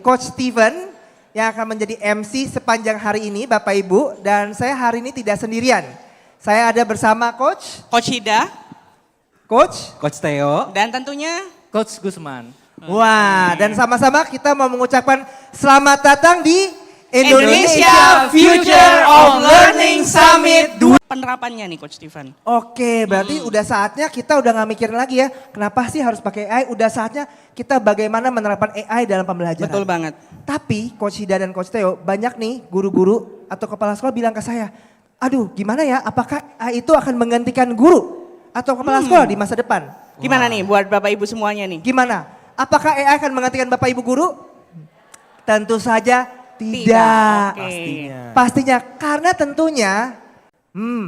Coach Steven yang akan menjadi MC sepanjang hari ini Bapak Ibu. Dan saya hari ini tidak sendirian. Saya ada bersama Coach Hida, Coach Theo, dan tentunya Coach Gusman. Wah, dan sama-sama kita mau mengucapkan selamat datang di Indonesia Future of Learning Summit 2. Penerapannya nih Coach Steven. Oke, berarti udah saatnya kita udah gak mikirin lagi ya. Kenapa sih harus pakai AI? Udah saatnya kita bagaimana menerapkan AI dalam pembelajaran. Betul banget. Tapi Coach Hida dan Coach Theo banyak nih guru-guru atau kepala sekolah bilang ke saya, aduh gimana ya apakah AI itu akan menggantikan guru atau kepala sekolah di masa depan? Gimana nih buat Bapak Ibu semuanya nih? Gimana? Apakah AI akan menggantikan Bapak Ibu guru? Tentu saja tidak. Pastinya karena tentunya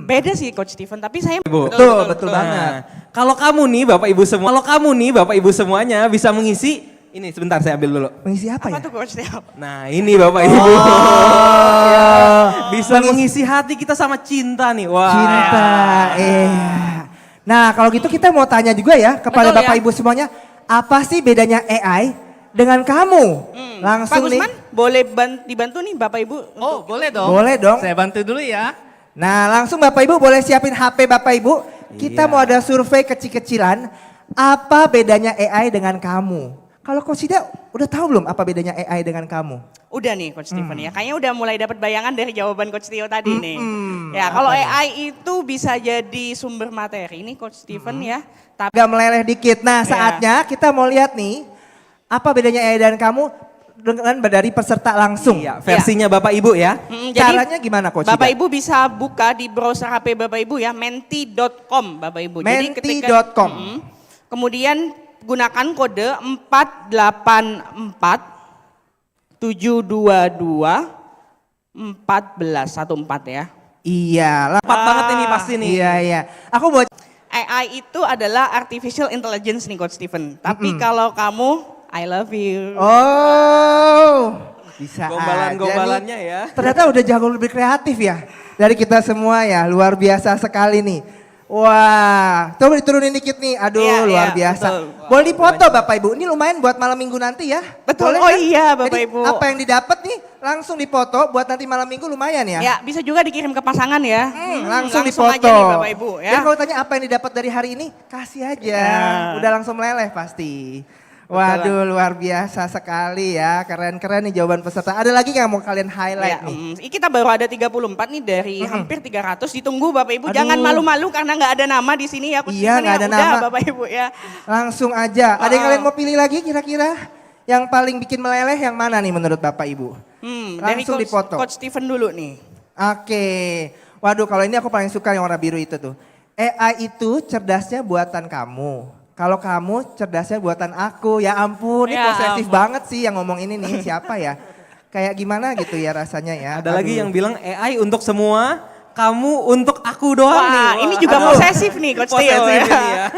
beda sih Coach Steven, tapi saya betul banget. Kalau kamu nih Bapak Ibu semuanya bisa mengisi ini, sebentar saya ambil dulu. Mengisi apa ya? tuh Coach Theo? Nah, ini Bapak Ibu. Bisa mengisi hati kita sama cinta nih. Wah. Cinta. Nah, kalau gitu kita mau tanya juga ya kepada Bapak Ibu semuanya, apa sih bedanya AI dengan kamu? Langsung Pak Gusman, boleh dibantu nih Bapak Ibu? Oh, boleh dong. Boleh dong. Saya bantu dulu ya. Nah, langsung Bapak Ibu boleh siapin HP Bapak Ibu. Kita mau ada survei kecil-kecilan. Apa bedanya AI dengan kamu? Kalau Coach Hida udah tahu belum apa bedanya AI dengan kamu? Udah nih Coach Steven ya, kayaknya udah mulai dapat bayangan dari jawaban Coach Theo tadi nih. Ya kalau AI itu bisa jadi sumber materi nih Coach Steven ya. Tapi Agak meleleh dikit. Nah saatnya kita mau lihat nih apa bedanya AI dan kamu dengan dari peserta langsung. Iya, versinya Bapak Ibu ya. Caranya gimana Coach Bapak Hida? Ibu bisa buka di browser HP Bapak Ibu ya, menti.com Bapak Ibu. Menti.com. Kemudian gunakan kode 484 722 1414 ya. Iya, Tepat banget ini pasti nih. Iya. Aku mau AI itu adalah artificial intelligence nih Coach Steven. Tapi kalau kamu, I love you. Bisa Gombalan-gombalannya ya. Ternyata udah jauh lebih kreatif ya dari kita semua ya, luar biasa sekali nih. Wah, coba diturunin dikit nih, aduh luar biasa. Betul. Boleh dipoto Bapak Ibu, ini lumayan buat malam minggu nanti ya. Betul, Boleh, kan? iya Bapak Jadi, Ibu. apa yang didapat nih langsung dipoto buat nanti malam minggu lumayan ya. Ya bisa juga dikirim ke pasangan ya. Langsung aja dipoto. nih Bapak Ibu ya. Jadi kalau tanya apa yang didapat dari hari ini, kasih aja. Udah langsung meleleh pasti. Waduh luar biasa sekali ya, keren-keren nih jawaban peserta. Ada lagi yang mau kalian highlight nih? Kita baru ada 34 nih dari hampir 300. Ditunggu Bapak Ibu, jangan malu-malu karena nggak ada nama di sini ya. Iya nggak ada udah, nama. Bapak Ibu ya. Langsung aja. Ada yang kalian mau pilih lagi kira-kira? Yang paling bikin meleleh yang mana nih menurut Bapak Ibu? Langsung dari dipoto. Coach Steven dulu nih. Oke. Waduh kalau ini aku paling suka yang warna biru itu tuh. AI itu cerdasnya buatan kamu. Kalau kamu cerdasnya buatan aku. Ya ampun, ini posesif banget sih yang ngomong ini nih. Siapa ya? Kayak gimana gitu ya rasanya ya. Ada lagi yang bilang AI untuk semua, kamu untuk aku doang nih. Wah, ini juga posesif nih Coach Theo ya.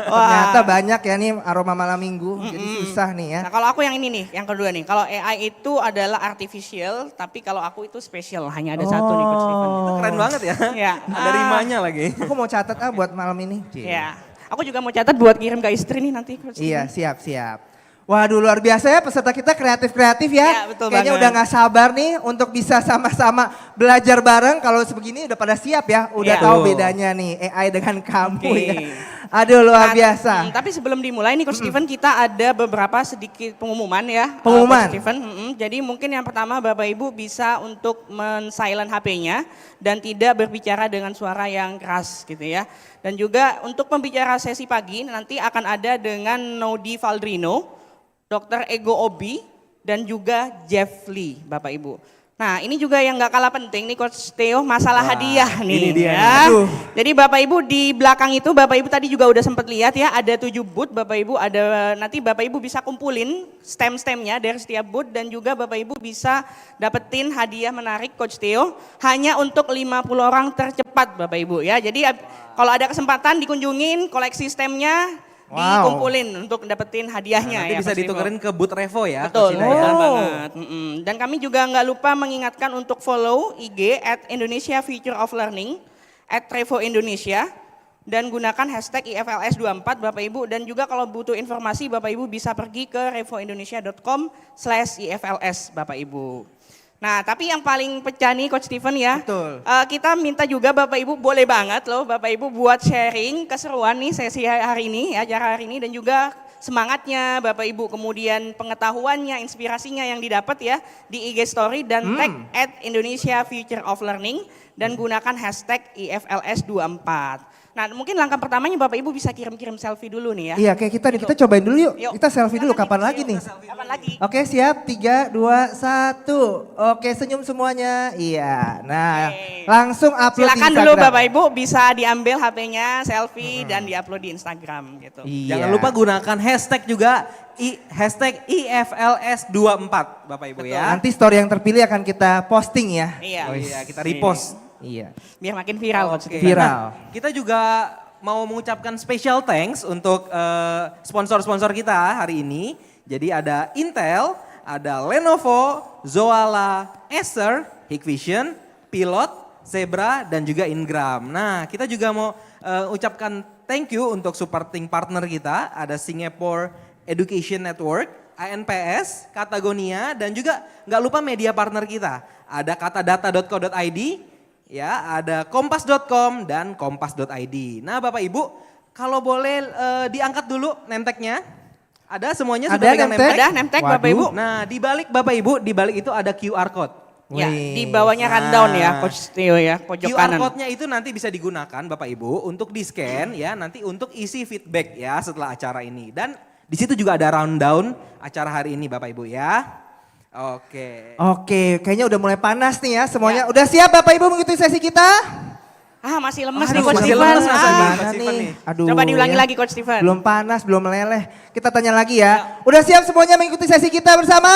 Ternyata banyak ya nih aroma malam minggu. Jadi susah nih ya. Nah kalau aku yang ini nih, yang kedua nih. Kalau AI itu adalah artificial, tapi kalau aku itu special. Hanya ada satu nih Coach Steven. Itu keren banget ya. Ya. Ada rimanya lagi. Aku mau catat buat malam ini. Ya. Aku juga mau catat buat kirim ke istri nih nanti. Iya siap. Waduh luar biasa ya peserta kita kreatif-kreatif ya. Iya, betul Kayaknya banget. udah gak sabar nih untuk bisa sama-sama belajar bareng. Kalau sebegini udah pada siap ya. Udah tahu bedanya nih AI dengan kamu ya. Aduh luar biasa. Tapi sebelum dimulai nih Coach Steven, kita ada beberapa sedikit pengumuman ya. Pengumuman? Coach Steven. Jadi mungkin yang pertama Bapak Ibu bisa untuk men-silent HP-nya dan tidak berbicara dengan suara yang keras gitu ya. Dan juga untuk pembicara sesi pagi nanti akan ada dengan Nodi Valdrino, Dr. Ego Obi, dan juga Jeff Lee Bapak Ibu. Nah ini juga yang gak kalah penting nih Coach Theo, masalah hadiah nih. Ini dia. Ya. Jadi Bapak Ibu di belakang itu, Bapak Ibu tadi juga udah sempat lihat ya, ada 7 booth Bapak Ibu, ada nanti Bapak Ibu bisa kumpulin stem-stemnya dari setiap booth dan juga Bapak Ibu bisa dapetin hadiah menarik Coach Theo hanya untuk 50 orang tercepat Bapak Ibu ya. Jadi kalau ada kesempatan dikunjungin koleksi stemnya, dikumpulin untuk dapetin hadiahnya. Nanti ya, bisa ditukerin ke booth REFO ya. Betul, Coach Hida ya. banget. Dan kami juga nggak lupa mengingatkan untuk follow IG @Indonesia Future of Learning, @REFO Indonesia, dan gunakan hashtag IFLS 24 Bapak Ibu, dan juga kalau butuh informasi Bapak Ibu bisa pergi ke refoindonesia.com/IFLS Bapak Ibu. Nah, tapi yang paling pecah nih Coach Steven ya. Betul. Kita minta juga Bapak Ibu, boleh banget loh Bapak Ibu buat sharing keseruan nih sesi hari ini, acara hari ini, dan juga semangatnya Bapak Ibu, kemudian pengetahuannya, inspirasinya yang didapat ya di IG Story dan tag @Indonesia Future of Learning dan gunakan hashtag IFLS 24. Nah, mungkin langkah pertamanya Bapak Ibu bisa kirim-kirim selfie dulu nih ya. Iya, kayak kita nih, kita cobain dulu yuk. Yuk. Kita selfie dulu, kapan lagi nih? Kapan lagi? Oke, siap, 3, 2, 1. Oke, senyum semuanya. Iya, nah langsung upload di Silakan Instagram. dulu Bapak Ibu bisa diambil HP-nya, selfie dan diupload di Instagram gitu. Iya. Jangan lupa gunakan hashtag juga, hashtag IFLS24 Bapak Ibu ya. Nanti story yang terpilih akan kita posting ya. Iya. Oh iya, kita repost. Iya. Biar makin viral Coach Steven. Viral. Nah, kita juga mau mengucapkan special thanks untuk sponsor-sponsor kita hari ini. Jadi ada Intel, ada Lenovo, Zoala, Acer, Hikvision, Pilot, Zebra, dan juga Ingram. Nah, kita juga mau ucapkan thank you untuk supporting partner kita. Ada Singapore Education Network, ANPS, Katagonia, dan juga nggak lupa media partner kita. Ada katadata.co.id, ya, ada kompas.com dan kompas.id. Nah, Bapak Ibu, kalau boleh diangkat dulu nemteknya. Ada semuanya sudah pegang nemtek? Ada nemtek Bapak Ibu. Nah, di balik Bapak Ibu, di balik itu ada QR code. Ya, Wih. di bawahnya rundown ya Coach Tio ya, pojok QR kanan. code-nya itu nanti bisa digunakan Bapak Ibu untuk di-scan ya, nanti untuk isi feedback ya setelah acara ini. Dan di situ juga ada rundown acara hari ini Bapak Ibu ya. Oke. Oke, kayaknya udah mulai panas nih ya semuanya. Udah siap Bapak Ibu mengikuti sesi kita? Masih lemes Aduh, nih Coach masih Steven. lemes rasanya. Gimana Coach Steven nih? nih. Aduh, Coba diulangi ya. lagi Coach Steven. Belum panas, belum meleleh. Kita tanya lagi ya. Udah siap semuanya mengikuti sesi kita bersama?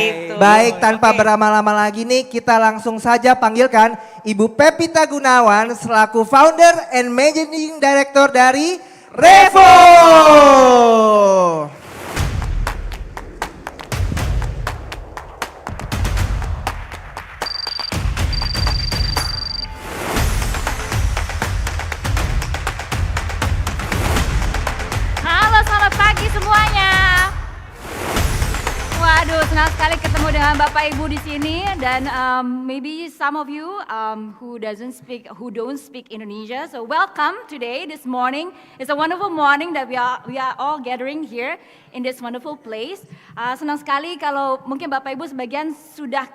Gitu. Baik, tanpa Oke. berlama-lama lagi nih, kita langsung saja panggilkan Ibu Pepita Gunawan selaku founder and managing director dari REFO. Halo, selamat pagi semuanya. Waduh, senang sekali ketemu dengan Bapak Ibu di sini dan maybe some of you who don't speak Indonesia. So welcome today, this morning. It's a wonderful morning that we are all gathering here in this wonderful place. Senang sekali kalau mungkin Bapak Ibu sebagian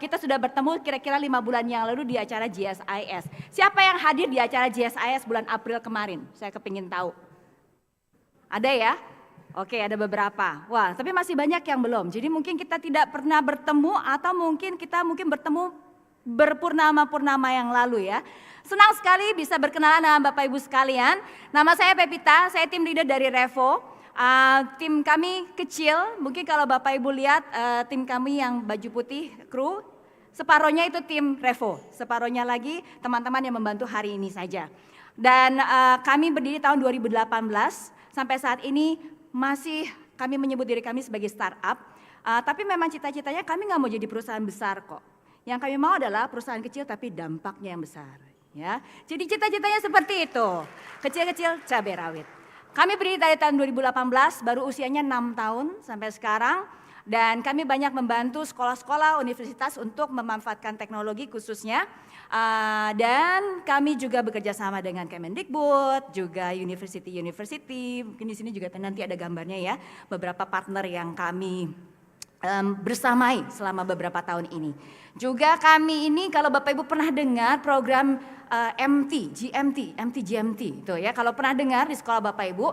kita sudah bertemu kira-kira 5 bulan yang lalu di acara GSIS. Siapa yang hadir di acara GSIS bulan April kemarin? Saya kepingin tahu. Ada ya? Oke, ada beberapa. Wah, tapi masih banyak yang belum. Jadi mungkin kita tidak pernah bertemu atau mungkin kita bertemu berpurnama-purnama yang lalu ya. Senang sekali bisa berkenalan dengan Bapak Ibu sekalian. Nama saya Pepita, saya tim leader dari REFO. Tim kami kecil, mungkin kalau Bapak Ibu lihat tim kami yang baju putih, kru, separohnya itu tim REFO. Separohnya lagi teman-teman yang membantu hari ini saja. Dan kami berdiri tahun 2018, sampai saat ini masih kami menyebut diri kami sebagai startup, tapi memang cita-citanya kami nggak mau jadi perusahaan besar kok. Yang kami mau adalah perusahaan kecil tapi dampaknya yang besar. Ya, jadi cita-citanya seperti itu, kecil-kecil cabai rawit. Kami berdiri dari tahun 2018, baru usianya 6 tahun sampai sekarang. Dan kami banyak membantu sekolah-sekolah, universitas untuk memanfaatkan teknologi khususnya. Dan kami juga bekerja sama dengan Kemendikbud, juga university. Mungkin di sini juga nanti ada gambarnya ya, beberapa partner yang kami bersamai selama beberapa tahun ini. Juga kami ini kalau Bapak Ibu pernah dengar program GMT itu ya. Kalau pernah dengar di sekolah Bapak Ibu,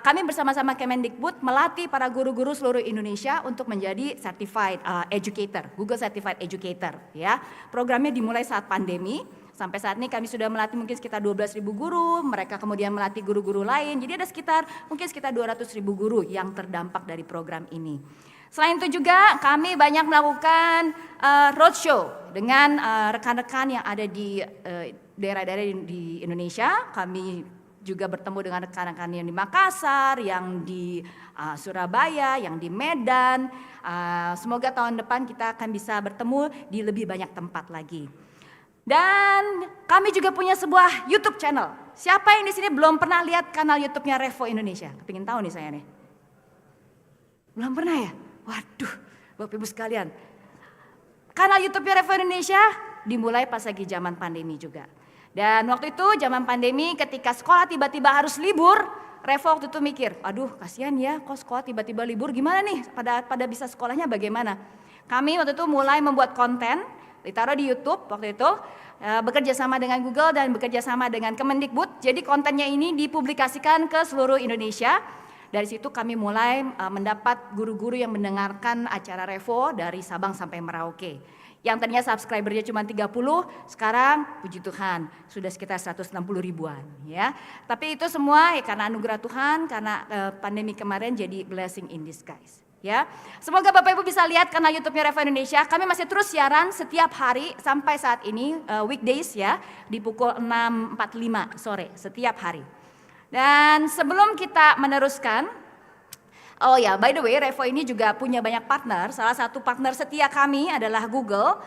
kami bersama-sama Kemendikbud melatih para guru-guru seluruh Indonesia untuk menjadi certified educator, Google Certified Educator ya. Programnya dimulai saat pandemi. Sampai saat ini kami sudah melatih mungkin sekitar 12.000 guru, mereka kemudian melatih guru-guru lain. Jadi ada sekitar 200.000 guru yang terdampak dari program ini. Selain itu juga kami banyak melakukan roadshow dengan rekan-rekan yang ada di daerah-daerah di Indonesia. Kami juga bertemu dengan rekan-rekan yang di Makassar, yang di Surabaya, yang di Medan. Semoga tahun depan kita akan bisa bertemu di lebih banyak tempat lagi. Dan kami juga punya sebuah YouTube channel. Siapa yang di sini belum pernah lihat kanal YouTube-nya REFO Indonesia? Kepingin tahu nih saya nih. Belum pernah ya? Waduh, Bapak Ibu sekalian. Kanal YouTube-nya REFO Indonesia dimulai pas lagi zaman pandemi juga. Dan waktu itu zaman pandemi ketika sekolah tiba-tiba harus libur, REFO waktu itu mikir, aduh kasihan ya kok sekolah tiba-tiba libur, gimana nih pada bisa sekolahnya bagaimana. Kami waktu itu mulai membuat konten, ditaruh di YouTube waktu itu, bekerja sama dengan Google dan bekerja sama dengan Kemendikbud. Jadi kontennya ini dipublikasikan ke seluruh Indonesia. Dari situ kami mulai mendapat guru-guru yang mendengarkan acara REFO dari Sabang sampai Merauke. Yang tadinya subscribernya cuma 30, sekarang puji Tuhan sudah sekitar 160 ribuan ya. Tapi itu semua ya karena anugerah Tuhan, karena pandemi kemarin jadi blessing in disguise. Ya, semoga Bapak Ibu bisa lihat kanal YouTube-nya REFO Indonesia. Kami masih terus siaran setiap hari sampai saat ini weekdays ya di pukul 6.45 sore setiap hari. Dan sebelum kita meneruskan, oh ya, by the way, REFO ini juga punya banyak partner. Salah satu partner setia kami adalah Google.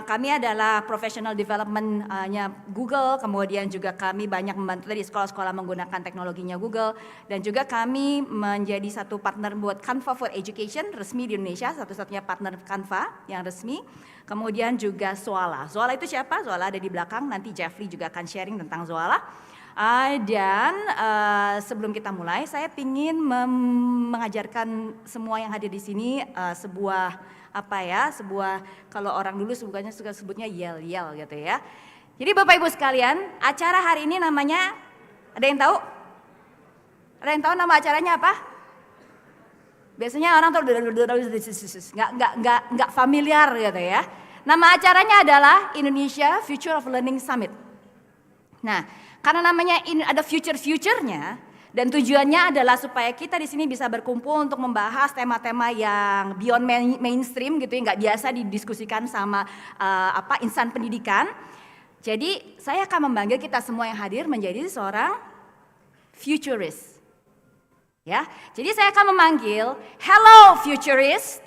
Kami adalah professional development-nya Google. Kemudian juga kami banyak membantu di sekolah-sekolah menggunakan teknologinya Google. Dan juga kami menjadi satu partner buat Canva for Education resmi di Indonesia, satu-satunya partner Canva yang resmi. Kemudian juga Zoala. Zoala itu siapa? Zoala ada di belakang. Nanti Jeffrey juga akan sharing tentang Zoala. Dan sebelum kita mulai, saya ingin mengajarkan semua yang hadir di sini sebuah sebuah kalau orang dulu bukannya suka sebutnya yel-yel gitu ya. Jadi Bapak Ibu sekalian, acara hari ini namanya, ada yang tahu? Ada yang tahu nama acaranya apa? Biasanya orang tuh nggak familiar gitu ya. Nama acaranya adalah Indonesia Future of Learning Summit. Nah, karena namanya ini ada future-nya dan tujuannya adalah supaya kita di sini bisa berkumpul untuk membahas tema-tema yang beyond mainstream gitu ya, nggak biasa didiskusikan sama insan pendidikan. Jadi saya akan memanggil kita semua yang hadir menjadi seorang futurist. Ya, jadi saya akan memanggil hello futurist.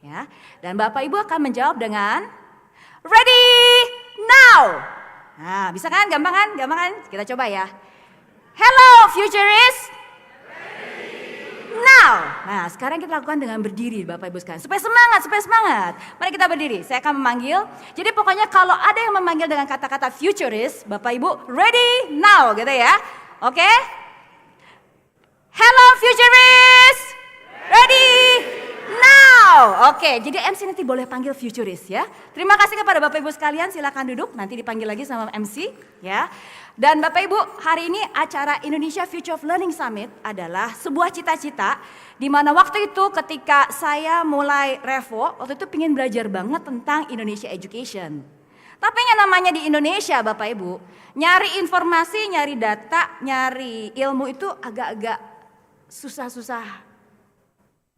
Ya, dan Bapak Ibu akan menjawab dengan ready now. Nah, bisa kan? Gampang kan? Gampang kan? Kita coba ya. Hello futurist. Now. Nah, sekarang kita lakukan dengan berdiri Bapak Ibu sekalian. Supaya semangat. Mari kita berdiri. Saya akan memanggil. Jadi pokoknya kalau ada yang memanggil dengan kata-kata futurist, Bapak Ibu ready now gitu ya. Oke? Hello futurist. Ready now. Oke, jadi MC nanti boleh panggil futurist ya. Terima kasih kepada Bapak Ibu sekalian, silakan duduk, nanti dipanggil lagi sama MC ya. Dan Bapak Ibu, hari ini acara Indonesia Future of Learning Summit adalah sebuah cita-cita di mana waktu itu ketika saya mulai REFO, waktu itu pengen belajar banget tentang Indonesia Education. Tapi yang namanya di Indonesia Bapak Ibu, nyari informasi, nyari data, nyari ilmu itu agak-agak susah-susah.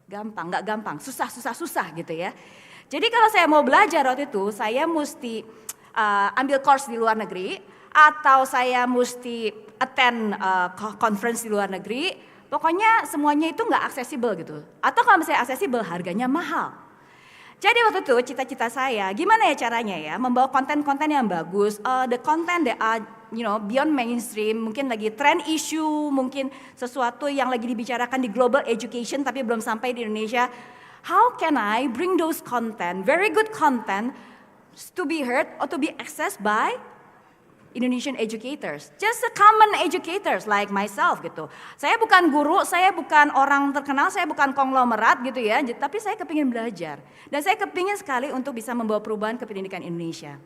Gampang, nggak gampang, susah gitu ya. Jadi kalau saya mau belajar waktu itu, saya mesti ambil course di luar negeri, atau saya mesti attend conference di luar negeri, pokoknya semuanya itu nggak aksesibel gitu. Atau kalau misalnya aksesibel, harganya mahal. Jadi waktu itu cita-cita saya, gimana ya caranya ya, membawa konten-konten yang bagus, the content that are beyond mainstream, mungkin lagi trend issue, mungkin sesuatu yang lagi dibicarakan di global education tapi belum sampai di Indonesia. How can I bring those content, very good content, to be heard or to be accessed by Indonesian educators, just a common educators like myself gitu. Saya bukan guru, saya bukan orang terkenal, saya bukan konglomerat gitu ya, tapi saya kepingin belajar. Dan saya kepingin sekali untuk bisa membawa perubahan ke pendidikan Indonesia.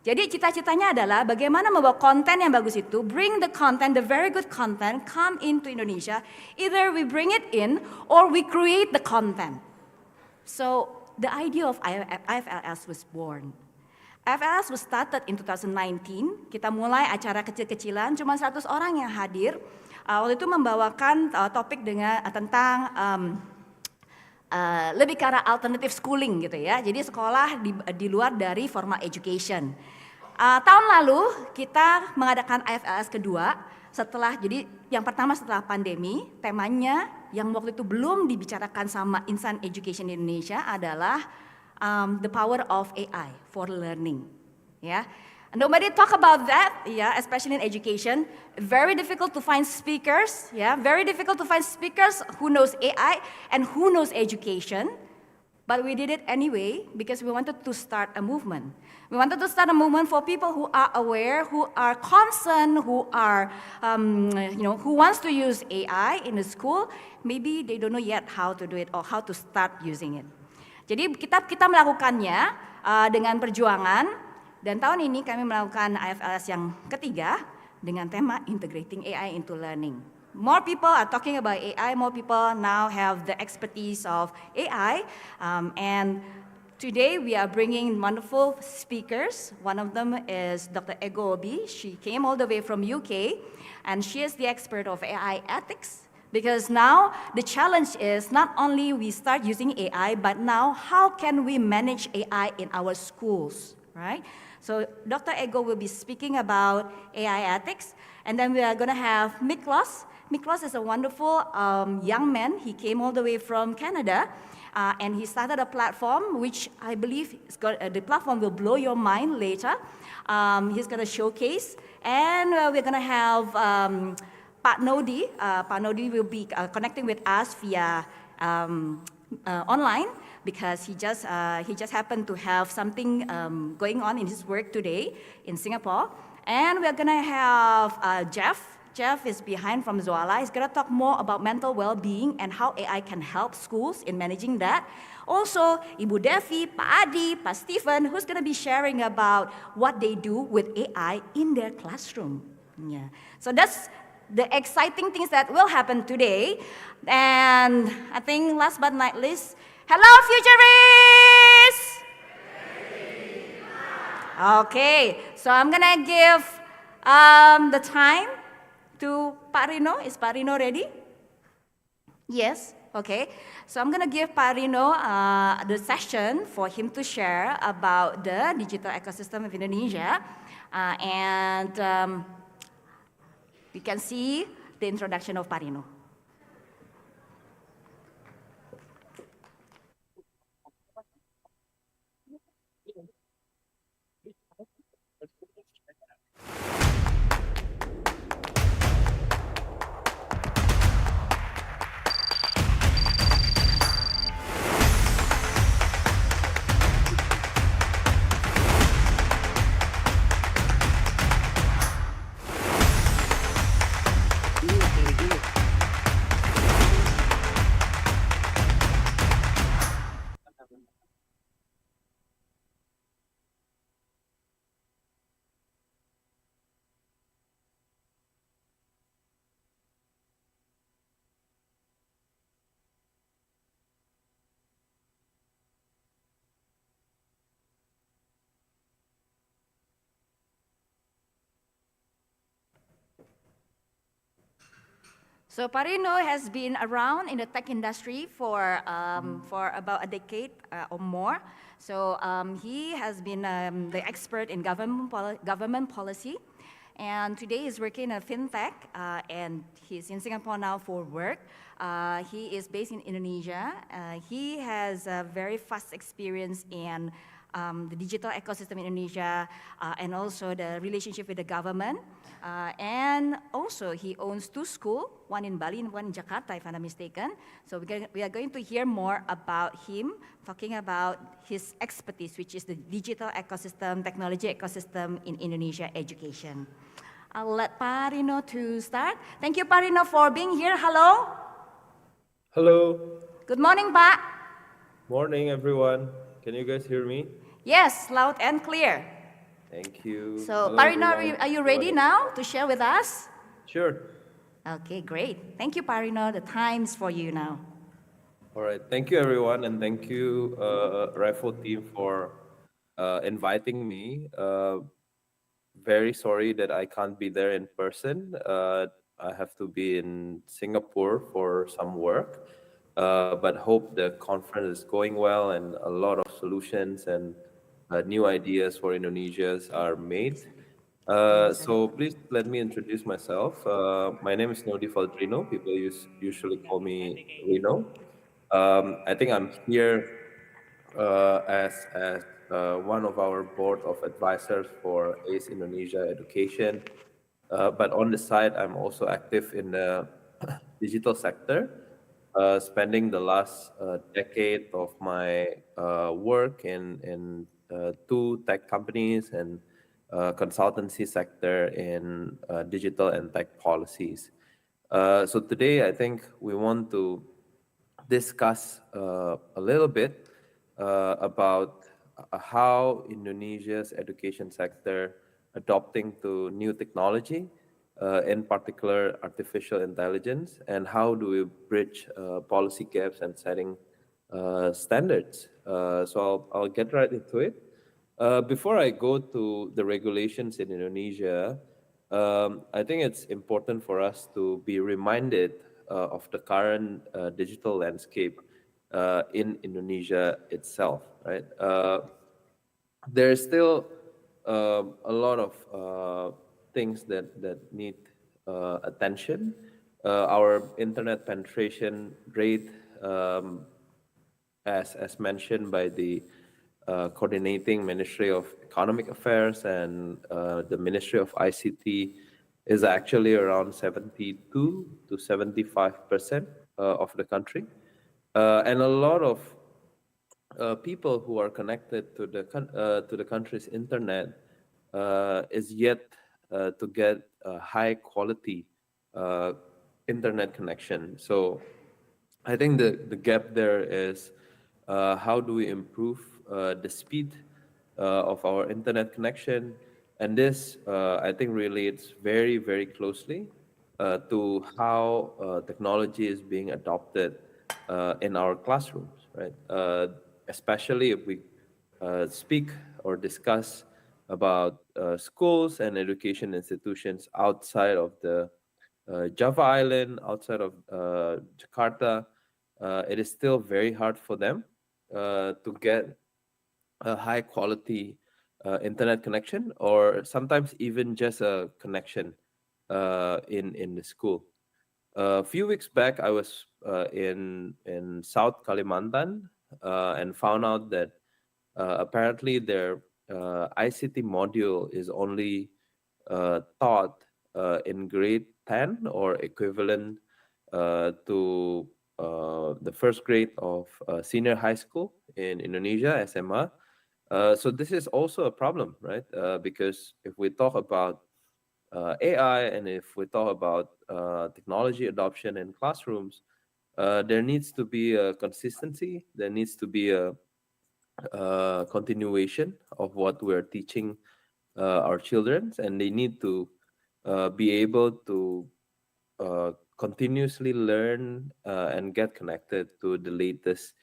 Jadi cita-citanya adalah bagaimana membawa konten yang bagus itu, bring the content, the very good content, come into Indonesia. Either we bring it in or we create the content. So the idea of IFLS was born. IFLS was started in 2019, kita mulai acara kecil-kecilan, cuma 100 orang yang hadir. Waktu itu membawakan topik tentang lebih ke arah alternative schooling gitu ya. Jadi sekolah di luar dari formal education. Tahun lalu kita mengadakan IFLS kedua, jadi yang pertama setelah pandemi, temanya yang waktu itu belum dibicarakan sama insan education di Indonesia adalah the power of AI for learning. Yeah. Nobody talk about that, yeah, especially in education. Very difficult to find speakers, yeah, very difficult to find speakers who knows AI and who knows education. But we did it anyway because we wanted to start a movement. We wanted to start a movement for people who are aware, who are concerned, who are, who wants to use AI in the school. Maybe they don't know yet how to do it or how to start using it. Jadi kita melakukannya dengan perjuangan, dan tahun ini kami melakukan IFLS yang ketiga dengan tema Integrating AI into Learning. More people are talking about AI, more people now have the expertise of AI, and today we are bringing wonderful speakers. One of them is Dr. Ego Obi. She came all the way from UK, and she is the expert of AI ethics. Because now the challenge is not only we start using AI, but now how can we manage AI in our schools, right? So Dr. Ego will be speaking about AI ethics, and then we are going to have Miklos. Miklos is a wonderful young man. He came all the way from Canada, and he started a platform which I believe the platform will blow your mind later. He's going to showcase, and we're going to have Pak Nodi. Pak Nodi will be connecting with us via online because he just happened to have something going on in his work today in Singapore. And we're going to have Jeff. Jeff is behind from Zoala. He's going to talk more about mental well-being and how AI can help schools in managing that. Also, Ibu Devi, Pak Adi, Pak Stephen, who's going to be sharing about what they do with AI in their classroom. Yeah. So that's the exciting things that will happen today. And I think last but not least, hello futurists! Okay, so I'm going to give the time to Pak Rino. Is Pak Rino ready? Yes, okay. So I'm going to give Pak Rino the session for him to share about the digital ecosystem of Indonesia. And we can see the introduction of Pak Rino. So Parino has been around in the tech industry for about a decade or more. So he has been the expert in government policy. And today he's working in a fintech, and he's in Singapore now for work. He is based in Indonesia. He has a very fast experience in the digital ecosystem in Indonesia, and also the relationship with the government. And also he owns 2 schools, one in Bali and one in Jakarta, if I'm not mistaken. So we are going to hear more about him, talking about his expertise, which is the digital ecosystem, technology ecosystem in Indonesia education. I'll let Pak Rino to start. Thank you, Pak Rino, for being here. Hello. Hello. Good morning, Pak. Morning, everyone. Can you guys hear me? Yes, loud and clear. Thank you. So, Hello, Pak Rino, everyone. are you ready now to share with us? Sure. Okay, great. Thank you, Pak Rino. The time's for you now. All right. Thank you, everyone, and thank you, REFO team, for inviting me. Very sorry that I can't be there in person. I have to be in Singapore for some work, but hope the conference is going well and a lot of solutions and new ideas for Indonesians are made. So please let me introduce myself. My name is Nodi Faldrino. People usually call me Rino. I think I'm here as one of our board of advisors for ACE Indonesia Education. But on the side, I'm also active in the digital sector, spending the last decade of my work in two tech companies and consultancy sector in digital and tech policies. So today, I think we want to discuss a little bit about how Indonesia's education sector adopting to new technology, in particular artificial intelligence, and how do we bridge policy gaps and setting standards. So I'll get right into it. Before I go to the regulations in Indonesia, I think it's important for us to be reminded of the current digital landscape in Indonesia itself, right? There's still a lot of things that need attention. Our internet penetration rate, as mentioned by the coordinating Ministry of Economic Affairs and the Ministry of ICT, is actually around 72 to 75% of the country. And a lot of people who are connected to the country's internet is yet to get a high quality internet connection. So I think the gap there is how do we improve the speed of our internet connection, and this I think relates very, very closely to how technology is being adopted in our classrooms, right? Especially if we speak or discuss about schools and education institutions outside of the Java Island, outside of Jakarta, it is still very hard for them to get a high quality internet connection, or sometimes even just a connection in the school. A few weeks back, I was in South Kalimantan and found out that apparently their ICT module is only taught in grade 10 or equivalent to the first grade of senior high school in Indonesia, SMA. So this is also a problem, right? Because if we talk about AI and if we talk about technology adoption in classrooms, there needs to be a consistency, there needs to be a continuation of what we're teaching our children, and they need to be able to continuously learn and get connected to the latest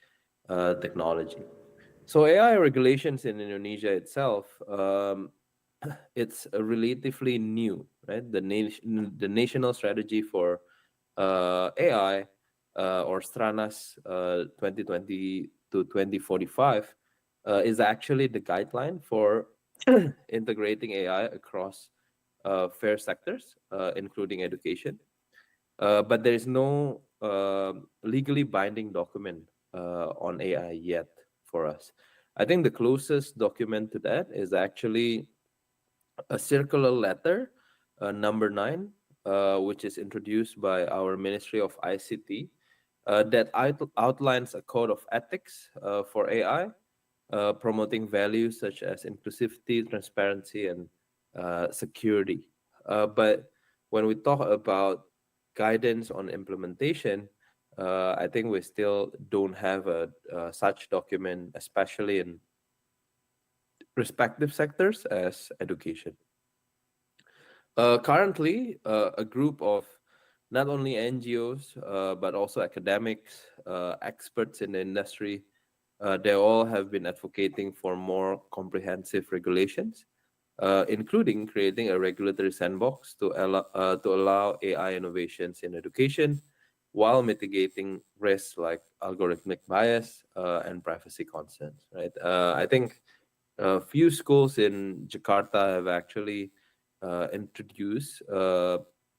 technology. So AI regulations in Indonesia itself, it's relatively new, right? The national strategy for AI or Stranas 2020 to 2045 is actually the guideline for integrating AI across fair sectors, including education. But there is no legally binding document on AI yet for us. I think the closest document to that is actually a circular letter, number 9, which is introduced by our Ministry of ICT, that outlines a code of ethics for AI, promoting values such as inclusivity, transparency, and security. But when we talk about guidance on implementation, I think we still don't have a such document, especially in respective sectors as education. Currently, a group of not only NGOs, but also academics, experts in the industry, they all have been advocating for more comprehensive regulations, including creating a regulatory sandbox to allow AI innovations in education while mitigating risks like algorithmic bias and privacy concerns. Right? I think a few schools in Jakarta have actually introduced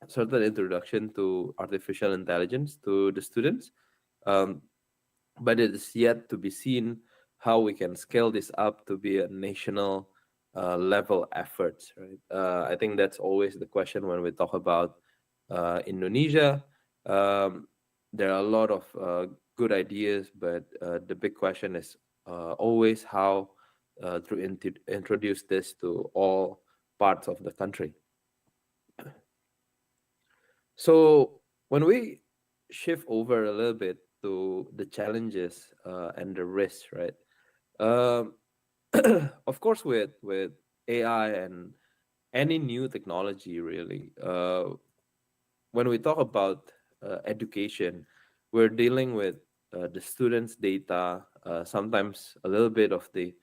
certain introduction to artificial intelligence to the students, but it is yet to be seen how we can scale this up to be a national level efforts, right? I think that's always the question when we talk about Indonesia. There are a lot of good ideas, but the big question is always how to introduce this to all parts of the country. So when we shift over a little bit to the challenges and the risks, right? Um, of course, with AI and any new technology, really, when we talk about education, we're dealing with the students' data, sometimes a little bit of the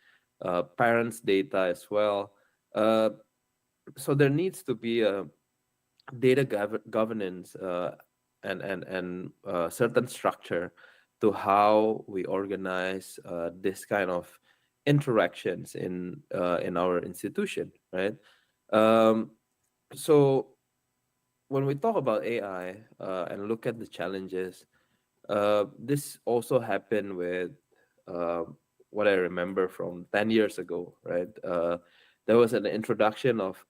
parents' data as well. Uh, so there needs to be a data governance and certain structure to how we organize this kind of interactions in our institution, right? Um, so when we talk about AI and look at the challenges, this also happened with uh, what I remember from 10 years ago, right? There was an introduction of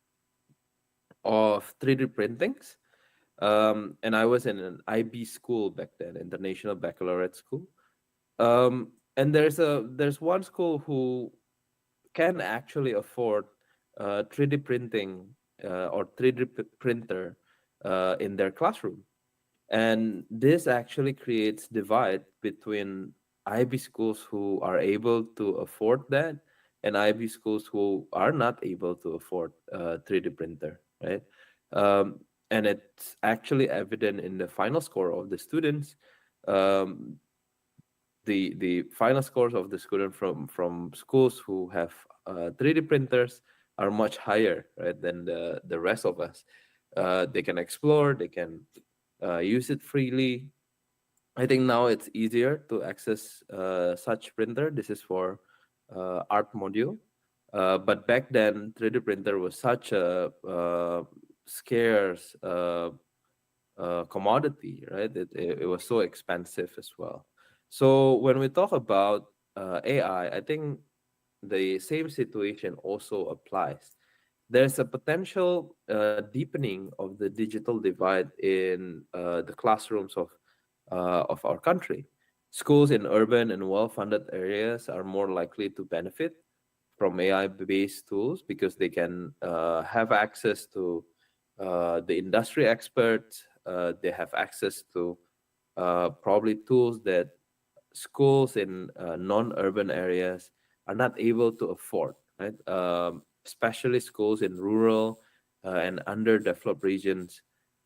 3D printings. And I was in an IB school back then, International Baccalaureate School. And there's one school who can actually afford 3D printing or 3D printer in their classroom. And this actually creates divide between IB schools who are able to afford that and IB schools who are not able to afford a 3D printer, right? Um, and it's actually evident in the final score of the students. Um, the final scores of the student from schools who have 3D printers are much higher, right, than the rest of us. They can explore, they can use it freely. I think now it's easier to access such printer. This is for art module. But back then, 3D printer was such a scarce commodity, right? It was so expensive as well. So when we talk about AI, I think the same situation also applies. There's a potential deepening of the digital divide in the classrooms of our country. Schools in urban and well-funded areas are more likely to benefit from AI-based tools because they can have access to the industry experts. They have access to probably tools that schools in non-urban areas are not able to afford, right? Especially schools in rural and underdeveloped regions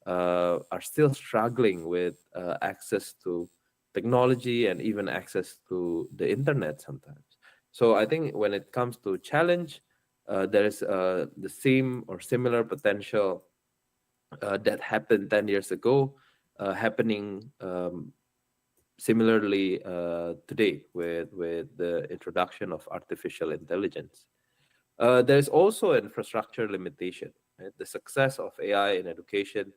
are still struggling with access to technology and even access to the internet sometimes. So I think when it comes to challenge, there is the same or similar potential that happened 10 years ago happening similarly today with the introduction of artificial intelligence. There's also infrastructure limitation. Right? The success of AI in education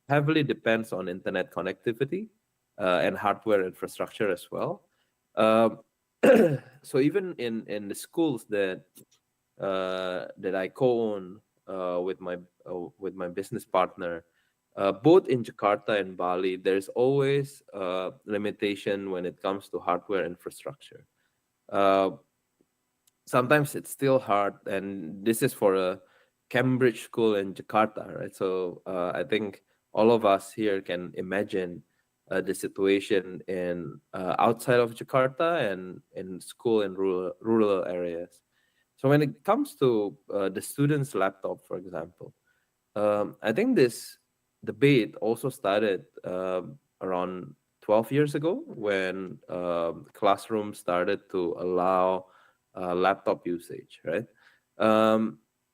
heavily depends on internet connectivity and hardware infrastructure as well. Um, so even in the schools that I co-own with my business partner, both in Jakarta and Bali, there's always limitation when it comes to hardware infrastructure. Uh, Sometimes it's still hard, and this is for a Cambridge school in Jakarta, right? So I think all of us here can imagine the situation in outside of Jakarta and in school in rural areas. So when it comes to the student's laptop, for example, I think this debate also started around 12 years ago when classrooms started to allow laptop usage, right?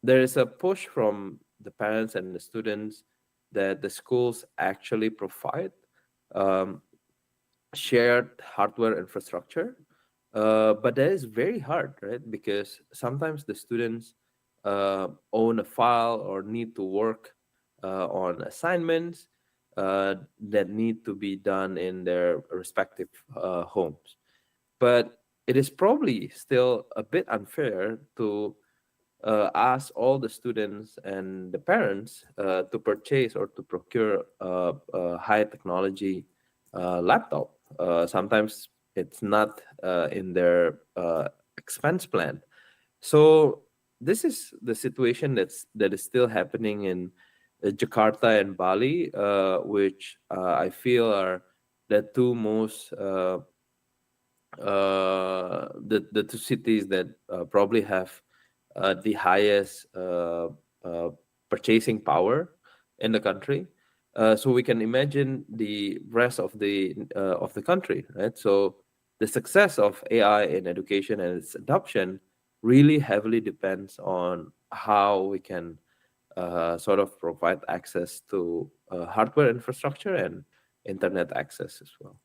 There is a push from the parents and the students that the schools actually provide um, shared hardware infrastructure. But that is very hard, right? Because sometimes the students own a file or need to work on assignments that need to be done in their respective homes. But it is probably still a bit unfair to ask all the students and the parents to purchase or to procure a high technology laptop. Sometimes it's not in their expense plan. So this is the situation that is still happening in Jakarta and Bali, which I feel are the two most the two cities that probably have the highest purchasing power in the country. So we can imagine the rest of the country, right? So the success of AI in education and its adoption really heavily depends on how we can sort of provide access to hardware infrastructure and internet access as well.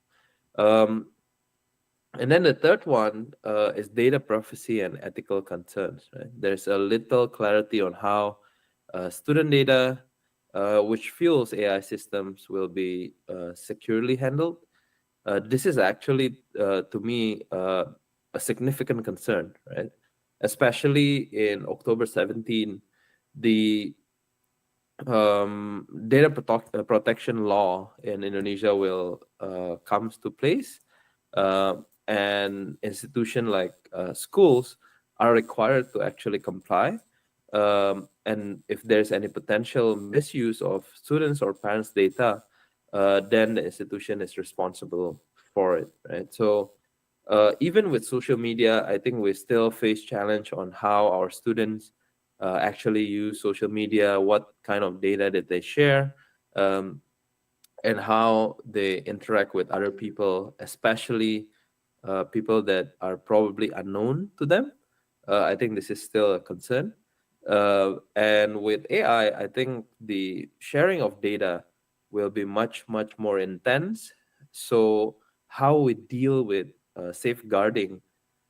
And then the third one is data privacy and ethical concerns. Right? There's a little clarity on how student data, which fuels AI systems, will be securely handled. This is actually, to me, a significant concern, right? Especially in October 17, the protection law in Indonesia will comes to place. And institutions like schools are required to actually comply. And if there's any potential misuse of students or parents' data, then the institution is responsible for it, right? So even with social media, I think we still face challenge on how our students actually use social media, what kind of data that they share, and how they interact with other people, especially people that are probably unknown to them. I think this is still a concern. And with AI, I think the sharing of data will be much, much more intense. So how we deal with safeguarding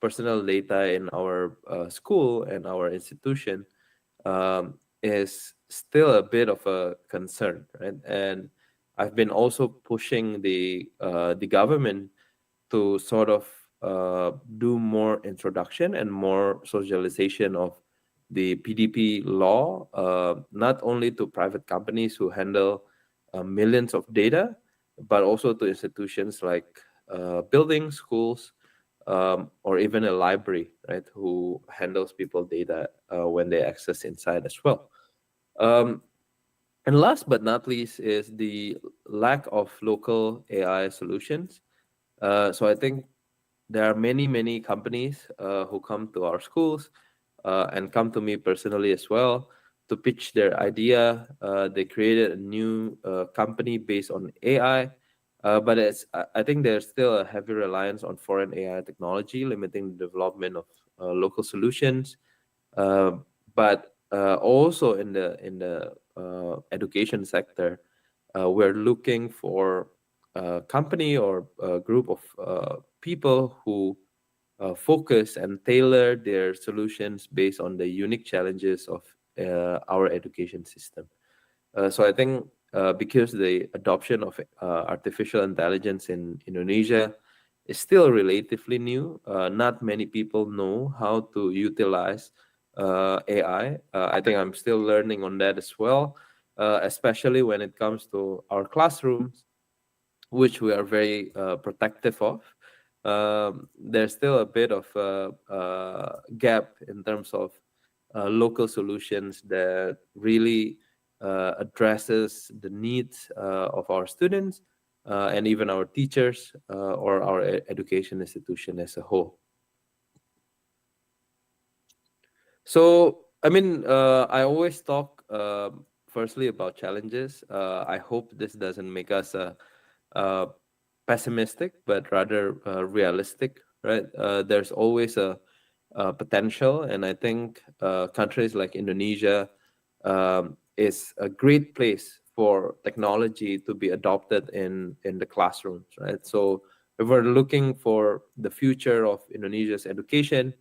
personal data in our school and our institution is still a bit of a concern, right? And I've been also pushing the government to sort of do more introduction and more socialization of the PDP law, not only to private companies who handle millions of data, but also to institutions like buildings, schools, or even a library, right, who handles people data when they access inside as well. And last but not least is the lack of local AI solutions. So I think there are many companies who come to our schools and come to me personally as well to pitch their idea. They created a new company based on AI, but I think there's still a heavy reliance on foreign AI technology, limiting the development of local solutions. But also in the education sector, we're looking for a company or a group of people who focus and tailor their solutions based on the unique challenges of our education system. So I think because the adoption of artificial intelligence in Indonesia is still relatively new, not many people know how to utilize AI. I think I'm still learning on that as well, especially when it comes to our classrooms, which we are very protective of. There's still a bit of a gap in terms of local solutions that really addresses the needs of our students and even our teachers or our education institution as a whole. So, I mean, I always talk firstly about challenges. I hope this doesn't make us pessimistic, but rather realistic, right? There's always a potential, and I think countries like Indonesia is a great place for technology to be adopted in the classrooms, right? So if we're looking for the future of Indonesia's education,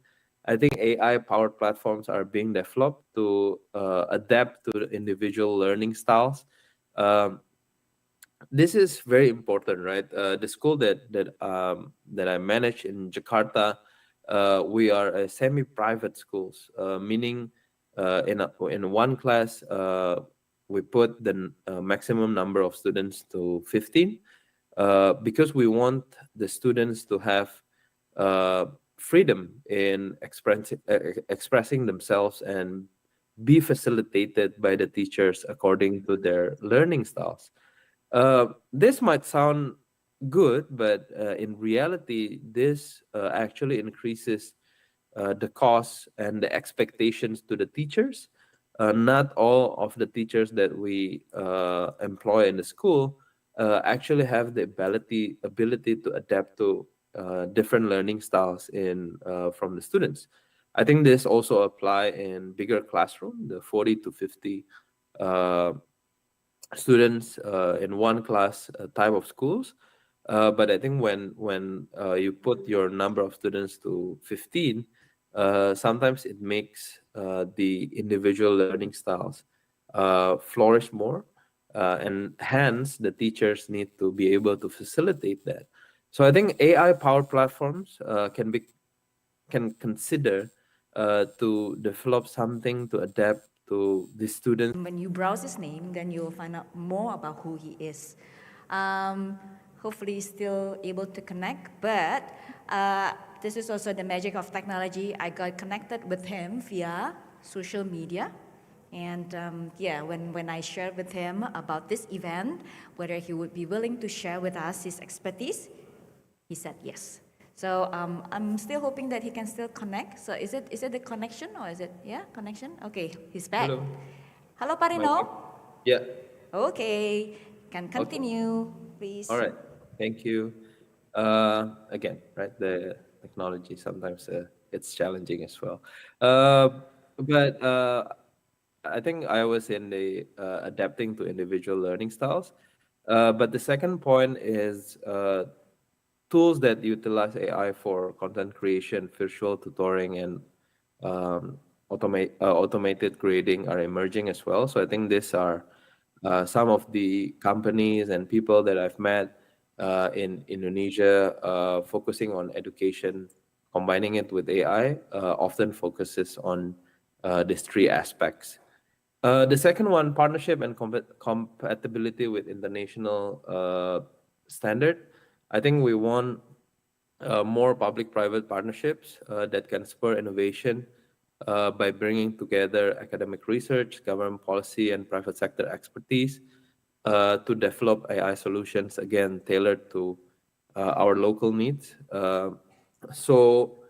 I think AI-powered platforms are being developed to adapt to the individual learning styles. This is very important, right? The school that I manage in Jakarta we are a semi-private schools, meaning in one class, we put the maximum number of students to 15, because we want the students to have freedom in expressing themselves and be facilitated by the teachers according to their learning styles. This might sound good, but in reality, this actually increases the costs and the expectations to the teachers. Not all of the teachers that we employ in the school actually have the ability to adapt to different learning styles from the students. I think this also apply in bigger classroom, the 40 to 50 students in one class type of schools. But I think when you put your number of students to 15, sometimes it makes the individual learning styles flourish more, and hence the teachers need to be able to facilitate that. So I think AI powered platforms can consider to develop something to adapt to the students. When you browse his name, then you'll find out more about who he is. Hopefully he's still able to connect, but this is also the magic of technology. I got connected with him via social media. And yeah, when I shared with him about this event, whether he would be willing to share with us his expertise, he said yes. So I'm still hoping that he can still connect. So is it the connection or is it, yeah, connection? Okay, he's back. Hello, Parino. Yeah. Okay, can continue, please. All right. Thank you. Again, right, the technology sometimes it's challenging as well. But I think I was in the adapting to individual learning styles. But the second point is tools that utilize AI for content creation, visual tutoring, and automated grading are emerging as well. So I think these are some of the companies and people that I've met in Indonesia focusing on education, combining it with AI, often focuses on these three aspects. The second one, partnership and compatibility with international standard. I think we want more public-private partnerships that can spur innovation by bringing together academic research, government policy, and private sector expertise to develop AI solutions, again, tailored to our local needs. So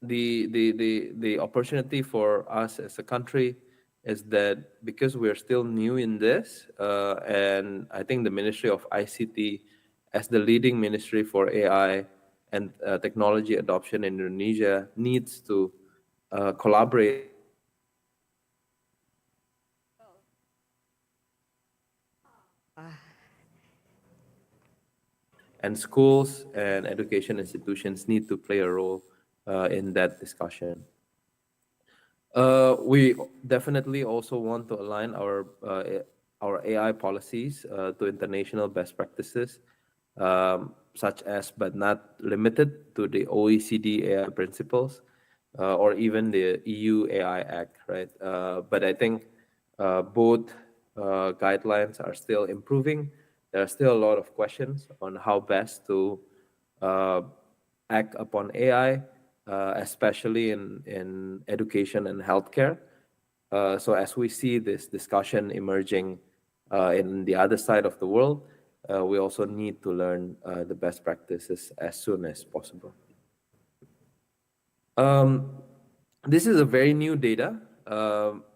the opportunity for us as a country is that because we're still new in this, and I think the Ministry of ICT, as the leading ministry for AI and technology adoption in Indonesia, needs to collaborate and schools and education institutions need to play a role in that discussion. We definitely also want to align our AI policies to international best practices, such as but not limited to the OECD AI principles or even the EU AI Act, right? But I think both guidelines are still improving. There are still a lot of questions on how best to act upon AI, especially in education and healthcare. So as we see this discussion emerging in the other side of the world, we also need to learn the best practices as soon as possible. This is a very new data.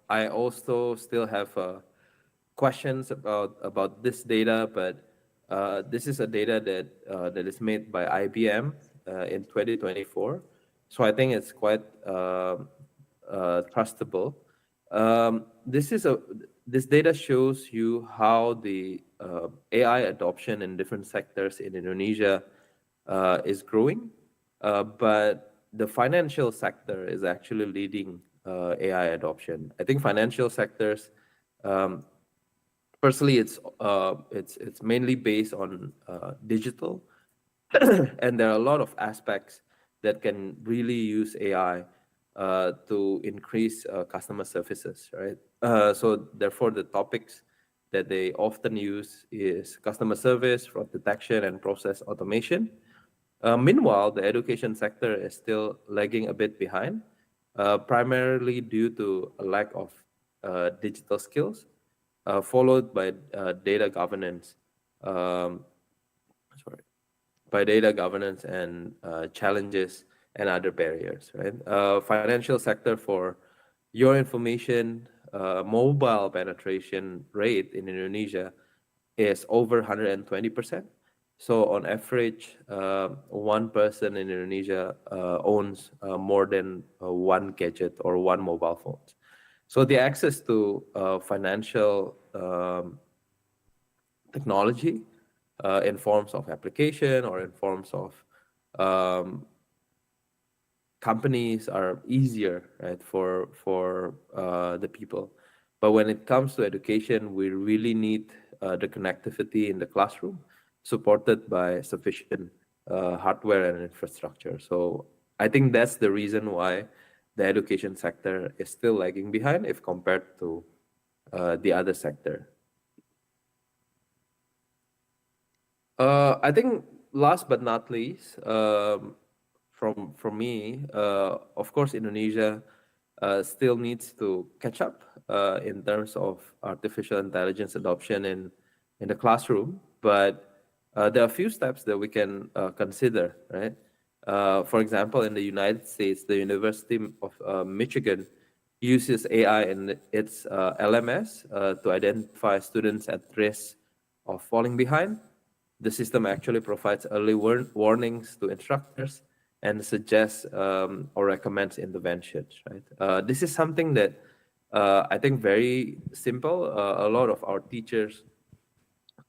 I also still have questions about this data, but this is a data that is made by IBM in 2024. So I think it's quite trustable. This data shows you how the AI adoption in different sectors in Indonesia is growing, but the financial sector is actually leading AI adoption. I think financial sectors, personally, it's mainly based on digital, and there are a lot of aspects that can really use AI to increase customer services, right? So therefore, the topics that they often use is customer service, fraud detection, and process automation. Meanwhile, the education sector is still lagging a bit behind, primarily due to a lack of digital skills, followed by data governance. Sorry, by data governance and challenges and other barriers, right? Financial sector, for your information, mobile penetration rate in Indonesia is over 120%. So on average, one person in Indonesia owns more than one gadget or one mobile phone. So the access to financial technology in forms of application or in forms of companies are easier, right, for the people. But when it comes to education, we really need the connectivity in the classroom, supported by sufficient hardware and infrastructure. So I think that's the reason why the education sector is still lagging behind if compared to the other sector. I think last but not least, from me, of course, Indonesia still needs to catch up in terms of artificial intelligence adoption in the classroom. But there are a few steps that we can consider, right? For example, in the United States, the University of Michigan uses AI in its LMS to identify students at risk of falling behind. The system actually provides early warnings to instructors and suggests or recommends interventions, right? This is something that I think very simple. A lot of our teachers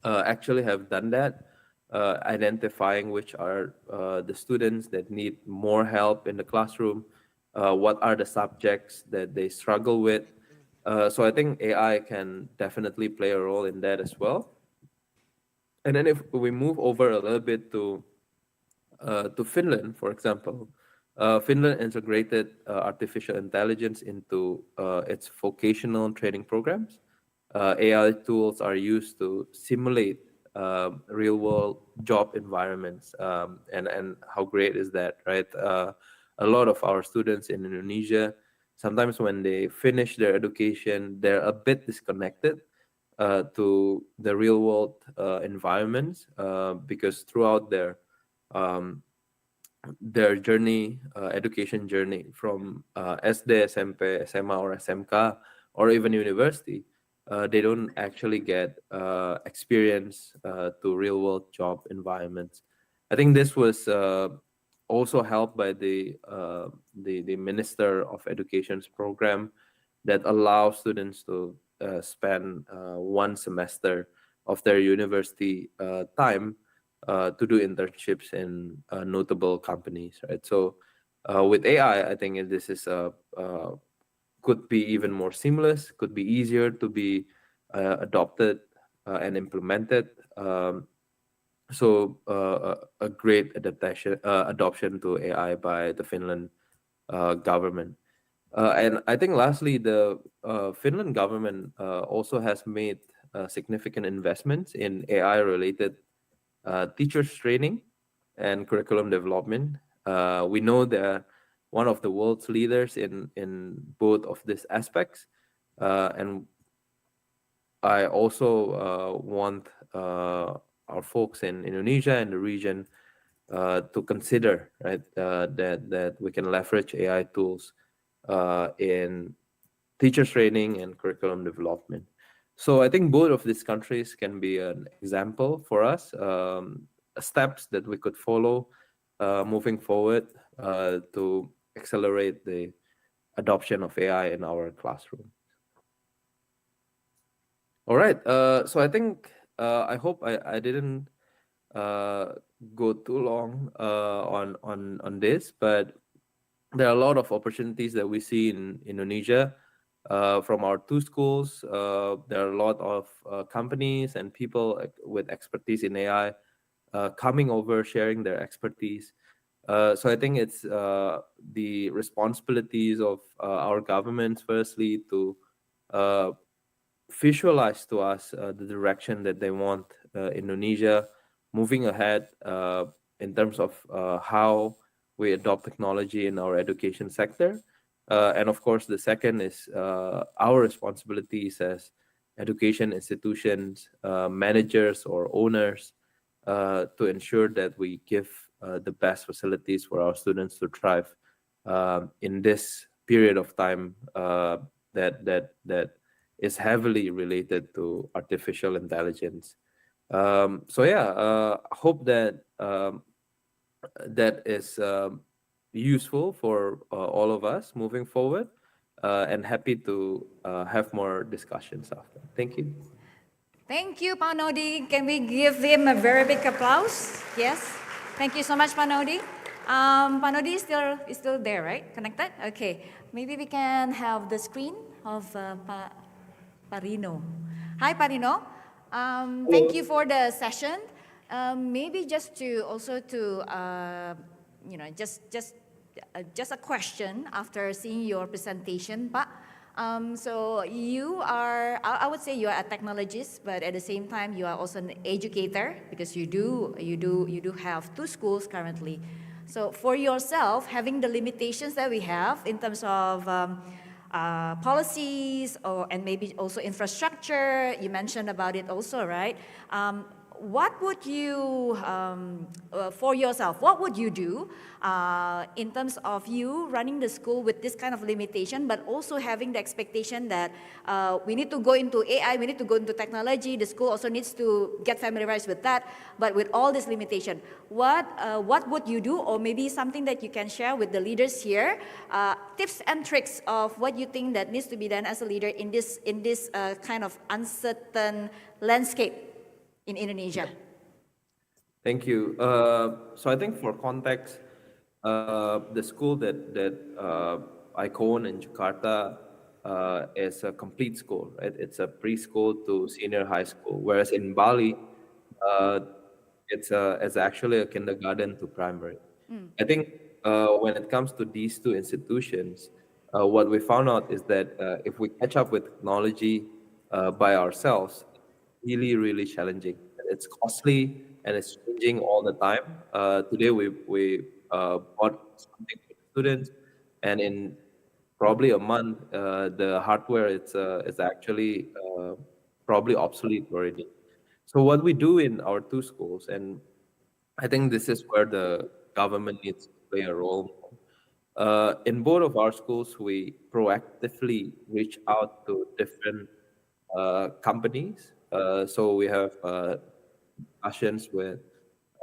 actually have done that, identifying which are the students that need more help in the classroom, what are the subjects that they struggle with. So I think AI can definitely play a role in that as well. And then if we move over a little bit to Finland, for example, Finland integrated artificial intelligence into its vocational training programs. AI tools are used to simulate real-world job environments, and how great is that, right? A lot of our students in Indonesia, sometimes when they finish their education, they're a bit disconnected to the real-world environments because throughout their journey, education journey from SD, SMP, SMA, or SMK, or even university, they don't actually get experience to real-world job environments. I think this was also helped by the Minister of Education's program that allows students to spend one semester of their university time to do internships in notable companies, right? So with AI, I think this is could be even more seamless, could be easier to be adopted and implemented. So a great adoption to AI by the Finland government. And I think lastly, the Finland government also has made significant investments in AI-related teachers training and curriculum development. We know they're one of the world's leaders in both of these aspects. And I also want our folks in Indonesia and the region to consider, right, that we can leverage AI tools in teacher training and curriculum development. So I think both of these countries can be an example for us, steps that we could follow moving forward to accelerate the adoption of AI in our classroom. All right, so I think I hope I didn't go too long on this, but there are a lot of opportunities that we see in Indonesia from our two schools. There are a lot of companies and people with expertise in AI coming over, sharing their expertise. So I think it's the responsibilities of our governments, firstly, to uh, visualize to us the direction that they want Indonesia moving ahead in terms of how we adopt technology in our education sector. And of course, the second is our responsibilities as education institutions, managers, or owners to ensure that we give the best facilities for our students to thrive in this period of time that is heavily related to artificial intelligence. So yeah, hope that that is useful for all of us moving forward, and happy to have more discussions after. Thank you. Thank you, Panodi. Can we give him a very big applause? Yes. Thank you so much, Panodi. Panodi is still there, right? Connected? Okay. Maybe we can have the screen of Parino. Hi, Parino. Thank you for the session. Maybe just to also to just a question after seeing your presentation, Pak. So you are, I would say you are a technologist, but at the same time you are also an educator because you do have 2 schools currently. So for yourself, having the limitations that we have in terms of policies and maybe also infrastructure, you mentioned about it also, right? What would you, for yourself, what would you do in terms of you running the school with this kind of limitation, but also having the expectation that we need to go into AI, we need to go into technology, the school also needs to get familiarized with that, but with all this limitation, what would you do, or maybe something that you can share with the leaders here, tips and tricks of what you think that needs to be done as a leader in this kind of uncertain landscape in Indonesia? Thank you. So I think for context, the school that I co-own in Jakarta is a complete school, right? It's a preschool to senior high school, whereas in Bali, uh, it's actually a kindergarten to primary. I think when it comes to these two institutions, what we found out is that if we catch up with technology by ourselves, really challenging. It's costly and it's changing all the time. Today we bought something for the students, and in probably a month, the hardware it's actually probably obsolete already. So what we do in our 2 schools, and I think this is where the government needs to play a role. In both of our schools, we proactively reach out to different companies. So we have discussions with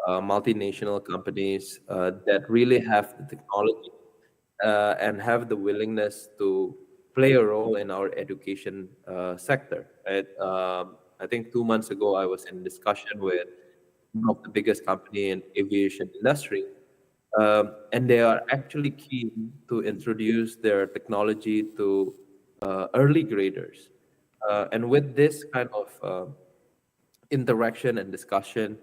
multinational companies that really have the technology and have the willingness to play a role in our education sector. Right? I think 2 months ago, I was in discussion with one of the biggest company in aviation industry, and they are actually keen to introduce their technology to early graders. And with this kind of interaction and discussion,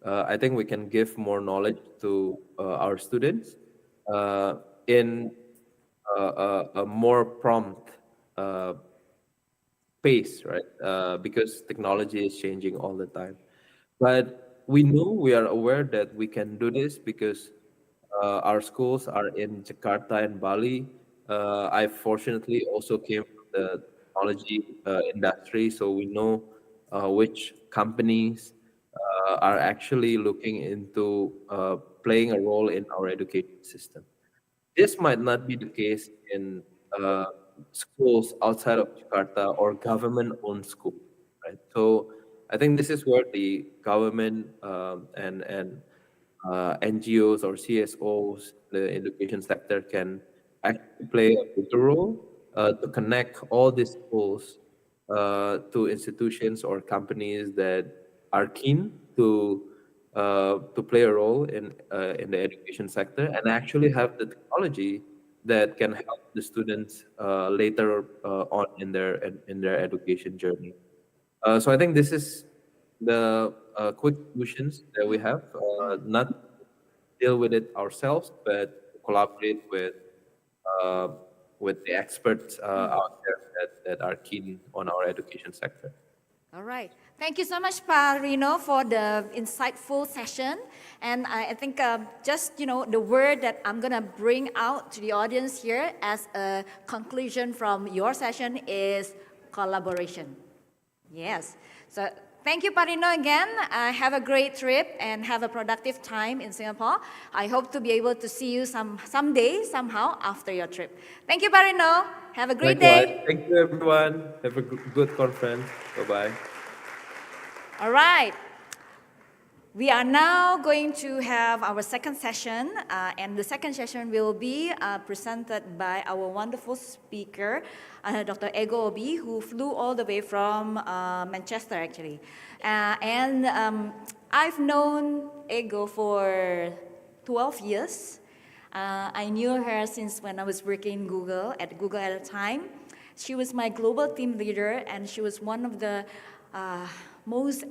I think we can give more knowledge to our students in a more prompt pace, right? Because technology is changing all the time. But we are aware that we can do this because our schools are in Jakarta and Bali. I fortunately also came from the technology industry, so we know which companies are actually looking into playing a role in our education system. This might not be the case in uh, schools outside of Jakarta or government-owned schools, right? So I think this is where the government and NGOs or CSOs, the education sector, can actually play a bigger role to connect all these schools to institutions or companies that are keen to play a role in the education sector and actually have the technology that can help the students later on in their education journey. So I think this is the quick solutions that we have. Not deal with it ourselves, but collaborate with the experts out there that are keen on our education sector. All right. Thank you so much, Pak Rino, for the insightful session. And I think just, the word that I'm going to bring out to the audience here as a conclusion from your session is collaboration. Yes. So thank you, Pak Rino, again. Have a great trip and have a productive time in Singapore. I hope to be able to see you someday, somehow, after your trip. Thank you, Pak Rino. Have a great day. Thank you, everyone. Have a good conference. Bye-bye. All right. We are now going to have our second session, and the second session will be presented by our wonderful speaker, Dr. Ego Obi, who flew all the way from Manchester, actually. I've known Ego for 12 years. I knew her since when I was working at Google at the time. She was my global team leader, and she was one of the most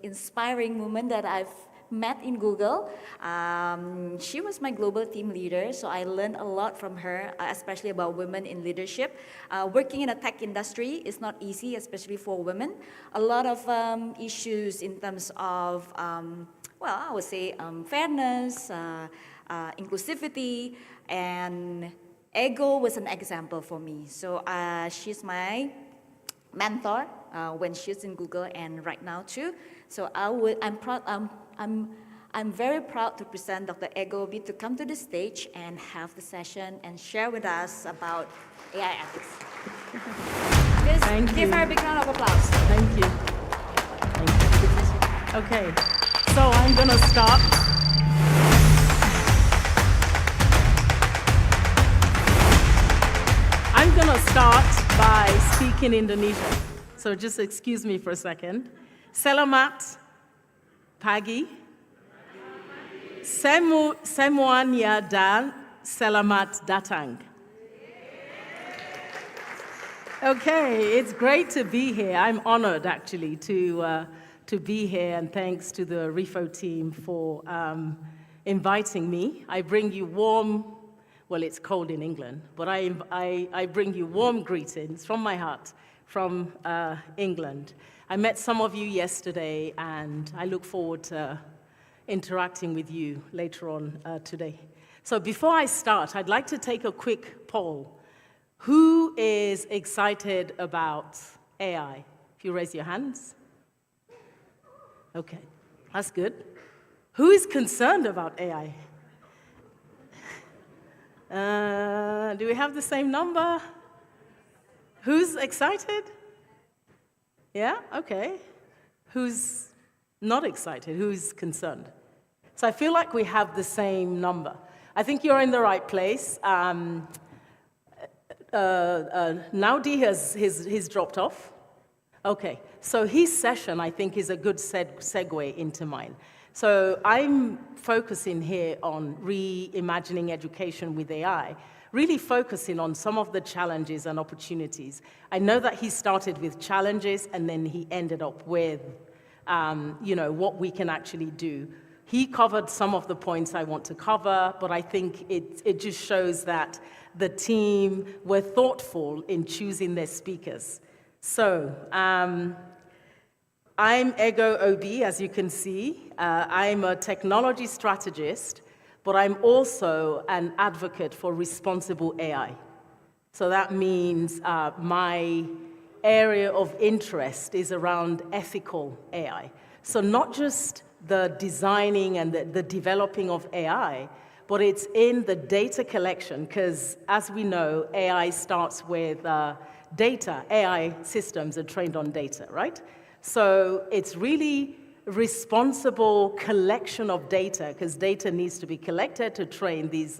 inspiring women that I've met in Google. She was my global team leader, so I learned a lot from her, especially about women in leadership. Working in a tech industry is not easy, especially for women. A lot of issues in terms of, I would say fairness, inclusivity, and Ego was an example for me. So she's my mentor when she's in Google and right now too. So I'm very proud to present Dr. Ego Obi to come to the stage and have the session and share with us about AI ethics. Please give her a big round of applause. Thank you. Okay, so I'm gonna start. I'm gonna start by speaking Indonesian. So just excuse me for a second. Selamat pagi. Semuanya dan selamat datang. Okay, it's great to be here. I'm honored actually to be here, and thanks to the REFO team for inviting me. I bring you warm, well, it's cold in England, but I bring you warm greetings from my heart from England. I met some of you yesterday, and I look forward to interacting with you later on today. So before I start, I'd like to take a quick poll. Who is excited about AI? If you raise your hands. Okay, that's good. Who is concerned about AI? Do we have the same number? Who's excited? Yeah, okay. Who's not excited? Who's concerned? So I feel like we have the same number. I think you're in the right place. Naudi he's dropped off. Okay, so his session, I think, is a good segue into mine. So I'm focusing here on reimagining education with AI, really focusing on some of the challenges and opportunities. I know that he started with challenges, and then he ended up with, what we can actually do. He covered some of the points I want to cover, but I think it just shows that the team were thoughtful in choosing their speakers. So I'm Ego Obi, as you can see. I'm a technology strategist, but I'm also an advocate for responsible AI. So that means my area of interest is around ethical AI. So not just the designing and the developing of AI, but it's in the data collection, because as we know, AI starts with data. AI systems are trained on data, right? So it's really responsible collection of data, because data needs to be collected to train these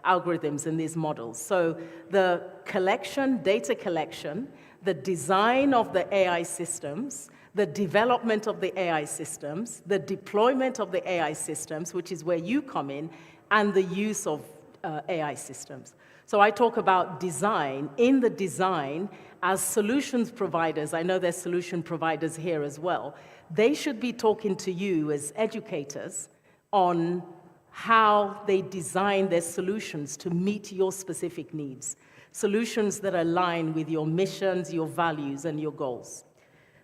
algorithms and these models. So the collection, data collection, the design of the AI systems, the development of the AI systems, the deployment of the AI systems, which is where you come in, and the use of AI systems. So I talk about design. In the design, as solutions providers, I know there's solution providers here as well, they should be talking to you as educators on how they design their solutions to meet your specific needs. Solutions that align with your missions, your values, and your goals.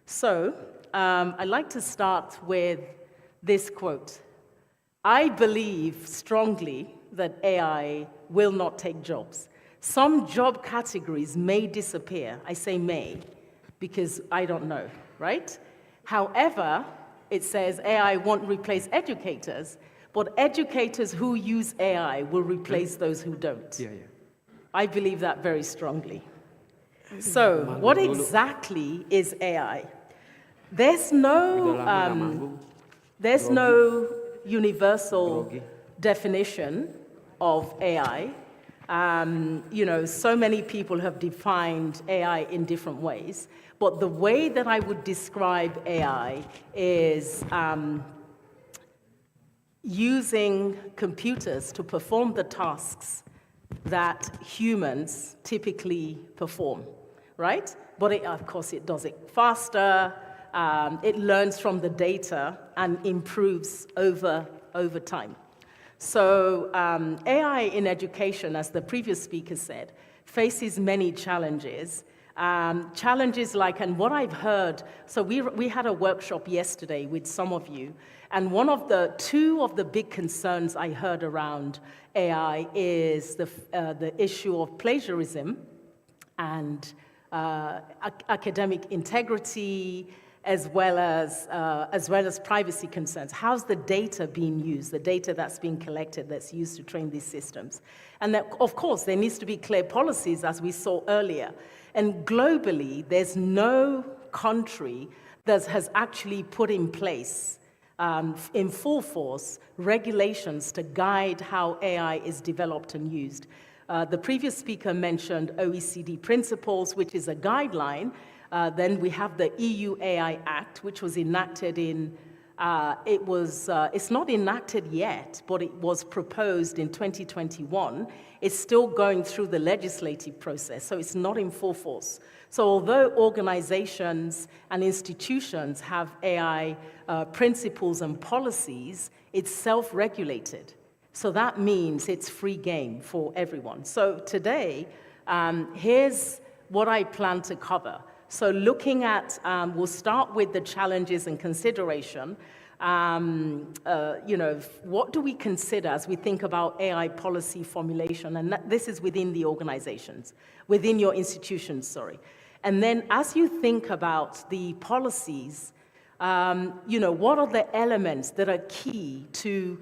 So I'd like to start with this quote. I believe strongly that AI will not take jobs. Some job categories may disappear. I say may, because I don't know, right? However, it says AI won't replace educators, but educators who use AI will replace those who don't. I believe that very strongly. So, what exactly is AI? There's no universal definition of AI. So many people have defined AI in different ways, but the way that I would describe AI is using computers to perform the tasks that humans typically perform, right? But of course, it does it faster, it learns from the data and improves over time. So AI in education, as the previous speaker said, faces many challenges. Challenges like, and what I've heard, so we had a workshop yesterday with some of you, and two of the big concerns I heard around AI is the issue of plagiarism and academic integrity, as well as privacy concerns. How's the data being used, the data that's being collected that's used to train these systems? And that, of course, there needs to be clear policies, as we saw earlier. And globally, there's no country that has actually put in place, in full force, regulations to guide how AI is developed and used. The previous speaker mentioned OECD principles, which is a guideline. Then we have the EU AI Act, which was enacted in, it's not enacted yet, but it was proposed in 2021. It's still going through the legislative process, so it's not in full force. So although organizations and institutions have AI principles and policies, it's self-regulated. So that means it's free game for everyone. So today, here's what I plan to cover. So looking at, we'll start with the challenges and consideration. What do we consider as we think about AI policy formulation? And this is within the organizations, within your institutions, sorry. And then as you think about the policies, what are the elements that are key to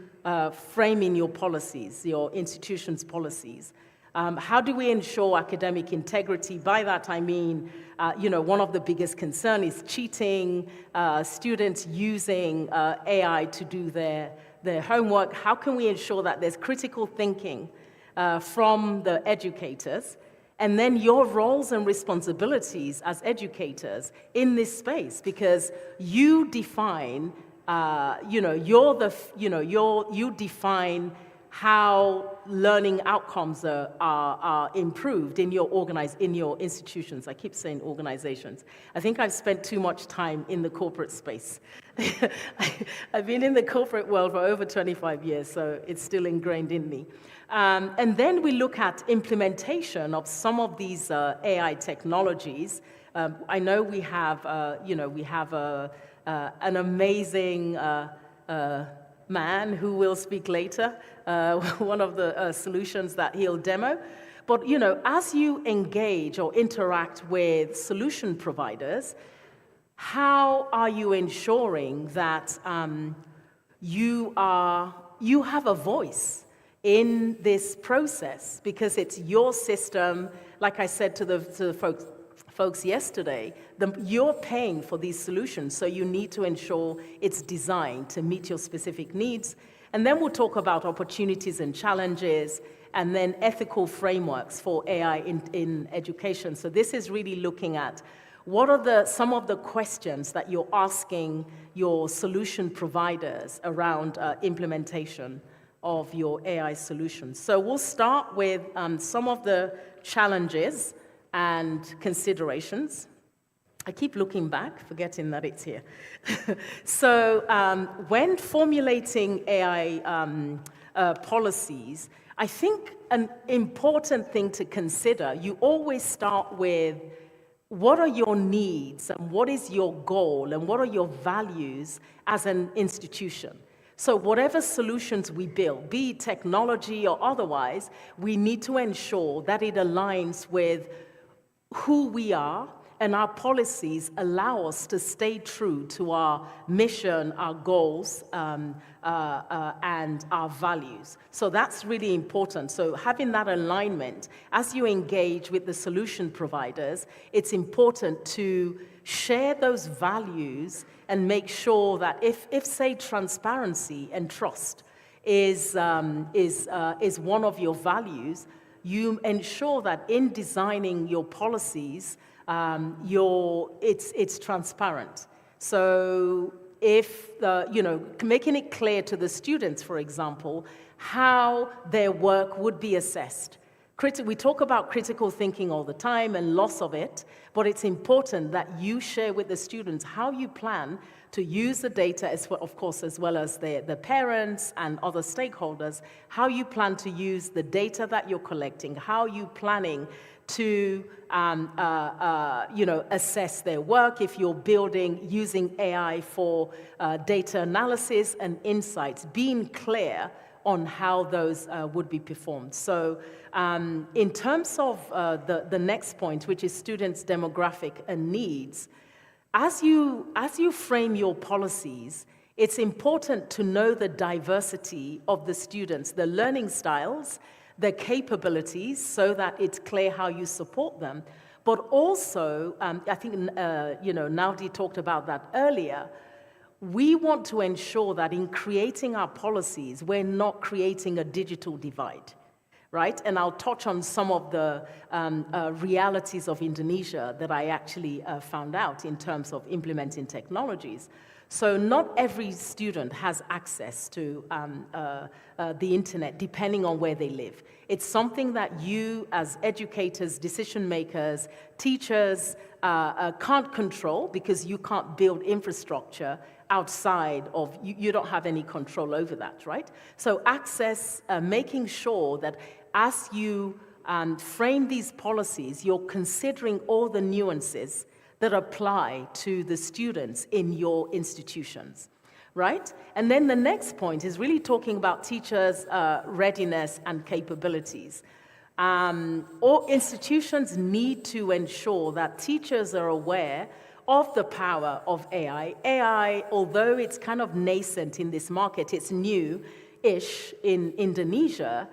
framing your policies, your institution's policies? How do we ensure academic integrity? By that I mean, one of the biggest concerns is cheating, students using AI to do their homework. How can we ensure that there's critical thinking from the educators? And then your roles and responsibilities as educators in this space, because you define, you define how learning outcomes are improved in your institutions. I keep saying organizations. I think I've spent too much time in the corporate space. I've been in the corporate world for over 25 years, so it's still ingrained in me. And then we look at implementation of some of these AI technologies. I know we have, an amazing man who will speak later, one of the solutions that he'll demo. But, as you engage or interact with solution providers, how are you ensuring that you have a voice in this process? Because it's your system, like I said to the folks yesterday, you're paying for these solutions, so you need to ensure it's designed to meet your specific needs. And then we'll talk about opportunities and challenges, and then ethical frameworks for AI in education. So this is really looking at what are some of the questions that you're asking your solution providers around implementation of your AI solutions. So we'll start with some of the challenges and considerations. I keep looking back, forgetting that it's here. So when formulating AI policies, I think an important thing to consider, you always start with what are your needs and what is your goal and what are your values as an institution. So whatever solutions we build, be it technology or otherwise, we need to ensure that it aligns with who we are, and our policies allow us to stay true to our mission, our goals, and our values. So that's really important. So having that alignment, as you engage with the solution providers, it's important to share those values and make sure that if say, transparency and trust is one of your values, you ensure that in designing your policies, it's transparent. So if, making it clear to the students, for example, how their work would be assessed. We talk about critical thinking all the time and loss of it, but it's important that you share with the students how you plan to use the data, of course, as well as the parents and other stakeholders, how you plan to use the data that you're collecting, how you planning to assess their work, if you're using AI for data analysis and insights, being clear on how those would be performed. So in terms of the next point, which is students' demographic and needs, as you frame your policies, it's important to know the diversity of the students, the learning styles, their capabilities, so that it's clear how you support them. But also, I think, Naudi talked about that earlier, we want to ensure that in creating our policies, we're not creating a digital divide, right? And I'll touch on some of the realities of Indonesia that I actually found out in terms of implementing technologies. So not every student has access to the internet, depending on where they live. It's something that you, as educators, decision makers, teachers, can't control because you can't build infrastructure outside of, you don't have any control over that, right? So access, making sure that as you frame these policies, you're considering all the nuances that apply to the students in your institutions, right? And then the next point is really talking about teachers' readiness and capabilities. All institutions need to ensure that teachers are aware of the power of AI. AI, although it's kind of nascent in this market, it's new-ish in Indonesia,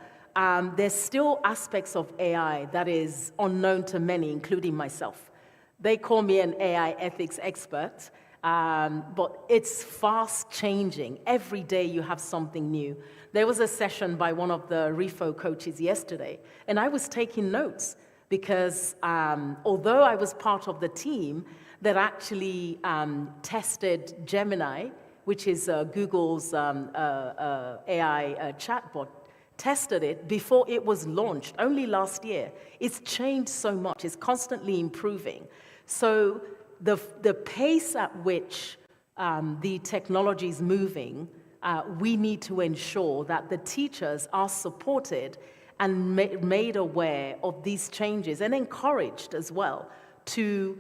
there's still aspects of AI that is unknown to many, including myself. They call me an AI ethics expert, but it's fast changing. Every day you have something new. There was a session by one of the REFO coaches yesterday, and I was taking notes because although I was part of the team that actually tested Gemini, which is Google's AI chatbot, tested it before it was launched, only last year. It's changed so much, it's constantly improving. So the pace at which the technology is moving, we need to ensure that the teachers are supported and made aware of these changes and encouraged as well to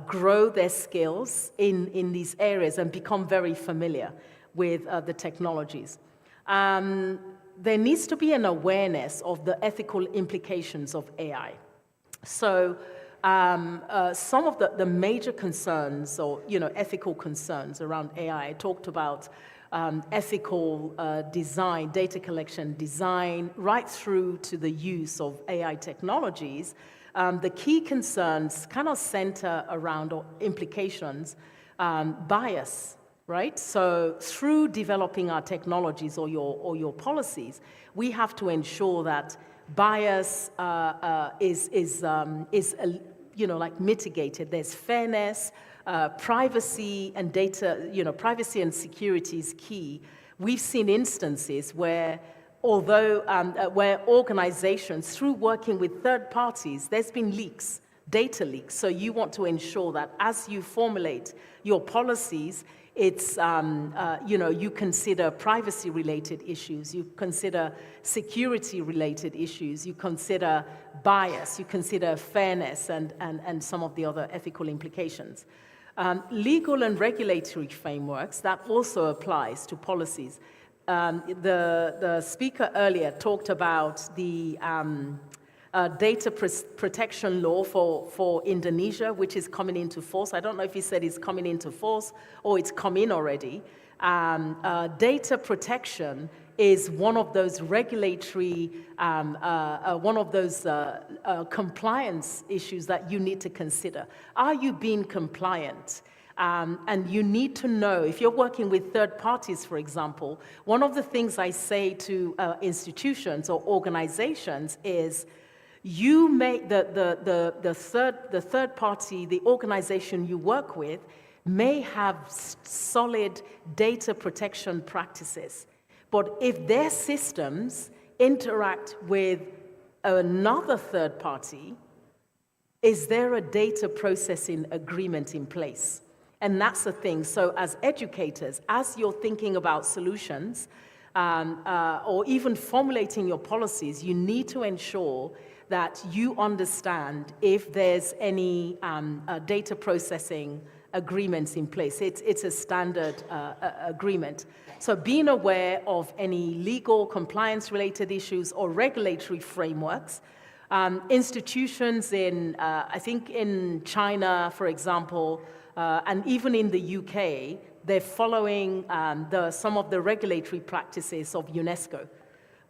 grow their skills in these areas and become very familiar with the technologies. There needs to be an awareness of the ethical implications of AI. So some of the major concerns or ethical concerns around AI, I talked about ethical design, data collection design, right through to the use of AI technologies. The key concerns kind of center around or implications, bias, right? So through developing our technologies or your policies, we have to ensure that bias is mitigated. There's fairness, privacy and data, privacy and security is key. we've seen instances where, although where organizations, through working with third parties, there's been leaks, data leaks. So you want to ensure that as you formulate your policies, it's, you consider privacy-related issues, you consider security-related issues, you consider bias, you consider fairness and some of the other ethical implications. Legal and regulatory frameworks, that also applies to policies. The speaker earlier talked about the data protection law for Indonesia, which is coming into force. I don't know if he said it's coming into force or it's come in already. Data protection is one of those regulatory, one of those compliance issues that you need to consider. Are you being compliant? And you need to know, if you're working with third parties, for example, one of the things I say to institutions or organizations is, you make the third party, the organization you work with, may have solid data protection practices. But if their systems interact with another third party, is there a data processing agreement in place? And that's the thing. So as educators, as you're thinking about solutions, or even formulating your policies, you need to ensure that you understand if there's any data processing agreements in place. It's a standard agreement. So being aware of any legal compliance-related issues or regulatory frameworks, institutions in, I think in China, for example, and even in the UK, they're following some of the regulatory practices of UNESCO.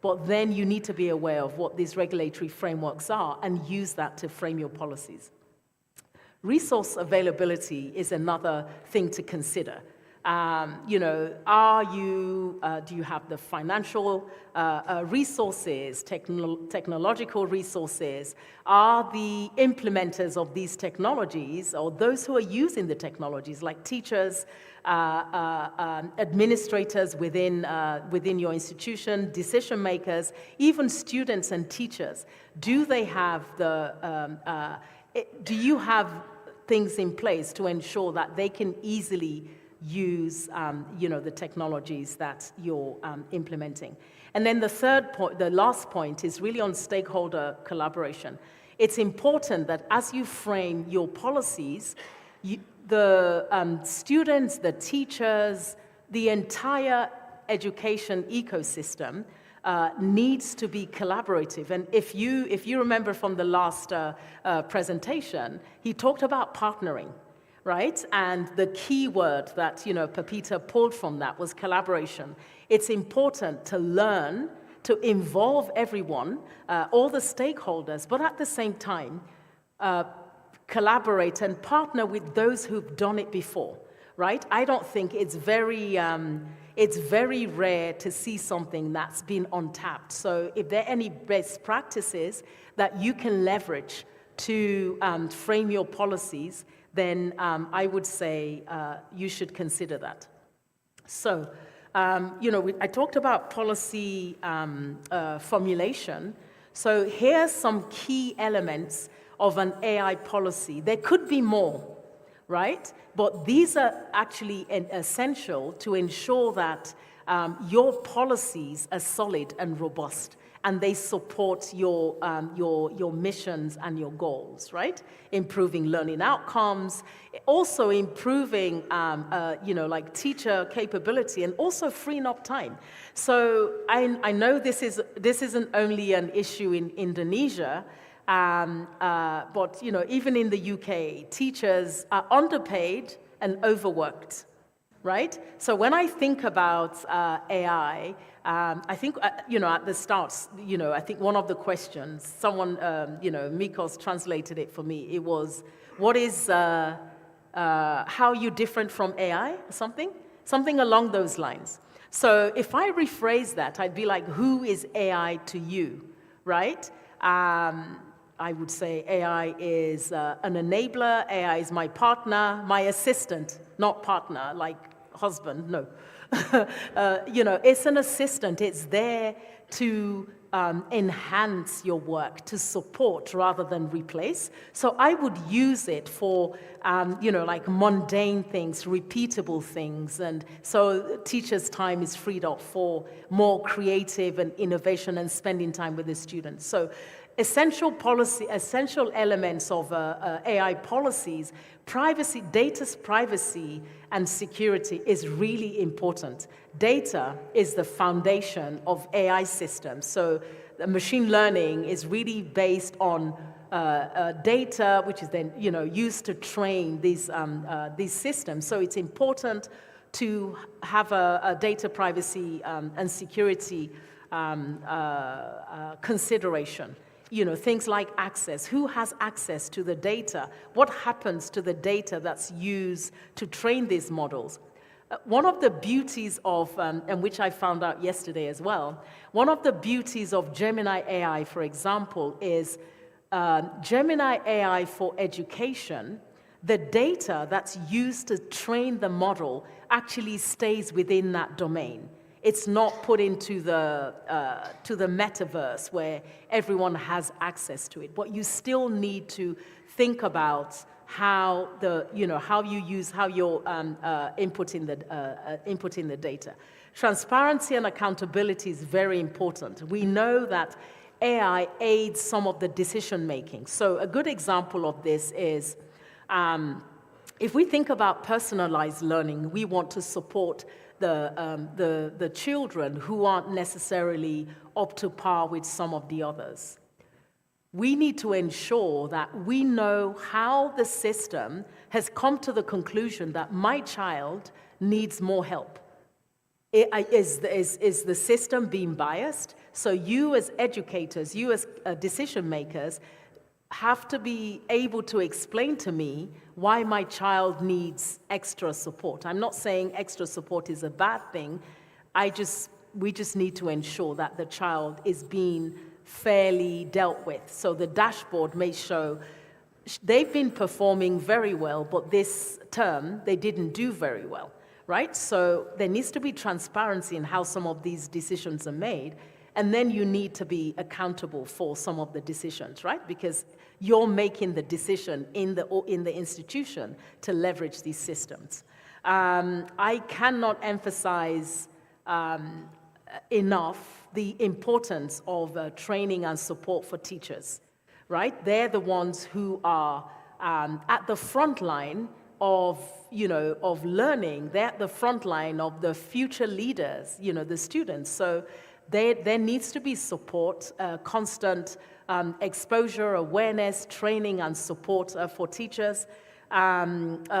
But then you need to be aware of what these regulatory frameworks are and use that to frame your policies. Resource availability is another thing to consider. Do you have the financial resources, technological resources? Are the implementers of these technologies, or those who are using the technologies, like teachers, administrators within your institution, decision makers, even students and teachers, do they have do you have things in place to ensure that they can easily use the technologies that you're implementing? And then the last point is really on stakeholder collaboration. It's important that as you frame your policies, the students, the teachers, the entire education ecosystem needs to be collaborative. And if you remember from the last presentation, he talked about partnering, right? And the key word that Pepita pulled from that was collaboration. It's important to learn to involve everyone, all the stakeholders, but at the same time, collaborate and partner with those who've done it before, right? I don't think it's very rare to see something that's been untapped. So if there are any best practices that you can leverage to frame your policies, then I would say you should consider that. So, I talked about policy formulation. So here's some key elements of an AI policy. There could be more, right? But these are actually essential to ensure that your policies are solid and robust, and they support your missions and your goals, right? Improving learning outcomes, also improving, like teacher capability, and also freeing up time. So I know this isn't only an issue in Indonesia, but even in the UK, teachers are underpaid and overworked, right? So when I think about AI, I think at the start, I think one of the questions, someone, Mikos translated it for me. It was, what is how are you different from AI? Something along those lines. So if I rephrase that, I'd be like, who is AI to you, right? I would say AI is an enabler, AI is my partner, my assistant, not partner, like husband, no. It's an assistant. It's there to enhance your work, to support rather than replace. So I would use it for, like mundane things, repeatable things. And so teachers' time is freed up for more creative and innovation and spending time with the students. So essential elements of AI policies, privacy, data's privacy and security is really important. Data is the foundation of AI systems. So the machine learning is really based on data, which is then used to train these systems. So it's important to have a data privacy and security consideration. Things like access. Who has access to the data? What happens to the data that's used to train these models? One of the beauties of, and which I found out yesterday as well, one of the beauties of Gemini AI, for example, is Gemini AI for education. The data that's used to train the model actually stays within that domain. It's not put into the metaverse where everyone has access to it. But you still need to think about how you're inputting the data. Transparency and accountability is very important. We know that AI aids some of the decision making. So a good example of this is if we think about personalized learning, we want to support the children who aren't necessarily up to par with some of the others. We need to ensure that we know how the system has come to the conclusion that my child needs more help. Is the system being biased? So you as educators, you as decision makers, have to be able to explain to me why my child needs extra support. I'm not saying extra support is a bad thing. We just need to ensure that the child is being fairly dealt with. So the dashboard may show they've been performing very well, but this term they didn't do very well, right? So there needs to be transparency in how some of these decisions are made. And then you need to be accountable for some of the decisions, right? Because you're making the decision in the institution to leverage these systems. I cannot emphasize enough the importance of training and support for teachers, right? They're the ones who are at the front line of learning. They're at the front line of the future leaders, the students. So there needs to be support, constant exposure, awareness, training, and support for teachers. Guidelines,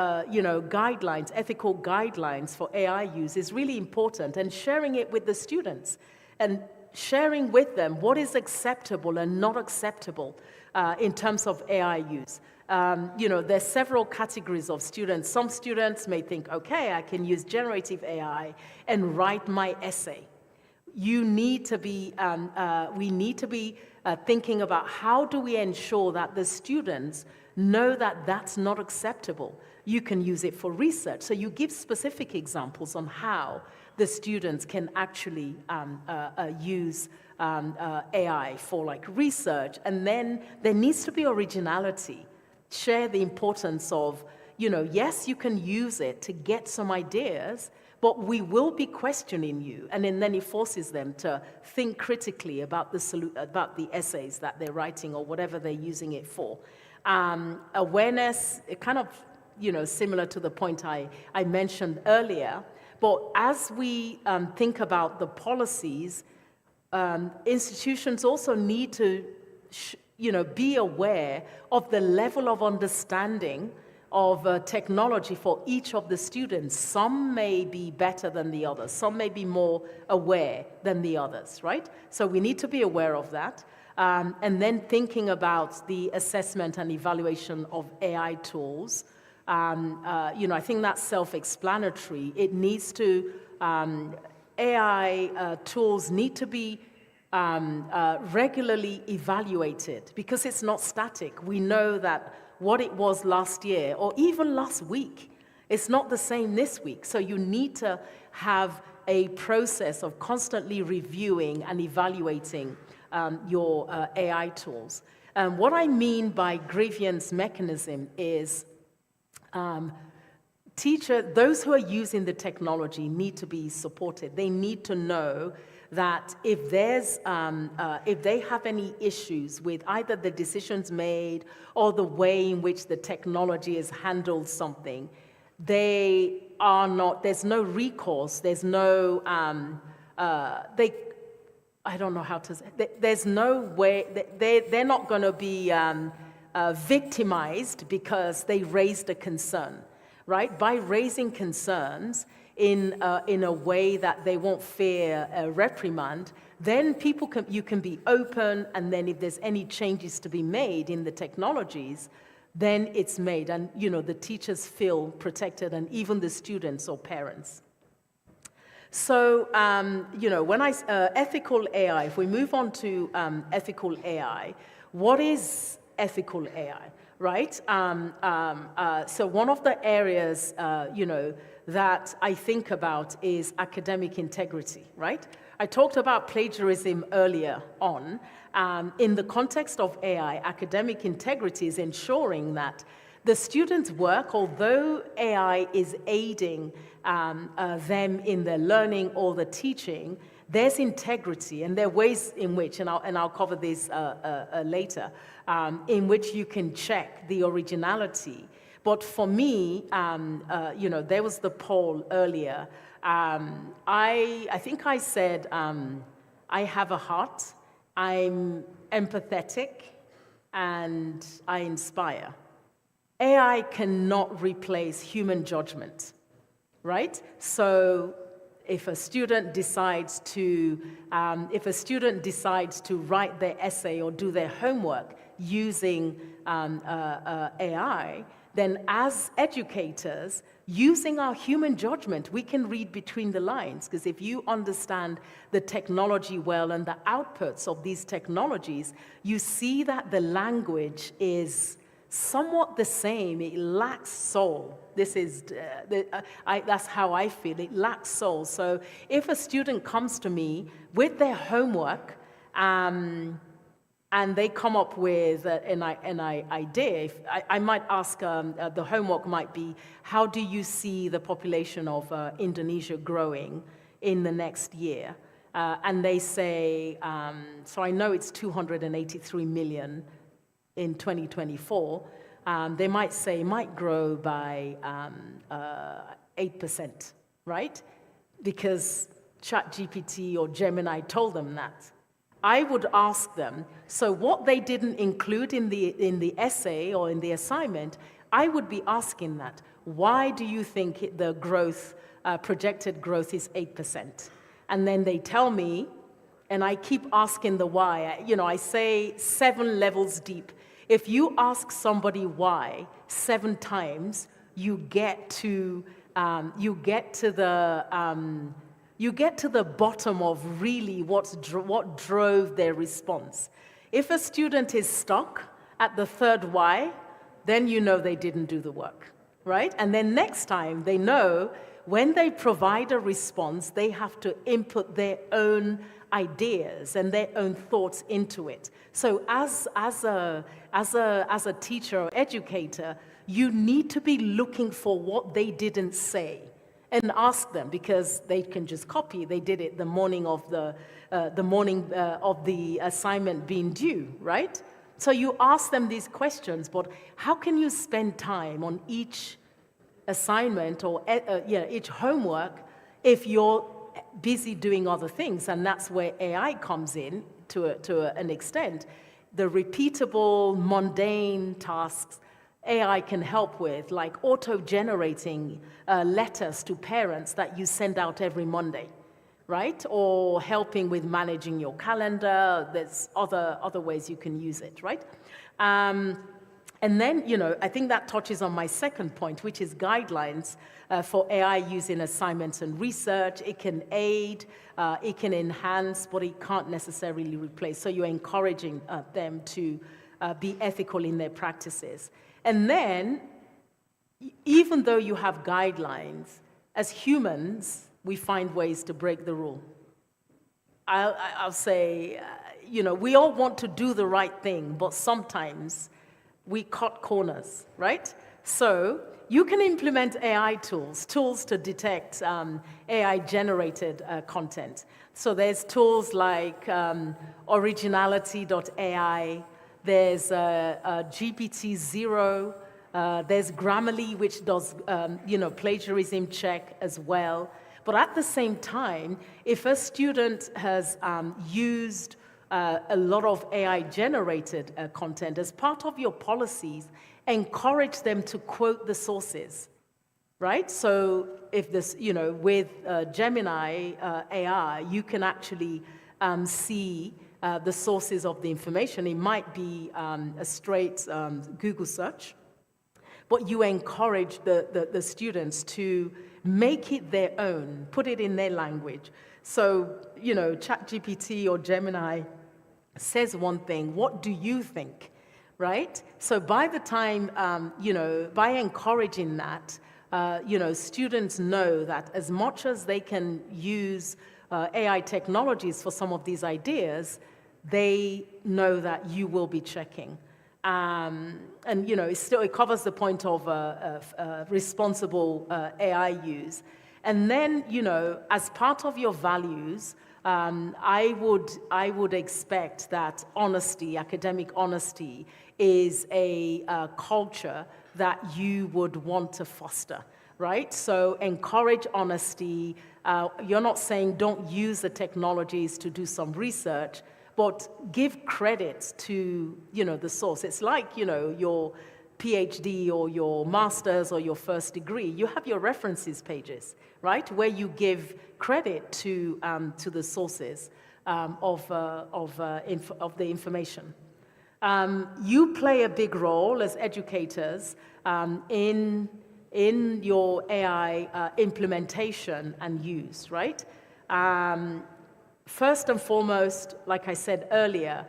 ethical guidelines for AI use is really important, and sharing it with the students and sharing with them what is acceptable and not acceptable in terms of AI use. There's several categories of students. Some students may think, okay, I can use generative AI and write my essay. We need to be thinking about how do we ensure that the students know that that's not acceptable. You can use it for research. So you give specific examples on how the students can actually use AI for like research. And then there needs to be originality. Share the importance of, yes, you can use it to get some ideas, but we will be questioning you. And then it forces them to think critically about the essays that they're writing or whatever they're using it for. Awareness, kind of, similar to the point I mentioned earlier. But as we think about the policies, institutions also need to, be aware of the level of understanding of technology for each of the students. Some may be better than the others. Some may be more aware than the others, right? So we need to be aware of that. And then thinking about the assessment and evaluation of AI tools. I think that's self-explanatory. It needs to, AI tools need to be regularly evaluated because it's not static. We know that what it was last year or even last week It's not the same this week. So you need to have a process of constantly reviewing and evaluating your AI tools. What I mean by grievance mechanism is those who are using the technology need to be supported. They need to know that if they have any issues with either the decisions made or the way in which the technology has handled something, there's no recourse, there's no, I don't know how to say, there's no way, they're not going to be victimized because they raised a concern, right? By raising concerns in a way that they won't fear a reprimand, then you can be open, and then if there's any changes to be made in the technologies, then it's made, and the teachers feel protected, and even the students or parents. So, when ethical AI, if we move on to ethical AI, what is ethical AI, right? So one of the areas, that I think about is academic integrity, right? I talked about plagiarism earlier on. In the context of AI, academic integrity is ensuring that the students' work, although AI is aiding them in their learning or the teaching, there's integrity, and there are ways in which, and I'll cover this later, in which you can check the originality. But for me, there was the poll earlier. I think I said, I have a heart, I'm empathetic, and I inspire. AI cannot replace human judgment, right? So if a student decides to write their essay or do their homework using AI, then as educators, using our human judgment, we can read between the lines, because if you understand the technology well and the outputs of these technologies, you see that the language is somewhat the same. It lacks soul. That's how I feel. It lacks soul. So if a student comes to me with their homework, and they come up with an idea, I might ask, the homework might be, how do you see the population of Indonesia growing in the next year? And they say, so I know it's 283 million in 2024. They might say it might grow by 8%, right? Because ChatGPT or Gemini told them that. I would ask them, so what they didn't include in the essay or in the assignment, I would be asking that. Why do you think the growth, projected growth is 8%? And then they tell me, and I keep asking the why. I say 7 levels deep. If you ask somebody why 7 times, you get to the bottom of really what drove their response. If a student is stuck at the 3rd why, then you know they didn't do the work, right? And then next time they know when they provide a response, they have to input their own ideas and their own thoughts into it. So as a teacher or educator, you need to be looking for what they didn't say and ask them, because they can just copy. They did it the morning of the assignment being due, right? So you ask them these questions, but how can you spend time on each assignment or each homework if you're busy doing other things? And that's where AI comes in to an extent. The repeatable, mundane tasks AI can help with, like auto-generating letters to parents that you send out every Monday, right? Or helping with managing your calendar. There's other ways you can use it, right? And then, I think that touches on my second point, which is guidelines for AI use in assignments and research. It can aid, it can enhance, but it can't necessarily replace. So you're encouraging them to be ethical in their practices. And then even though you have guidelines, as humans, we find ways to break the rule. I'll say, we all want to do the right thing, but sometimes we cut corners, right? So you can implement AI tools to detect AI-generated content. So there's tools like originality.ai, there's GPT-0, there's Grammarly, which does plagiarism check as well. But at the same time, if a student has used a lot of AI-generated content, as part of your policies, encourage them to quote the sources, right? So if this, with Gemini AI, you can actually see the sources of the information. It might be a straight Google search, but you encourage the students to make it their own, put it in their language. So, ChatGPT or Gemini says one thing, what do you think, right? So by the time, by encouraging that, students know that as much as they can use AI technologies for some of these ideas, they know that you will be checking. And it covers the point of responsible AI use. And then, as part of your values, I would expect that honesty, academic honesty, is a culture that you would want to foster, right? So encourage honesty. You're not saying don't use the technologies to do some research, but give credit to, the source. It's like, your PhD or your master's or your first degree. You have your references pages, right, where you give credit to the sources of the information. You play a big role as educators in your AI implementation and use, right? First and foremost, like I said earlier,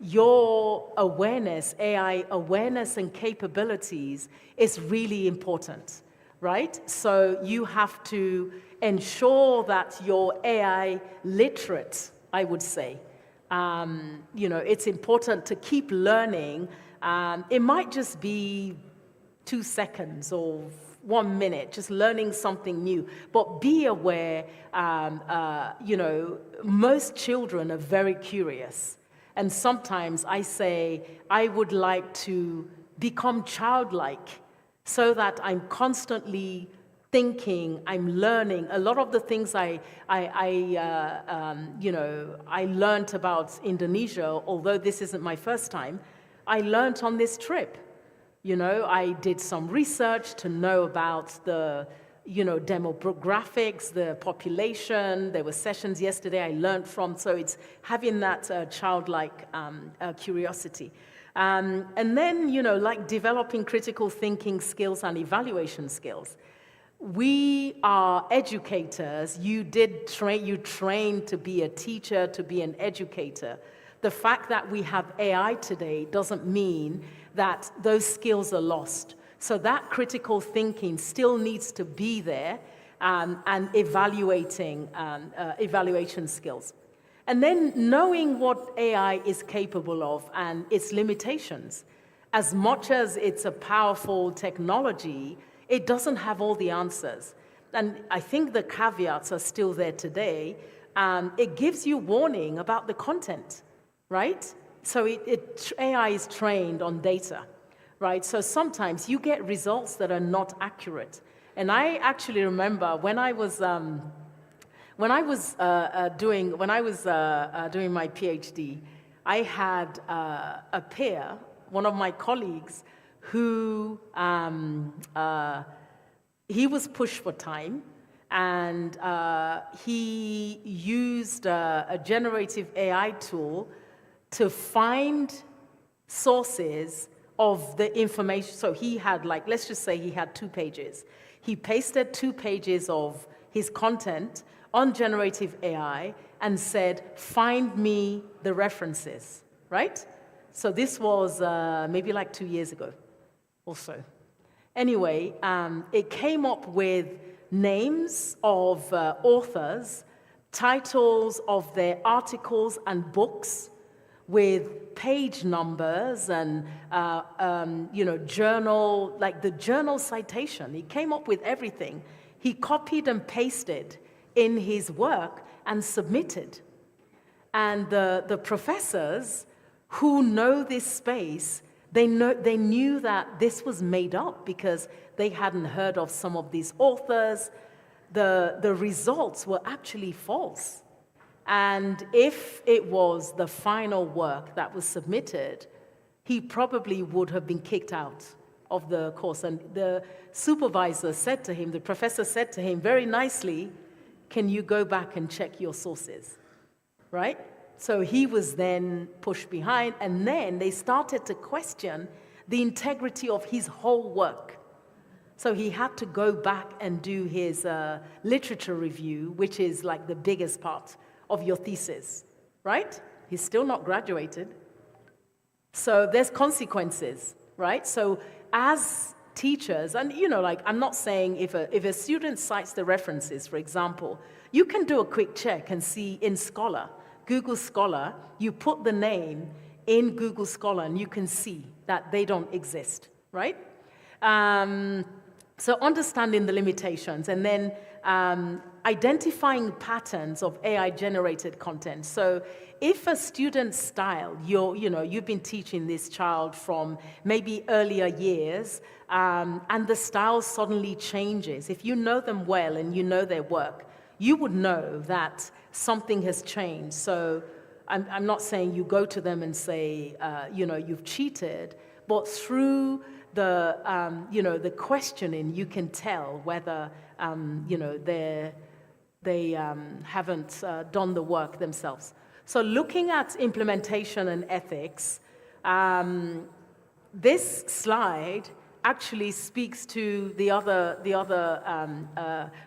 your awareness, AI awareness and capabilities is really important, right? So you have to ensure that you're AI literate, I would say. It's important to keep learning. It might just be 2 seconds or 1 minute, just learning something new. But be aware, most children are very curious. And sometimes I say, I would like to become childlike so that I'm constantly thinking, I'm learning. A lot of the things I learned about Indonesia, although this isn't my first time, I learned on this trip. I did some research to know about the, demographics, the population. There were sessions yesterday I learned from, so it's having that childlike curiosity. And then, like developing critical thinking skills and evaluation skills. We are educators. You trained to be a teacher, to be an educator. The fact that we have AI today doesn't mean that those skills are lost. So that critical thinking still needs to be there, and evaluation skills. And then knowing what AI is capable of and its limitations. As much as it's a powerful technology, it doesn't have all the answers. And I think the caveats are still there today. It gives you warning about the content, right? So AI is trained on data, right? So sometimes you get results that are not accurate. And I actually remember when I was doing my PhD, I had a peer, one of my colleagues, who he was pushed for time, and he used a generative AI tool to find sources of the information. So he had, let's just say he had 2 pages. He pasted 2 pages of his content on generative AI and said, find me the references, right? So this was maybe 2 years ago or so. Anyway, it came up with names of authors, titles of their articles and books, with page numbers and journal, like the journal citation. He came up with everything. He copied and pasted in his work and submitted. And the professors who know this space, they knew that this was made up because they hadn't heard of some of these authors. The results were actually false. And if it was the final work that was submitted, he probably would have been kicked out of the course. And the supervisor said to him, the professor said to him very nicely, can you go back and check your sources, right? So he was then pushed behind, and then they started to question the integrity of his whole work. So he had to go back and do his literature review, which is like the biggest part of your thesis, right? He's still not graduated. So there's consequences, right? So as teachers, and I'm not saying if a student cites the references, for example, you can do a quick check and see in Scholar, Google Scholar, you put the name in Google Scholar and you can see that they don't exist, right? So understanding the limitations, and then identifying patterns of AI-generated content. So if a student's style, you've been teaching this child from maybe earlier years, and the style suddenly changes, if you know them well and you know their work, you would know that something has changed. So I'm not saying you go to them and say, you've cheated, but through the questioning, you can tell whether, they haven't done the work themselves. So looking at implementation and ethics, this slide actually speaks to the other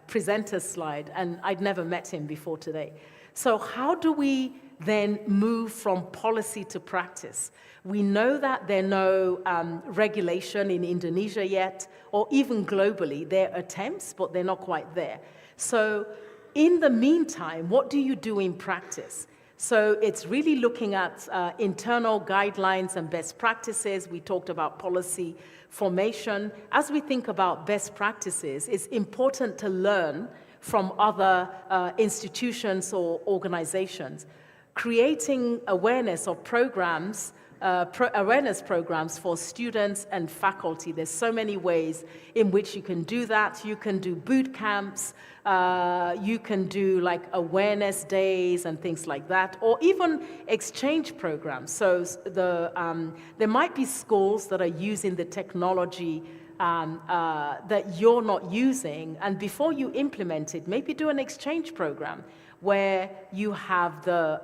presenter's slide, and I'd never met him before today. So how do we then move from policy to practice? We know that there are no regulation in Indonesia yet, or even globally. There are attempts, but they're not quite there. So in the meantime, what do you do in practice? So it's really looking at internal guidelines and best practices. We talked about policy formation. As we think about best practices, it's important to learn from other institutions or organizations. Creating awareness of programs, awareness programs for students and faculty. There's so many ways in which you can do that. You can do boot camps, you can do like awareness days and things like that, or even exchange programs. So there might be schools that are using the technology that you're not using, and before you implement it, maybe do an exchange program where you have the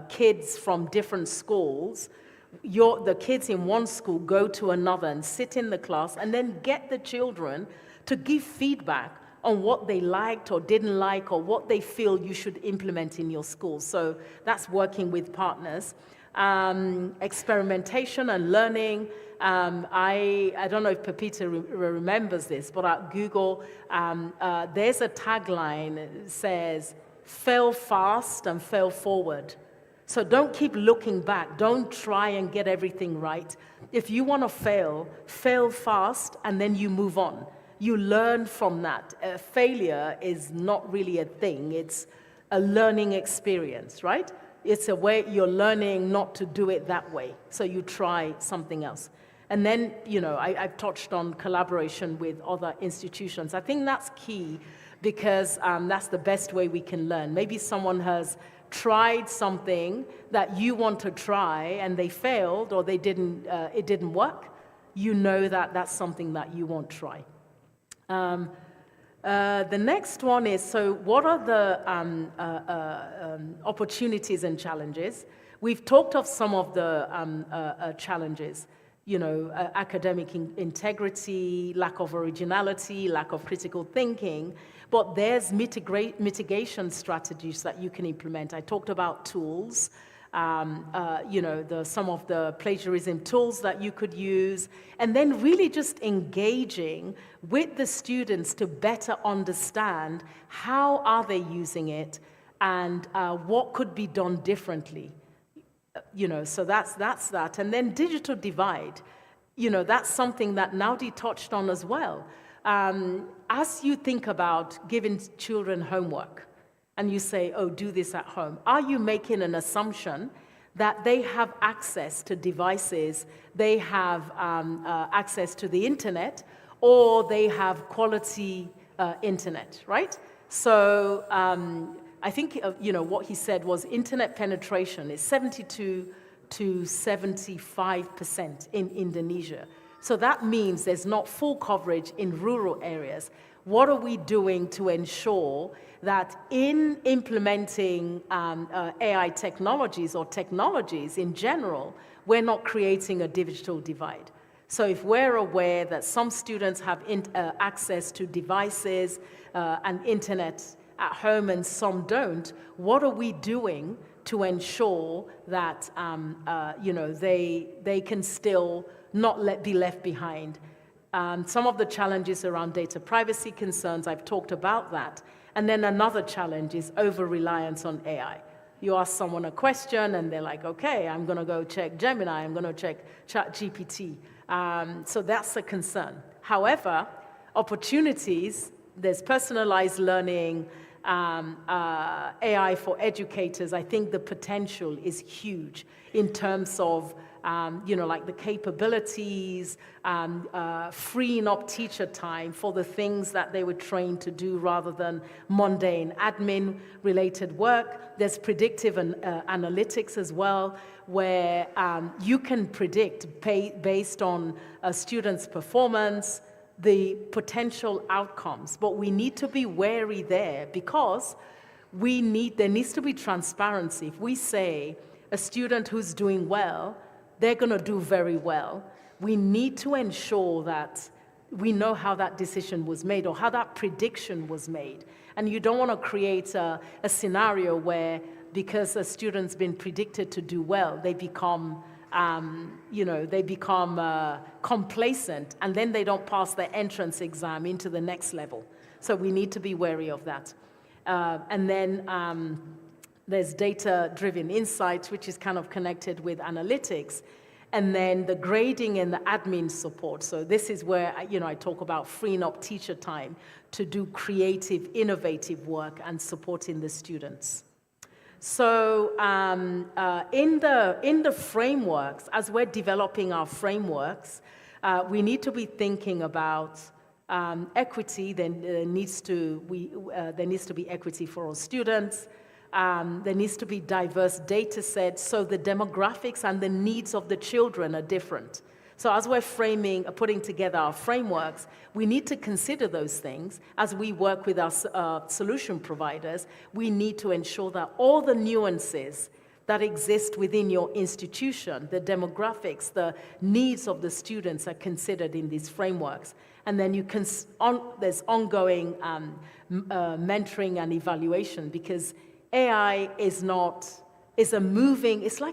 kids from different schools. The kids in one school go to another and sit in the class, and then get the children to give feedback on what they liked or didn't like, or what they feel you should implement in your school. So that's working with partners. Experimentation and learning. I don't know if Pepita remembers this, but at Google, there's a tagline that says, fail fast and fail forward. So don't keep looking back. Don't try and get everything right. If you want to fail, fail fast, and then you move on. You learn from that. Failure is not really a thing. It's a learning experience, right? It's a way you're learning not to do it that way. So you try something else. And then, I've touched on collaboration with other institutions. I think that's key, because that's the best way we can learn. Maybe someone has tried something that you want to try and they failed, or it didn't work. You know that that's something that you won't try. The next one is, so what are the opportunities and challenges? We've talked of some of the challenges. Academic integrity, lack of originality, lack of critical thinking, but there's mitigation strategies that you can implement. I talked about tools. some of the plagiarism tools that you could use, and then really just engaging with the students to better understand how are they using it and what could be done differently. So that's that. And then digital divide, that's something that Naudi touched on as well. As you think about giving children homework, and you say, oh, do this at home, are you making an assumption that they have access to devices, they have access to the internet, or they have quality internet, right? So I think, what he said was internet penetration is 72 to 75% in Indonesia. So that means there's not full coverage in rural areas. What are we doing to ensure that in implementing AI technologies or technologies in general, we're not creating a digital divide? So if we're aware that some students have access to devices and internet at home and some don't, what are we doing to ensure that they can still not be left behind? Some of the challenges around data privacy concerns, I've talked about that. And then another challenge is over-reliance on AI. You ask someone a question and they're like, okay, I'm gonna go check Gemini, I'm gonna check ChatGPT. So that's a concern. However, opportunities, there's personalized learning, AI for educators. I think the potential is huge in terms of like the capabilities, freeing up teacher time for the things that they were trained to do rather than mundane admin-related work. There's predictive analytics as well, where you can predict based on a student's performance, the potential outcomes. But we need to be wary there because there needs to be transparency. If we say a student who's doing well, they're going to do very well, we need to ensure that we know how that decision was made or how that prediction was made. And you don't want to create a scenario where because a student's been predicted to do well, they become complacent and then they don't pass the entrance exam into the next level. So we need to be wary of that. And then there's data-driven insights, which is kind of connected with analytics. And then the grading and the admin support. So this is where, I talk about freeing up teacher time to do creative, innovative work and supporting the students. So in the frameworks, as we're developing our frameworks, we need to be thinking about equity. There needs to be equity for all students. There needs to be diverse data sets, so the demographics and the needs of the children are different. So as we're putting together our frameworks, we need to consider those things. As we work with our solution providers, we need to ensure that all the nuances that exist within your institution, the demographics, the needs of the students are considered in these frameworks. And then there's ongoing mentoring and evaluation, because AI it's like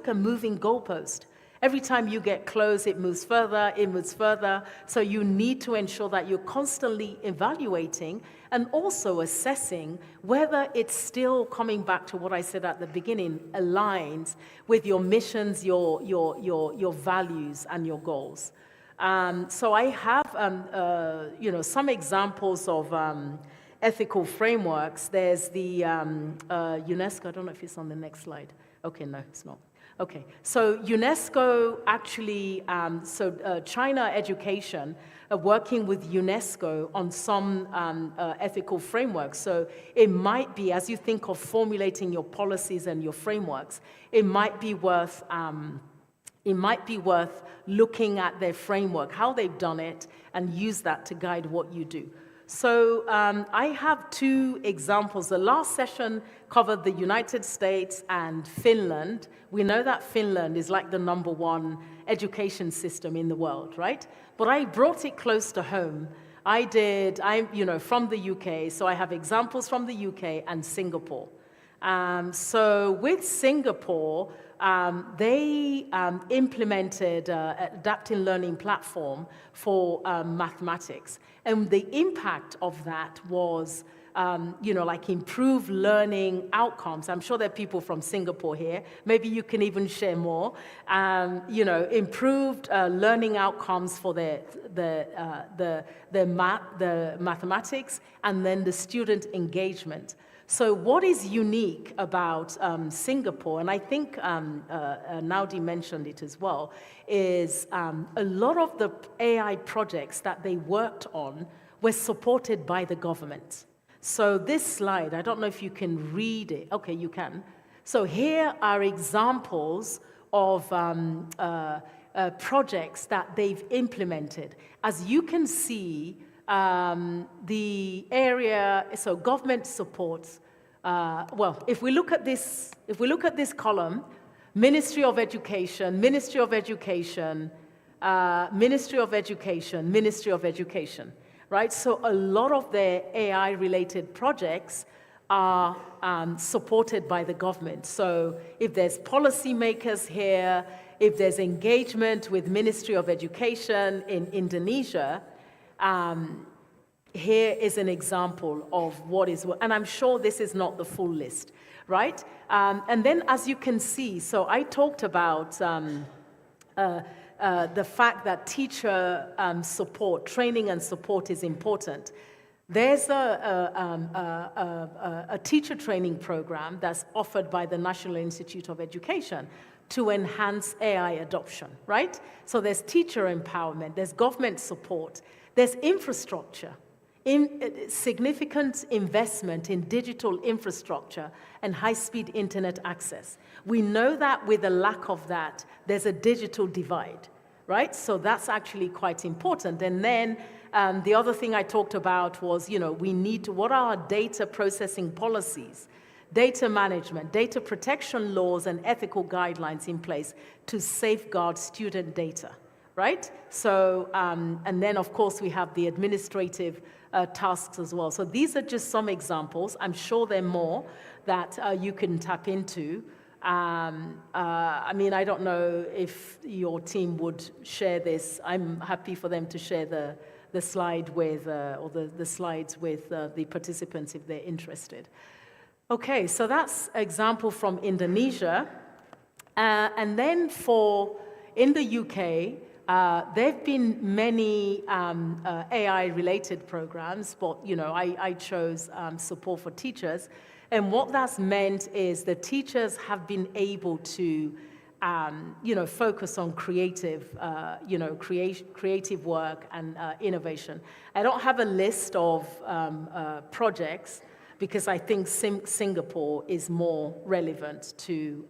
a moving goalpost. Every time you get close, it moves further. So you need to ensure that you're constantly evaluating and also assessing whether it's still, coming back to what I said at the beginning, aligns with your missions, your values and your goals. So I have some examples of ethical frameworks. There's the UNESCO, I don't know if it's on the next slide. Okay, no, it's not. Okay, so UNESCO actually, China Education are working with UNESCO on some ethical frameworks. So it might be, as you think of formulating your policies and your frameworks, it might be worth looking at their framework, how they've done it, and use that to guide what you do. So I have two examples. The last session covered the United States and Finland. We know that Finland is like the #1 education system in the world, right? But I brought it close to home. I'm from the UK, so I have examples from the UK and Singapore. So with Singapore, they implemented adapting learning platform for mathematics. And the impact of that was, like improved learning outcomes. I'm sure there are people from Singapore here. Maybe you can even share more. Improved learning outcomes for the mathematics, and then the student engagement. So what is unique about Singapore, and I think Naudi mentioned it as well, is a lot of the AI projects that they worked on were supported by the government. So this slide, I don't know if you can read it. Okay, you can. So here are examples of projects that they've implemented. As you can see, the area, so government supports, if we look at this column, Ministry of Education, Ministry of Education, Ministry of Education, Ministry of Education, right? So a lot of their AI-related projects are supported by the government. So if there's policymakers here, if there's engagement with Ministry of Education in Indonesia, here is an example of what is, and I'm sure this is not the full list, right? And then as you can see, so I talked about the fact that teacher support, training and support is important. There's a teacher training program that's offered by the National Institute of Education to enhance AI adoption, right? So there's teacher empowerment, there's government support, there's infrastructure, significant investment in digital infrastructure and high-speed internet access. We know that with the lack of that, there's a digital divide, right? So that's actually quite important. And then the other thing I talked about was, we need to, what are our data processing policies, data management, data protection laws, and ethical guidelines in place to safeguard student data, right? So, and then of course we have the administrative tasks as well. So these are just some examples. I'm sure there are more that you can tap into. I mean, I don't know if your team would share this. I'm happy for them to share the slide with, or the slides with the participants if they're interested. Okay, so that's example from Indonesia. And then in the UK, there have been many AI-related programs, but I chose support for teachers. And what that's meant is the teachers have been able to focus on creative work and innovation. I don't have a list of projects because I think Singapore is more relevant to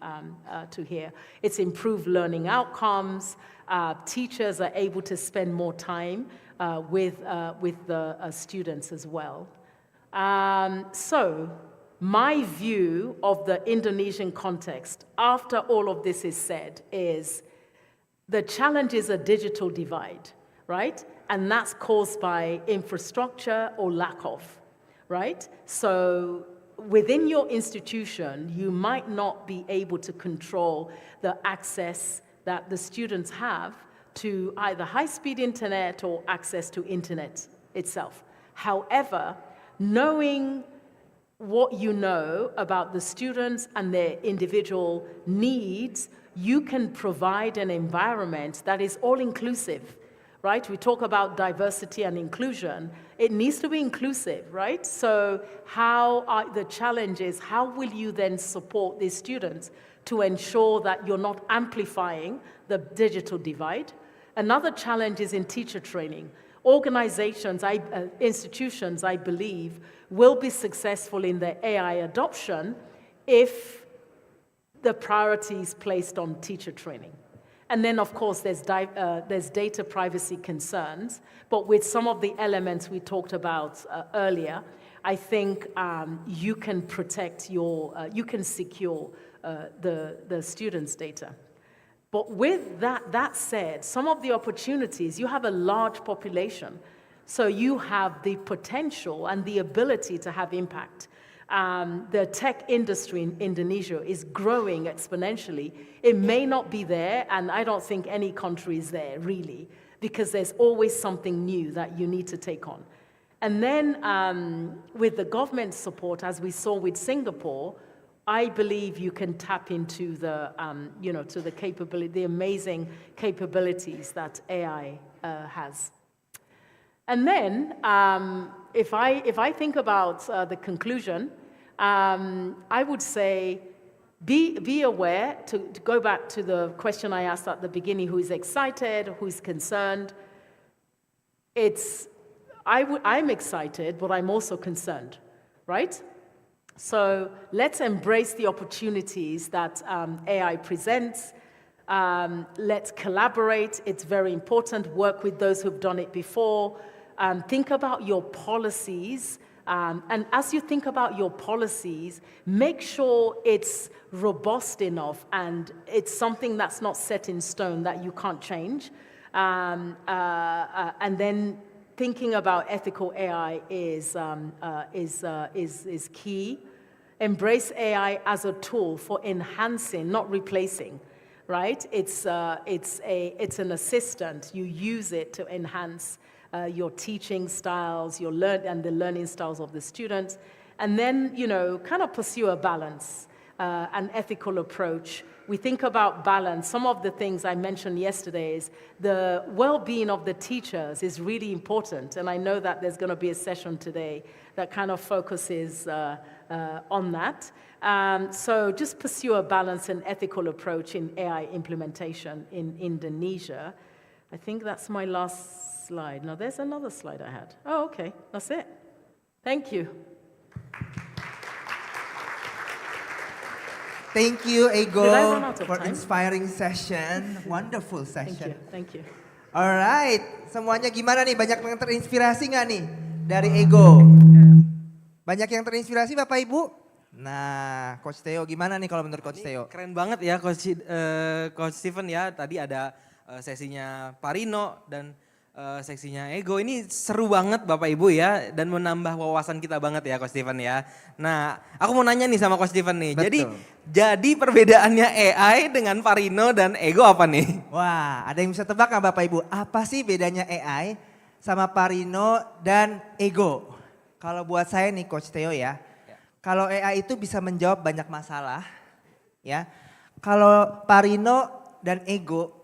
here. It's improved learning outcomes. Teachers are able to spend more time with the students as well. So my view of the Indonesian context, after all of this is said, is the challenge is a digital divide, right? And that's caused by infrastructure or lack of, right? So within your institution, you might not be able to control the access that the students have to either high-speed internet or access to internet itself. However, knowing what you know about the students and their individual needs, you can provide an environment that is all-inclusive, right? We talk about diversity and inclusion. It needs to be inclusive, right? So how are the challenges, how will you then support these students to ensure that you're not amplifying the digital divide? Another challenge is in teacher training. Organizations, institutions, I believe, will be successful in their AI adoption if the priority is placed on teacher training. And then, of course, there's data privacy concerns, but with some of the elements we talked about earlier, I think you can protect you can secure the students' data. But with that said, some of the opportunities, you have a large population, so you have the potential and the ability to have impact. The tech industry in Indonesia is growing exponentially. It may not be there, and I don't think any country is there really, because there's always something new that you need to take on. And then with the government support, as we saw with Singapore, I believe you can tap into the, to the capability, the amazing capabilities that AI has. And then, if I think about the conclusion, I would say, be aware, to go back to the question I asked at the beginning, who is excited, who is concerned. I'm excited, but I'm also concerned, right? So let's embrace the opportunities that AI presents. Let's collaborate, it's very important. Work with those who've done it before. Think about your policies. And as you think about your policies, make sure it's robust enough and it's something that's not set in stone that you can't change. And then thinking about ethical AI is key. Embrace AI as a tool for enhancing, not replacing, right? It's an assistant. You use it to enhance your teaching styles, and the learning styles of the students, and then, kind of pursue a balance, an ethical approach. We think about balance. Some of the things I mentioned yesterday is the well-being of the teachers is really important, and I know that there's going to be a session today that kind of focuses on that. So just pursue a balanced and ethical approach in AI implementation in Indonesia. I think that's my last slide. No, there's another slide I had. Oh, okay, that's it. Thank you. Thank you, Ego, Did I run out of for time? inspiring session. Wonderful session. Thank you. Alright, semuanya gimana nih? Banyak yang terinspirasi nggak nih dari Ego? Banyak yang terinspirasi Bapak Ibu? Nah, Coach Theo gimana nih kalau menurut Coach Theo? Keren banget ya Coach Steven ya. Tadi ada sesinya Parino dan seksinya Ego. Ini seru banget Bapak Ibu ya, dan menambah wawasan kita banget ya Coach Steven ya. Nah, aku mau nanya nih sama Coach Steven nih. Betul. Jadi perbedaannya AI dengan Parino dan Ego apa nih? Wah, ada yang bisa tebak nggak Bapak Ibu? Apa sih bedanya AI sama Parino dan Ego? Kalau buat saya nih Coach Theo ya, kalau AI itu bisa menjawab banyak masalah, ya. Kalau Parino dan Ego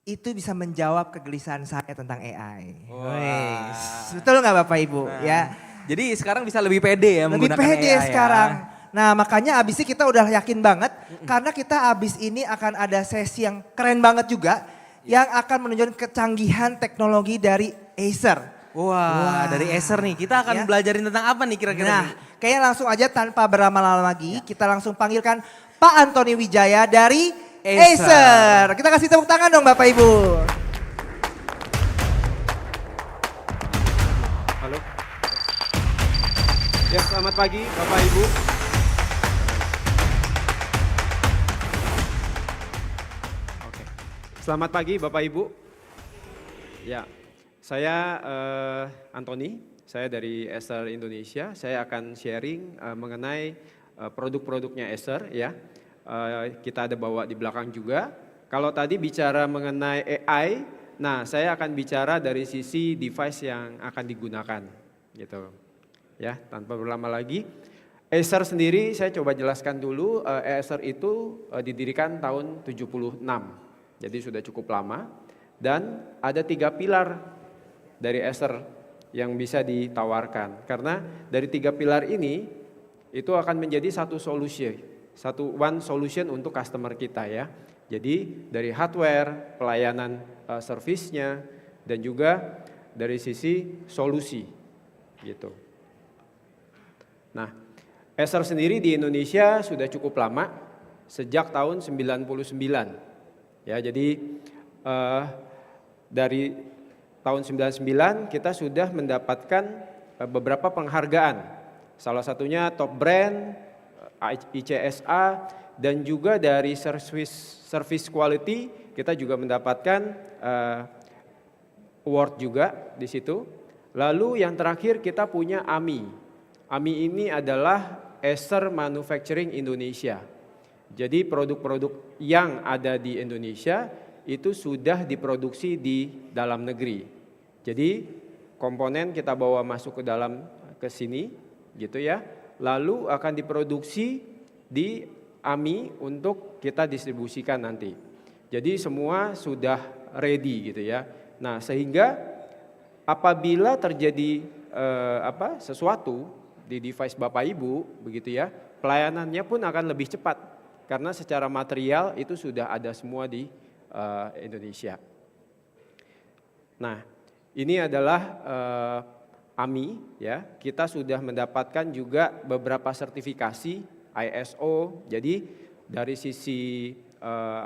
itu bisa menjawab kegelisahan saya tentang AI. Wah. Betul nggak Bapak Ibu? Nah, Ya. Jadi sekarang bisa lebih pede ya Lebih menggunakan pede AI sekarang. ya. Nah makanya abis ini kita udah yakin banget karena kita abis ini akan ada sesi yang keren banget juga yang akan menunjukkan kecanggihan teknologi dari Acer. Wah, dari Acer nih. Kita akan belajarin tentang apa nih kira-kira Nah, nih? kayaknya langsung aja tanpa berlama-lama lagi kita langsung panggilkan Pak Antoni Wijaya dari Acer. Kita kasih tepuk tangan dong Bapak Ibu. Halo. Ya, selamat pagi Bapak Ibu. Oke. Selamat pagi Bapak Ibu. Ya, saya Antoni, saya dari Acer Indonesia. Saya akan sharing mengenai produk-produknya Acer ya. Kita ada bawa di belakang juga. Kalau tadi bicara mengenai AI, nah saya akan bicara dari sisi device yang akan digunakan gitu. Ya, tanpa berlama lagi. Acer sendiri saya coba jelaskan dulu, Acer itu didirikan tahun 76. Jadi sudah cukup lama dan ada 3 pilar dari Acer yang bisa ditawarkan. Karena dari 3 pilar ini itu akan menjadi satu one solution untuk customer kita ya. Jadi dari hardware, pelayanan servisnya, dan juga dari sisi solusi gitu. Nah, Acer sendiri di Indonesia sudah cukup lama, sejak tahun 99. Ya, jadi dari tahun 99 kita sudah mendapatkan beberapa penghargaan. Salah satunya top brand, ICSA, dan juga dari service quality kita juga mendapatkan award juga di situ. Lalu yang terakhir kita punya AMI. AMI ini adalah Acer Manufacturing Indonesia. Jadi produk-produk yang ada di Indonesia itu sudah diproduksi di dalam negeri. Jadi komponen kita bawa masuk ke sini gitu ya. Lalu akan diproduksi di AMI untuk kita distribusikan nanti. Jadi semua sudah ready gitu ya. Nah, sehingga apabila terjadi sesuatu di device Bapak Ibu begitu ya, pelayanannya pun akan lebih cepat karena secara material itu sudah ada semua di Indonesia. Nah, ini adalah AMI ya. Kita sudah mendapatkan juga beberapa sertifikasi ISO. Jadi dari sisi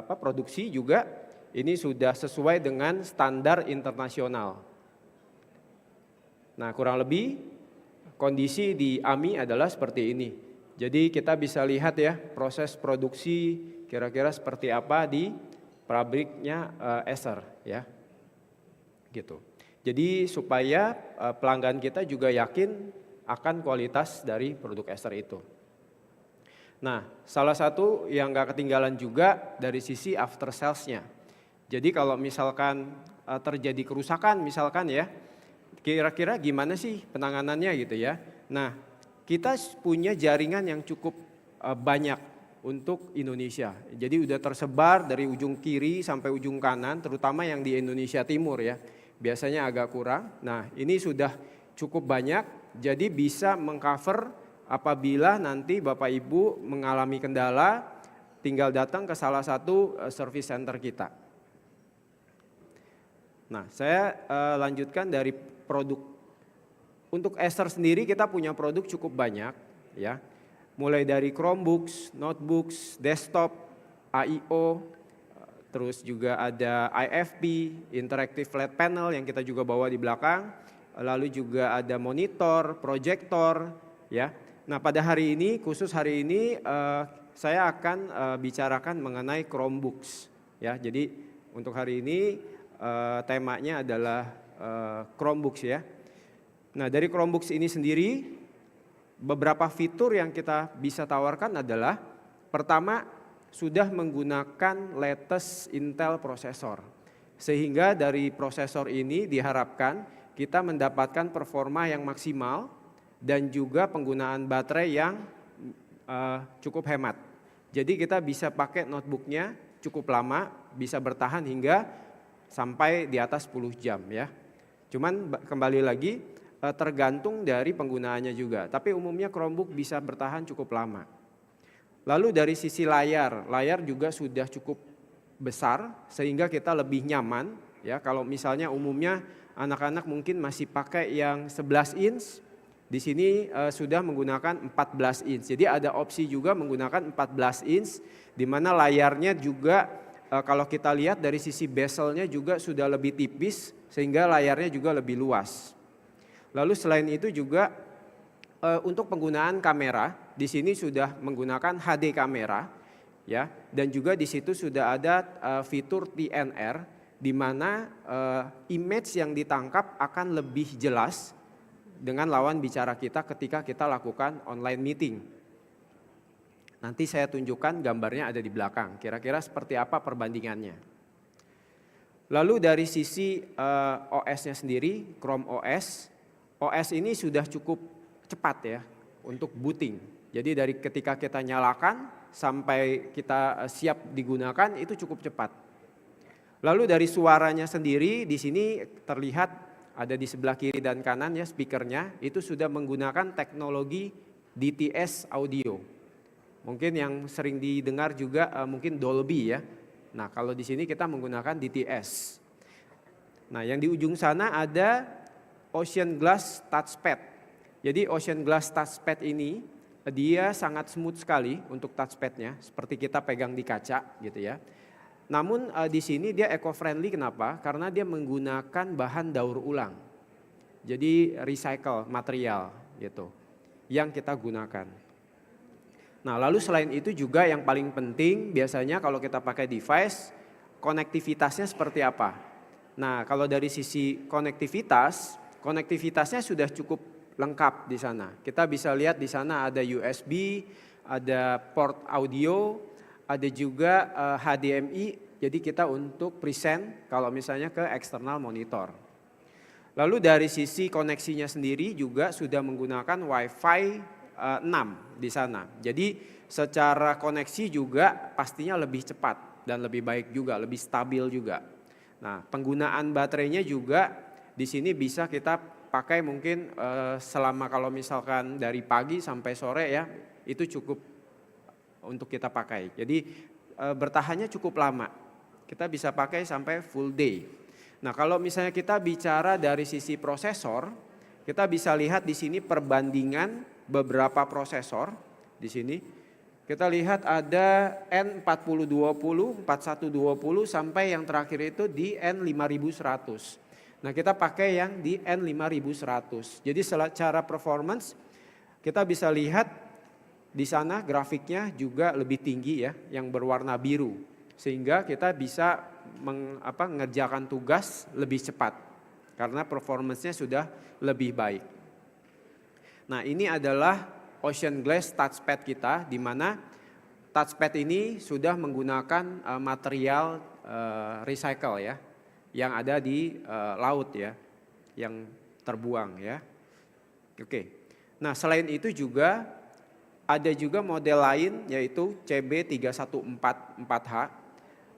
produksi juga ini sudah sesuai dengan standar internasional. Nah, kurang lebih kondisi di AMI adalah seperti ini. Jadi kita bisa lihat ya proses produksi kira-kira seperti apa di pabriknya Acer ya. Gitu. Jadi supaya pelanggan kita juga yakin akan kualitas dari produk Acer itu. Nah, salah satu yang gak ketinggalan juga dari sisi after sales-nya. Jadi kalau misalkan terjadi kerusakan misalkan ya, kira-kira gimana sih penanganannya gitu ya. Nah, kita punya jaringan yang cukup banyak untuk Indonesia. Jadi udah tersebar dari ujung kiri sampai ujung kanan, terutama yang di Indonesia Timur ya. Biasanya agak kurang. Nah, ini sudah cukup banyak, jadi bisa mengcover apabila nanti Bapak Ibu mengalami kendala, tinggal datang ke salah satu service center kita. Nah, saya lanjutkan dari produk. Untuk Acer sendiri kita punya produk cukup banyak ya. Mulai dari Chromebooks, notebooks, desktop, AIO, terus juga ada IFP, interactive flat panel yang kita juga bawa di belakang. Lalu juga ada monitor, proyektor ya. Nah, pada hari ini, khusus hari ini saya akan bicarakan mengenai Chromebooks ya. Jadi untuk hari ini temanya adalah Chromebooks ya. Nah, dari Chromebooks ini sendiri beberapa fitur yang kita bisa tawarkan adalah pertama sudah menggunakan latest Intel prosesor. Sehingga dari prosesor ini diharapkan kita mendapatkan performa yang maksimal dan juga penggunaan baterai yang cukup hemat. Jadi kita bisa pakai notebooknya cukup lama, bisa bertahan hingga sampai di atas 10 jam ya. Cuman kembali lagi tergantung dari penggunaannya juga. Tapi umumnya Chromebook bisa bertahan cukup lama. Lalu dari sisi layar juga sudah cukup besar sehingga kita lebih nyaman ya. Kalau misalnya umumnya anak-anak mungkin masih pakai yang 11 inch, di sini sudah menggunakan 14 inch. Jadi ada opsi juga menggunakan 14 inch di mana layarnya juga kalau kita lihat dari sisi bezelnya juga sudah lebih tipis sehingga layarnya juga lebih luas. Lalu selain itu juga untuk penggunaan kamera di sini sudah menggunakan HD kamera ya, dan juga di situ sudah ada fitur TNR di mana image yang ditangkap akan lebih jelas dengan lawan bicara kita ketika kita lakukan online meeting. Nanti saya tunjukkan gambarnya ada di belakang. Kira-kira seperti apa perbandingannya. Lalu dari sisi OS-nya sendiri, Chrome OS ini sudah cukup cepat ya untuk booting. Jadi dari ketika kita nyalakan sampai kita siap digunakan itu cukup cepat. Lalu dari suaranya sendiri di sini terlihat ada di sebelah kiri dan kanan ya speakernya itu sudah menggunakan teknologi DTS audio. Mungkin yang sering didengar juga mungkin Dolby ya. Nah, kalau di sini kita menggunakan DTS. Nah, yang di ujung sana ada Ocean Glass Touchpad. Jadi Ocean Glass Touchpad ini dia sangat smooth sekali untuk touchpadnya, seperti kita pegang di kaca gitu ya. Namun di sini dia eco-friendly kenapa? Karena dia menggunakan bahan daur ulang. Jadi recycle material gitu yang kita gunakan. Nah, lalu selain itu juga yang paling penting biasanya kalau kita pakai device, konektivitasnya seperti apa? Nah, kalau dari sisi konektivitasnya sudah cukup lengkap di sana. Kita bisa lihat di sana ada USB, ada port audio, ada juga HDMI. Jadi kita untuk present kalau misalnya ke eksternal monitor. Lalu dari sisi koneksinya sendiri juga sudah menggunakan Wi-Fi 6 di sana. Jadi secara koneksi juga pastinya lebih cepat dan lebih baik juga, lebih stabil juga. Nah, penggunaan baterainya juga di sini bisa kita pakai mungkin selama kalau misalkan dari pagi sampai sore ya, itu cukup untuk kita pakai. Jadi bertahannya cukup lama. Kita bisa pakai sampai full day. Nah, kalau misalnya kita bicara dari sisi prosesor, kita bisa lihat di sini perbandingan beberapa prosesor di sini. Kita lihat ada N4020, 4120 sampai yang terakhir itu di N5100. Nah, kita pakai yang di N5100. Jadi secara performance kita bisa lihat di sana grafiknya juga lebih tinggi ya, yang berwarna biru. Sehingga kita bisa mengerjakan tugas lebih cepat karena performance-nya sudah lebih baik. Nah, ini adalah Ocean Glass touchpad kita, di mana touchpad ini sudah menggunakan material recycle ya, yang ada di laut ya, yang terbuang ya. Oke. Nah, selain itu juga ada juga model lain yaitu CB3144H.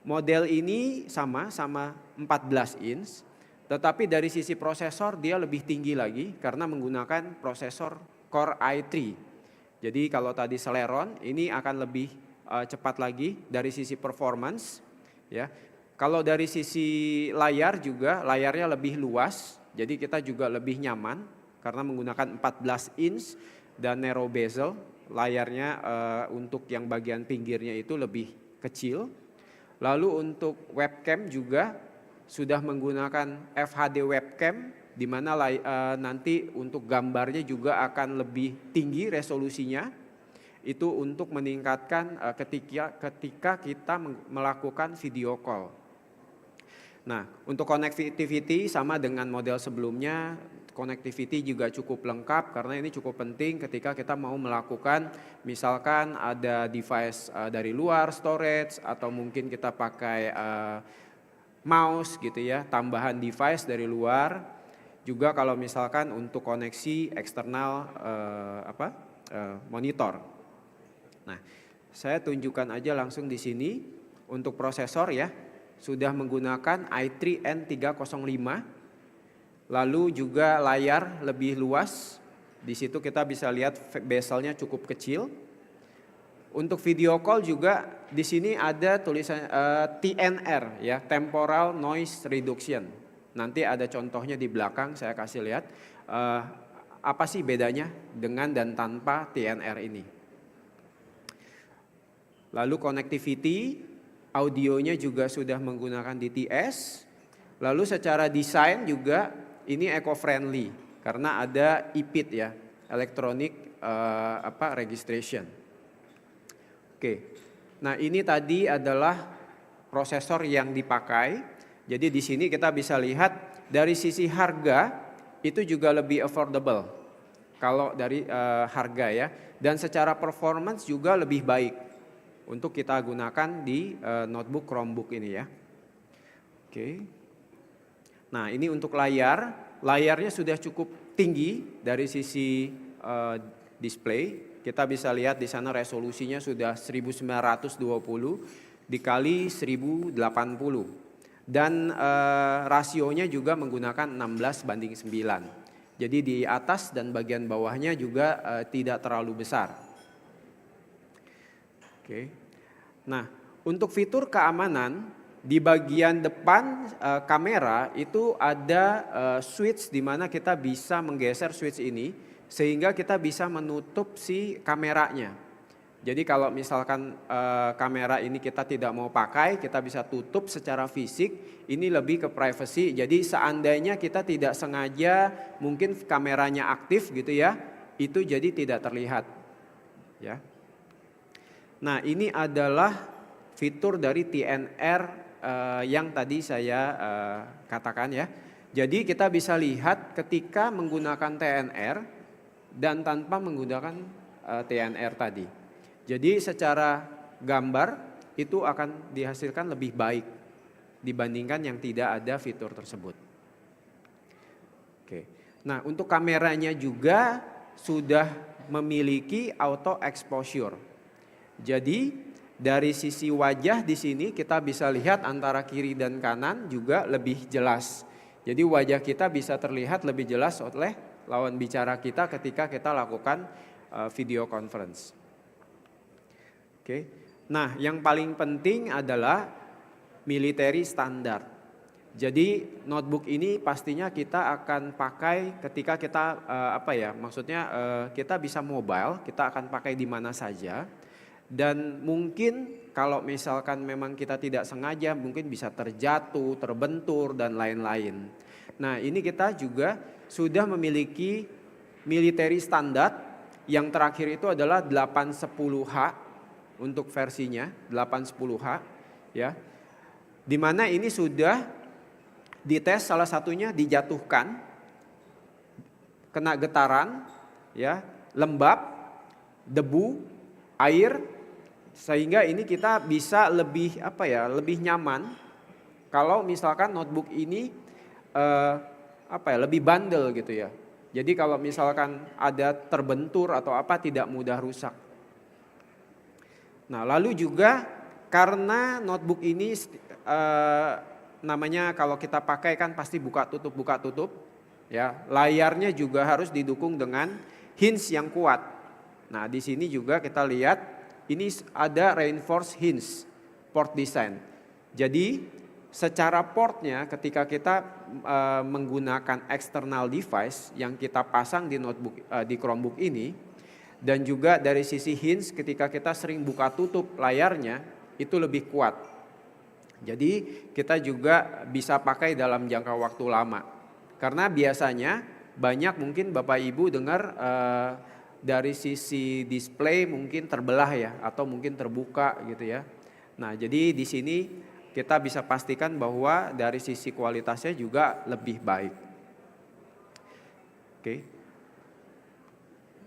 Model ini sama 14 inch, tetapi dari sisi prosesor dia lebih tinggi lagi karena menggunakan prosesor Core i3. Jadi kalau tadi Celeron ini akan lebih cepat lagi dari sisi performance ya. Kalau dari sisi layar juga, layarnya lebih luas, jadi kita juga lebih nyaman karena menggunakan 14 inch dan narrow bezel. Layarnya untuk yang bagian pinggirnya itu lebih kecil. Lalu untuk webcam juga sudah menggunakan FHD webcam, di mana nanti untuk gambarnya juga akan lebih tinggi resolusinya. Itu untuk meningkatkan ketika kita melakukan video call. Nah, untuk connectivity sama dengan model sebelumnya, connectivity juga cukup lengkap karena ini cukup penting ketika kita mau melakukan misalkan ada device dari luar storage atau mungkin kita pakai mouse gitu ya, tambahan device dari luar. Juga kalau misalkan untuk koneksi eksternal monitor. Nah, saya tunjukkan aja langsung di sini untuk prosesor ya. Sudah menggunakan i3 N305, lalu juga layar lebih luas. Di situ kita bisa lihat bezelnya cukup kecil. Untuk video call juga di sini ada tulisan TNR ya, temporal noise reduction. Nanti ada contohnya di belakang saya kasih lihat apa sih bedanya dengan dan tanpa TNR ini. Lalu connectivity, audionya juga sudah menggunakan DTS. Lalu secara desain juga ini eco-friendly karena ada EPID ya, electronic registration. Oke. Nah, ini tadi adalah prosesor yang dipakai. Jadi di sini kita bisa lihat dari sisi harga itu juga lebih affordable kalau dari harga ya, dan secara performance juga lebih baik untuk kita gunakan di notebook Chromebook ini ya. Oke. Nah, ini untuk layarnya sudah cukup tinggi dari sisi display. Kita bisa lihat di sana resolusinya sudah 1920 dikali 1080 dan rasionya juga menggunakan 16:9. Jadi di atas dan bagian bawahnya juga tidak terlalu besar. Oke. Nah, untuk fitur keamanan di bagian depan kamera itu ada switch di mana kita bisa menggeser switch ini sehingga kita bisa menutup si kameranya. Jadi kalau misalkan kamera ini kita tidak mau pakai, kita bisa tutup secara fisik. Ini lebih ke privacy. Jadi seandainya kita tidak sengaja mungkin kameranya aktif gitu ya, itu jadi tidak terlihat. Ya. Nah, ini adalah fitur dari TNR yang tadi saya katakan ya. Jadi kita bisa lihat ketika menggunakan TNR, dan tanpa menggunakan TNR tadi. Jadi secara gambar itu akan dihasilkan lebih baik dibandingkan yang tidak ada fitur tersebut. Oke. Nah, untuk kameranya juga sudah memiliki auto exposure. Jadi dari sisi wajah di sini kita bisa lihat antara kiri dan kanan juga lebih jelas. Jadi wajah kita bisa terlihat lebih jelas oleh lawan bicara kita ketika kita lakukan video conference. Oke. Nah, yang paling penting adalah military standard. Jadi notebook ini pastinya kita akan pakai ketika kita kita bisa mobile, kita akan pakai di mana saja. Dan mungkin kalau misalkan memang kita tidak sengaja mungkin bisa terjatuh, terbentur dan lain-lain. Nah, ini kita juga sudah memiliki military standard, yang terakhir itu adalah 810H untuk versinya 810H ya. Di mana ini sudah dites, salah satunya dijatuhkan, kena getaran ya, lembab, debu, air, sehingga ini kita bisa lebih lebih nyaman kalau misalkan notebook ini lebih bandel gitu ya. Jadi kalau misalkan ada terbentur atau apa tidak mudah rusak. Nah, lalu juga karena notebook ini namanya kalau kita pakai kan pasti buka tutup ya. Layarnya juga harus didukung dengan hinge yang kuat. Nah, di sini juga kita lihat ini ada reinforced hinge port design. Jadi secara portnya ketika kita menggunakan external device yang kita pasang di notebook di Chromebook ini, dan juga dari sisi hinge ketika kita sering buka tutup layarnya itu lebih kuat. Jadi kita juga bisa pakai dalam jangka waktu lama. Karena biasanya banyak mungkin Bapak Ibu dengar dari sisi display mungkin terbelah ya, atau mungkin terbuka gitu ya. Nah, jadi di sini kita bisa pastikan bahwa dari sisi kualitasnya juga lebih baik. Oke.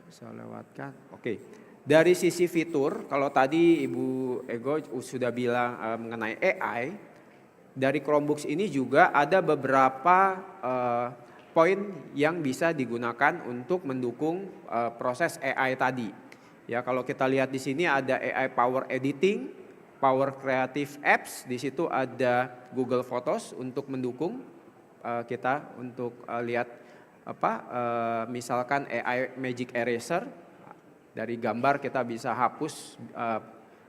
Saya lewatkan. Oke. Dari sisi fitur, kalau tadi Ibu Ego sudah bilang mengenai AI, dari Chromebooks ini juga ada beberapa poin yang bisa digunakan untuk mendukung proses AI tadi. Ya, kalau kita lihat di sini ada AI Power Editing, Power Creative Apps, di situ ada Google Photos untuk mendukung kita untuk lihat misalkan AI Magic Eraser, dari gambar kita bisa hapus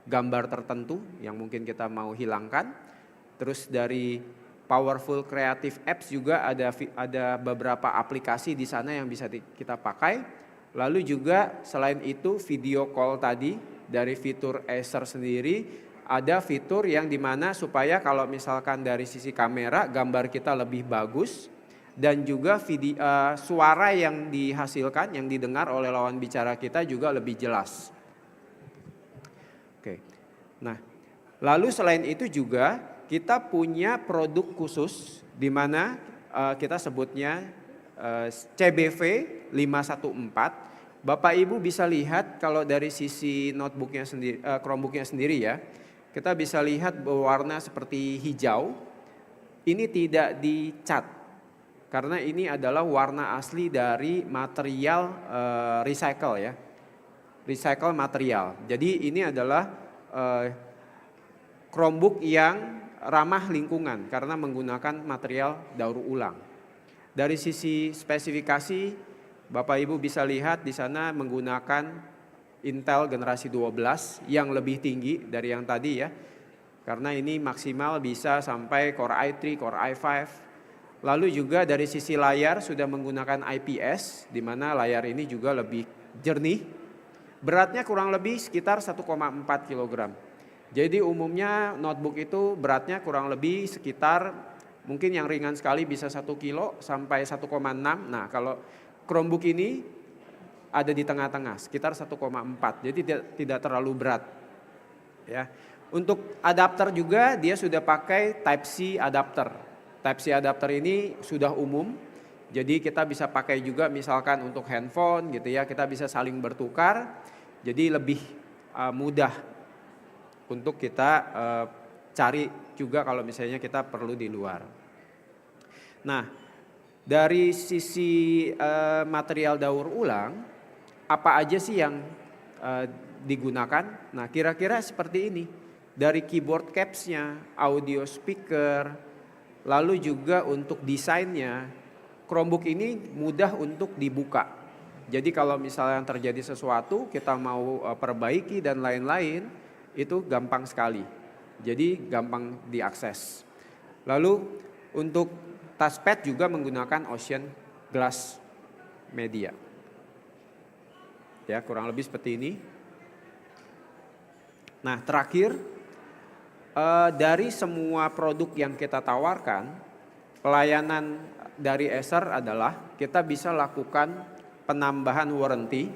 gambar tertentu yang mungkin kita mau hilangkan. Terus dari Powerful Creative Apps juga ada beberapa aplikasi di sana yang bisa kita pakai. Lalu juga selain itu video call tadi dari fitur Acer sendiri ada fitur yang dimana supaya kalau misalkan dari sisi kamera gambar kita lebih bagus dan juga suara yang dihasilkan, yang didengar oleh lawan bicara kita juga lebih jelas. Oke. Nah, lalu selain itu juga kita punya produk khusus di mana kita sebutnya CBV 514. Bapak Ibu bisa lihat kalau dari sisi notebooknya sendiri, Chromebooknya sendiri ya, kita bisa lihat berwarna seperti hijau. Ini tidak dicat karena ini adalah warna asli dari material recycle ya, recycle material. Jadi ini adalah Chromebook yang ramah lingkungan karena menggunakan material daur ulang. Dari sisi spesifikasi Bapak Ibu bisa lihat di sana menggunakan Intel generasi 12 yang lebih tinggi dari yang tadi ya. Karena ini maksimal bisa sampai Core i3, Core i5. Lalu juga dari sisi layar sudah menggunakan IPS di mana layar ini juga lebih jernih. Beratnya kurang lebih sekitar 1,4 kg. Jadi umumnya notebook itu beratnya kurang lebih sekitar mungkin yang ringan sekali bisa 1 kilo sampai 1,6. Nah, kalau Chromebook ini ada di tengah-tengah, sekitar 1,4, jadi tidak terlalu berat. Ya. Untuk adapter juga dia sudah pakai Type-C adapter. Type-C adapter ini sudah umum, Jadi kita bisa pakai juga misalkan untuk handphone gitu ya, kita bisa saling bertukar. Jadi lebih mudah untuk kita cari juga kalau misalnya kita perlu di luar. Nah, dari sisi material daur ulang, apa aja sih yang digunakan? Nah, kira-kira seperti ini. Dari keyboard capsnya, audio speaker, lalu juga untuk desainnya, Chromebook ini mudah untuk dibuka. Jadi kalau misalnya terjadi sesuatu, kita mau perbaiki dan lain-lain, itu gampang sekali. Jadi gampang diakses. Lalu untuk touchpad juga menggunakan Ocean Glass Media. Ya, kurang lebih seperti ini. Nah, terakhir, dari semua produk yang kita tawarkan, pelayanan dari Acer adalah kita bisa lakukan penambahan warranty.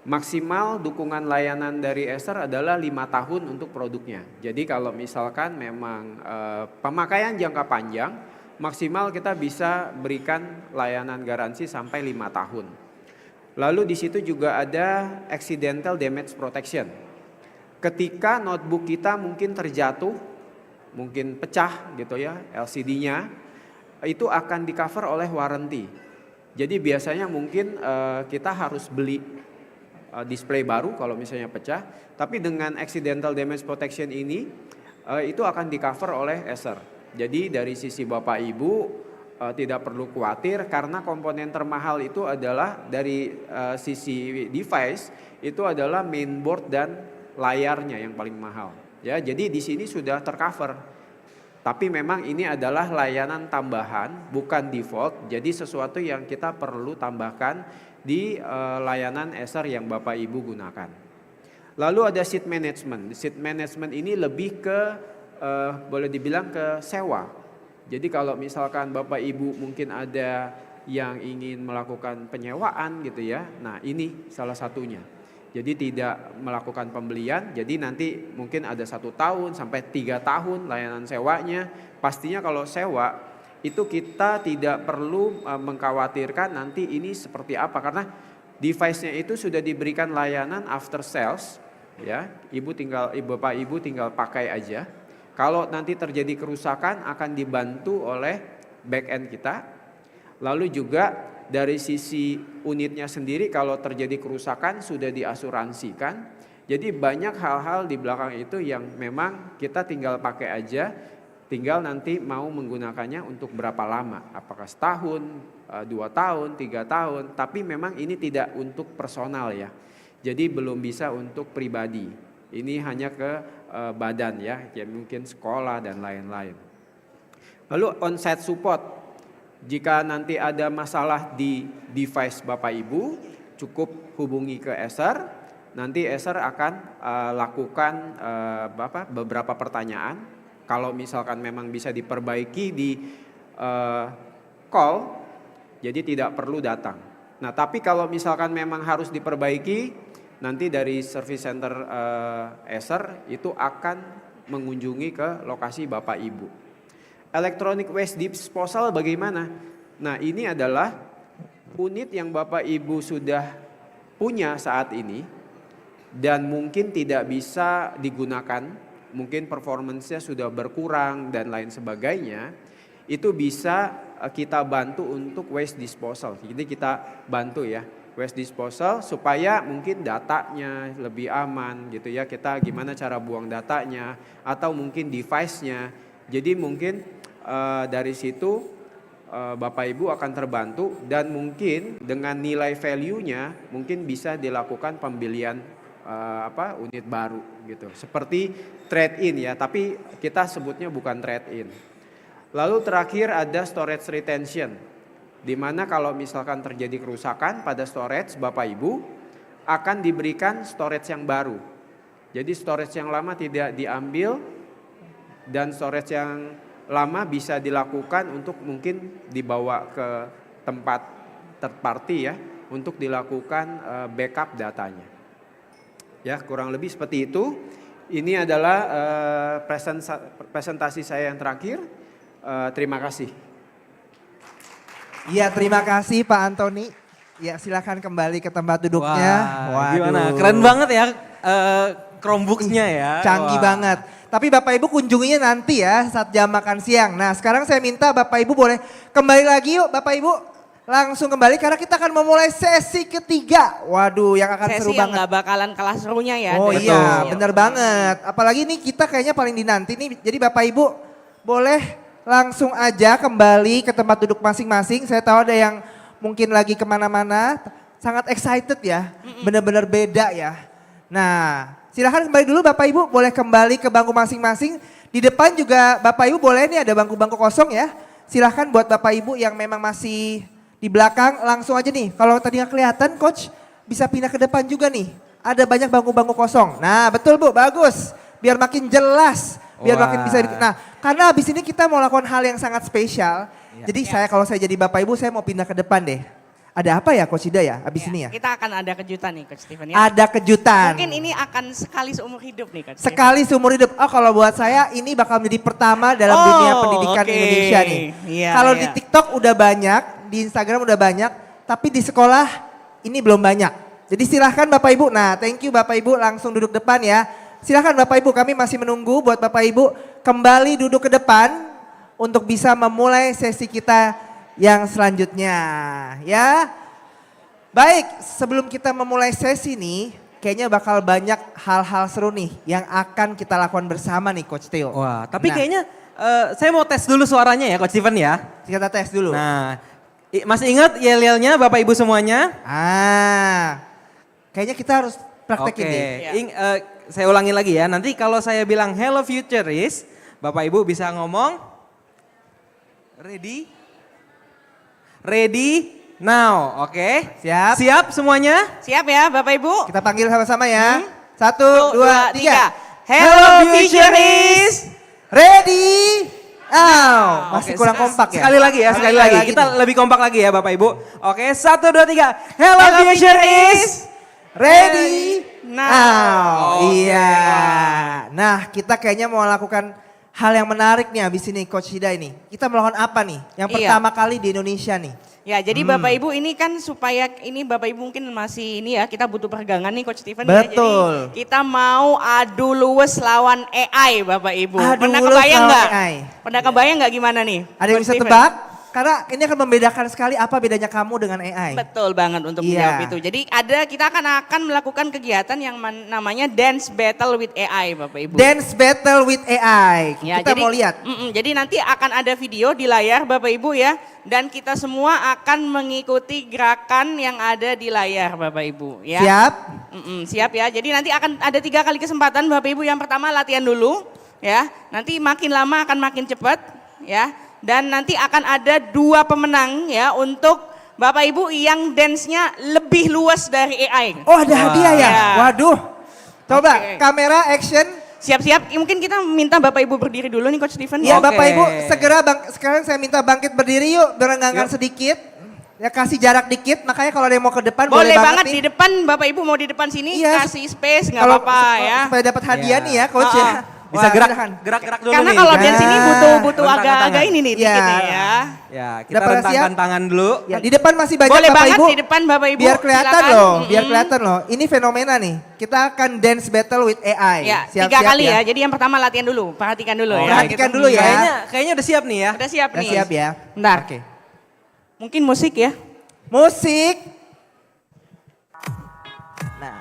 Maksimal dukungan layanan dari Acer adalah 5 tahun untuk produknya. Jadi kalau misalkan memang pemakaian jangka panjang, maksimal kita bisa berikan layanan garansi sampai 5 tahun. Lalu di situ juga ada accidental damage protection. Ketika notebook kita mungkin terjatuh, mungkin pecah gitu ya, LCD-nya, itu akan di-cover oleh warranty. Jadi biasanya mungkin kita harus beli display baru kalau misalnya pecah, tapi dengan accidental damage protection ini itu akan di-cover oleh Acer. Jadi dari sisi Bapak Ibu tidak perlu khawatir karena komponen termahal itu adalah dari sisi device itu adalah mainboard dan layarnya yang paling mahal. Ya, jadi di sini sudah tercover. Tapi memang ini adalah layanan tambahan, bukan default. Jadi sesuatu yang kita perlu tambahkan di layanan Acer yang Bapak Ibu gunakan. Lalu ada seat management. Seat management ini lebih ke boleh dibilang ke sewa. Jadi kalau misalkan Bapak Ibu mungkin ada yang ingin melakukan penyewaan gitu ya. Nah, ini salah satunya. Jadi tidak melakukan pembelian, jadi nanti mungkin ada 1 tahun sampai 3 tahun layanan sewanya. Pastinya kalau sewa itu kita tidak perlu mengkhawatirkan nanti ini seperti apa. Karena device-nya itu sudah diberikan layanan after sales. Ya, Bapak Ibu tinggal pakai aja. Kalau nanti terjadi kerusakan akan dibantu oleh back end kita. Lalu juga dari sisi unitnya sendiri kalau terjadi kerusakan sudah diasuransikan. Jadi banyak hal-hal di belakang itu yang memang kita tinggal pakai aja. Tinggal nanti mau menggunakannya untuk berapa lama. Apakah setahun, 2 tahun, 3 tahun. Tapi memang ini tidak untuk personal ya. Jadi belum bisa untuk pribadi. Ini hanya ke badan ya. Ya mungkin sekolah dan lain-lain. Lalu on-site support. Jika nanti ada masalah di device Bapak Ibu, cukup hubungi ke Acer. Nanti Acer akan lakukan beberapa pertanyaan. Kalau misalkan memang bisa diperbaiki di call, jadi tidak perlu datang. Nah, tapi kalau misalkan memang harus diperbaiki, nanti dari service center Acer itu akan mengunjungi ke lokasi Bapak Ibu. Electronic waste disposal bagaimana? Nah, ini adalah unit yang Bapak Ibu sudah punya saat ini dan mungkin tidak bisa digunakan, mungkin performance-nya sudah berkurang dan lain sebagainya, itu bisa kita bantu untuk waste disposal. Jadi kita bantu ya waste disposal supaya mungkin datanya lebih aman gitu ya. Kita gimana cara buang datanya atau mungkin device-nya. Jadi mungkin dari situ Bapak Ibu akan terbantu dan mungkin dengan nilai value-nya mungkin bisa dilakukan pembelian unit baru gitu. Seperti trade-in ya, tapi kita sebutnya bukan trade-in. Lalu terakhir ada storage retention. Di mana kalau misalkan terjadi kerusakan pada storage Bapak Ibu akan diberikan storage yang baru. Jadi storage yang lama tidak diambil dan storage yang lama bisa dilakukan untuk mungkin dibawa ke tempat third party ya untuk dilakukan backup datanya. Ya, kurang lebih seperti itu. Ini adalah presentasi saya yang terakhir. Terima kasih. Iya, terima kasih Pak Antoni. Ya, silakan kembali ke tempat duduknya. Wah, gimana? Keren banget ya Chromebooks-nya ya. Canggih banget. Tapi Bapak Ibu kunjunginya nanti ya saat jam makan siang. Nah, sekarang saya minta Bapak Ibu boleh kembali lagi yuk Bapak Ibu. Langsung kembali karena kita akan memulai sesi ketiga. Waduh, yang akan seru Sesi yang banget. nggak bakalan kalah serunya ya. Oh dari iya, sesi. bener banget. Apalagi ini kita kayaknya paling dinanti nih. Jadi Bapak Ibu boleh langsung aja kembali ke tempat duduk masing-masing. Saya tahu ada yang mungkin lagi kemana-mana. Sangat excited ya, bener-bener beda ya. Nah, silahkan kembali dulu Bapak Ibu. Boleh kembali ke bangku masing-masing. Di depan juga Bapak Ibu boleh nih ada bangku-bangku kosong ya. Silahkan buat Bapak Ibu yang memang masih di belakang langsung aja nih. Kalau tadi nggak kelihatan coach bisa pindah ke depan juga nih. Ada banyak bangku-bangku kosong. Nah betul Bu, bagus. Biar makin jelas. Biar makin bisa. Nah karena habis ini kita mau lakukan hal yang sangat spesial. Jadi kalau saya jadi Bapak Ibu saya mau pindah ke depan deh. Ada apa ya Coach Ida ya abis ini ya? Kita akan ada kejutan nih Coach Steven ya. Ada kejutan. Mungkin ini akan sekali seumur hidup nih Coach Steven. Sekali seumur hidup. Oh kalau buat saya ini bakal menjadi pertama dalam dunia pendidikan Indonesia nih. Iya, Kalau iya. di TikTok udah banyak, di Instagram udah banyak, tapi di sekolah ini belum banyak. Jadi silahkan Bapak Ibu, nah thank you Bapak Ibu langsung duduk depan ya. Silahkan Bapak Ibu, kami masih menunggu buat Bapak Ibu kembali duduk ke depan untuk bisa memulai sesi kita yang selanjutnya ya. Baik, sebelum kita memulai sesi nih, kayaknya bakal banyak hal-hal seru nih yang akan kita lakukan bersama nih Coach Theo. Wah, tapi Nah, kayaknya saya mau tes dulu suaranya ya Coach Steven ya. kita tes dulu. Nah, masih ingat yel-yelnya Bapak Ibu semuanya? Kayaknya kita harus praktekin Oke, deh. saya ulangi lagi ya. Nanti kalau saya bilang hello futurist, Bapak Ibu bisa ngomong ready? Ready now, oke? Siap. Siap semuanya? Siap ya Bapak Ibu? Kita panggil sama-sama ya. 1, 2, 3. Hello Futurist! Ready? Now. Masih Oke, kurang kompak ya? Sekali lagi ya, sekali lagi. Kita nih. lebih kompak lagi ya Bapak Ibu. Oke, 1, 2, 3. Hello futurist! Ready? Now. Oke. Iya. Nah kita kayaknya mau lakukan hal yang menarik nih abis ini Coach Hida ini. Kita melakukan apa nih? Yang Iya. pertama kali di Indonesia nih. Ya jadi Bapak Ibu ini kan supaya ini Bapak Ibu mungkin masih ini ya kita butuh peregangan nih Coach Steven ya. Betul. Jadi kita mau adu luwes lawan AI Bapak Ibu. Adu Pernah luwes kebayang lawan nggak? AI. Pernah kebayang nggak gimana nih? Ada yang Coach bisa Steven? tebak? Karena ini akan membedakan sekali apa bedanya kamu dengan AI. Betul banget untuk Iya. menjawab itu. Jadi kita akan melakukan kegiatan yang namanya dance battle with AI Bapak Ibu. Dance battle with AI. Ya, Kita mau lihat. Jadi nanti akan ada video di layar Bapak Ibu ya. Dan kita semua akan mengikuti gerakan yang ada di layar Bapak Ibu ya. Siap? Siap ya. Jadi nanti akan ada 3 kali kesempatan Bapak Ibu. Yang pertama latihan dulu ya. Nanti makin lama akan makin cepat ya. Dan nanti akan ada 2 pemenang ya untuk Bapak Ibu yang dance-nya lebih luas dari AI. Oh ada hadiah ya? Ya. Waduh. Coba Oke. kamera action. Siap-siap. Mungkin kita minta Bapak Ibu berdiri dulu nih Coach Steven. Ya Oke. Bapak Ibu segera sekarang saya minta bangkit berdiri yuk. Berenggangkan sedikit. Ya kasih jarak dikit. Makanya kalau ada yang mau ke depan boleh, Boleh banget nih. di depan Bapak Ibu mau di depan sini Iya, kasih space nggak Kalau apa-apa ya. supaya dapat hadiah Iya. nih ya Coach ya. Bisa Wah, silakan. gerak-gerak dulu Karena nih. kalau Nah. dance ini butuh Rentangkan agak-agak tangan. ini nih Iya. dikit nih ya. Ya, kita Udah pada rentangkan siap? tangan dulu. Ya, di depan masih banyak Boleh Bapak banget Ibu. di depan Bapak Ibu. Biar kelihatan silakan. loh, biar kelihatan loh. Ini fenomena nih. Kita akan dance battle with AI. Ya, Siap-siap 3 kali ya. Jadi yang pertama latihan dulu, perhatikan dulu ya. Perhatikan dulu ya. Kayaknya udah siap nih ya. Udah siap Udah nih. siap ya. Bentar. Oke. Mungkin musik ya. Musik. Nah.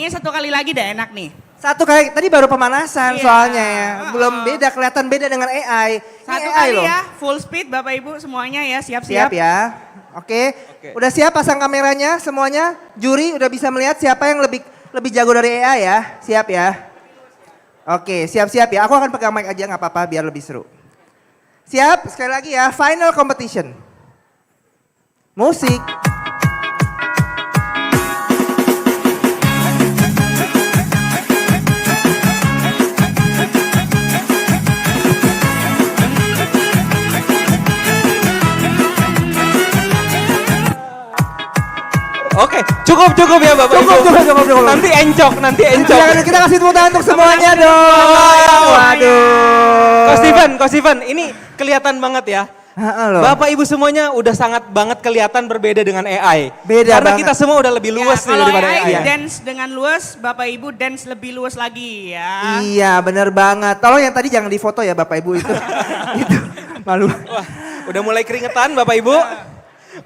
Kayaknya satu kali lagi dah enak nih. Satu kali, tadi baru pemanasan Iya. soalnya ya. Belum beda, kelihatan beda dengan AI. Satu Ini AI kali loh. ya, full speed Bapak Ibu semuanya ya, Siap siap-siap. ya. Oke. Udah siap pasang kameranya semuanya? Juri udah bisa melihat siapa yang lebih jago dari AI ya? Siap ya? Oke, siap-siap ya. Aku akan pegang mic aja nggak apa-apa biar lebih seru. Siap? Sekali lagi ya, final competition. Musik. Oke, cukup ya Bapak Ibu. Cukup. Nanti encok. Kita kasih tepuk tangan untuk semuanya dong. Waduh. Ko Steven, ini kelihatan banget ya. Loh. Bapak Ibu semuanya udah sangat banget kelihatan berbeda dengan AI. Beda Karena banget. kita semua udah lebih luas nih kalau daripada AI AI. dance dengan luas, Bapak Ibu dance lebih luas lagi ya. Iya bener banget. Tolong yang tadi jangan difoto ya Bapak Ibu itu. Itu malu. Wah, udah mulai keringetan Bapak Ibu.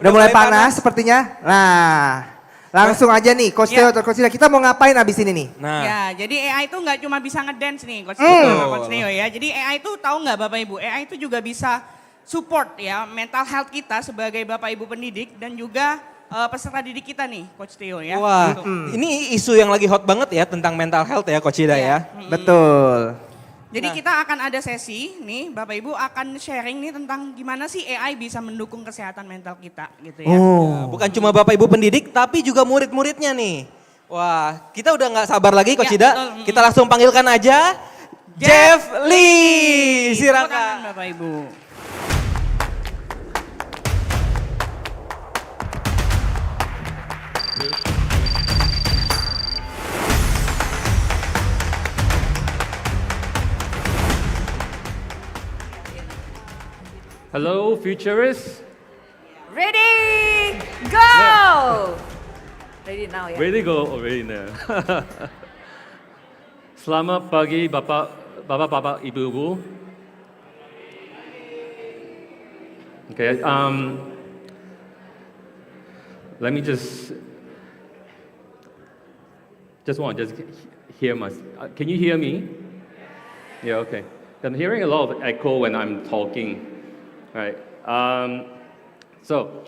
Udah mulai panas sepertinya. Nah, langsung aja nih Coach Theo atau Coach Ida, kita mau ngapain abis ini nih? Nah, Ya, jadi AI itu nggak cuma bisa ngedance nih, Coach Theo sama Coach Theo ya. Jadi AI itu tahu nggak Bapak Ibu? AI itu juga bisa support ya mental health kita sebagai Bapak Ibu pendidik dan juga peserta didik kita nih, Coach Theo ya. wah, Gitu. ini isu yang lagi hot banget ya tentang mental health ya Coach Ida ya. Betul. Jadi kita akan ada sesi nih, Bapak Ibu akan sharing nih tentang gimana sih AI bisa mendukung kesehatan mental kita gitu ya. Nah, bukan cuma Bapak Ibu pendidik tapi juga murid-muridnya nih. Wah, kita udah nggak sabar lagi Coach Ya, Ida. betul. Kita langsung panggilkan aja Jeff Lee. Tepuk Silakan. tangan, Bapak Ibu. Hello, futurists. Ready, go! Ready now ya. Ready go already now. Selamat pagi Bapak, Ibu. Okay, let me just hear can you hear me? Yeah, okay. I'm hearing a lot of echo when I'm talking. Right. So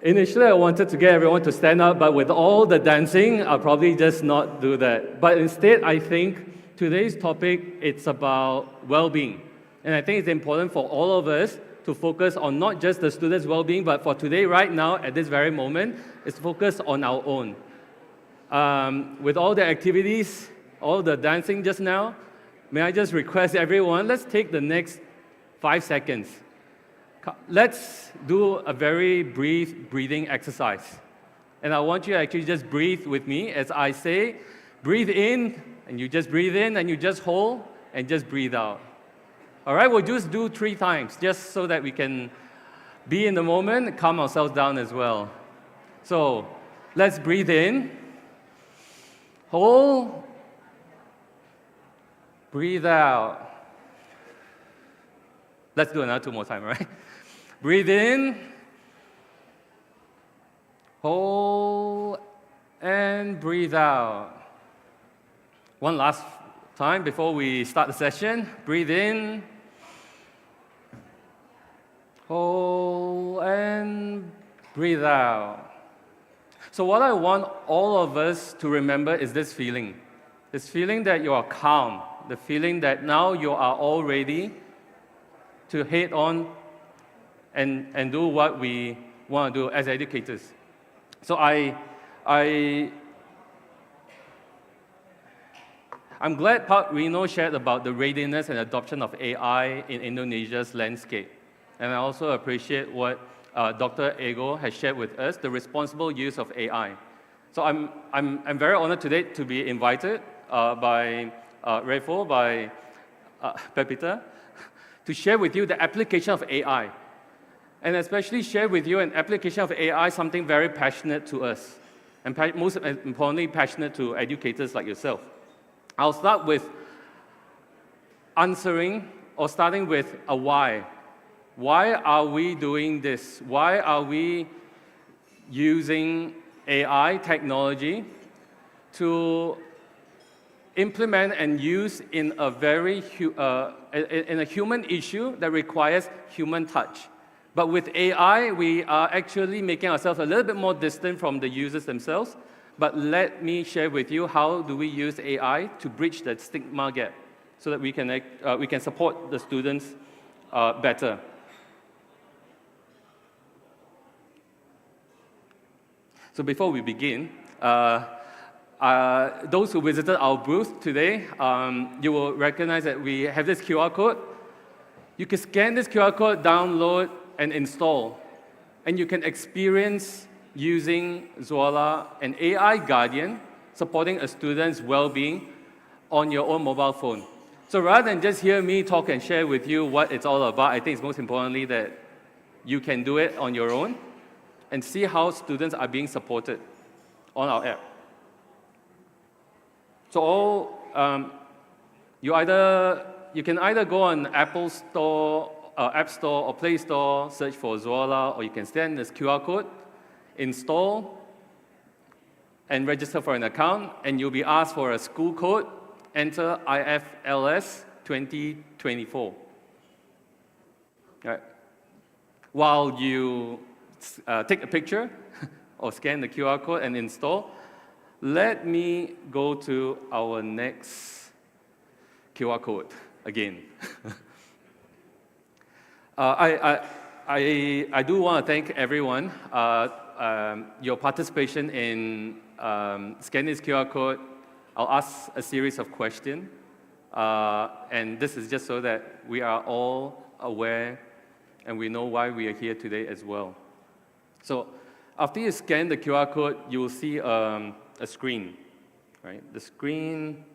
initially I wanted to get everyone to stand up, but with all the dancing, I'll probably just not do that. But instead, I think today's topic, it's about well-being. And I think it's important for all of us to focus on not just the students' well-being, but for today, right now, at this very moment, is focus on our own. With all the activities, all the dancing just now, may I just request everyone, let's take the next 5 seconds. Let's do a very brief breathing exercise. And I want you to actually just breathe with me as I say, breathe in, and you just breathe in, and you just hold, and just breathe out. All right, we'll just do 3 times, just so that we can be in the moment, and calm ourselves down as well. So, let's breathe in, hold, breathe out. Let's do another 2 more times, all right? Breathe in, hold, and breathe out. One last time before we start the session. Breathe in, hold, and breathe out. So what I want all of us to remember is this feeling that you are calm, the feeling that now you are all ready to head on and do what we want to do as educators. So I'm glad Pak Rino shared about the readiness and adoption of AI in Indonesia's landscape. And I also appreciate what Dr. Ego has shared with us, the responsible use of AI. So I'm very honored today to be invited by REFO, by Pepita, to share with you the application of AI. And especially share with you an application of AI, something very passionate to us, and most importantly, passionate to educators like yourself. I'll start with starting with a why. Why are we doing this? Why are we using AI technology to implement and use in a in a human issue that requires human touch. But with AI, we are actually making ourselves a little bit more distant from the users themselves. But let me share with you how do we use AI to bridge that stigma gap so that we can support the students better. So before we begin, those who visited our booth today, you will recognize that we have this QR code. You can scan this QR code, download, and install. And you can experience using Zoala, an AI guardian, supporting a student's well-being on your own mobile phone. So rather than just hear me talk and share with you what it's all about, I think it's most importantly that you can do it on your own and see how students are being supported on our app. So you can either go on Apple Store, App Store or Play Store, search for Zoala, or you can scan this QR code, install, and register for an account, and you'll be asked for a school code, enter IFLS 2024. Right. While you take a picture or scan the QR code and install, let me go to our next QR code again. I do want to thank everyone. Your participation in scanning this QR code. I'll ask a series of questions, and this is just so that we are all aware and we know why we are here today as well. So after you scan the QR code, you will see a screen, right? The screen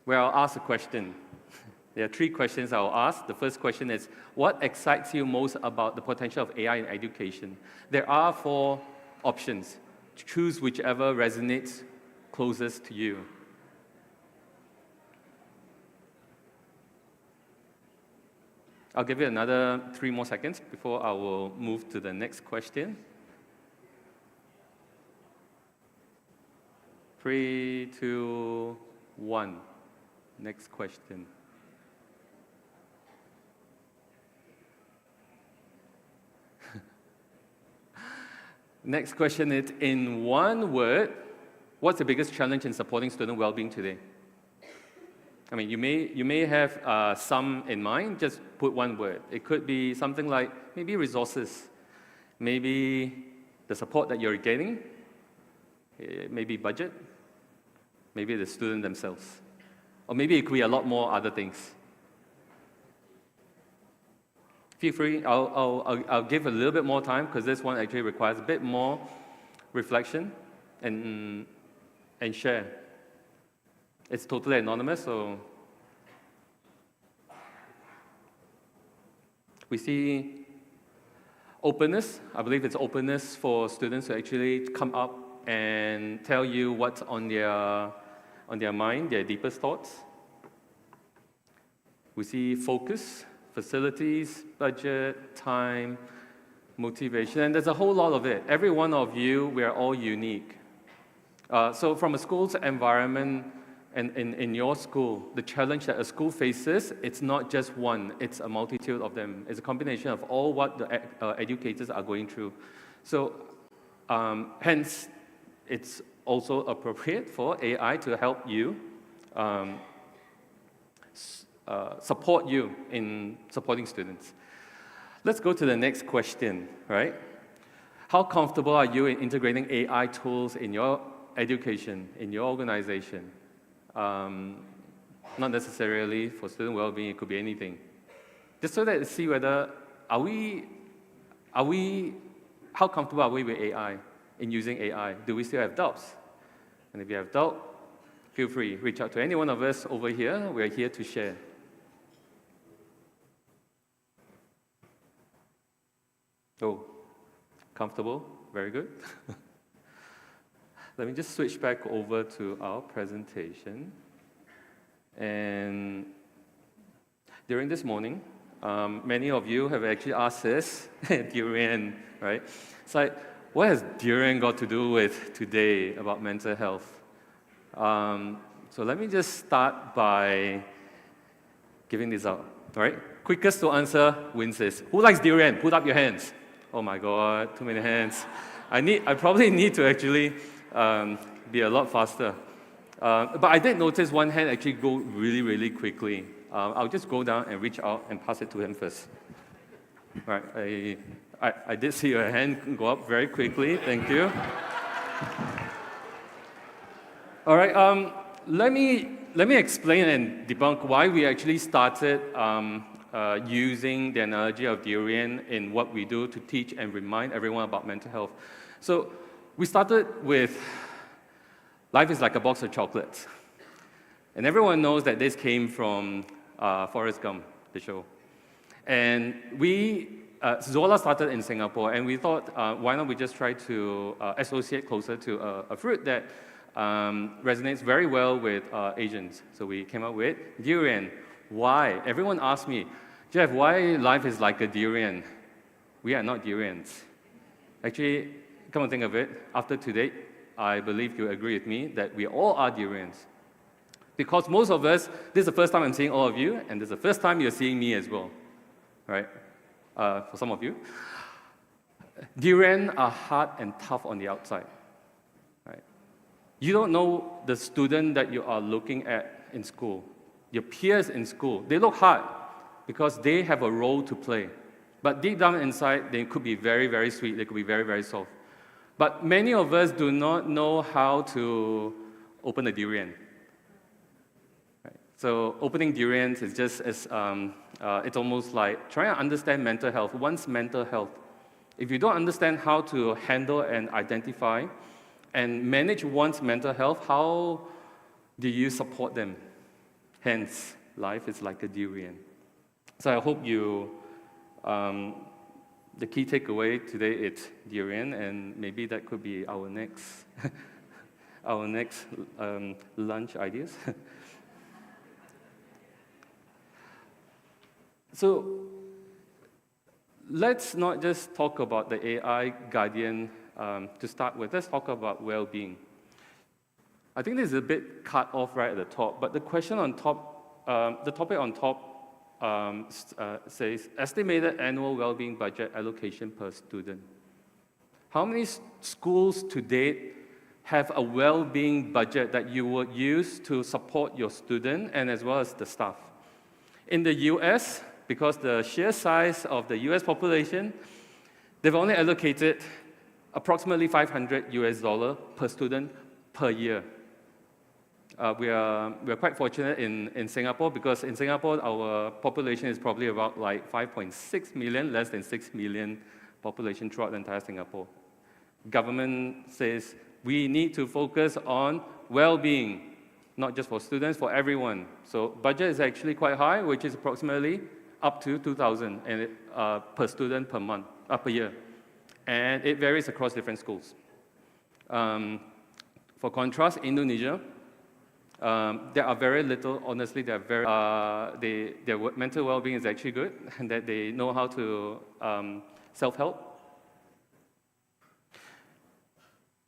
where I'll ask a question. There are 3 questions I'll ask. The first question is, what excites you most about the potential of AI in education? There are 4 options. Choose whichever resonates closest to you. I'll give you another 3 more seconds before I will move to the next question. 3, 2, 1. Next question. Next question is, in one word, what's the biggest challenge in supporting student well-being today? I mean, you may have some in mind, just put one word. It could be something like maybe resources, maybe the support that you're getting, maybe budget, maybe the student themselves, or maybe it could be a lot more other things. Feel free, I'll give a little bit more time because this one actually requires a bit more reflection and share. It's totally anonymous, so we see openness. I believe it's openness for students to actually come up and tell you what's on their mind, their deepest thoughts. We see focus. Facilities, budget, time, motivation, and there's a whole lot of it. Every one of you, we are all unique. So from a school's environment and in your school, the challenge that a school faces, it's not just one, it's a multitude of them. It's a combination of all what the educators are going through. So hence, it's also appropriate for AI to help you support you in supporting students. Let's go to the next question, right? How comfortable are you in integrating AI tools in your education, in your organization? Not necessarily for student well-being, it could be anything. Just so that to see whether, how comfortable are we with AI, in using AI? Do we still have doubts? And if you have doubt, feel free, reach out to any one of us over here. We're here to share. Oh, comfortable, very good. Let me just switch back over to our presentation. And during this morning, many of you have actually asked this during, right? It's like, what has durian got to do with today about mental health? So let me just start by giving this out, all right? Quickest to answer wins this. Who likes durian? Put up your hands. Oh my God, too many hands. I probably need to actually be a lot faster. But I did notice one hand actually go really, really quickly. I'll just go down and reach out and pass it to him first. All right, I did see your hand go up very quickly. Thank you. All right, let me explain and debunk why we actually started using the analogy of durian in what we do to teach and remind everyone about mental health. So we started with life is like a box of chocolates. And everyone knows that this came from Forrest Gump, the show. And Zola started in Singapore, and we thought, why not we just try to associate closer to a fruit that resonates very well with Asians. So we came up with durian. Why? Everyone asked me, Jeff, why life is like a durian? We are not durians. Actually, come and think of it, after today, I believe you agree with me that we all are durians. Because most of us, this is the first time I'm seeing all of you, and this is the first time you're seeing me as well, right? For some of you. Durian are hard and tough on the outside, right? You don't know the student that you are looking at in school, your peers in school. They look hard because they have a role to play. But deep down inside, they could be very, very sweet. They could be very, very soft. But many of us do not know how to open a durian. Right? So opening durians is just as, it's almost like trying to understand mental health. One's mental health. If you don't understand how to handle and identify and manage one's mental health, how do you support them? Hence, life is like a durian. So I hope you, the key takeaway today is durian, and maybe that could be our next, our next lunch ideas. So let's not just talk about the AI guardian to start with. Let's talk about well-being. I think this is a bit cut off right at the top, but the question on top, the topic on top says estimated annual well-being budget allocation per student. How many schools to date have a well-being budget that you would use to support your student and as well as the staff? In the US, because the sheer size of the US population, they've only allocated approximately $500 per student per year. We are quite fortunate in Singapore because in Singapore, our population is probably about like 5.6 million, less than 6 million population throughout the entire Singapore. Government says we need to focus on well-being, not just for students, for everyone. So budget is actually quite high, which is approximately up to 2,000 per student per month, per year. And it varies across different schools. For contrast, Indonesia, there are very little, honestly, they're very, their mental well-being is actually good, and that they know how to self-help.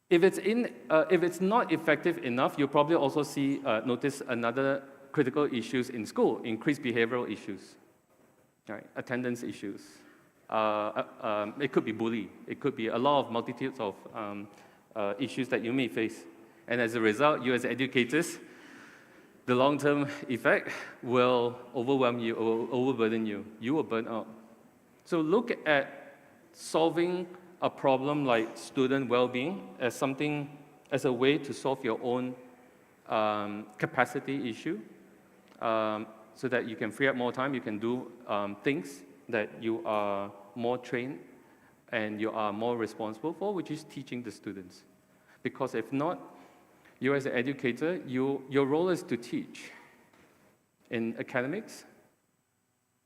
If it's not effective enough, you'll probably also notice another critical issues in school, increased behavioral issues, right? Attendance issues. It could be bullying. It could be a lot of multitudes of issues that you may face. And as a result, you as educators, the long-term effect will overwhelm you, or overburden you. You will burn out. So look at solving a problem like student well-being as a way to solve your own capacity issue, so that you can free up more time, you can do things that you are more trained and you are more responsible for, which is teaching the students. Because if not, you as an educator, your role is to teach in academics.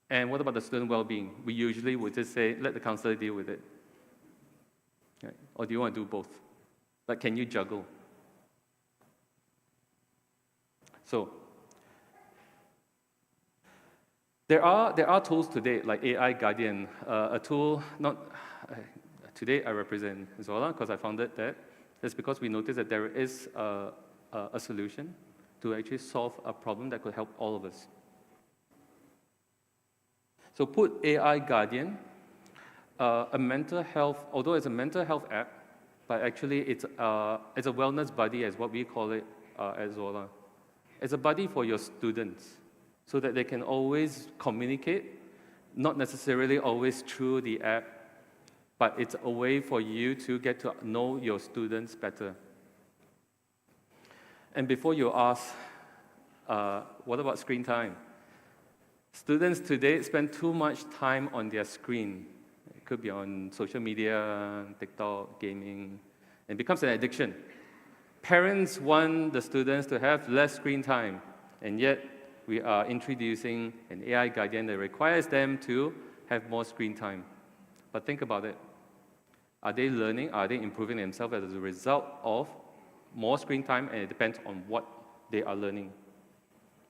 And what about the student well-being? We usually would just say, let the counselor deal with it. Right? Or do you want to do both? Like, can you juggle? So, there are tools today, like AI Guardian, a tool today I represent Zola because I founded that. It's because we noticed that there is a solution to actually solve a problem that could help all of us. So put AI Guardian, a mental health, although it's a mental health app, but actually it's a wellness buddy, as what we call it at Zola. It's a buddy for your students so that they can always communicate, not necessarily always through the app, but it's a way for you to get to know your students better. And before you ask, what about screen time? Students today spend too much time on their screen. It could be on social media, TikTok, gaming, and it becomes an addiction. Parents want the students to have less screen time, and yet we are introducing an AI guardian that requires them to have more screen time. But think about it. Are they learning? Are they improving themselves as a result of more screen time? And it depends on what they are learning.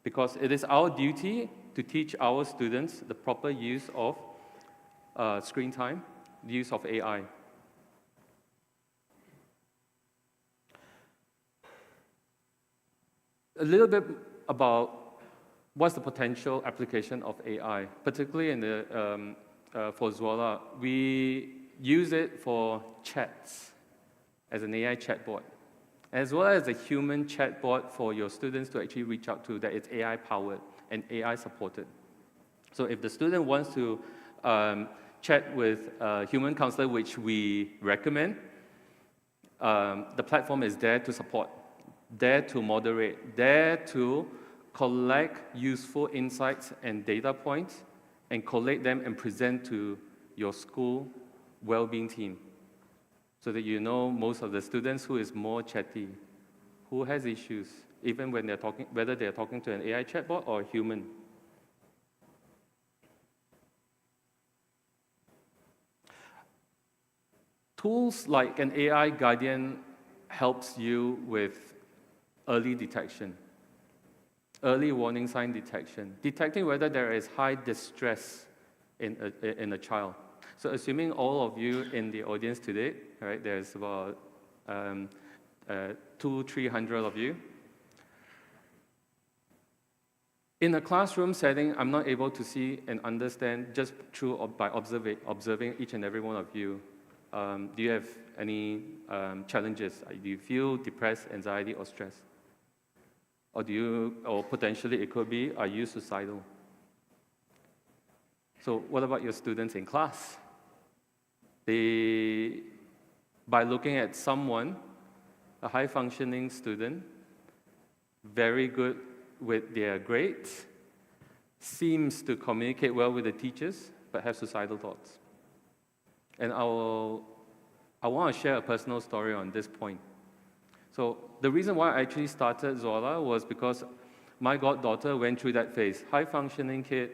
Because it is our duty to teach our students the proper use of screen time, the use of AI. A little bit about what's the potential application of AI, particularly in the, for Zola. We use it for chats as an AI chatbot, as well as a human chatbot for your students to actually reach out to that is AI-powered and AI-supported. So if the student wants to chat with a human counselor, which we recommend, the platform is there to support, there to moderate, there to collect useful insights and data points and collate them and present to your school well-being team so that you know most of the students who is more chatty, who has issues, even when they're talking, whether they're talking to an AI chatbot or a human. Tools like an AI guardian helps you with early detection, early warning sign detection, detecting whether there is high distress in a child. So assuming all of you in the audience today, right, there's about 200-300 of you. In a classroom setting, I'm not able to see and understand just by observing each and every one of you. Do you have any challenges? Do you feel depressed, anxiety, or stress? Or potentially it could be, are you suicidal? So what about your students in class? By looking at someone, a high-functioning student, very good with their grades, seems to communicate well with the teachers, but have suicidal thoughts. And I want to share a personal story on this point. So the reason why I actually started Zola was because my goddaughter went through that phase. High-functioning kid,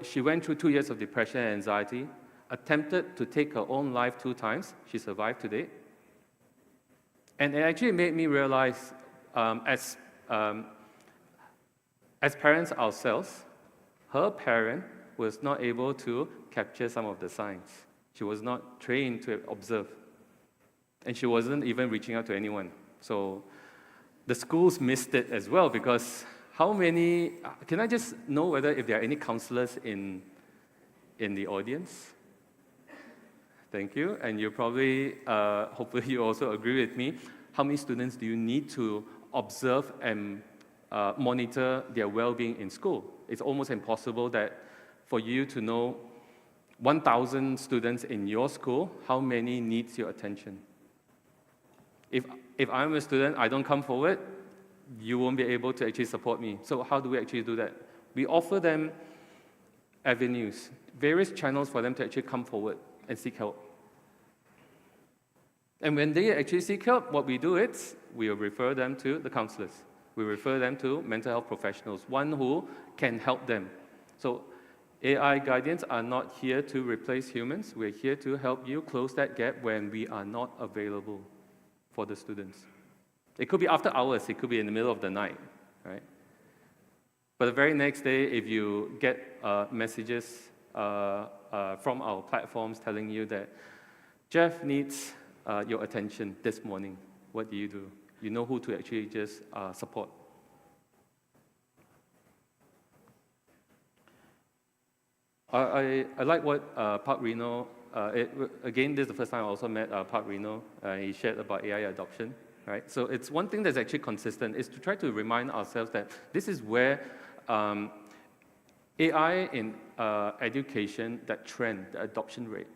she went through 2 years of depression and anxiety, attempted to take her own life 2 times. She survived today. And it actually made me realize, as parents ourselves, her parent was not able to capture some of the signs. She was not trained to observe. And she wasn't even reaching out to anyone. So the schools missed it as well, because how many, can I just know whether if there are any counselors in the audience? Thank you. And you probably, hopefully you also agree with me, how many students do you need to observe and monitor their well-being in school? It's almost impossible that for you to know 1,000 students in your school, how many needs your attention? If I'm a student, I don't come forward, you won't be able to actually support me. So how do we actually do that? We offer them avenues, various channels for them to actually come forward and seek help. And when they actually seek help, what we do is we will refer them to the counselors. We refer them to mental health professionals, one who can help them. So AI guardians are not here to replace humans. We're here to help you close that gap when we are not available for the students. It could be after hours, it could be in the middle of the night, right? But the very next day, if you get messages from our platforms telling you that Jeff needs your attention this morning. What do? You know who to actually just support. I like what Park Reno, again, this is the first time I also met Park Reno. He shared about AI adoption, right? So it's one thing that's actually consistent is to try to remind ourselves that this is where AI in education, that trend, the adoption rate,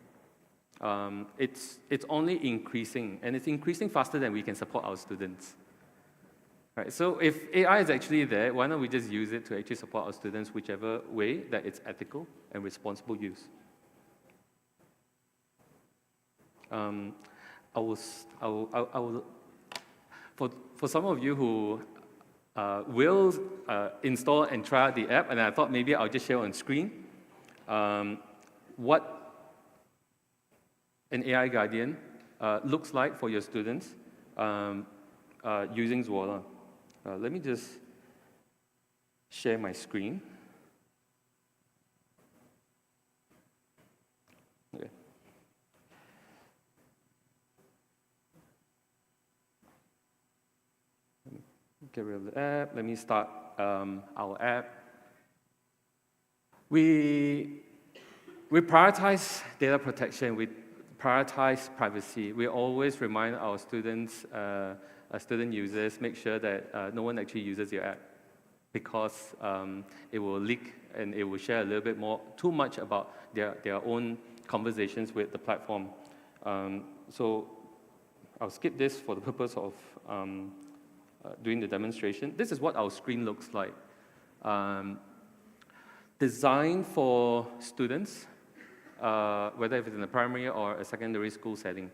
it's only increasing, and it's increasing faster than we can support our students. Right, so if AI is actually there, why not we just use it to actually support our students whichever way that it's ethical and responsible use. For some of you who will install and try out the app, and I thought maybe I'll just share on screen what an AI guardian looks like for your students using Zoala. Let me just share my screen. Okay. Get rid of the app. Let me start our app. We prioritize data protection. We prioritize privacy. We always remind our students, student users, make sure that no one actually uses your app because it will leak and it will share a little bit more, too much about their own conversations with the platform. So I'll skip this for the purpose of doing the demonstration. This is what our screen looks like. Designed for students, whether if it's in a primary or a secondary school setting.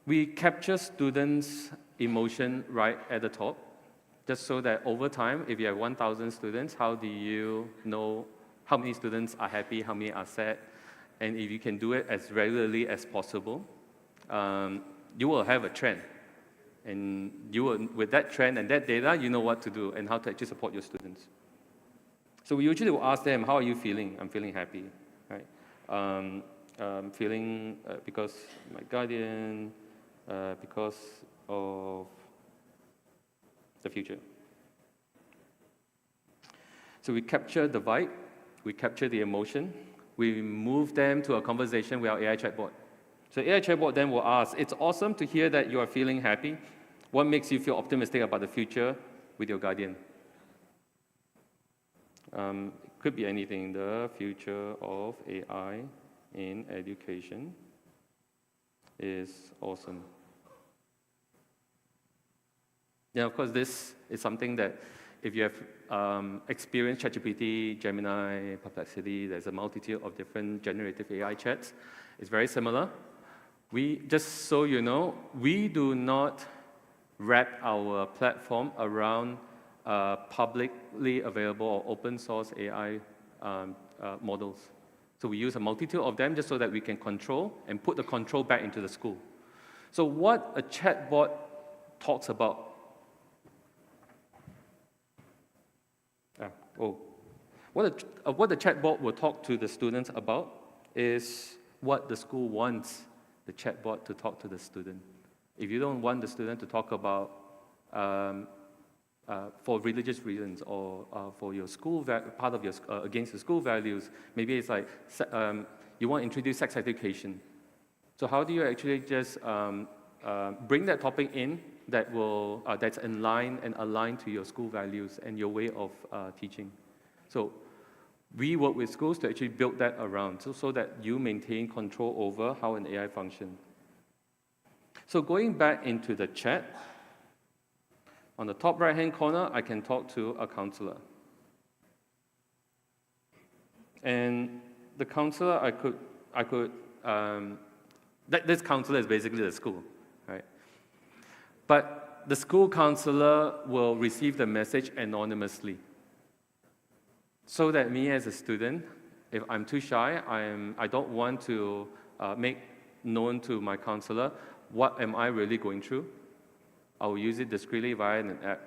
We capture students' emotion right at the top, just so that over time, if you have 1,000 students, how do you know how many students are happy, how many are sad? And if you can do it as regularly as possible, you will have a trend. And you will, with that trend and that data, you know what to do and how to actually support your students. So we usually will ask them, how are you feeling? I'm feeling happy, right? I'm feeling because my guardian, because of the future. So we capture the vibe, we capture the emotion, we move them to a conversation with our AI chatbot. So AI chatbot then will ask, it's awesome to hear that you are feeling happy. What makes you feel optimistic about the future with your guardian? It could be anything, the future of AI in education is awesome. Yeah, of course, this is something that if you have experienced ChatGPT, Gemini, Perplexity, there's a multitude of different generative AI chats. It's very similar. We, just so you know, we do not wrap our platform around publicly available or open source AI models. So we use a multitude of them just so that we can control and put the control back into the school. So what a chatbot talks about, what the chatbot will talk to the students about is what the school wants the chatbot to talk to the student. If you don't want the student to talk about for religious reasons or for your school part of your against the school values, maybe it's like you want to introduce sex education. So how do you actually just bring that topic in that will that's in line and aligned to your school values and your way of teaching? So we work with schools to actually build that around so that you maintain control over how an AI functions. So going back into the chat, on the top right-hand corner, I can talk to a counselor. And the counselor, this counselor is basically the school, right? But the school counselor will receive the message anonymously. So that me as a student, if I'm too shy, I don't want to make known to my counselor what am I really going through, I will use it discreetly via an app.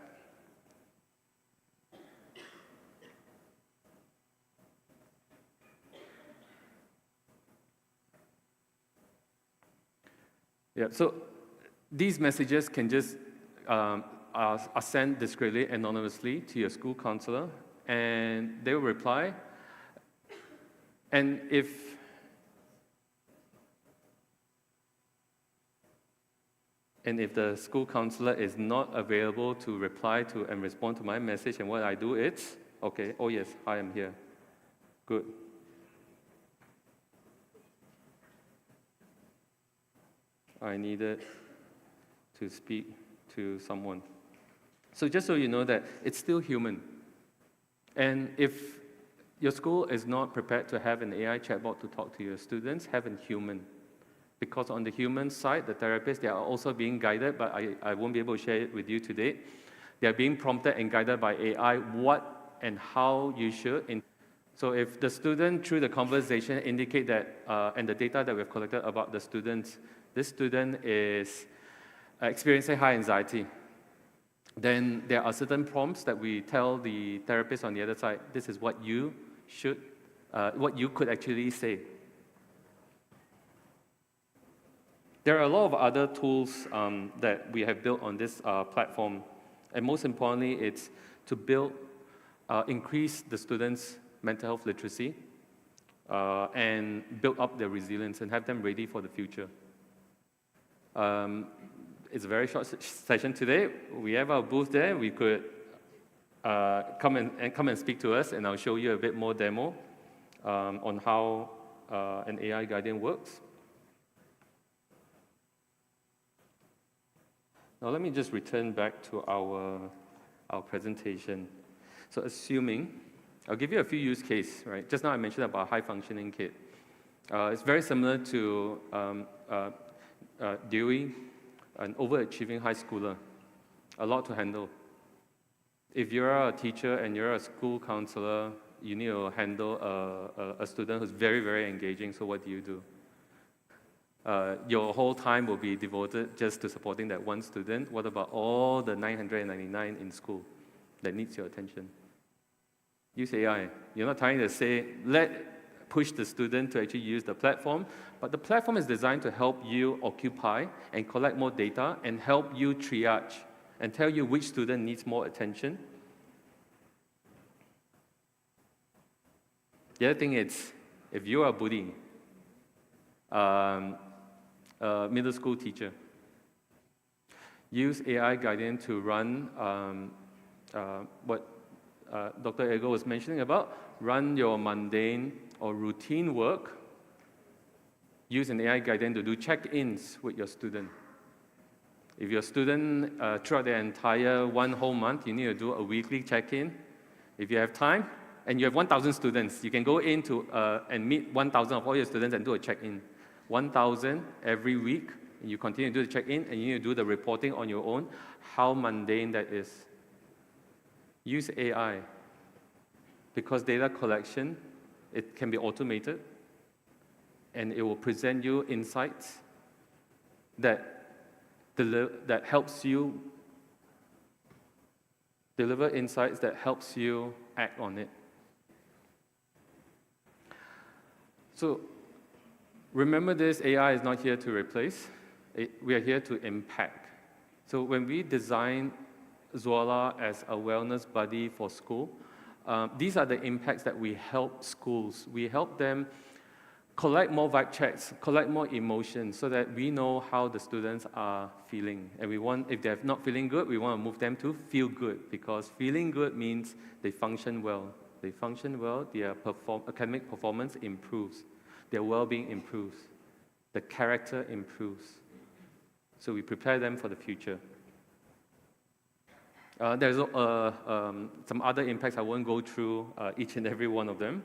Yeah, so these messages can just are sent discreetly, anonymously to your school counselor, and they will reply. And if the school counselor is not available to reply to and respond to my message, and what I do is, okay, oh yes, I am here. Good. I needed to speak to someone. So just so you know that it's still human. And if your school is not prepared to have an AI chatbot to talk to your students, have a human. Because on the human side, the therapists, they are also being guided, but I won't be able to share it with you today. They are being prompted and guided by AI what and how you should. So if the student, through the conversation, indicate that, and the data that we've collected about the students, this student is experiencing high anxiety, then there are certain prompts that we tell the therapist on the other side, this is what you should, what you could actually say. There are a lot of other tools that we have built on this platform, and most importantly, it's to build, increase the students' mental health literacy, and build up their resilience and have them ready for the future. It's a very short session today. We have our booth there. We could come and speak to us, and I'll show you a bit more demo on how an AI guardian works. Now let me just return back to our presentation. So assuming, I'll give you a few use cases, right? Just now I mentioned about high-functioning kid. It's very similar to Dewey, an overachieving high schooler, a lot to handle. If you're a teacher and you're a school counselor, you need to handle a student who's very, very engaging, so what do? Your whole time will be devoted just to supporting that one student. What about all the 999 in school that needs your attention? Use AI. You're not trying to say, push the student to actually use the platform, but the platform is designed to help you occupy and collect more data and help you triage and tell you which student needs more attention. The other thing is, if you are bullying a middle school teacher, use AI Guardian to run what Dr. Ego was mentioning about, run your mundane or routine work. Use an AI Guardian to do check-ins with your student. If your student, throughout their entire one whole month, you need to do a weekly check-in. If you have time, and you have 1,000 students, you can go into and meet 1,000 of all your students and do a check-in. 1,000 every week, and you continue to do the check-in, and you need to do the reporting on your own, how mundane that is. Use AI, because data collection, it can be automated, and it will present you insights that helps you deliver insights that helps you act on it. So remember this, AI is not here to replace. We are here to impact. So when we design Zoala as a wellness buddy for school, these are the impacts that we help schools. We help them collect more vibe checks, collect more emotions, so that we know how the students are feeling. And we want, if they're not feeling good, we want to move them to feel good, because feeling good means they function well. They function well, their academic performance improves, their well-being improves, the character improves. So we prepare them for the future. There's some other impacts. I won't go through each and every one of them.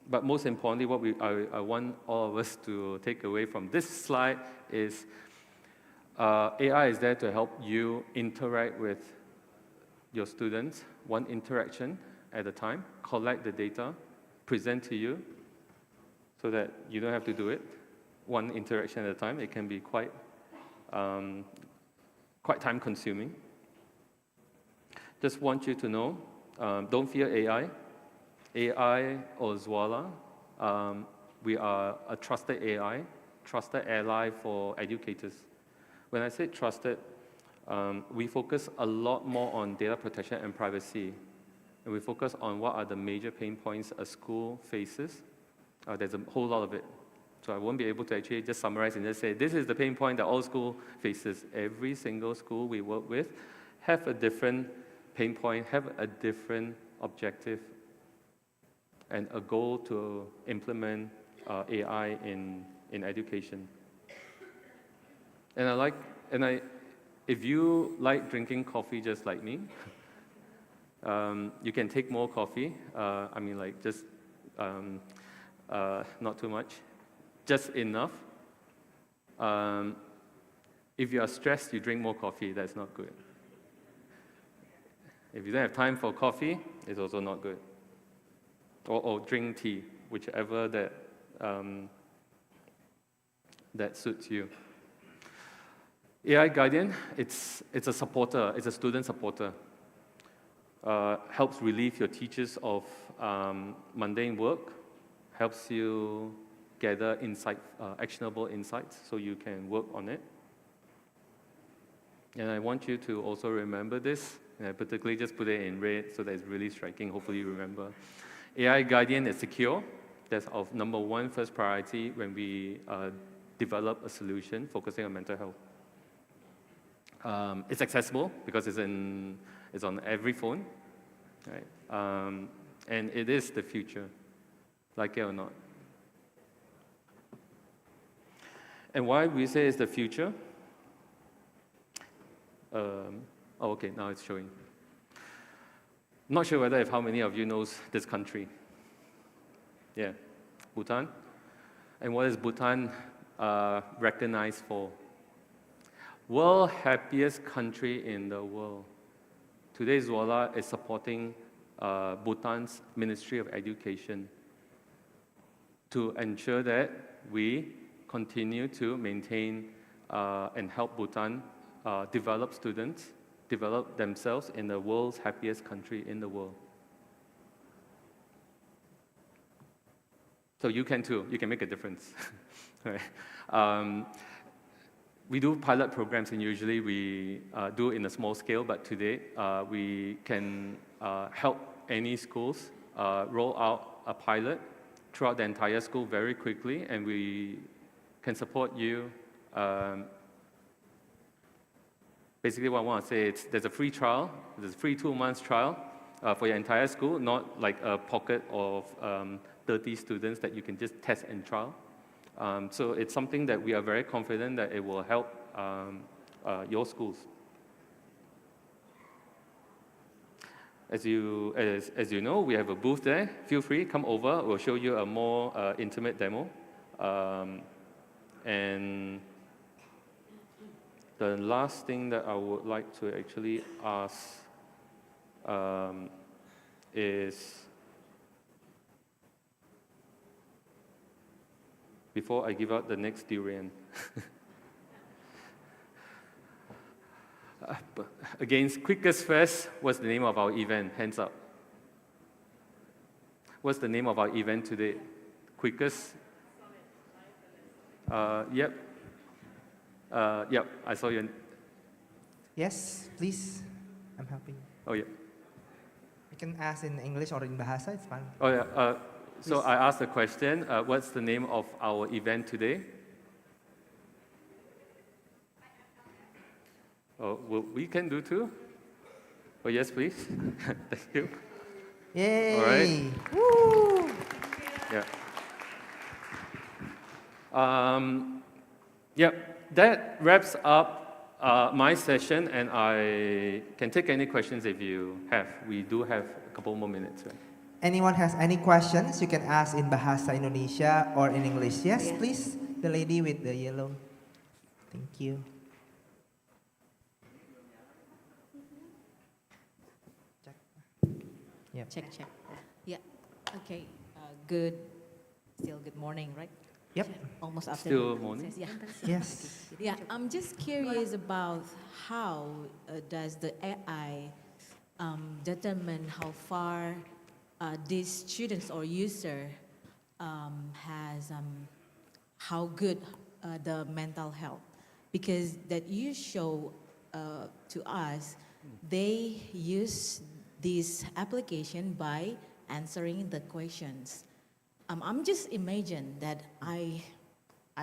But most importantly, what I want all of us to take away from this slide is AI is there to help you interact with your students, one interaction at a time, collect the data, present to you, so that you don't have to do it one interaction at a time. It can be quite time-consuming. Just want you to know, don't fear AI. AI or Zoala, we are a trusted AI. trusted ally for educators. When I say trusted, we focus a lot more on data protection and privacy. And we focus on what are the major pain points a school faces. There's a whole lot of it. So I won't be able to actually just summarize and just say, this is the pain point that all school faces. Every single school we work with have a different pain point, have a different objective, and a goal to implement AI in education. And if you like drinking coffee just like me, you can take more coffee. Not too much, just enough. If you are stressed, you drink more coffee. That's not good. If you don't have time for coffee, it's also not good. Or drink tea, whichever that suits you. AI Guardian, it's a supporter, it's a student supporter. Helps relieve your teachers of mundane work, helps you gather actionable insights so you can work on it. And I want you to also remember this, and I particularly just put it in red so that it's really striking, hopefully you remember. AI Guardian is secure. That's our number one first priority when we develop a solution focusing on mental health. It's accessible because it's on every phone, right? And it is the future, like it or not. And why we say it's the future? Okay, now it's showing. Not sure whether how many of you knows this country. Yeah, Bhutan. And what is Bhutan recognized for? World happiest country in the world. Today, Zoala is supporting Bhutan's Ministry of Education to ensure that we continue to maintain and help Bhutan develop students, develop themselves in the world's happiest country in the world. So you can too, you can make a difference. Right? We do pilot programs, and usually we do in a small scale, but today we can help any schools roll out a pilot throughout the entire school very quickly, and we can support you. Basically what I want to say is there's a free trial, there's a free 2 months trial for your entire school, not like a pocket of 30 students that you can just test and trial. So it's something that we are very confident that it will help your schools. As you know, we have a booth there. Feel free, come over. We'll show you a more intimate demo. And the last thing that I would like to actually ask is, before I give out the next durian. Against Quickest Fest, what's the name of our event? Hands up. What's the name of our event today? Quickest? Yep. Yep, I saw you. Yes, please. I'm helping. Oh, yeah. You can ask in English or in Bahasa, it's fine. Oh, yeah. So I asked the question, what's the name of our event today? Oh, well, we can do too. Oh, yes, please. Thank you. Yay! All right. Woo! Yeah. Yep, that wraps up my session, and I can take any questions if you have. We do have a couple more minutes. Right? Anyone has any questions, you can ask in Bahasa Indonesia or in English. Yes, please. The lady with the yellow. Thank you. Check. Yep. Check. Yeah. Okay. Still good morning, right? Yep. Almost afternoon. Still morning? Yeah. Yes. Yeah. I'm just curious about how does the AI determine how far these students or user has how good the mental health, because that you show to us, they use this application by answering the questions. I'm just imagine that I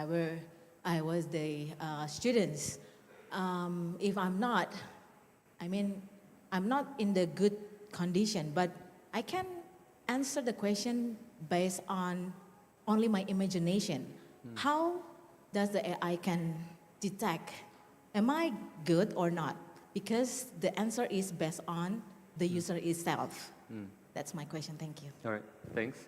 was the students. If I'm not, I'm not in the good condition, but I can answer the question based on only my imagination. How does the AI can detect, am I good or not? Because the answer is based on the user itself. That's my question, thank you. All right, thanks.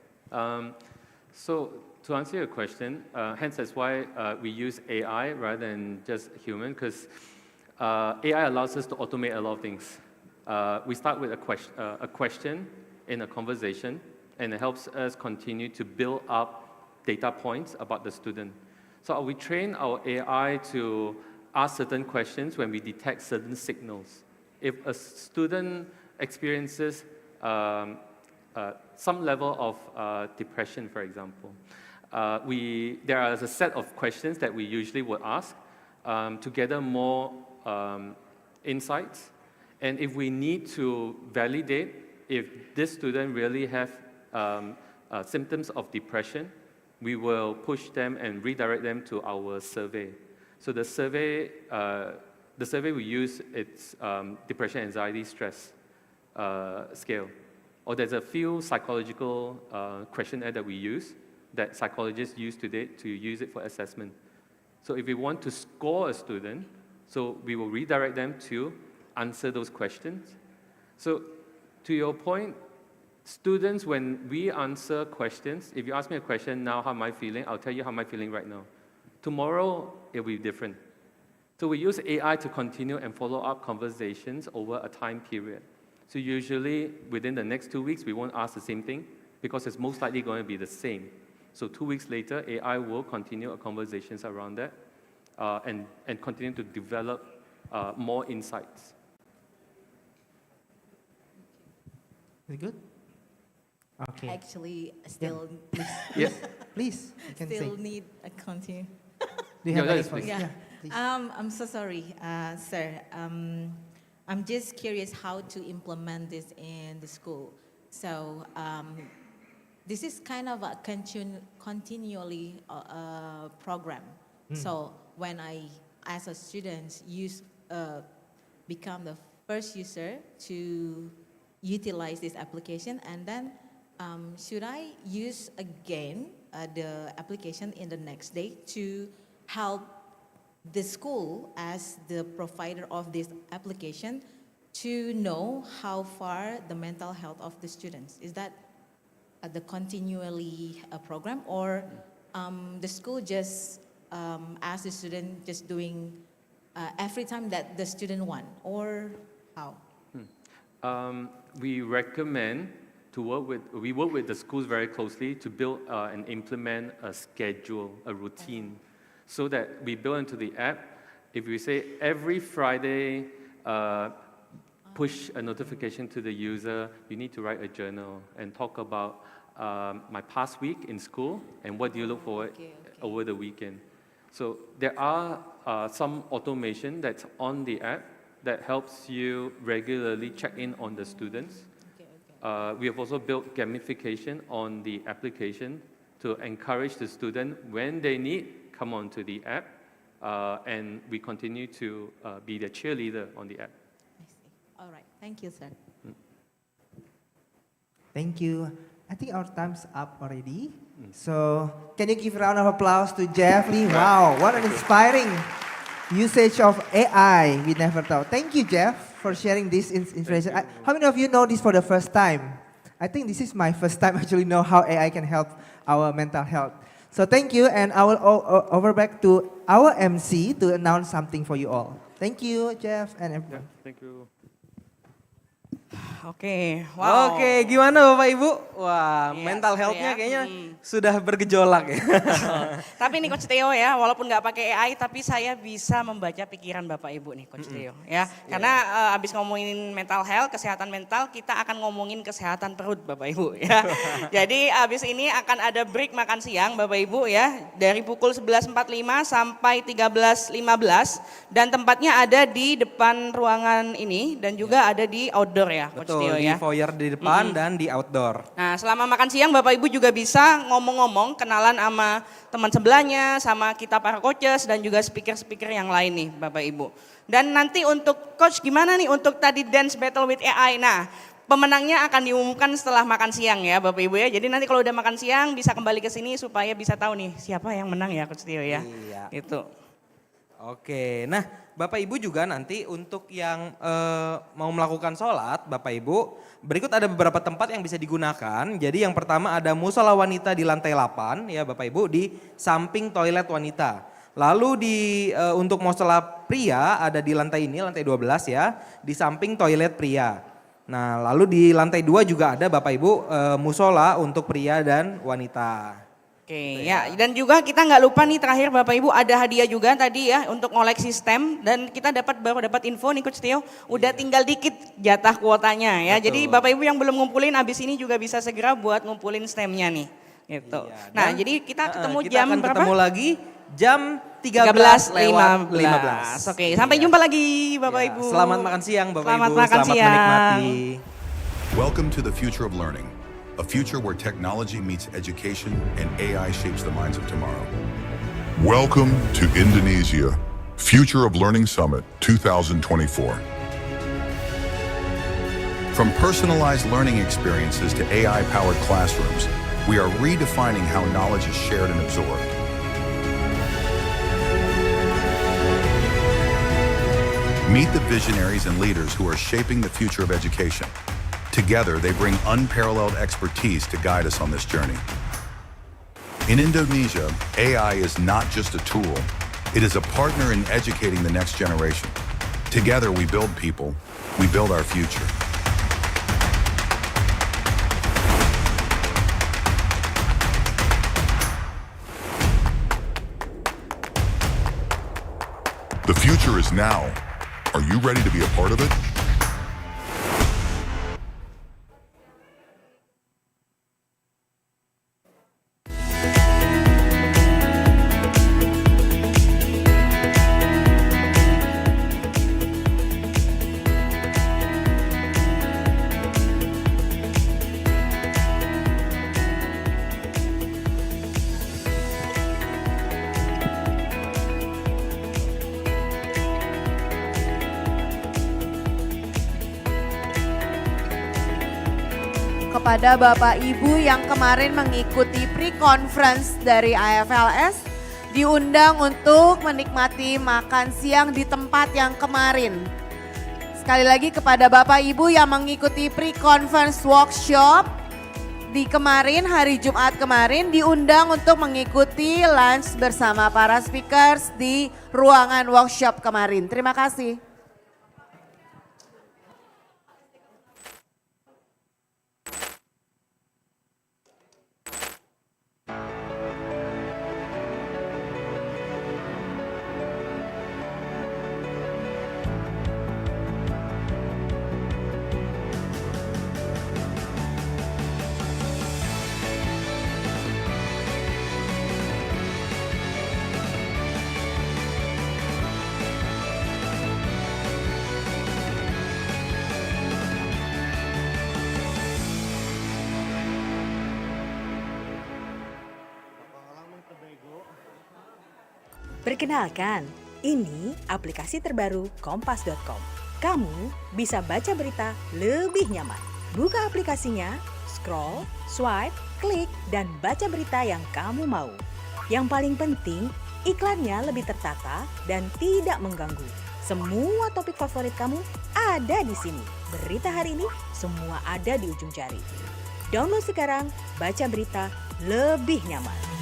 So to answer your question, hence that's why we use AI rather than just human, because AI allows us to automate a lot of things. We start with a question in a conversation, and it helps us continue to build up data points about the student. So we train our AI to ask certain questions when we detect certain signals. If a student experiences some level of depression, for example, there is a set of questions that we usually would ask to gather more insights. And if we need to validate if this student really have symptoms of depression, we will push them and redirect them to our survey. So the survey we use, it's depression, anxiety, stress scale. Or there's a few psychological questionnaire that we use, that psychologists use today to use it for assessment. So if we want to score a student, so we will redirect them to answer those questions. So to your point, students, when we answer questions, if you ask me a question now, how am I feeling? I'll tell you how am I feeling right now. Tomorrow, it'll be different. So we use AI to continue and follow up conversations over a time period. So usually, within the next 2 weeks, we won't ask the same thing because it's most likely going to be the same. So 2 weeks later, AI will continue conversations around that and continue to develop more insights. Is it good? Okay. Actually, still Yes. Please, you can still say. need a continue. Do you have Yeah, any yes, please. questions? Yeah. Please. I'm so sorry, sir. I'm just curious how to implement this in the school. So this is kind of a continually program. So when I, as a student, become the first user to utilize this application, and then should I use again the application in the next day to help the school as the provider of this application to know how far the mental health of the students? Is that the continually program, or the school just asks the student just doing every time that the student want, or how? We recommend to work with the schools very closely to build and implement a schedule, a routine, so that we build into the app. If we say every Friday, push a notification to the user, you need to write a journal and talk about my past week in school and what do you look forward over the weekend. So there are some automation that's on the app that helps you regularly check in on the students. We have also built gamification on the application to encourage the student, when they need, come onto the app, and we continue to be the cheerleader on the app. I see. All right. Thank you, sir. Thank you. I think our time's up already. So can you give a round of applause to Jeff Lee? Wow, what an inspiring usage of AI. We never thought. Thank you, Jeff, for sharing this information. How many of you know this for the first time? I think this is my first time actually know how AI can help our mental health. So thank you, and I will over back to our MC to announce something for you all. Thank you, Jeff and everyone. Thank you. Oke, wow. Oke, gimana Bapak Ibu? Wah, Iya, mental seru health-nya ya. kayaknya sudah bergejolak ya. Tapi nih Coach Theo ya, walaupun nggak pakai AI, tapi saya bisa membaca pikiran Bapak Ibu nih Coach Theo ya. Karena abis ngomongin mental health, kesehatan mental, kita akan ngomongin kesehatan perut Bapak Ibu ya. Jadi abis ini akan ada break makan siang Bapak Ibu ya, dari pukul 11.45 sampai 13.15 dan tempatnya ada di depan ruangan ini dan juga ada di outdoor ya Coach Theo Betul, di ya. foyer di depan dan di outdoor. Nah selama makan siang Bapak Ibu juga bisa ngomong-ngomong, kenalan sama teman sebelahnya, sama kita para coaches dan juga speaker-speaker yang lain nih Bapak Ibu. Dan nanti untuk coach gimana nih untuk tadi dance battle with AI, nah pemenangnya akan diumumkan setelah makan siang ya Bapak Ibu ya. Jadi nanti kalau udah makan siang bisa kembali ke sini supaya bisa tahu nih siapa yang menang ya Coach Theo ya. Iya. Itu. Oke, nah Bapak Ibu juga nanti untuk yang mau melakukan sholat, Bapak Ibu, berikut ada beberapa tempat yang bisa digunakan. Jadi yang pertama ada musola wanita di lantai 8 ya Bapak Ibu, di samping toilet wanita. Lalu untuk musola pria ada di lantai ini, lantai 12 ya, di samping toilet pria. Nah lalu di lantai 2 juga ada Bapak Ibu musola untuk pria dan wanita. Oke ya, dan juga kita nggak lupa nih terakhir Bapak Ibu ada hadiah juga tadi ya untuk ngoleksi stem dan kita baru dapat info nih Coach Theo udah tinggal dikit jatah kuotanya ya. Betul. Jadi Bapak Ibu yang belum ngumpulin abis ini juga bisa segera buat ngumpulin stemnya nih. Gitu. Iya, Nah dan, jadi kita ketemu kita jam akan berapa? ketemu lagi jam 13.15. Oke, sampai jumpa lagi Bapak Ya, Ibu. selamat makan siang Bapak Selamat Ibu, makan selamat siang. menikmati. Welcome to the future of learning, a future where technology meets education and AI shapes the minds of tomorrow. Welcome to Indonesia, Future of Learning Summit 2024. From personalized learning experiences to AI-powered classrooms, we are redefining how knowledge is shared and absorbed. Meet the visionaries and leaders who are shaping the future of education. Together, they bring unparalleled expertise to guide us on this journey. In Indonesia, AI is not just a tool, it is a partner in educating the next generation. Together, we build people, we build our future. The future is now. Are you ready to be a part of it? Kepada Bapak Ibu yang kemarin mengikuti pre-conference dari IFLS, diundang untuk menikmati makan siang di tempat yang kemarin. Sekali lagi kepada Bapak Ibu yang mengikuti pre-conference workshop di kemarin, hari Jumat kemarin, diundang untuk mengikuti lunch bersama para speakers di ruangan workshop kemarin. Terima kasih. Perkenalkan, ini aplikasi terbaru kompas.com. Kamu bisa baca berita lebih nyaman. Buka aplikasinya, scroll, swipe, klik, dan baca berita yang kamu mau. Yang paling penting, iklannya lebih tertata dan tidak mengganggu. Semua topik favorit kamu ada di sini. Berita hari ini semua ada di ujung jari. Download sekarang, baca berita lebih nyaman.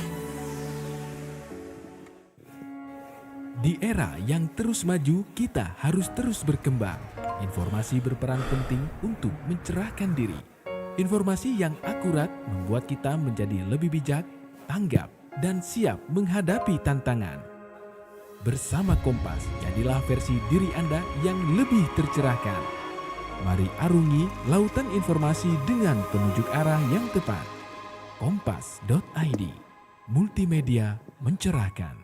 Di era yang terus maju, kita harus terus berkembang. Informasi berperan penting untuk mencerahkan diri. Informasi yang akurat membuat kita menjadi lebih bijak, tanggap, dan siap menghadapi tantangan. Bersama Kompas, jadilah versi diri Anda yang lebih tercerahkan. Mari arungi lautan informasi dengan penunjuk arah yang tepat. Kompas.id, multimedia mencerahkan.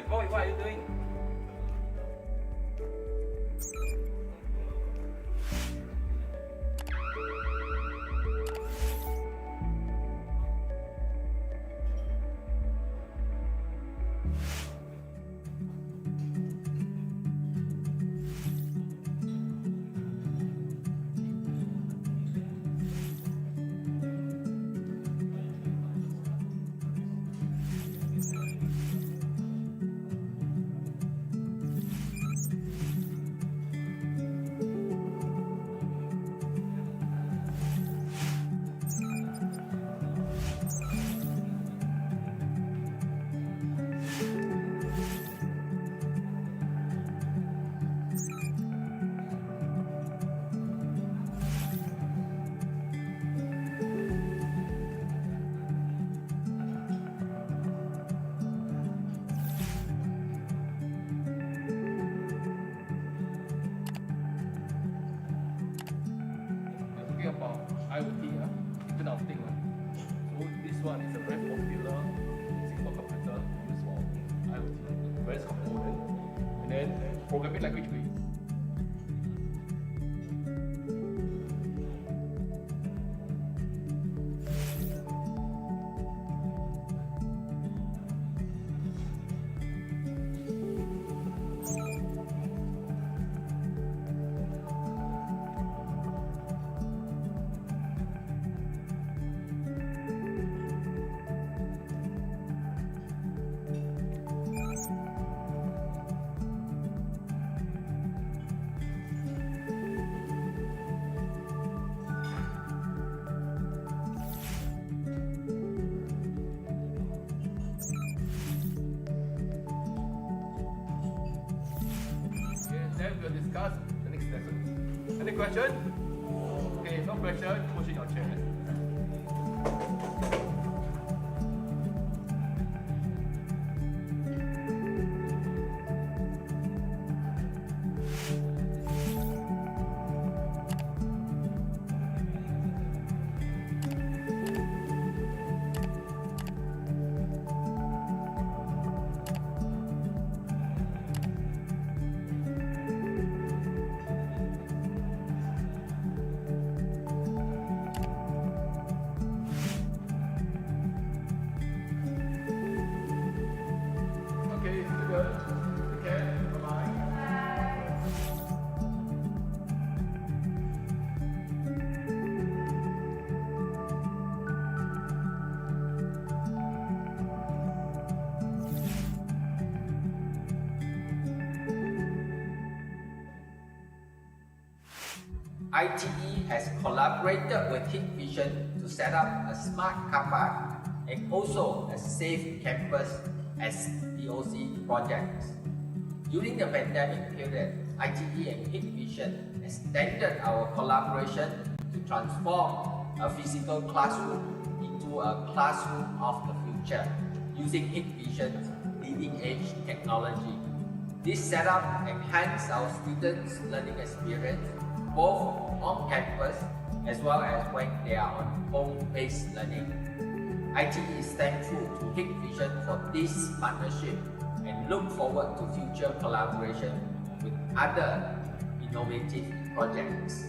Boy, what are you doing? IoT, Internet of Things. So this one is a very popular Singapore computer used for IoT, various component, and then programming language we then we'll discuss the next lesson. Any question? Okay, no question, push in your chair. Okay, good. Okay, bye-bye. ITE has collaborated with Hikvision to set up a smart car park and also a safe campus as POC projects. During the pandemic period, ITE and Hikvision extended our collaboration to transform a physical classroom into a classroom of the future using Hikvision's leading-edge technology. This setup enhanced our students' learning experience both on campus as well as when they are on home-based learning. ITE is thankful to Hikvision for this partnership and look forward to future collaboration with other innovative projects.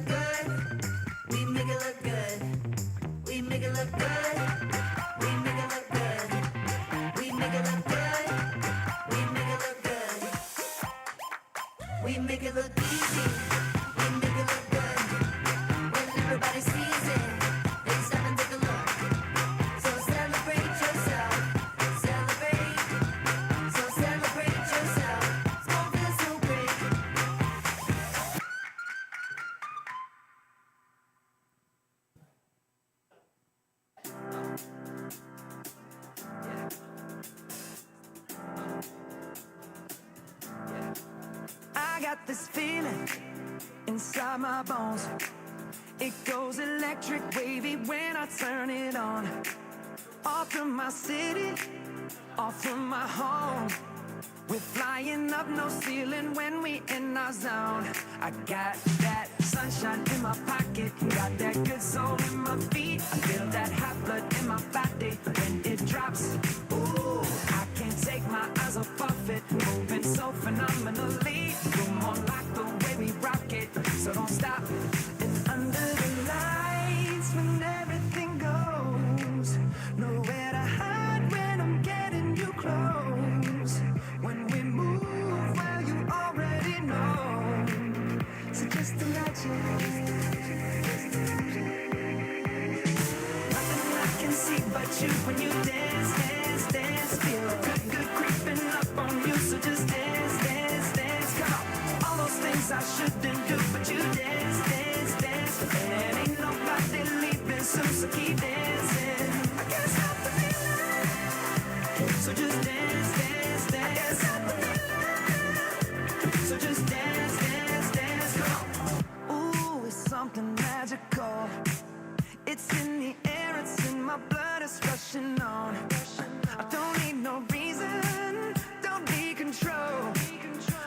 look good. We make it look good. We make it look good. We make it look good. We make it look good. We make it look good. We make it look easy. We make it look good. When everybody sees it, they stop and take a look. So celebrate yourself. Celebrate. So celebrate yourself. It's gonna feel so great. I got this feeling inside my bones. It goes electric wavy when I turn it on. Off from my city, off from my home. We're flying up, no ceiling when we in our zone. I got that sunshine in my pocket, got that good soul in my feet. I feel that hot blood in my body when it drops. Ooh, I can't take my eyes off of it, moving so phenomenally. You're more like the way we rock it, so don't stop. And under the lights, when everything goes, nowhere to hide when I'm getting you close. When we move, well, you already know. So just imagine. Nothing I can see but you when you dance, dance, dance. Feel good, good creeping up on you. So just dance, dance, dance. Come on. All those things I shouldn't do, but you dance, dance, dance. And ain't nobody leaving soon, so keep dancing. I can't stop the feeling. So just dance, dance, dance. I can't stop the feeling. So just dance, dance, dance. Come on. Ooh, it's something magical. It's in the air, it's in my blood, it's rushing on. I don't need no reason, don't be control.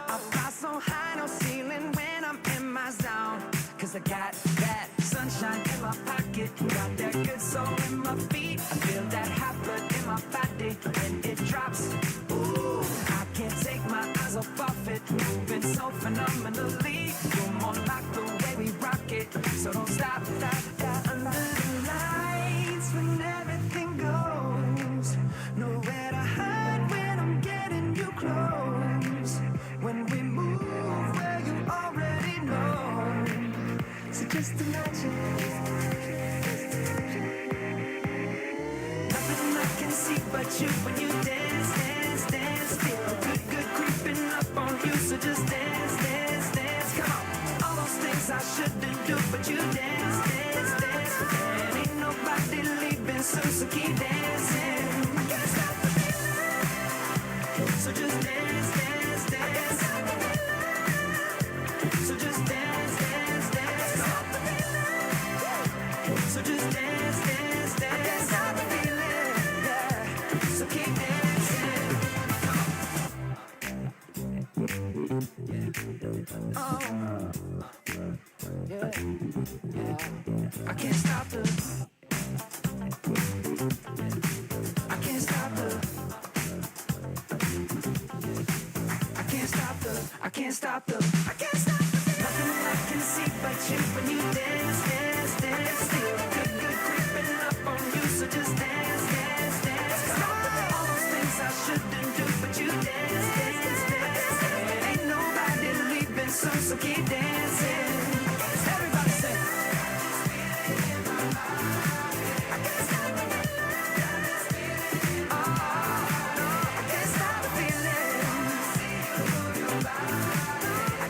I fly so high, no ceiling when I'm in my zone. Cause I got that sunshine in my pocket, got that good soul in my feet. I feel that hot blood in my body when it drops. Ooh, I can't take my eyes off of it, moving so phenomenally. You're more like the way we rock it, so don't stop, stop, stop. Under the lights when everything goes, nowhere to hide when I'm getting you close. When we move, well, you already know. So just imagine. Nothing I can see but you when you dance, dance, dance. Feel good, good creeping up on you. So just dance, dance, dance. Come on. All those things I shouldn't do, but you dance, dance, dance. And ain't nobody leaving soon, so keep dancing. I can't stop the feeling. So just dance, dance, dance. I can't stop the feeling. So just dance, dance, dance. Stop the feeling. So just dance, dance, dance. I can't stop the feeling. Yeah. So keep dancing. Oh. Yeah. Yeah. I can't stop the. I can't stop the. I can't stop the. I can't stop the. I can't stop the. Nothing I can see but you when you dance, dance, dance. Feel good, good creeping up on you. So just dance, dance, dance. All those things I shouldn't do, but you dance, dance, dance. And ain't nobody leaving soon, so keep dancing. Everybody say. I can't stop the feeling. Oh, no, I can't stop the feeling. I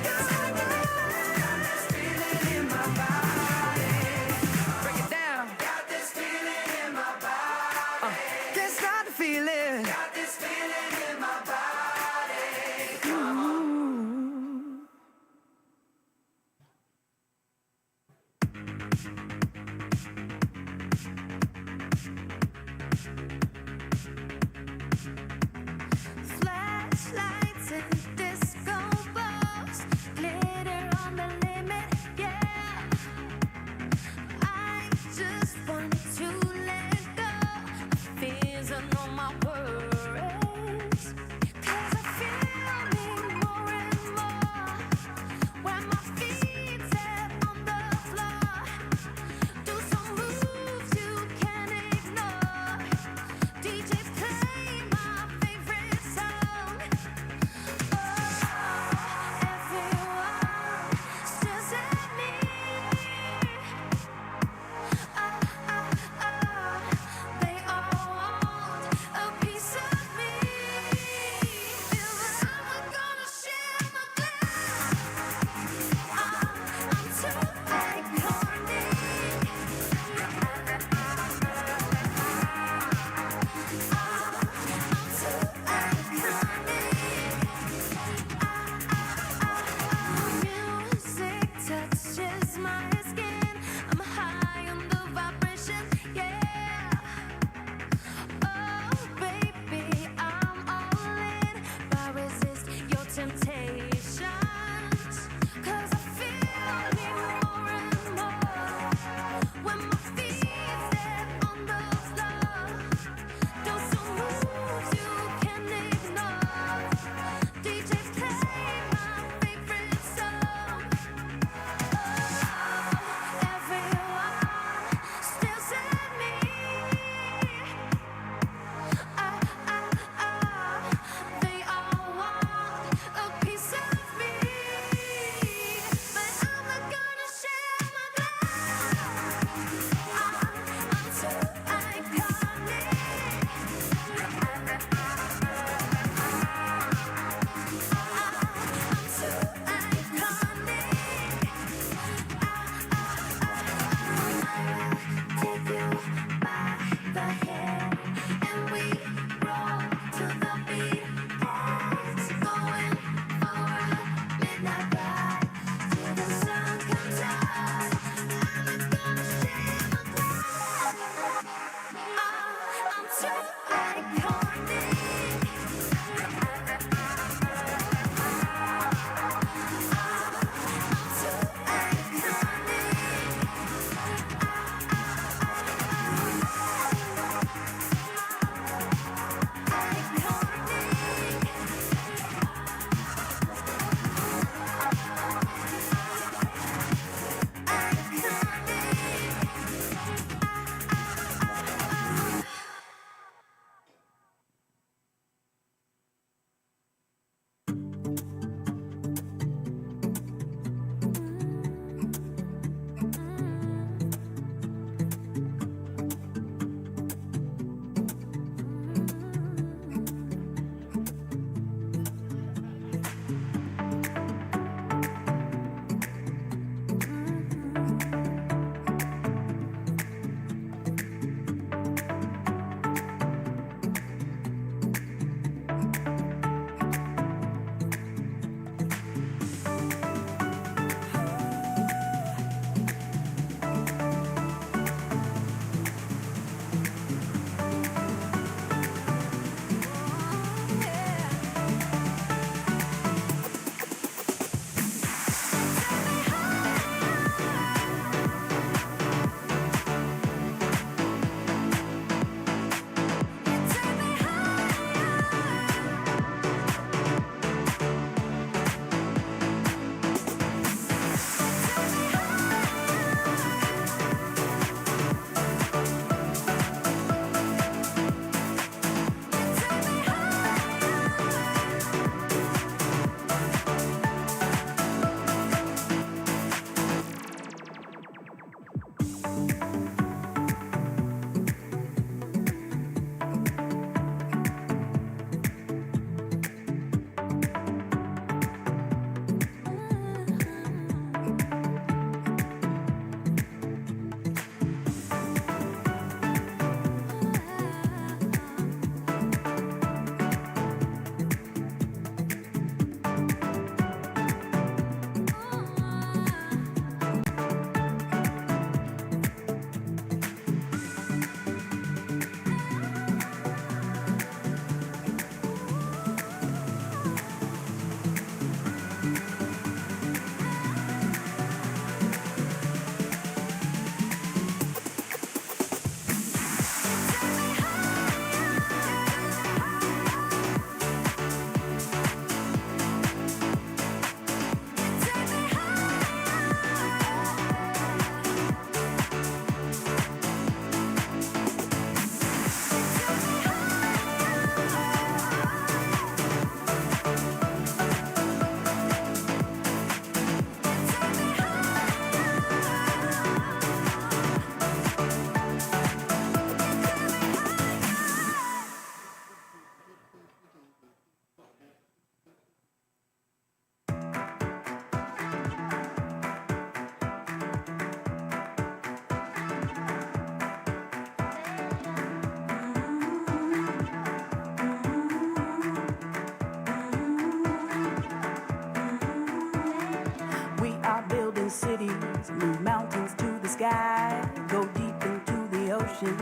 high, go deep into the ocean.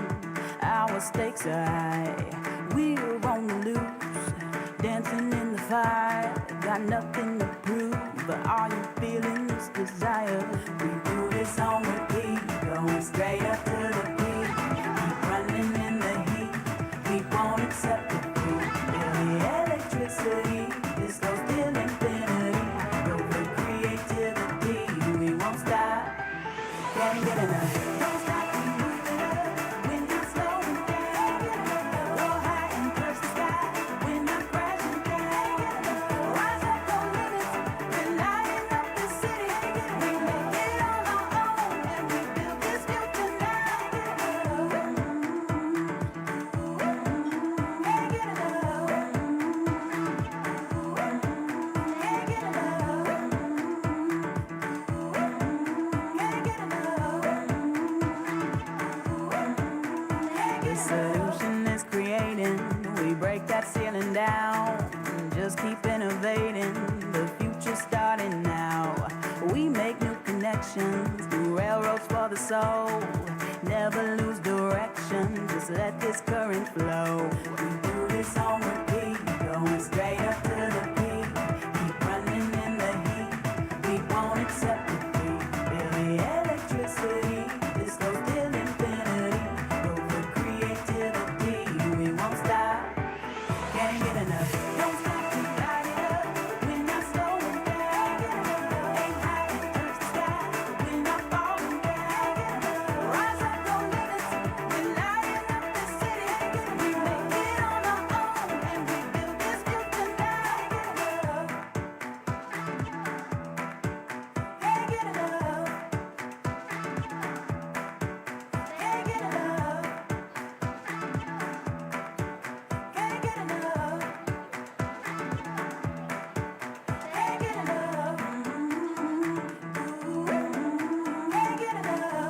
Our stakes are high, we're on the loose, dancing in the fire. Got nothing to prove, but are you feeling this desire? We do this on repeat, going straight up to the beat. Keep running in the heat, we won't accept defeat. Feel the electricity, this goes till infinity. Go for creativity, we won't stop. Can't get enough. Don't stop, we move it up. We're not slowing down. Go high and touch the sky. We're not crashing down. Rise up, no limits. We're lighting up the city. We make it on our own, and we build this future now. Can't get enough. Can't get enough. The solution is creating. We break that ceiling down. Just keep innovating. The future's starting now. We make new connections. New railroads for the soul. Never lose direction. Just let this current flow. We do this on repeat. Going straight up to the peak. Keep running in the heat. We won't accept defeat. Feel the electricity. This goes till infinity. Go for creativity. We won't stop. Can't get enough. Don't stop to light it up. We're not slowing down. Aim high and touch the sky. We're not falling down. Rise up, no limits. We're lighting up the city. We make it on our own, and we build this future now. Can't get enough. Can't get enough. Can't get enough. Can't get enough. Can't get enough.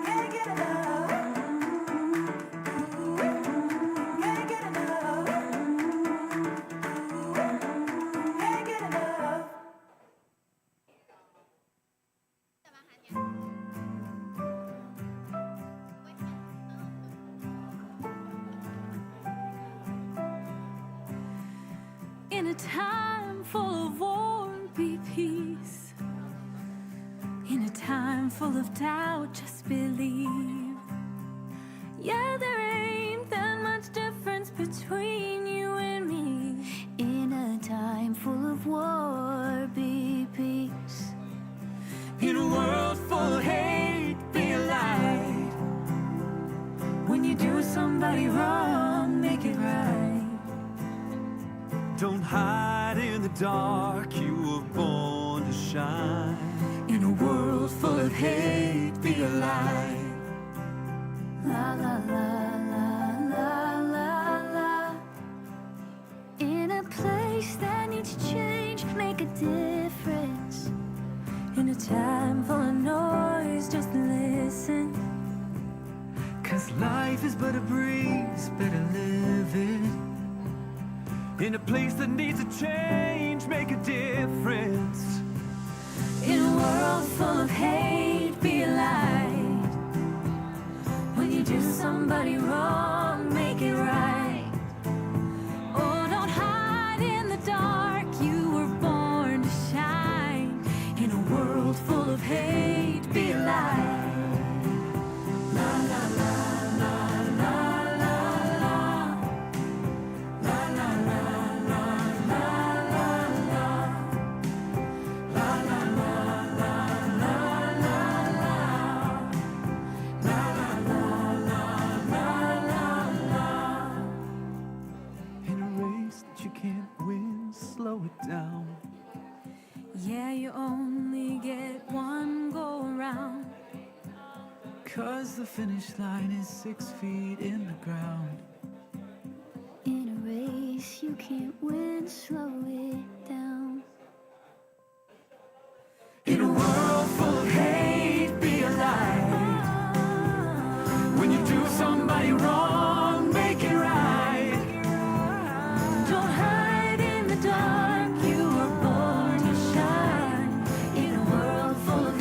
Can't get enough. Can't get enough. Can't get enough. In a time full of war, be peace. In a time full of doubt, just believe. Yeah, there ain't that much difference between you and me. In a time full of war, be peace. In a world full of hate, be a light. When you do somebody wrong, make it right. Don't hide in the dark, you were born to shine. In a world full of hate, be a light. La la la la la la la. In a place that needs change, make a difference. In a time full of noise, just listen. 'Cause life is but a breeze, better live it. In a place that needs a change, make a difference. In a world full of hate, be a light. When you do somebody wrong, make it right. Oh, don't hide in the dark, you were born to shine. In a world full of hate, be a light. La la la la la la la. La la la la la la la. La la la la la la la. La la la la la la la. In a race that you can't win, slow it down. Yeah, you only get one go around. 'Cause the finish line is 6 feet in the ground. In a race you can't win, slow it down. In a world full of hate, be a light. When you do somebody wrong, make it right. Don't hide in the dark, you were born to shine. In a world full of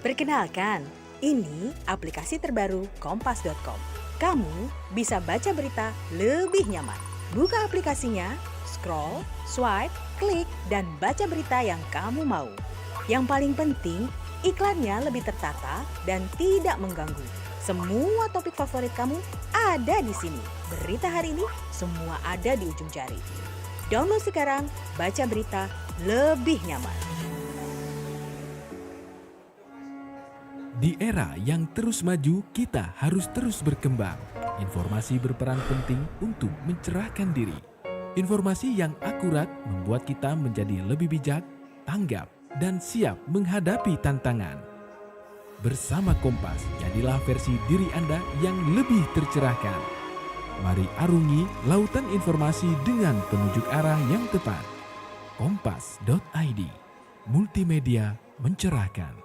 Perkenalkan, ini aplikasi terbaru kompas.com. Kamu bisa baca berita lebih nyaman. Buka aplikasinya, scroll, swipe, klik, dan baca berita yang kamu mau. Yang paling penting, iklannya lebih tertata dan tidak mengganggu. Semua topik favorit kamu ada di sini. Berita hari ini semua ada di ujung jari. Download sekarang, baca berita lebih nyaman. Di era yang terus maju, kita harus terus berkembang. Informasi berperan penting untuk mencerahkan diri. Informasi yang akurat membuat kita menjadi lebih bijak, tanggap, dan siap menghadapi tantangan. Bersama Kompas, jadilah versi diri Anda yang lebih tercerahkan. Mari arungi lautan informasi dengan penunjuk arah yang tepat. Kompas.id, multimedia mencerahkan.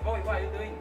Boy, what are you doing?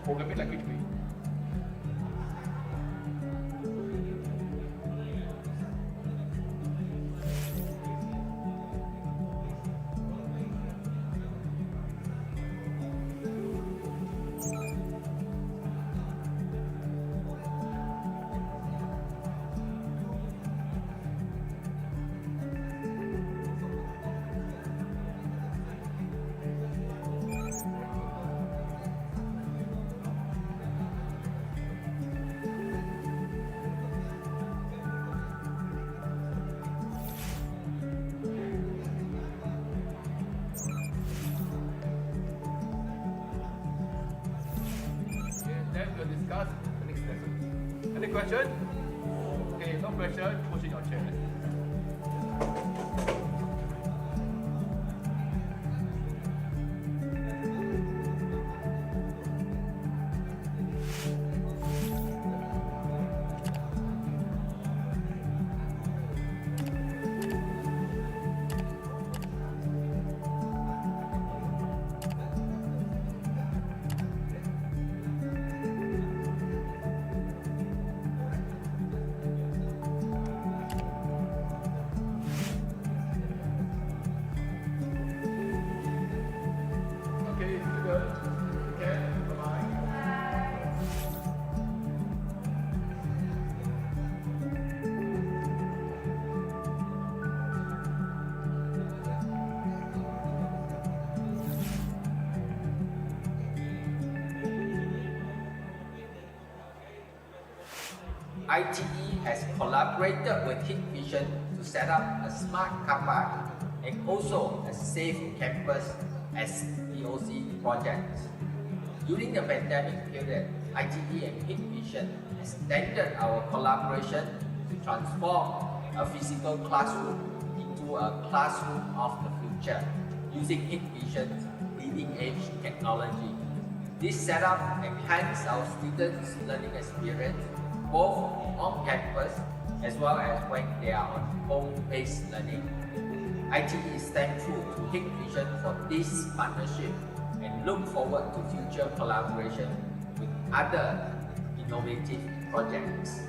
programming language way. Then we'll discuss the next lesson. Any question? Okay, no question, push in your chair. Okay, good. Okay, bye-bye. ITE has collaborated with Hikvision to set up a smart car park and also a safe campus as POC projects. During the pandemic period, ITE and Hikvision extended our collaboration to transform a physical classroom into a classroom of the future using Hikvision's leading-edge technology. This setup enhances our students' learning experience both on campus as well as when they are on home-based learning. ITE is thankful to Hikvision for this partnership and look forward to future collaboration with other innovative projects.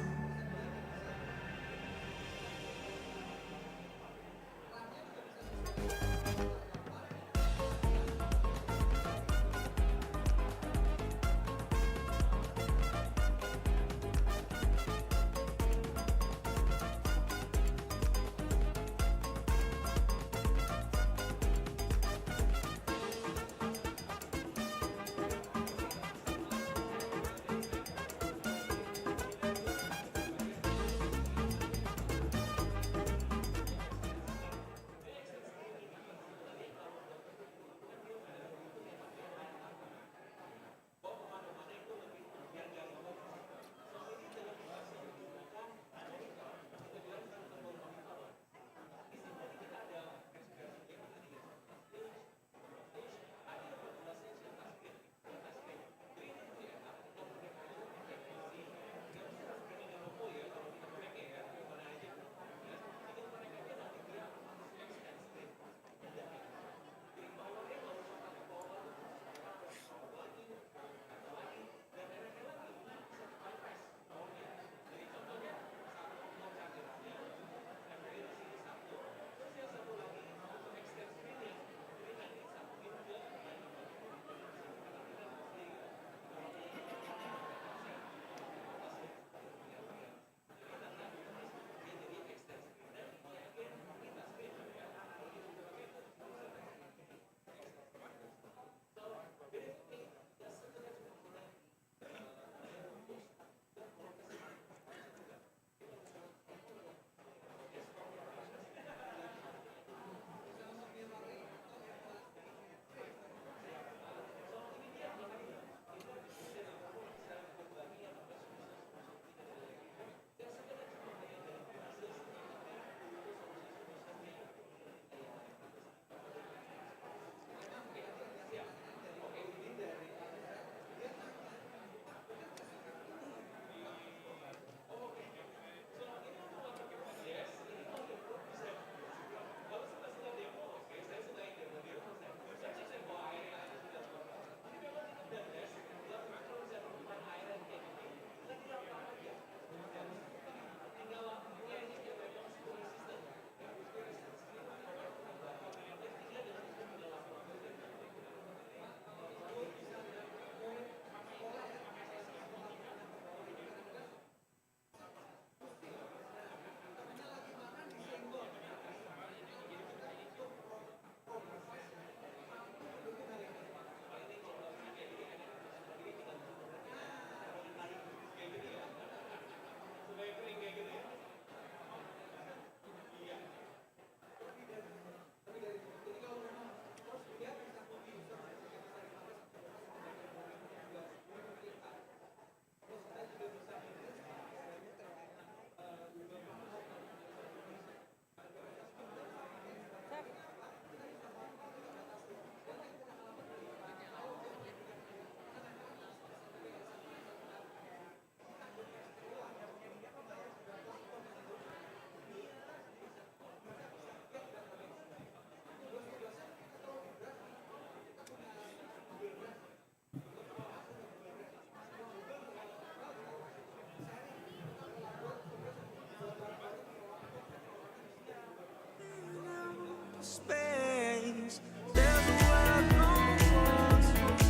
space. There's a world no walls for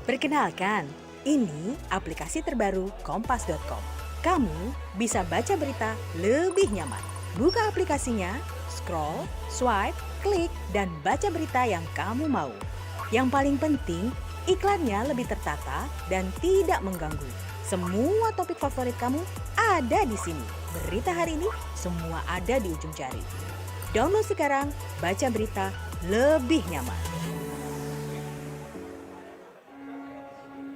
Perkenalkan, ini aplikasi terbaru kompas.com. Kamu bisa baca berita lebih nyaman. Buka aplikasinya, scroll, swipe, klik, dan baca berita yang kamu mau. Yang paling penting, iklannya lebih tertata dan tidak mengganggu. Semua topik favorit kamu ada di sini. Berita hari ini semua ada di ujung jari. Download sekarang, baca berita lebih nyaman.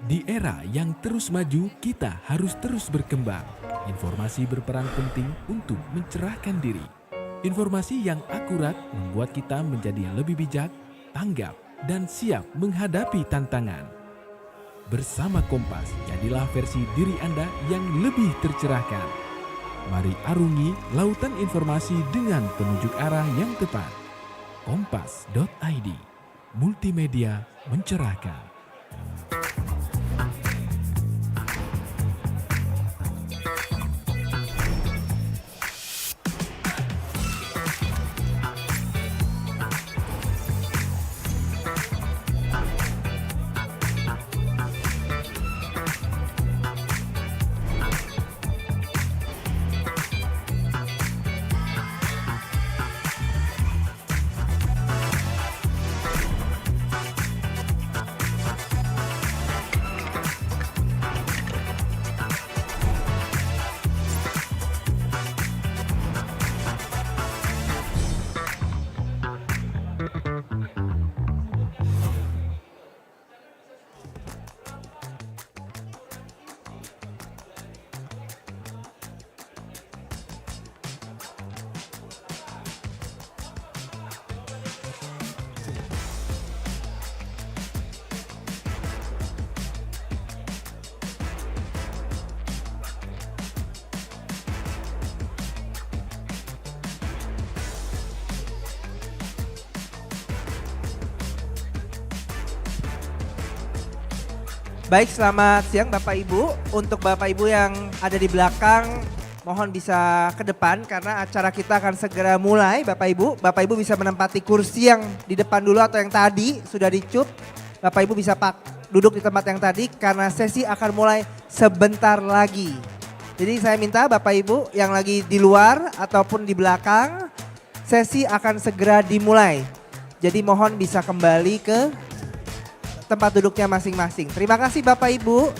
Di era yang terus maju, kita harus terus berkembang. Informasi berperan penting untuk mencerahkan diri. Informasi yang akurat membuat kita menjadi lebih bijak, tanggap, dan siap menghadapi tantangan. Bersama Kompas, jadilah versi diri Anda yang lebih tercerahkan. Mari arungi lautan informasi dengan penunjuk arah yang tepat. Kompas.id, multimedia mencerahkan. Baik, selamat siang Bapak Ibu. Untuk Bapak Ibu yang ada di belakang, mohon bisa ke depan karena acara kita akan segera mulai Bapak Ibu. Bapak Ibu bisa menempati kursi yang di depan dulu atau yang tadi sudah dicup. Bapak Ibu bisa duduk di tempat yang tadi karena sesi akan mulai sebentar lagi. Jadi saya minta Bapak Ibu yang lagi di luar ataupun di belakang, sesi akan segera dimulai. Jadi mohon bisa kembali ke tempat duduknya masing-masing. Terima kasih Bapak Ibu.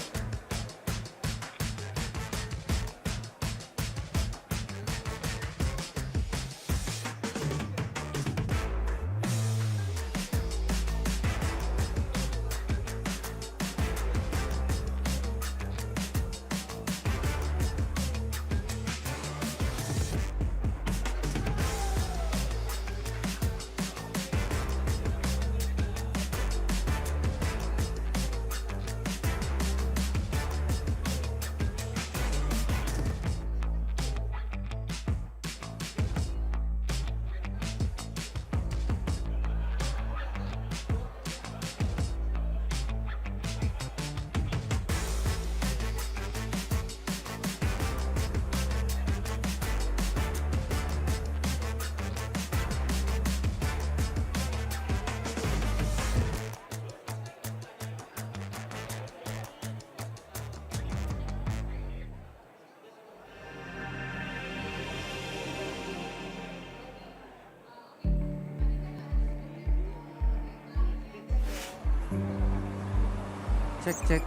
Cek, cek.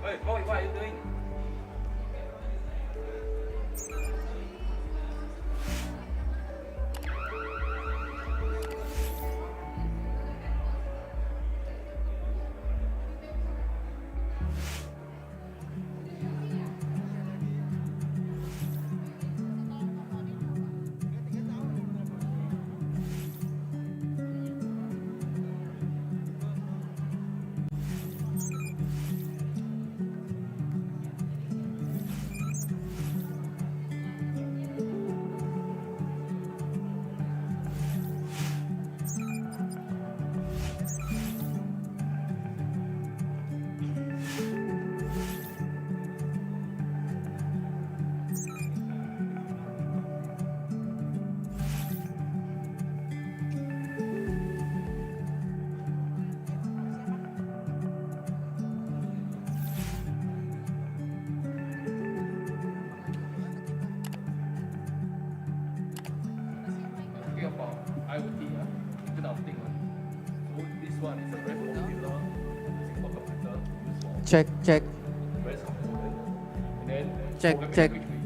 Hey, boy, what are you doing? Talking about IoT, Internet of Things. So this one is a very popular Singapore computer used for Cek, cek. various components. And then Check, programming check. quickly.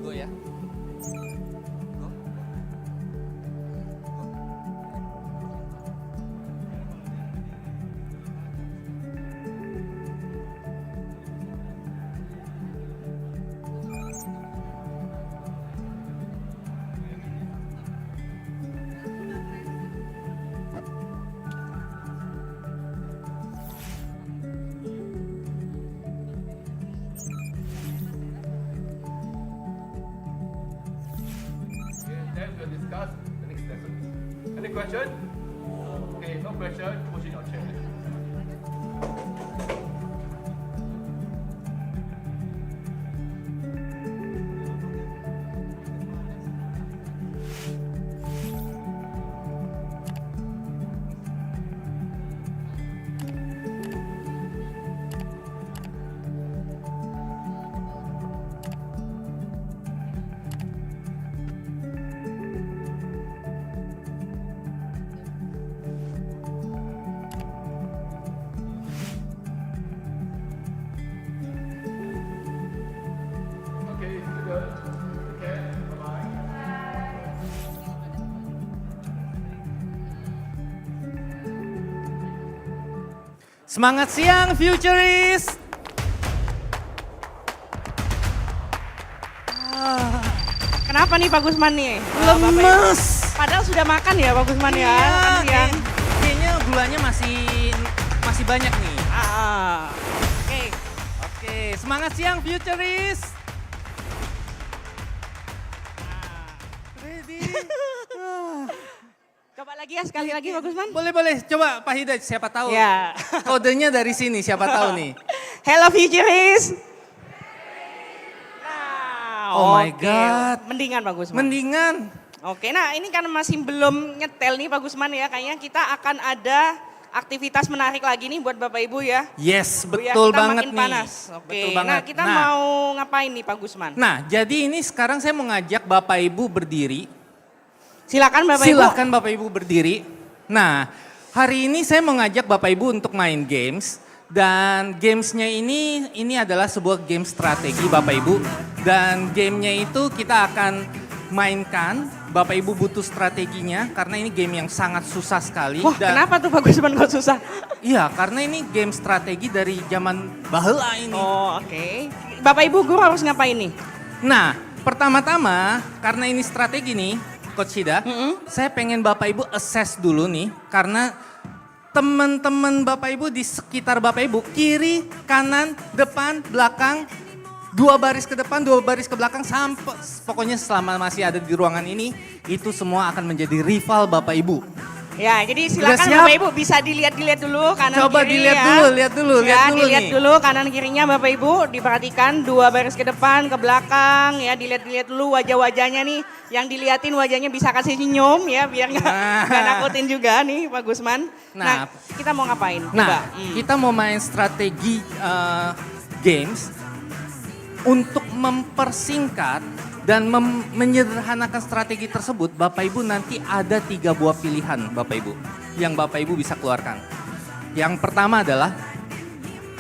Go ya. Okay, then we'll discuss the next lesson. Any question? Okay, no question, push in your chair. Okay, good. Okay, bye-bye. Semangat siang futurist. Kenapa nih Pak Gusman nih? Lemes. Bapak Ibu? Padahal sudah makan ya Pak Gusman ya, Iya, makan siang. kayaknya gulanya masih banyak nih. Oke. Oke, semangat siang futurist. Ready? Coba lagi ya sekali lagi Pak Gusman. Boleh, coba Pak Hidayat, siapa tahu. Ya. Kodenya dari sini, siapa tahu nih. Hello futurist. Oh my Oke, God. Mendingan Pak Gusman. Mendingan. Oke, nah ini kan masih belum nyetel nih Pak Gusman ya. Kayaknya kita akan ada aktivitas menarik lagi nih buat Bapak Ibu ya. Yes, Bu ya, betul kita banget makin nih. panas. Oke, Betul nah banget. kita mau ngapain nih Pak Gusman? Nah, jadi ini sekarang saya mau ngajak Bapak Ibu berdiri. Silakan Bapak Ibu. Silakan Bapak Ibu berdiri. Nah, hari ini saya mau ngajak Bapak Ibu untuk main games. Dan gamesnya ini adalah sebuah game strategi Bapak Ibu. Dan gamenya itu kita akan mainkan, Bapak Ibu butuh strateginya karena ini game yang sangat susah sekali. Wah, kenapa tuh Pak Gusman kok susah? Iya, karena ini game strategi dari zaman baheula ini. Oh, oke. Bapak Ibu guru harus ngapain nih? Nah, pertama-tama karena ini strategi nih, Coach Hida, saya pengen Bapak Ibu assess dulu nih karena teman-teman Bapak Ibu di sekitar Bapak Ibu, kiri, kanan, depan, belakang, 2 baris ke depan, 2 baris ke belakang, sampai pokoknya selama masih ada di ruangan ini, itu semua akan menjadi rival Bapak Ibu. Ya, jadi silakan Bapak Ibu bisa dilihat dulu kanan Coba kiri dilihat ya. dulu, lihat dulu Dilihat nih. dulu kanan kirinya Bapak Ibu, diperhatikan 2 baris ke depan, ke belakang ya, dilihat dulu wajah-wajahnya nih. Yang diliatin wajahnya bisa kasih senyum ya, biar nggak nakutin juga nih Pak Gusman. Nah, kita mau ngapain? Nah, kita mau main strategi games untuk mempersingkat dan menyederhanakan strategi tersebut. Bapak Ibu nanti ada 3 buah pilihan Bapak Ibu yang Bapak Ibu bisa keluarkan. Yang pertama adalah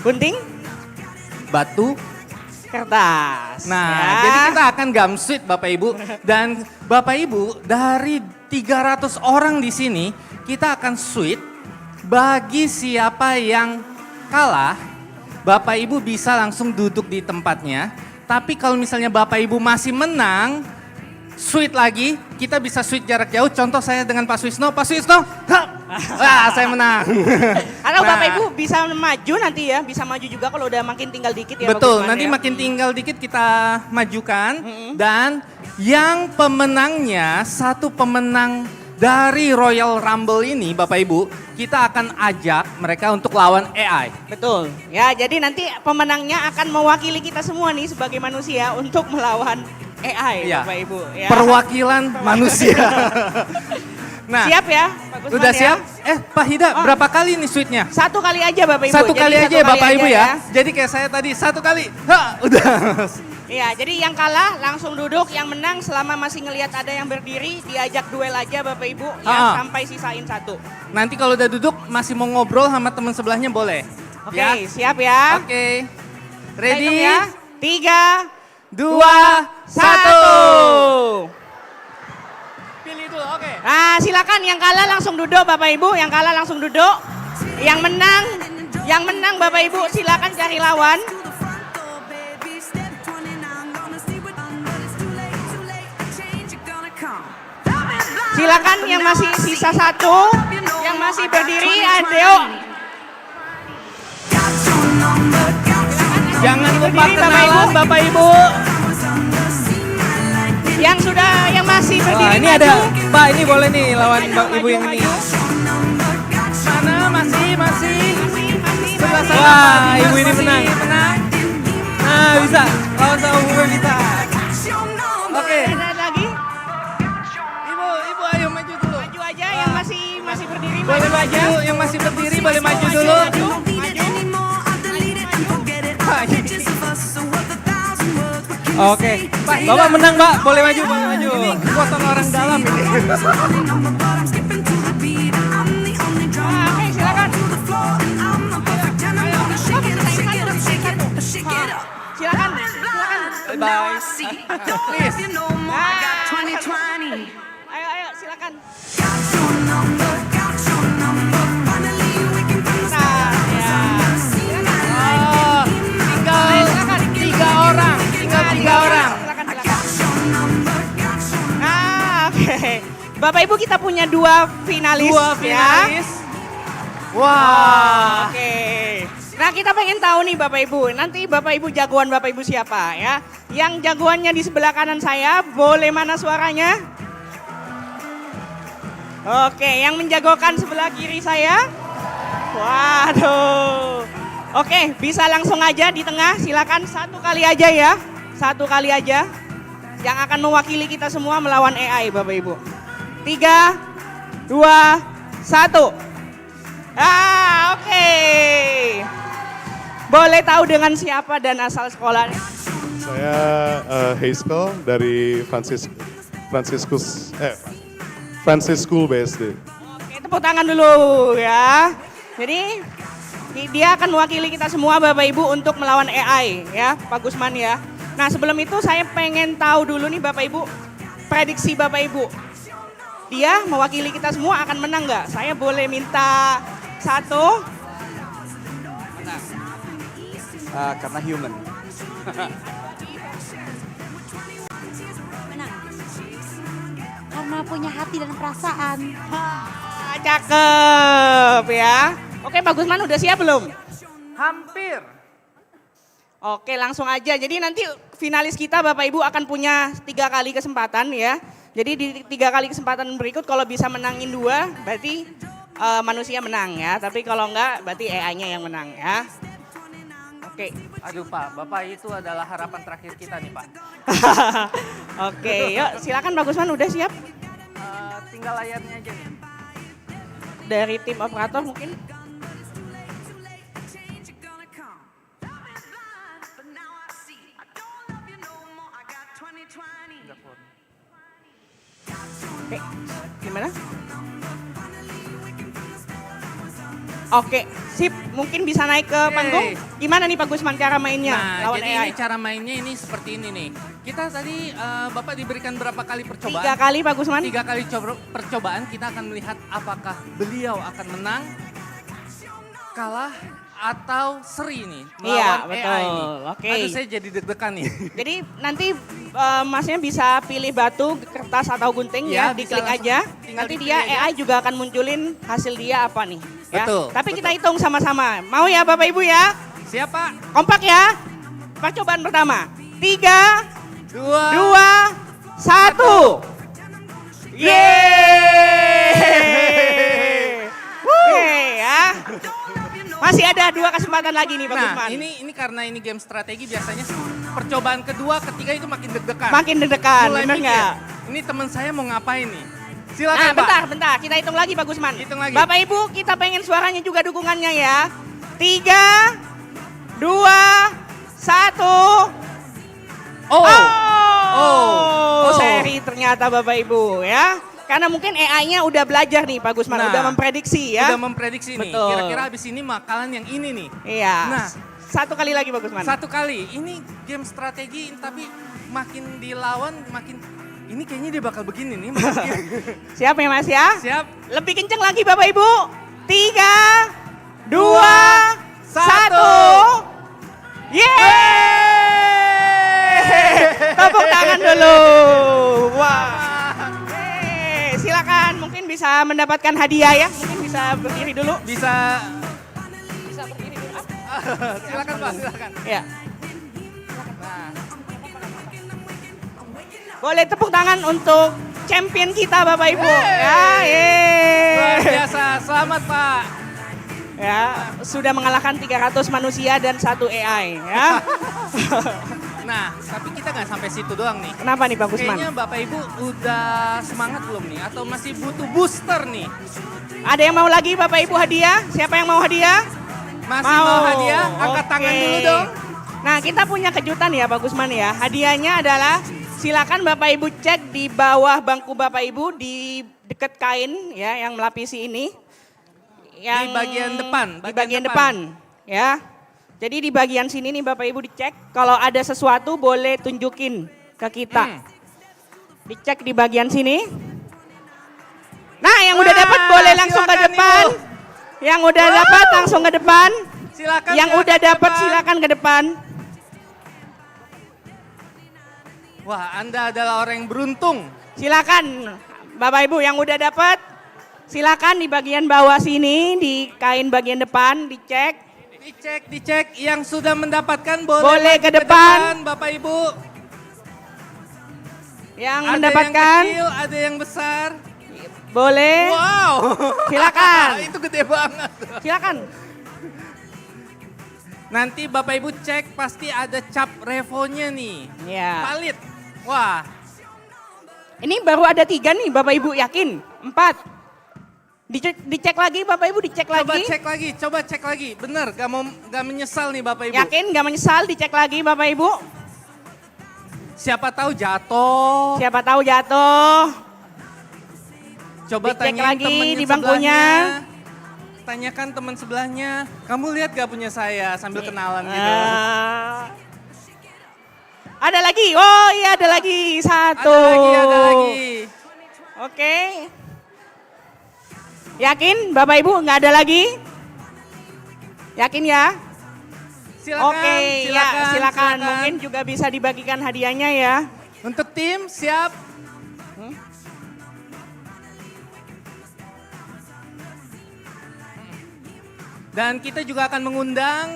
gunting, batu, kertas. Nah, ya. jadi kita akan gamsuit Bapak Ibu. Dan Bapak Ibu dari 300 orang di sini, kita akan suit bagi siapa yang kalah. Bapak Ibu bisa langsung duduk di tempatnya. Tapi kalau misalnya Bapak Ibu masih menang, suit lagi, kita bisa suit jarak jauh. Contoh saya dengan Pak Swisno. Pak Swisno, wah saya menang. Atau Bapak Ibu bisa maju nanti ya, bisa maju juga kalau udah makin tinggal dikit ya. Betul, Pak Gusman, nanti ya. makin tinggal dikit kita majukan. Dan yang pemenangnya, satu pemenang dari Royal Rumble ini Bapak Ibu, kita akan ajak mereka untuk lawan AI. Betul, ya jadi nanti pemenangnya akan mewakili kita semua nih sebagai manusia untuk melawan AI Iya. Bapak Ibu. Ya. Perwakilan manusia. Nah, siap ya Pak Gusman udah ya? siap? Pak Hida, berapa kali nih suitnya? 1 kali aja Bapak Ibu. Satu Jadi kali satu aja ya Bapak kali Ibu aja ya. Jadi kayak saya tadi 1 kali, udah. Iya, jadi yang kalah langsung duduk, yang menang selama masih ngelihat ada yang berdiri, diajak duel aja Bapak Ibu ya sampai sisain 1. Nanti kalau udah duduk masih mau ngobrol sama teman sebelahnya boleh. Oke, siap ya. Oke. Kita Ready? hitung ya. 3, 2, 1. Pilih dulu, oke. Nah, silakan yang kalah langsung duduk Bapak Ibu, yang kalah langsung duduk. Yang menang Bapak Ibu silakan cari lawan. Silakan yang masih sisa 1, yang masih berdiri, adeo. Jangan lupa kenalan Bapak Ibu. Yang masih berdiri ini ada, Pak ini boleh nih lawan Ibu yang ini. Mana masih. Sebelah sana. Wah, Ibu ini menang. Nah, bisa lawan sama Ibu kita. Oke. Ada lagi? Ibu ayo maju dulu. Maju aja yang masih berdiri. Boleh maju, yang masih berdiri boleh maju dulu. Oke, Bapak menang Pak, boleh maju. Ini kekuatan orang dalam ini. Oke, silakan. Silakan. Bye. Please. Ayo, silakan. Tinggal tiga orang. Nah, oke. Bapak Ibu kita punya 2 finalis. Ya. Wah. Oke. Nah kita pengen tahu nih Bapak Ibu, nanti Bapak Ibu jagoan Bapak Ibu siapa ya. Yang jagoannya di sebelah kanan saya, boleh mana suaranya? Oke, yang menjagokan sebelah kiri saya. Waduh. Oke, bisa langsung aja di tengah, silakan 1 kali aja ya. 1 kali aja. Yang akan mewakili kita semua melawan AI Bapak Ibu. 3, 2, 1. Oke. Boleh tahu dengan siapa dan asal sekolahnya? Saya Haskell dari Francis School BSD. Oke, tepuk tangan dulu ya. Jadi dia akan mewakili kita semua Bapak Ibu untuk melawan AI ya, Pak Gusman ya. Nah sebelum itu saya pengen tahu dulu nih Bapak Ibu, prediksi Bapak Ibu. Dia mewakili kita semua akan menang nggak? Saya boleh minta satu? Karena human. Karena punya hati dan perasaan. Cakep ya. Oke, Pak Gusman udah siap belum? Hampir. Oke, langsung aja. Jadi nanti finalis kita Bapak Ibu akan punya 3 kali kesempatan ya. Jadi di 3 kali kesempatan berikut kalau bisa menangin 2 berarti manusia menang ya. Tapi kalau enggak berarti AI-nya yang menang ya. Oke. Aduh Pak, Bapak itu adalah harapan terakhir kita nih Pak. Oke, yuk silakan Pak Gusman udah siap? Tinggal layarnya aja nih. Dari tim operator mungkin? Oke, gimana? Oke, sip. Mungkin bisa naik ke panggung. Gimana nih Pak Gusman cara mainnya? Nah, lawan jadi AI? ini cara mainnya ini seperti ini nih. Kita tadi Bapak diberikan berapa kali percobaan? 3 kali Pak Gusman. 3 kali percobaan kita akan melihat apakah beliau akan menang, kalah, atau seri nih Iya, melawan betul. AI nih. Oke. Aduh saya jadi deg-degan nih. Jadi nanti masnya bisa pilih batu, kertas atau gunting ya, Ya, bisa diklik langsung, aja. tinggal Nanti dipilih dia aja. AI juga akan munculin hasil dia apa nih. Ya. Betul, Tapi kita hitung sama-sama. Mau ya Bapak Ibu ya? Siap Pak. Kompak ya. Percobaan pertama. 3, 2, 1. Yeay. Oke ya. Masih ada 2 kesempatan lagi nih Pak Gusman. Nah ini karena ini game strategi biasanya percobaan kedua, ketiga itu makin deg-degan. Makin deg-degan, Mulai bener mikir, nggak? Ini teman saya mau ngapain nih? Silakan Nah, Pak. bentar. Kita hitung lagi Pak Gusman. Hitung lagi. Bapak Ibu, kita pengen suaranya juga dukungannya ya. 3, 2, 1. Oh, seri ternyata Bapak Ibu ya. Karena mungkin AI-nya udah belajar nih Pak Gusman, Nah, udah memprediksi ya. Udah memprediksi nih, Betul. kira-kira habis ini makanan yang ini nih. Iya. Nah, 1 kali lagi Pak Gusman. 1 kali, ini game strategi tapi makin dilawan makin, ini kayaknya dia bakal begini nih. Siap ya Mas ya? Siap. Lebih kenceng lagi Bapak Ibu. 3, 2, 1. Yeay! Tepuk tangan dulu. Wah. Silakan, mungkin bisa mendapatkan hadiah ya. Mungkin bisa berdiri dulu. Bisa berdiri dulu. silakan Pak, silakan. Ya. Boleh tepuk tangan untuk champion kita Bapak Ibu. Ya, Luar biasa, selamat Pak. Ya, sudah mengalahkan 300 manusia dan 1 AI ya. Nah, tapi kita nggak sampai situ doang nih. Kenapa nih Pak Gusman? Kayaknya Bapak Ibu udah semangat belum nih? Atau masih butuh booster nih? Ada yang mau lagi Bapak Ibu hadiah? Siapa yang mau hadiah? Masih mau hadiah? Angkat tangan dulu dong. Nah, kita punya kejutan ya Pak Gusman ya. Hadiahnya adalah silakan Bapak Ibu cek di bawah bangku Bapak Ibu di dekat kain ya yang melapisi ini. Yang di bagian depan. Di bagian depan ya. Jadi di bagian sini nih Bapak Ibu dicek. Kalau ada sesuatu boleh tunjukin ke kita. Dicek di bagian sini. Nah, yang udah dapat boleh langsung ke depan. Yang udah dapat langsung ke depan. Silakan. Yang udah dapat silakan ke depan. Wah, Anda adalah orang yang beruntung. Silakan Bapak Ibu yang udah dapat. Silakan di bagian bawah sini di kain bagian depan dicek. Dicek. Yang sudah mendapatkan Boleh ke depan. Bapak Ibu. Yang ada mendapatkan. Yang kecil, ada yang besar. Boleh. Wow. Silakan. Itu gede banget. Silakan. Nanti Bapak Ibu cek pasti ada cap REFO-nya nih. Iya. Valid. Wah. Ini baru ada 3 nih Bapak Ibu yakin? 4. Dicek lagi Bapak Ibu, dicek lagi. Coba cek lagi. Bener, gak menyesal nih Bapak Ibu. Yakin gak menyesal, dicek lagi Bapak Ibu. Siapa tahu jatuh. Siapa tahu jatuh. Coba dicek tanyain lagi temennya di bangkunya. sebelahnya. Tanyakan teman sebelahnya. Kamu lihat gak punya saya sambil kenalan gitu. Ada lagi? Oh iya ada lagi. Satu. Ada lagi. Oke. Yakin Bapak Ibu nggak ada lagi? Yakin ya? Silakan, Oke, ya silakan. silakan. Mungkin juga bisa dibagikan hadiahnya ya. Untuk tim siap. Dan kita juga akan mengundang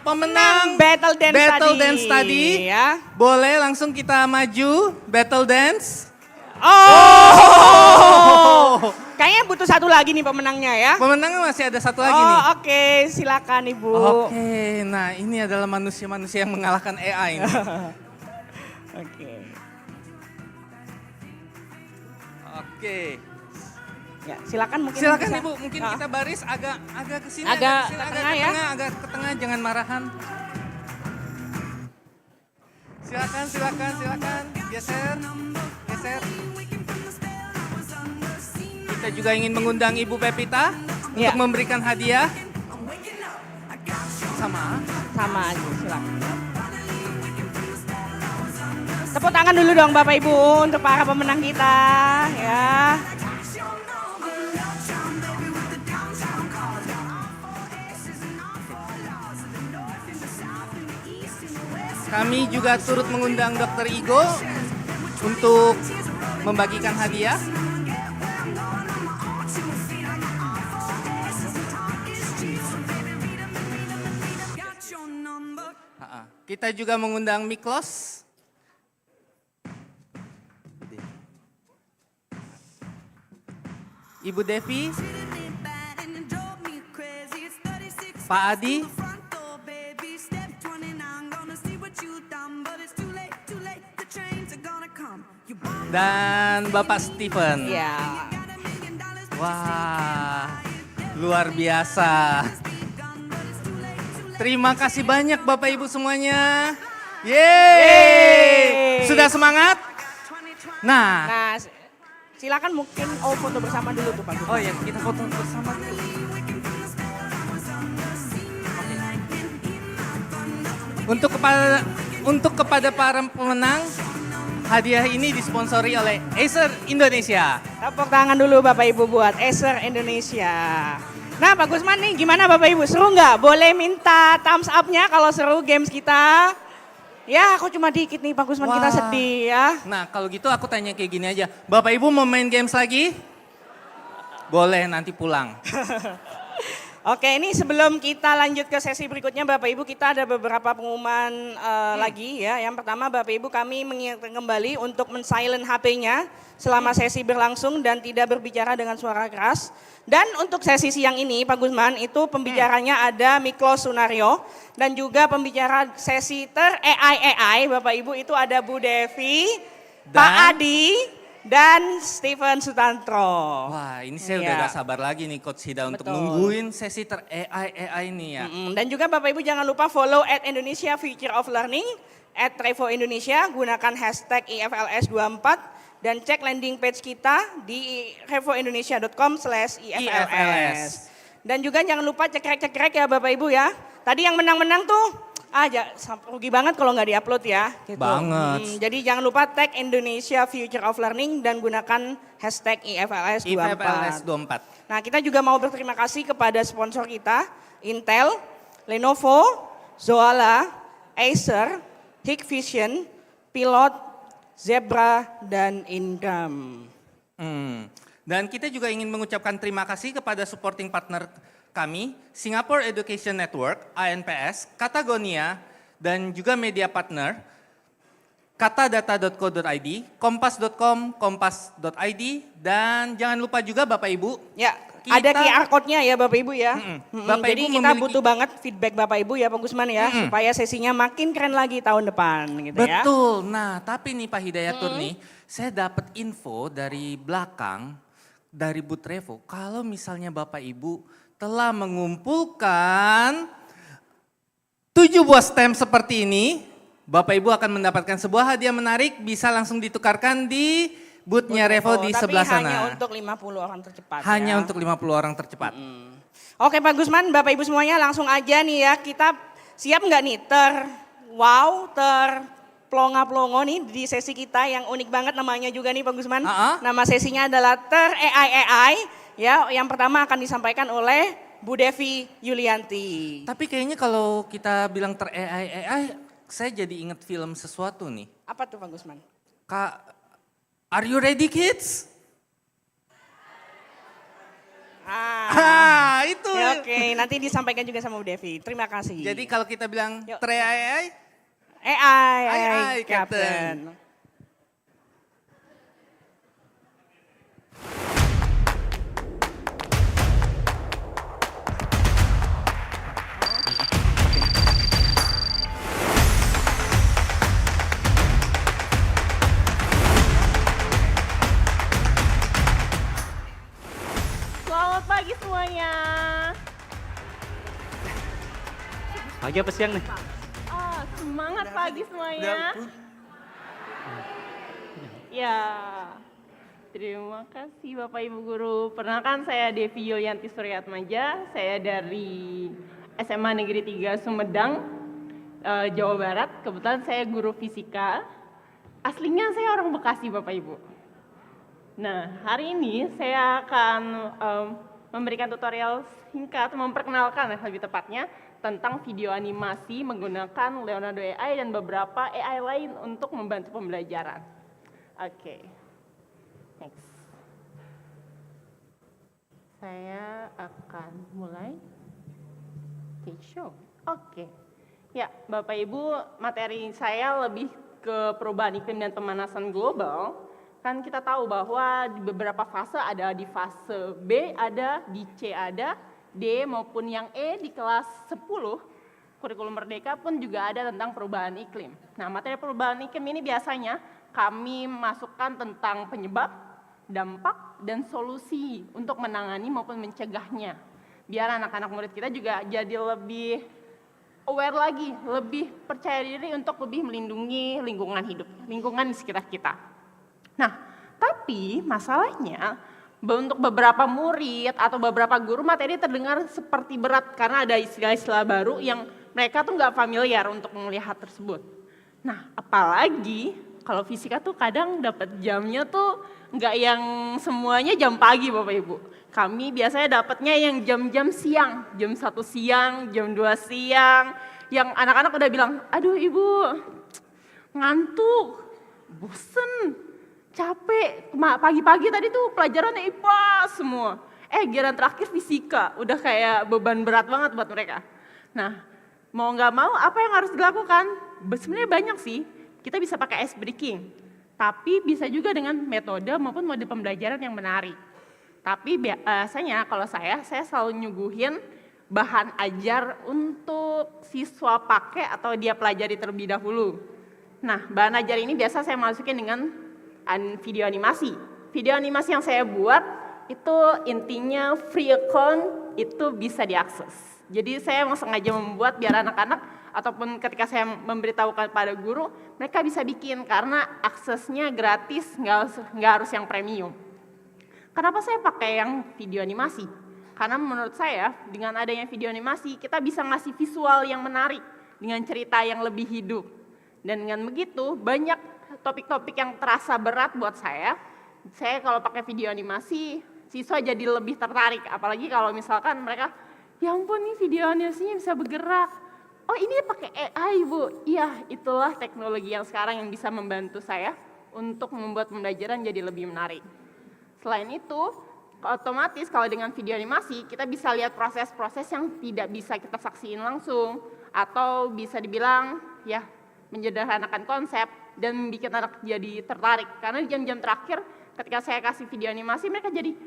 pemenang Battle Dance tadi. Ya. Boleh langsung kita maju Battle Dance. Oh. Kayaknya butuh satu lagi nih pemenangnya ya. Pemenangnya masih ada satu lagi nih. Oke, silakan Ibu. Oke, nah ini adalah manusia-manusia yang mengalahkan AI ini. Oke. Oke. Ya, silakan mungkin. Silakan bisa. Ibu, mungkin kita baris agak ke sini, Agak ke sini, ke agak tengah ke ya. tengah, agak ke tengah, jangan marahan. Silakan. Geser. Kita juga ingin mengundang Ibu Pepita untuk memberikan hadiah. Sama aja, silakan. Tepuk tangan dulu dong Bapak Ibu untuk para pemenang kita ya. Kami juga turut mengundang Dr. Igo untuk membagikan hadiah. Kita juga mengundang Miklos. Ibu Devi, Pak Adi, dan Bapak Steven. Ya. Wah, luar biasa. Terima kasih banyak Bapak Ibu semuanya. Yeay! Sudah semangat? Nah, silakan mungkin foto bersama dulu tuh Pak. Oh ya, kita foto bersama dulu. Untuk kepada para pemenang, hadiah ini disponsori oleh Acer Indonesia. Tepuk tangan dulu Bapak Ibu buat Acer Indonesia. Nah Pak Gusman nih gimana Bapak Ibu, seru nggak? Boleh minta thumbs up-nya kalau seru games kita. Ya aku cuma dikit nih Pak Gusman, kita sedih ya. Nah kalau gitu aku tanya kayak gini aja, Bapak Ibu mau main games lagi? Boleh nanti pulang. Oke, ini sebelum kita lanjut ke sesi berikutnya Bapak Ibu, kita ada beberapa pengumuman lagi ya. Yang pertama Bapak Ibu, kami mengingatkan kembali untuk men-silent HP-nya selama sesi berlangsung dan tidak berbicara dengan suara keras. Dan untuk sesi siang ini Pak Gusman, itu pembicaranya ada Miklos Sunario dan juga pembicara sesi AI Bapak Ibu itu ada Bu Devi, Pak Adi, dan Steven Sutantro. Wah ini saya udah gak sabar lagi nih Coach Hida untuk nungguin sesi AI ini ya. Dan juga Bapak Ibu jangan lupa follow @Indonesia Future of Learning, @REFO Indonesia, gunakan hashtag IFLS 24 dan cek landing page kita di refoindonesia.com/IFLS. Dan juga jangan lupa cekrek ya Bapak Ibu ya. Tadi yang menang-menang tuh rugi banget kalau nggak diupload ya. Gitu. Banget. Jadi jangan lupa tag Indonesia Future of Learning dan gunakan hashtag IFLS 24. Nah kita juga mau berterima kasih kepada sponsor kita, Intel, Lenovo, Zoala, Acer, Hikvision, Pilot, Zebra, dan Ingram. Dan kita juga ingin mengucapkan terima kasih kepada supporting partner kami, Singapore Education Network, ANPS, Katagonia, dan juga media partner, katadata.co.id, kompas.com, kompas.id, dan jangan lupa juga Bapak Ibu. Ya, ada QR code-nya ya Bapak Ibu ya. Bapak Jadi Ibu kita butuh banget feedback Bapak Ibu ya Pak Gusman ya, supaya sesinya makin keren lagi tahun depan gitu ya. Betul, nah tapi nih Pak Hidayatur nih, saya dapat info dari belakang, dari booth REFO, kalau misalnya Bapak Ibu telah mengumpulkan 7 buah stem seperti ini, Bapak Ibu akan mendapatkan sebuah hadiah menarik, bisa langsung ditukarkan di booth-nya REFO di sebelah sana. Tapi hanya untuk 50 orang tercepat. Hanya untuk 50 orang tercepat. Oke Pak Gusman, Bapak Ibu semuanya langsung aja nih ya, kita siap nggak nih pelongo-pelongo nih di sesi kita yang unik banget namanya juga nih Pak Gusman. Nama sesinya adalah AI ya. Yang pertama akan disampaikan oleh Bu Devi Yulianti. Tapi kayaknya kalau kita bilang AI, saya jadi inget film sesuatu nih. Apa tuh Pak Gusman? Kak, are you ready kids? Itu. Oke, nanti disampaikan juga sama Bu Devi. Terima kasih. Jadi kalau kita bilang AI, Captain. Selamat pagi semuanya. Pagi apa siang nih? Semangat pagi semuanya. Ya, terima kasih Bapak Ibu Guru. Perkenalkan saya Devi Yulianti Suryatmaja. Saya dari SMA Negeri 3 Sumedang, Jawa Barat. Kebetulan saya guru fisika. Aslinya saya orang Bekasi Bapak Ibu. Nah, hari ini saya akan memberikan tutorial singkat, memperkenalkan lebih tepatnya tentang video animasi menggunakan Leonardo AI dan beberapa AI lain untuk membantu pembelajaran. Oke, next. Saya akan mulai show. Oke, ya Bapak Ibu, materi saya lebih ke perubahan iklim dan pemanasan global. Kan kita tahu bahwa di beberapa fase ada di fase B, ada di C, ada D maupun yang E di kelas 10, kurikulum merdeka pun juga ada tentang perubahan iklim. Nah, materi perubahan iklim ini biasanya kami masukkan tentang penyebab, dampak, dan solusi untuk menangani maupun mencegahnya. Biar anak-anak murid kita juga jadi lebih aware lagi, lebih percaya diri untuk lebih melindungi lingkungan hidup, lingkungan di sekitar kita. Nah, tapi masalahnya untuk beberapa murid atau beberapa guru materi terdengar seperti berat karena ada istilah-istilah baru yang mereka tuh nggak familiar untuk melihat tersebut. Nah, apalagi kalau fisika tuh kadang dapat jamnya tuh nggak yang semuanya jam pagi Bapak Ibu. Kami biasanya dapatnya yang jam-jam siang, jam 1 siang, jam 2 siang, yang anak-anak udah bilang, aduh Ibu ngantuk, bosen, capek, pagi-pagi tadi tuh pelajarannya IPA semua. Giliran terakhir fisika, udah kayak beban berat banget buat mereka. Nah, mau nggak mau apa yang harus dilakukan? Sebenarnya banyak sih, kita bisa pakai ice breaking. Tapi bisa juga dengan metode maupun mode pembelajaran yang menarik. Tapi biasanya kalau saya selalu nyuguhin bahan ajar untuk siswa pakai atau dia pelajari terlebih dahulu. Nah, bahan ajar ini biasa saya masukin dengan video animasi. Video animasi yang saya buat itu intinya free account, itu bisa diakses. Jadi saya memang sengaja membuat biar anak-anak ataupun ketika saya memberitahukan pada guru, mereka bisa bikin karena aksesnya gratis, nggak harus yang premium. Kenapa saya pakai yang video animasi? Karena menurut saya dengan adanya video animasi kita bisa ngasih visual yang menarik dengan cerita yang lebih hidup. Dan dengan begitu banyak topik-topik yang terasa berat buat saya kalau pakai video animasi, siswa jadi lebih tertarik. Apalagi kalau misalkan mereka, ya ampun nih video animasinya bisa bergerak. Oh ini pakai AI Bu. Iya, itulah teknologi yang sekarang yang bisa membantu saya untuk membuat pembelajaran jadi lebih menarik. Selain itu, otomatis kalau dengan video animasi kita bisa lihat proses-proses yang tidak bisa kita saksiin langsung. Atau bisa dibilang ya menyederhanakan konsep dan bikin anak jadi tertarik. Karena di jam-jam terakhir ketika saya kasih video animasi mereka jadi,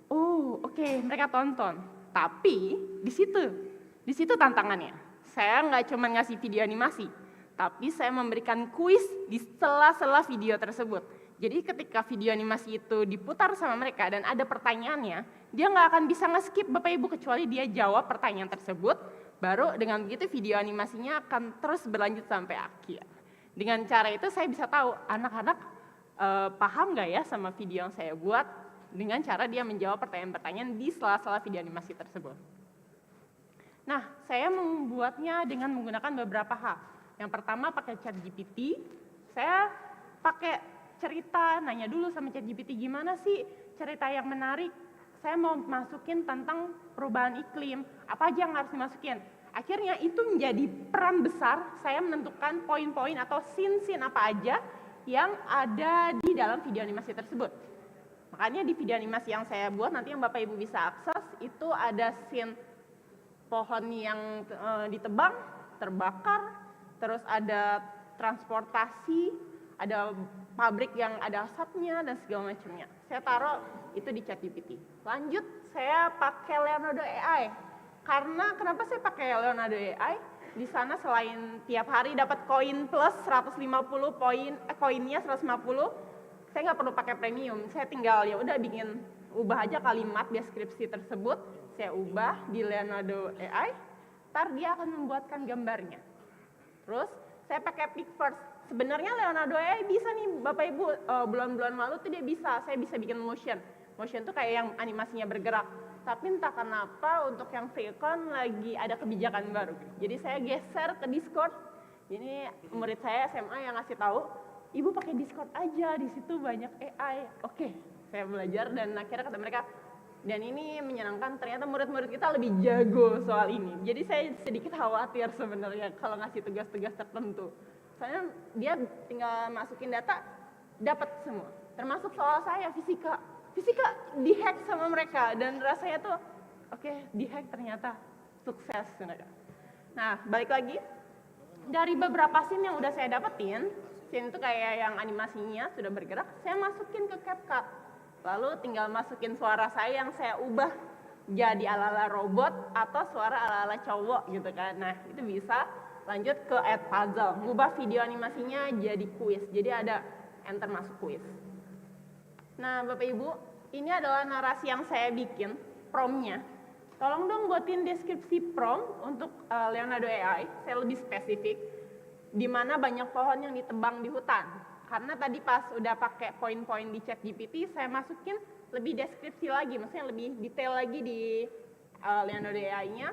oh oke, mereka tonton. Tapi di situ tantangannya. Saya nggak cuma ngasih video animasi, tapi saya memberikan kuis di sela-sela video tersebut. Jadi ketika video animasi itu diputar sama mereka dan ada pertanyaannya, dia nggak akan bisa nge-skip Bapak Ibu kecuali dia jawab pertanyaan tersebut, baru dengan begitu video animasinya akan terus berlanjut sampai akhir. Dengan cara itu saya bisa tahu anak-anak paham nggak ya sama video yang saya buat dengan cara dia menjawab pertanyaan-pertanyaan di sela-sela video animasi tersebut. Nah, saya membuatnya dengan menggunakan beberapa hal. Yang pertama pakai ChatGPT, Saya pakai cerita, nanya dulu sama ChatGPT gimana sih cerita yang menarik. Saya mau masukin tentang perubahan iklim, apa aja yang harus dimasukin. Akhirnya itu menjadi peran besar saya menentukan poin-poin atau scene-scene apa aja yang ada di dalam video animasi tersebut. Makanya di video animasi yang saya buat nanti yang Bapak Ibu bisa akses, itu ada scene pohon yang ditebang, terbakar, terus ada transportasi, ada pabrik yang ada asapnya dan segala macamnya. Saya taruh itu di ChatGPT. Lanjut, saya pakai Leonardo AI. Karena kenapa saya pakai Leonardo AI? Di sana selain tiap hari dapat koin plus 150 poin, koinnya 150, saya nggak perlu pakai premium. Saya tinggal ya udah ubah aja kalimat deskripsi tersebut, saya ubah di Leonardo AI, ntar dia akan membuatkan gambarnya. Terus saya pakai Pick First. Sebenarnya Leonardo AI bisa nih Bapak Ibu, bulan-bulan lalu tuh saya bisa bikin motion. Motion tuh kayak yang animasinya bergerak. Tapi entah kenapa untuk yang Freecon lagi ada kebijakan baru. Jadi saya geser ke Discord. Ini murid saya SMA yang ngasih tahu, Ibu pakai Discord aja, di situ banyak AI. Oke, saya belajar dan akhirnya kata mereka, dan ini menyenangkan, ternyata murid-murid kita lebih jago soal ini. Jadi saya sedikit khawatir sebenarnya kalau ngasih tugas-tugas tertentu. Soalnya dia tinggal masukin data, dapat semua. Termasuk soal saya, fisika. Fisika dihack sama mereka dan rasanya tuh, oke, dihack ternyata sukses. Nah, balik lagi, dari beberapa scene yang udah saya dapetin, scene itu kayak yang animasinya sudah bergerak, saya masukin ke CapCut. Lalu tinggal masukin suara saya yang saya ubah jadi ala-ala robot atau suara ala-ala cowok gitu kan. Nah, itu bisa lanjut ke add puzzle, ngubah video animasinya jadi kuis. Jadi ada enter masuk kuis. Nah, Bapak Ibu, ini adalah narasi yang saya bikin, prompt-nya. Tolong dong buatin deskripsi prompt untuk Leonardo AI, saya lebih spesifik, di mana banyak pohon yang ditebang di hutan. Karena tadi pas udah pakai poin-poin di ChatGPT, saya masukin lebih deskripsi lagi, maksudnya lebih detail lagi di Leonardo AI-nya,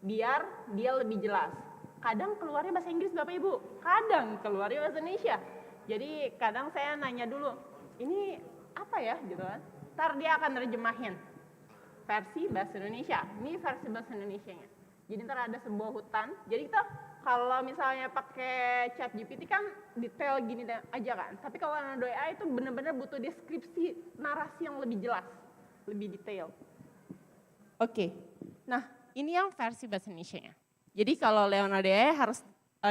biar dia lebih jelas. Kadang keluarnya bahasa Inggris Bapak Ibu, kadang keluarnya bahasa Indonesia. Jadi kadang saya nanya dulu, ini apa ya gitu kan. Ntar dia akan nerjemahin versi bahasa Indonesia, ini versi bahasa Indonesianya. Jadi ntar ada sebuah hutan, jadi kita kalau misalnya pakai ChatGPT kan detail gini aja kan. Tapi kalau Leonardo AI itu benar-benar butuh deskripsi narasi yang lebih jelas, lebih detail. Oke, nah ini yang versi bahasa Indonesianya. Jadi kalau Leonardo AI harus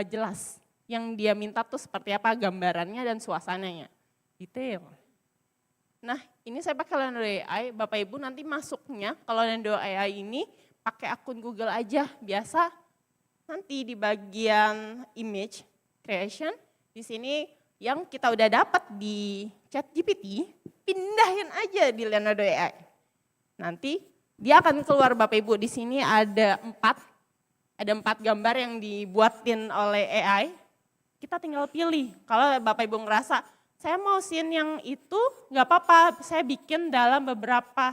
jelas, yang dia minta tuh seperti apa gambarannya dan suasananya, detail. Nah ini saya pakai Leonardo AI, Bapak Ibu nanti masuknya kalau Leonardo AI ini pakai akun Google aja, biasa nanti di bagian image creation, di sini yang kita udah dapat di ChatGPT, pindahin aja di Leonardo AI. Nanti dia akan keluar Bapak Ibu, di sini ada 4 gambar yang dibuatin oleh AI, kita tinggal pilih. Kalau Bapak Ibu ngerasa, saya mau scene yang itu, nggak apa-apa, saya bikin dalam beberapa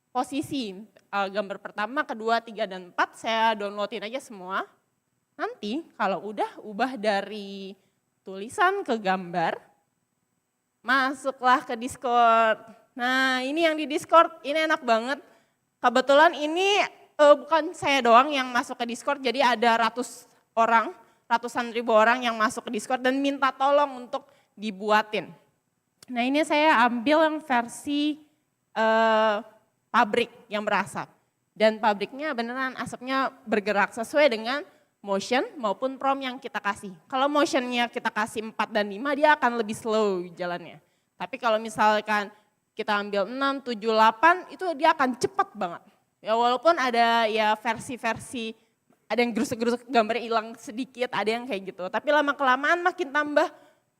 posisi. Gambar pertama, kedua, 3, dan 4, saya downloadin aja semua. Nanti kalau udah ubah dari tulisan ke gambar, masuklah ke Discord. Nah ini yang di Discord, ini enak banget. Kebetulan ini bukan saya doang yang masuk ke Discord, jadi ada ratusan ribu orang yang masuk ke Discord dan minta tolong untuk dibuatin. Nah ini saya ambil yang versi pabrik yang berasap. Dan pabriknya beneran asapnya bergerak sesuai dengan motion maupun prompt yang kita kasih. Kalau motionnya kita kasih 4 dan 5 dia akan lebih slow jalannya. Tapi kalau misalkan kita ambil 6, 7, 8 itu dia akan cepat banget. Ya walaupun ada ya versi-versi, ada yang gerusuk-gerusuk gambarnya hilang sedikit, ada yang kayak gitu. Tapi lama-kelamaan makin tambah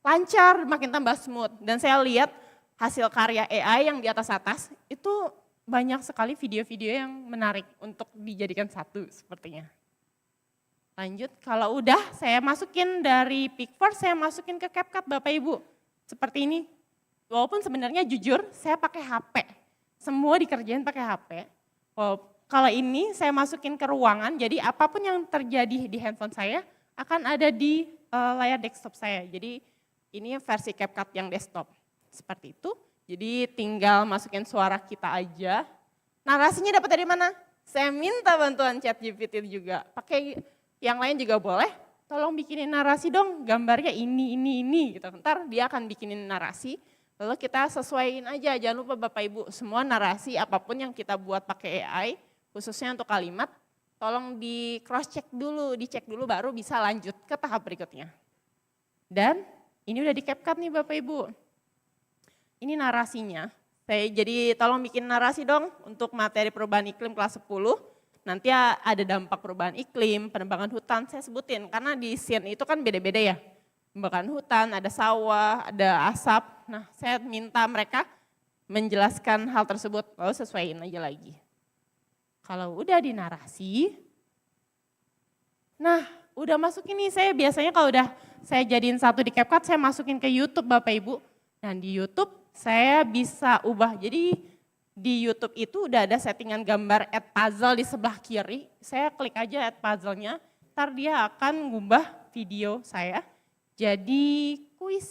lancar, makin tambah smooth. Dan saya lihat hasil karya AI yang di atas-atas itu banyak sekali video-video yang menarik untuk dijadikan satu sepertinya. Lanjut, kalau udah saya masukin dari Pick First, saya masukin ke CapCut Bapak Ibu. Seperti ini, walaupun sebenarnya jujur saya pakai HP. Semua dikerjain pakai HP. Kalau ini saya masukin ke ruangan, jadi apapun yang terjadi di handphone saya akan ada di layar desktop saya. Jadi ini versi CapCut yang desktop. Seperti itu, jadi tinggal masukin suara kita aja. Narasinya dapat dari mana? Saya minta bantuan ChatGPT juga. Pakai yang lain juga boleh. Tolong bikinin narasi dong, gambarnya ini gitu. Ntar dia akan bikinin narasi, lalu kita sesuaiin aja. Jangan lupa Bapak Ibu, semua narasi apapun yang kita buat pakai AI, khususnya untuk kalimat, tolong di cross check dulu, dicek dulu baru bisa lanjut ke tahap berikutnya. Dan ini udah di CapCut nih Bapak Ibu. Ini narasinya. Jadi tolong bikin narasi dong untuk materi perubahan iklim kelas 10. Nanti ada dampak perubahan iklim, penebangan hutan, saya sebutin. Karena di scene itu kan beda-beda ya. Penebangan hutan, ada sawah, ada asap. Nah saya minta mereka menjelaskan hal tersebut, lalu sesuaiin aja lagi. Kalau udah di narasi, nah udah masuk ini, saya biasanya kalau udah saya jadiin satu di CapCut, saya masukin ke YouTube Bapak Ibu. Dan di YouTube saya bisa ubah, jadi di YouTube itu udah ada settingan gambar add puzzle di sebelah kiri. Saya klik aja add puzzle-nya, ntar dia akan ngubah video saya jadi kuis.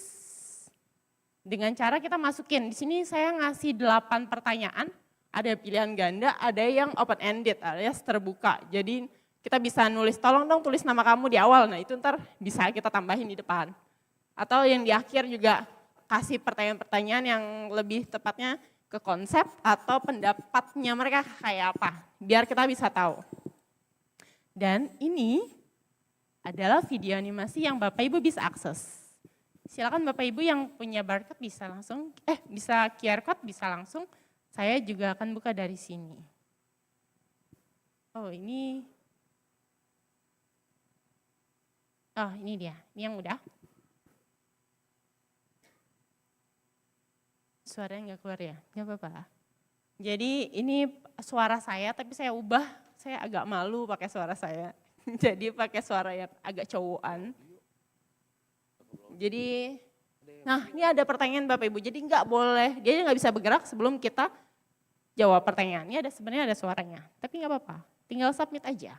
Dengan cara kita masukin, di sini saya ngasih 8 pertanyaan, ada pilihan ganda, ada yang open ended, alias terbuka. Jadi kita bisa nulis, tolong dong tulis nama kamu di awal, nah itu ntar bisa kita tambahin di depan. Atau yang di akhir juga kasih pertanyaan-pertanyaan yang lebih tepatnya ke konsep atau pendapatnya mereka kayak apa, biar kita bisa tahu. Dan ini adalah video animasi yang Bapak Ibu bisa akses. Silakan Bapak Ibu yang punya barcode bisa langsung, bisa QR code bisa langsung, saya juga akan buka dari sini. Oh ini dia, ini yang udah. Suaranya nggak keluar ya? Nggak apa-apa. Jadi ini suara saya, tapi saya ubah, saya agak malu pakai suara saya. Jadi pakai suara yang agak cowokan. Jadi, nah ini ada pertanyaan Bapak Ibu, jadi nggak boleh, dia nggak bisa bergerak sebelum kita jawab pertanyaannya, sebenarnya ada suaranya. Tapi nggak apa-apa, tinggal submit aja.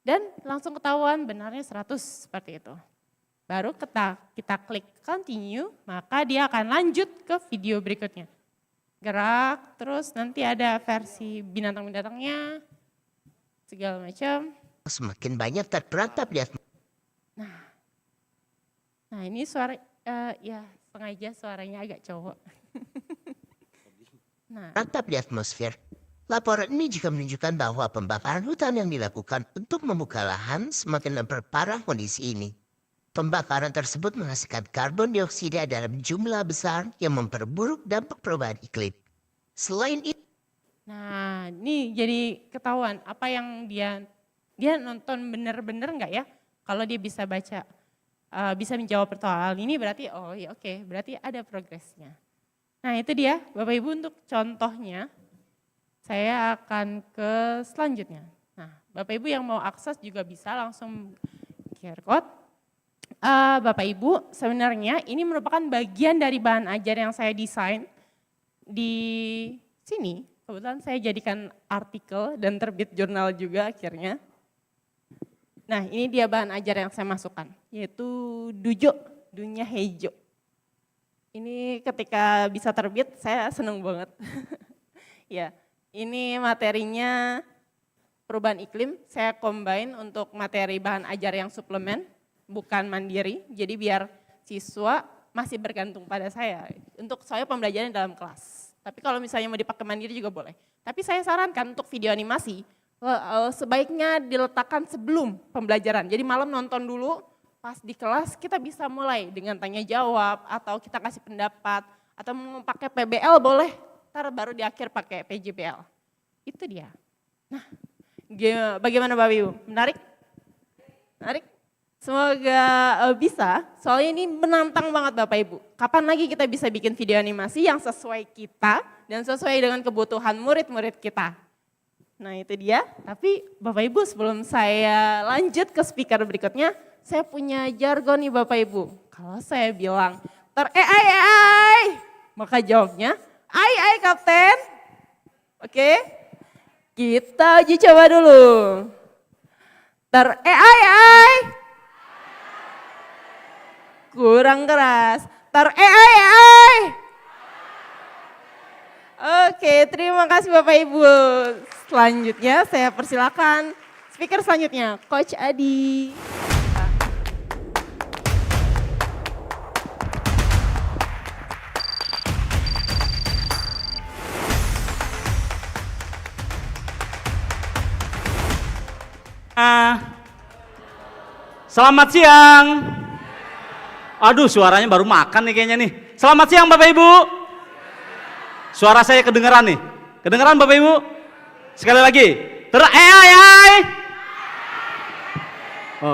Dan langsung ketahuan benarnya 100 seperti itu. Baru kita klik continue, maka dia akan lanjut ke video berikutnya. Gerak, terus nanti ada versi binatang-binatangnya, segala macam. Semakin banyak terperangkap di Nah ini suara, ya sengaja suaranya agak cowok. di atmosfer. Laporan ini juga menunjukkan bahwa pembakaran hutan yang dilakukan untuk membuka lahan semakin memperparah kondisi ini. Pembakaran tersebut menghasilkan karbon dioksida dalam jumlah besar yang memperburuk dampak perubahan iklim. Selain itu, nah ini jadi ketahuan apa yang dia nonton bener-bener nggak ya? Kalau dia bisa baca, bisa menjawab pertanyaan ini berarti oh ya oke, berarti ada progresnya. Nah itu dia Bapak Ibu untuk contohnya. Saya akan ke selanjutnya. Nah Bapak Ibu yang mau akses juga bisa langsung QR code. Bapak Ibu, sebenarnya ini merupakan bagian dari bahan ajar yang saya desain di sini. Kebetulan saya jadikan artikel dan terbit jurnal juga akhirnya. Nah ini dia bahan ajar yang saya masukkan, yaitu dujo, dunia hejo. Ini ketika bisa terbit saya seneng banget. Ya, ini materinya perubahan iklim, saya combine untuk materi bahan ajar yang suplemen. Bukan mandiri, jadi biar siswa masih bergantung pada saya untuk soal pembelajaran dalam kelas. Tapi kalau misalnya mau dipakai mandiri juga boleh. Tapi saya sarankan untuk video animasi, sebaiknya diletakkan sebelum pembelajaran. Jadi malam nonton dulu, pas di kelas kita bisa mulai dengan tanya jawab, atau kita kasih pendapat, atau mau pakai PBL boleh, ntar baru di akhir pakai PJBL. Itu dia. Nah, bagaimana Bapak Ibu? Menarik? Menarik? Semoga bisa, soalnya ini menantang banget Bapak Ibu. Kapan lagi kita bisa bikin video animasi yang sesuai kita dan sesuai dengan kebutuhan murid-murid kita. Nah itu dia, tapi Bapak Ibu sebelum saya lanjut ke speaker berikutnya, saya punya jargon nih Bapak Ibu. Kalau saya bilang, maka jawabnya, ai kapten. Oke, kita uji coba dulu. Kurang keras. AI. Oke, terima kasih Bapak Ibu. Selanjutnya saya persilakan speaker selanjutnya, Coach Adi. Selamat siang. Aduh, suaranya baru makan nih kayaknya nih. Selamat siang Bapak Ibu. Suara saya kedengeran nih. Kedengeran Bapak Ibu? Sekali lagi. AI.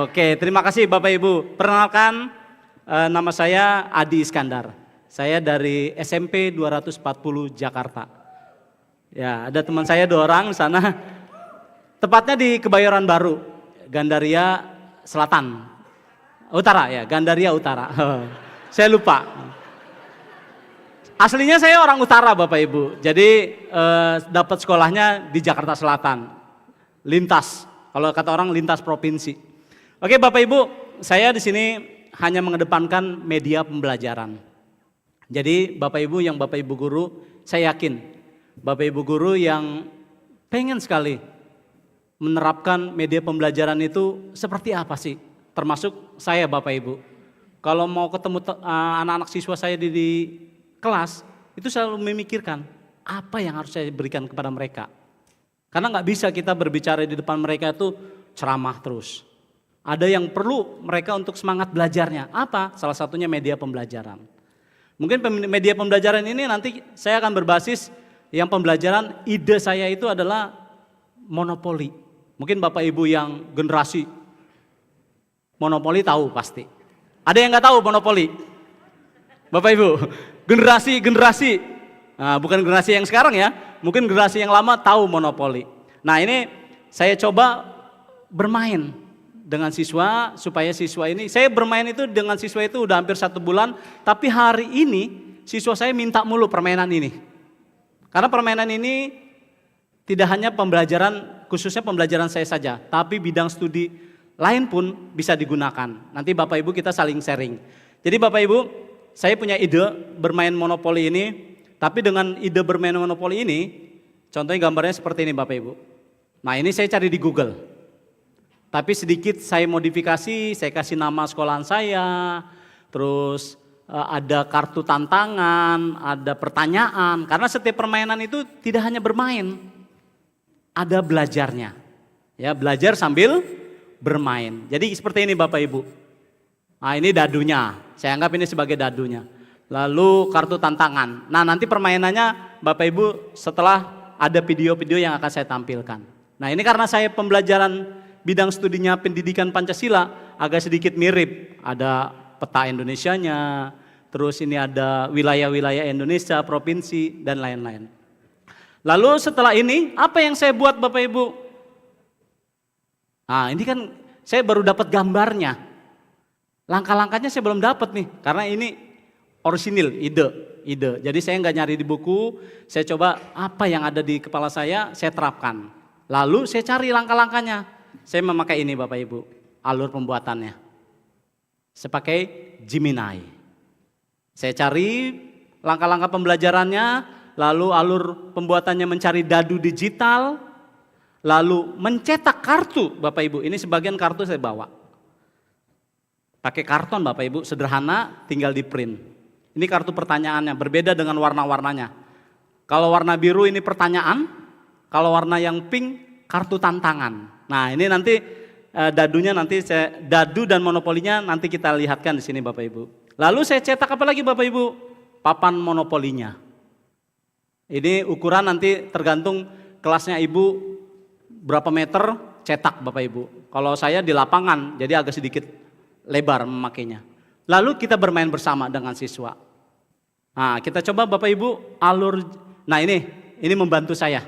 Oke, terima kasih Bapak Ibu. Perkenalkan, nama saya Adi Iskandar. Saya dari SMP 240 Jakarta. Ya, ada teman saya 2 orang di sana. Tepatnya di Kebayoran Baru, Gandaria Selatan. Utara ya, Gandaria Utara. Saya lupa. Aslinya saya orang utara Bapak Ibu. Jadi dapat sekolahnya di Jakarta Selatan. Lintas. Kalau kata orang lintas provinsi. Oke Bapak Ibu, saya di sini hanya mengedepankan media pembelajaran. Jadi Bapak Ibu yang Bapak Ibu guru, saya yakin Bapak Ibu guru yang pengen sekali menerapkan media pembelajaran itu seperti apa sih? Termasuk saya Bapak Ibu. Kalau mau ketemu anak-anak siswa saya di kelas, itu selalu memikirkan apa yang harus saya berikan kepada mereka. Karena nggak bisa kita berbicara di depan mereka itu ceramah terus. Ada yang perlu mereka untuk semangat belajarnya. Apa? Salah satunya media pembelajaran. Mungkin media pembelajaran ini nanti saya akan berbasis yang pembelajaran, ide saya itu adalah monopoli. Mungkin Bapak Ibu yang generasi monopoli tahu pasti. Ada yang nggak tahu monopoli? Bapak Ibu, generasi, nah, bukan generasi yang sekarang ya, mungkin generasi yang lama tahu monopoli. Nah ini saya coba bermain dengan siswa, supaya siswa ini, saya bermain itu dengan siswa itu udah hampir 1 bulan, tapi hari ini siswa saya minta mulu permainan ini. Karena permainan ini tidak hanya pembelajaran, khususnya pembelajaran saya saja, tapi bidang studi lain pun bisa digunakan. Nanti Bapak Ibu kita saling sharing. Jadi Bapak Ibu, saya punya ide bermain monopoli ini, tapi dengan ide bermain monopoli ini, contohnya gambarnya seperti ini Bapak Ibu. Nah ini saya cari di Google. Tapi sedikit saya modifikasi, saya kasih nama sekolahan saya, terus ada kartu tantangan, ada pertanyaan. Karena setiap permainan itu tidak hanya bermain, ada belajarnya. Ya, belajar sambil bermain. Jadi seperti ini Bapak Ibu. Nah ini dadunya, saya anggap ini sebagai dadunya. Lalu kartu tantangan. Nah nanti permainannya Bapak Ibu setelah ada video-video yang akan saya tampilkan. Nah ini karena saya pembelajaran bidang studinya pendidikan Pancasila agak sedikit mirip. Ada peta Indonesianya, terus ini ada wilayah-wilayah Indonesia, provinsi dan lain-lain. Lalu setelah ini apa yang saya buat Bapak Ibu? Nah ini kan saya baru dapat gambarnya. Langkah-langkahnya saya belum dapat nih, karena ini orisinil, ide. Jadi saya nggak nyari di buku, saya coba apa yang ada di kepala saya terapkan. Lalu saya cari langkah-langkahnya. Saya memakai ini Bapak Ibu, alur pembuatannya. Saya pakai Gemini. Saya cari langkah-langkah pembelajarannya, lalu alur pembuatannya mencari dadu digital, lalu mencetak kartu Bapak Ibu. Ini sebagian kartu saya bawa. Pakai karton Bapak Ibu, sederhana, tinggal di print. Ini kartu pertanyaannya, berbeda dengan warna-warnanya. Kalau warna biru ini pertanyaan, kalau warna yang pink kartu tantangan. Nah ini nanti dadunya nanti dadu dan monopolinya nanti kita lihatkan di sini Bapak Ibu. Lalu saya cetak apa lagi Bapak Ibu? Papan monopolinya. Ini ukuran nanti tergantung kelasnya Ibu berapa meter cetak Bapak Ibu. Kalau saya di lapangan jadi agak sedikit lebar memakainya. Lalu kita bermain bersama dengan siswa. Nah kita coba Bapak Ibu alur, nah ini membantu saya.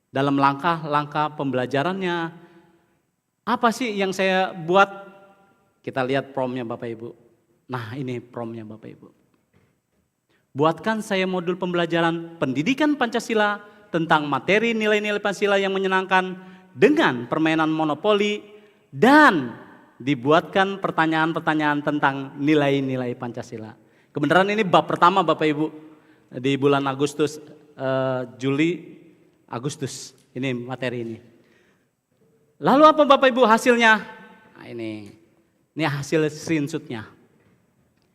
Dalam langkah-langkah pembelajarannya, apa sih yang saya buat? Kita lihat promnya Bapak Ibu. Nah ini promnya Bapak Ibu. Buatkan saya modul pembelajaran pendidikan Pancasila tentang materi nilai-nilai Pancasila yang menyenangkan dengan permainan monopoli dan dibuatkan pertanyaan-pertanyaan tentang nilai-nilai Pancasila. Kebenaran ini bab pertama Bapak Ibu di bulan Agustus, Juli, Agustus ini materi ini. Lalu apa Bapak Ibu hasilnya? Nah, ini hasil screenshotnya.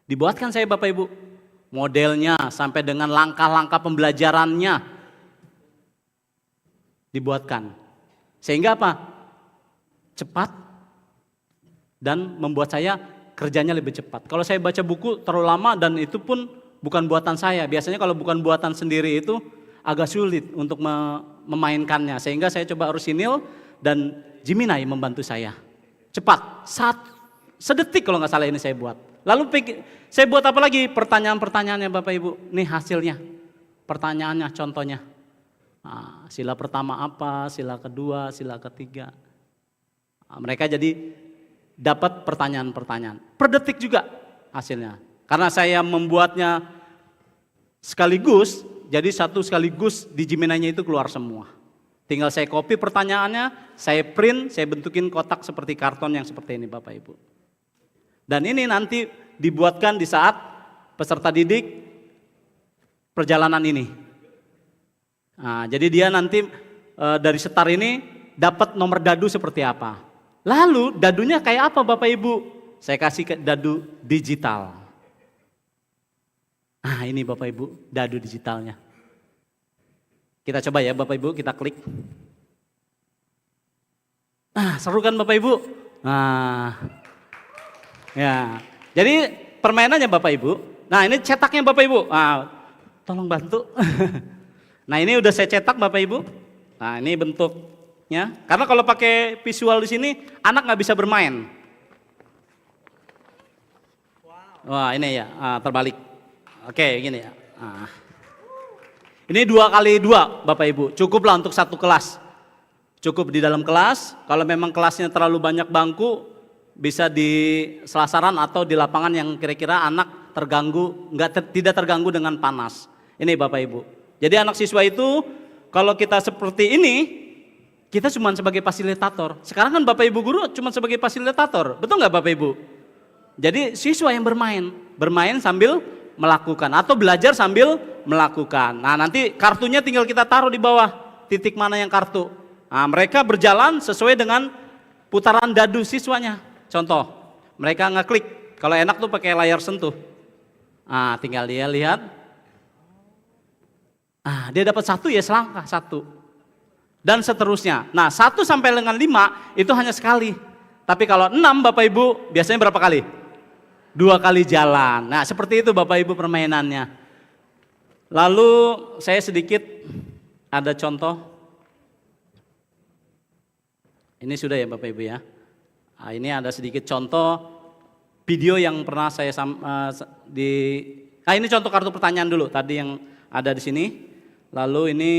Dibuatkan saya Bapak Ibu modelnya sampai dengan langkah-langkah pembelajarannya dibuatkan. Sehingga apa? Cepat dan membuat saya kerjanya lebih cepat. Kalau saya baca buku terlalu lama dan itu pun bukan buatan saya. Biasanya kalau bukan buatan sendiri itu agak sulit untuk memainkannya. Sehingga saya coba orisinil dan Gemini membantu saya. Cepat, sedetik kalau nggak salah ini saya buat. Lalu saya buat apa lagi? Pertanyaan-pertanyaannya Bapak Ibu. Nih hasilnya, pertanyaannya, contohnya. Nah, sila pertama apa, sila kedua, sila ketiga. Nah, mereka jadi dapat pertanyaan-pertanyaan. Per detik juga hasilnya. Karena saya membuatnya sekaligus, jadi satu sekaligus di Gemini-nya itu keluar semua. Tinggal saya copy pertanyaannya, saya print, saya bentukin kotak seperti karton yang seperti ini Bapak Ibu. Dan ini nanti dibuatkan di saat peserta didik perjalanan ini. Nah, jadi dia nanti dari setar ini dapat nomor dadu seperti apa. Lalu dadunya kayak apa Bapak Ibu? Saya kasih dadu digital. Nah ini Bapak Ibu dadu digitalnya. Kita coba ya Bapak Ibu, kita klik. Nah seru kan Bapak Ibu? Nah ya, jadi permainannya Bapak Ibu. Nah ini cetaknya Bapak Ibu. Nah, tolong bantu. Nah ini udah saya cetak Bapak Ibu. Nah ini bentuknya. Karena kalau pakai visual di sini anak nggak bisa bermain. Wah ini ya terbalik. Oke gini ya. Nah. Ini 2x2 Bapak Ibu. Cukuplah untuk satu kelas. Cukup di dalam kelas. Kalau memang kelasnya terlalu banyak bangku, bisa di selasaran atau di lapangan yang kira-kira anak terganggu, tidak terganggu dengan panas. Ini Bapak Ibu. Jadi anak siswa itu kalau kita seperti ini, kita cuma sebagai fasilitator. Sekarang kan Bapak Ibu guru cuma sebagai fasilitator. Betul nggak Bapak Ibu? Jadi siswa yang bermain sambil melakukan atau belajar sambil melakukan. Nah nanti kartunya tinggal kita taruh di bawah titik mana yang kartu. Nah mereka berjalan sesuai dengan putaran dadu siswanya. Contoh, mereka ngeklik. Kalau enak tuh pakai layar sentuh. Nah tinggal dia lihat. Dia dapat 1 ya selangkah 1. Dan seterusnya. Nah 1 sampai dengan 5 itu hanya sekali. Tapi kalau 6 Bapak Ibu biasanya berapa kali? 2 kali jalan. Nah seperti itu Bapak Ibu permainannya. Lalu saya sedikit ada contoh. Ini sudah ya Bapak Ibu ya. Nah, ini ada sedikit contoh video yang pernah saya ini contoh kartu pertanyaan dulu tadi yang ada di sini. Lalu ini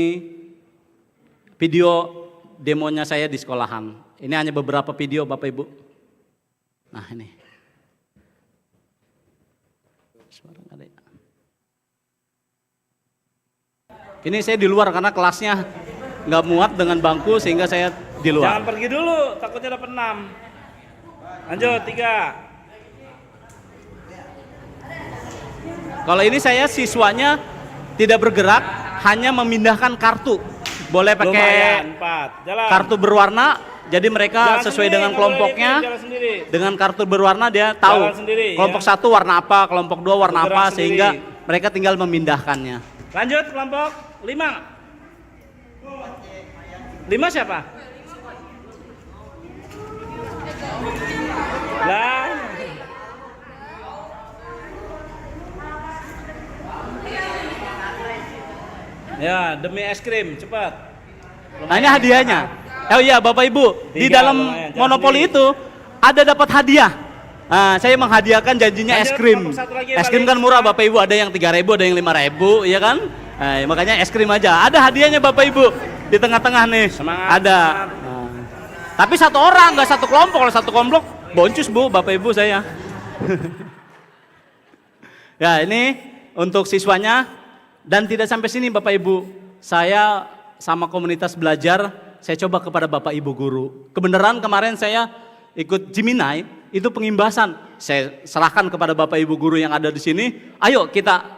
video demonya saya di sekolahan. Ini hanya beberapa video Bapak Ibu. Nah ini. Ini saya di luar karena kelasnya nggak muat dengan bangku sehingga saya di luar. Jangan pergi dulu, takutnya dapat 6. Lanjut 3. Kalau ini saya siswanya tidak bergerak, hanya memindahkan kartu. Boleh pakai kartu berwarna, jadi mereka jalan sesuai dengan kelompoknya. Dengan kartu berwarna dia tahu kelompok 1 warna apa, kelompok 2 warna apa, sehingga mereka tinggal memindahkannya. Lanjut kelompok 5. 5 siapa? Lah. Ya, demi es krim, cepat. Nah ini hadiahnya. Oh iya Bapak Ibu, di dalam monopoli itu ada dapat hadiah. Nah, saya menghadiahkan janjinya es krim. Es krim kan murah Bapak Ibu, ada yang 3.000, ada yang 5.000, ya kan? Nah, makanya es krim aja. Ada hadiahnya Bapak Ibu di tengah-tengah nih. Semangat, ada. Nah. Tapi 1 orang, nggak 1 kelompok. Kalau 1 kelompok boncus Bu, Bapak Ibu saya. Ya ini untuk siswanya. Dan tidak sampai sini Bapak Ibu. Saya sama komunitas belajar, saya coba kepada Bapak Ibu guru. Kebenaran kemarin saya ikut Gemini. itu pengimbasan. Saya serahkan kepada Bapak Ibu guru yang ada di sini, ayo kita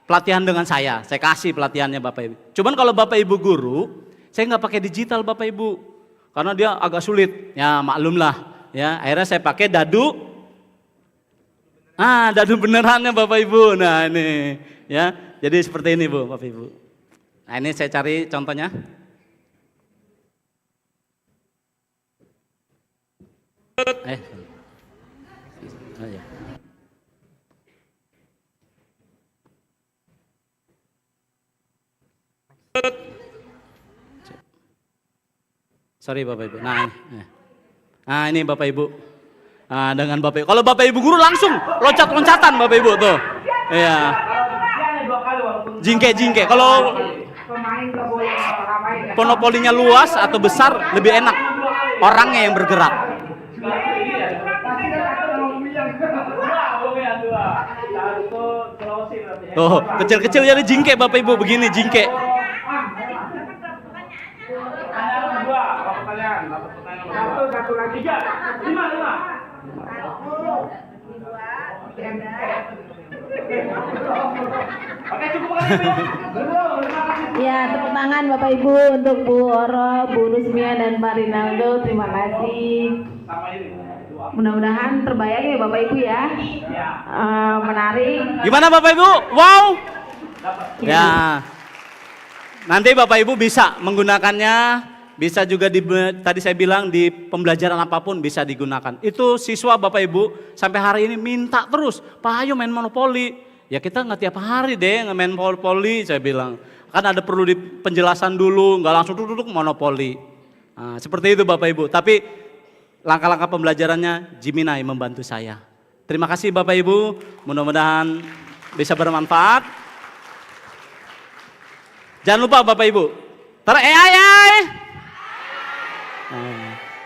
pelatihan dengan saya kasih pelatihannya Bapak Ibu. Cuman kalau Bapak Ibu guru, saya nggak pakai digital Bapak Ibu, karena dia agak sulit, ya maklumlah. Ya, akhirnya saya pakai dadu, dadu benerannya Bapak Ibu. Nah ini, ya, jadi seperti ini Bu, Bapak Ibu. Nah ini saya cari contohnya. Oh, ya. Sorry Bapak Ibu. Nah ini Bapak Ibu. Nah, dengan Bapak Ibu. Kalau Bapak Ibu guru langsung loncat-loncatan Bapak Ibu tuh. Iya. Jingke-jingke. Kalau monopolinya luas atau besar lebih enak. Orangnya yang bergerak. Oh, kecil-kecil jadi jingke Bapak Ibu begini jingke. Satu lagi, 5. Oke, cukup lagi ya. Tepuk tangan Bapak Ibu untuk Bu Oro, Bu Nusmia dan Pak Rinaldo. Terima kasih. Mudah-mudahan terbayang ya Bapak Ibu ya. Menarik. Gimana Bapak Ibu? Wow. Ya. Nanti Bapak Ibu bisa menggunakannya. Bisa juga tadi saya bilang di pembelajaran apapun bisa digunakan. Itu siswa Bapak Ibu sampai hari ini minta terus, Pak ayo main monopoli. Ya kita nggak tiap hari deh main monopoli, saya bilang. Kan ada perlu di penjelasan dulu, nggak langsung duduk monopoli. Nah, seperti itu Bapak Ibu. Tapi langkah-langkah pembelajarannya Jiminai membantu saya. Terima kasih Bapak Ibu, mudah-mudahan bisa bermanfaat. Jangan lupa Bapak Ibu,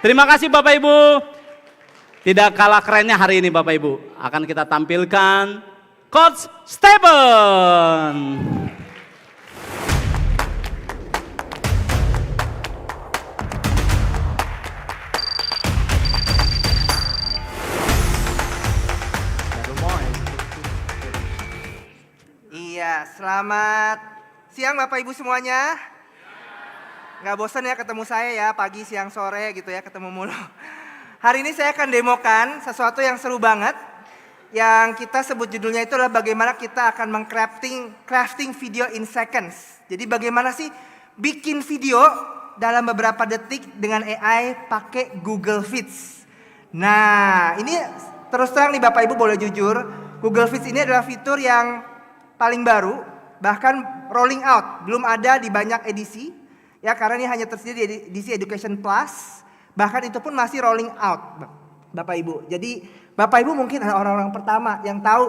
terima kasih Bapak Ibu. Tidak kalah kerennya hari ini Bapak Ibu, akan kita tampilkan Coach Stephen. Iya, selamat siang Bapak Ibu semuanya. Nggak bosan ya ketemu saya ya, pagi, siang, sore gitu ya, ketemu mulu. Hari ini saya akan demokan sesuatu yang seru banget. Yang kita sebut judulnya itu adalah bagaimana kita akan crafting video in seconds. Jadi bagaimana sih bikin video dalam beberapa detik dengan AI pakai Google Feeds. Nah ini terus terang nih Bapak Ibu boleh jujur, Google Feeds ini adalah fitur yang paling baru, bahkan rolling out, belum ada di banyak edisi. Ya karena ini hanya tersedia di edisi Education Plus, bahkan itu pun masih rolling out Bapak Ibu. Jadi Bapak Ibu mungkin ada orang-orang pertama yang tahu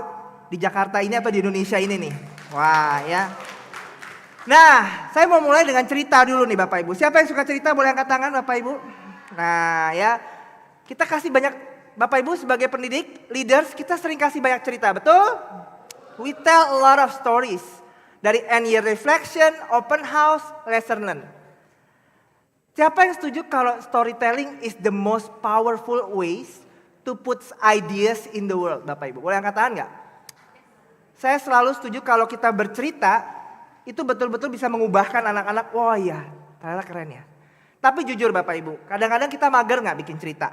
di Jakarta ini atau di Indonesia ini nih. Wah ya. Nah saya mau mulai dengan cerita dulu nih Bapak Ibu. Siapa yang suka cerita boleh angkat tangan Bapak Ibu. Nah ya kita kasih banyak, Bapak Ibu sebagai pendidik, leaders kita sering kasih banyak cerita, betul? We tell a lot of stories. Dari end year reflection, open house, lesson learned. Siapa yang setuju kalau storytelling is the most powerful ways to put ideas in the world, Bapak Ibu? Boleh angkat tangan nggak? Saya selalu setuju kalau kita bercerita, itu betul-betul bisa mengubahkan anak-anak, wah iya, ternyata keren ya. Tapi jujur Bapak Ibu, kadang-kadang kita mager nggak bikin cerita?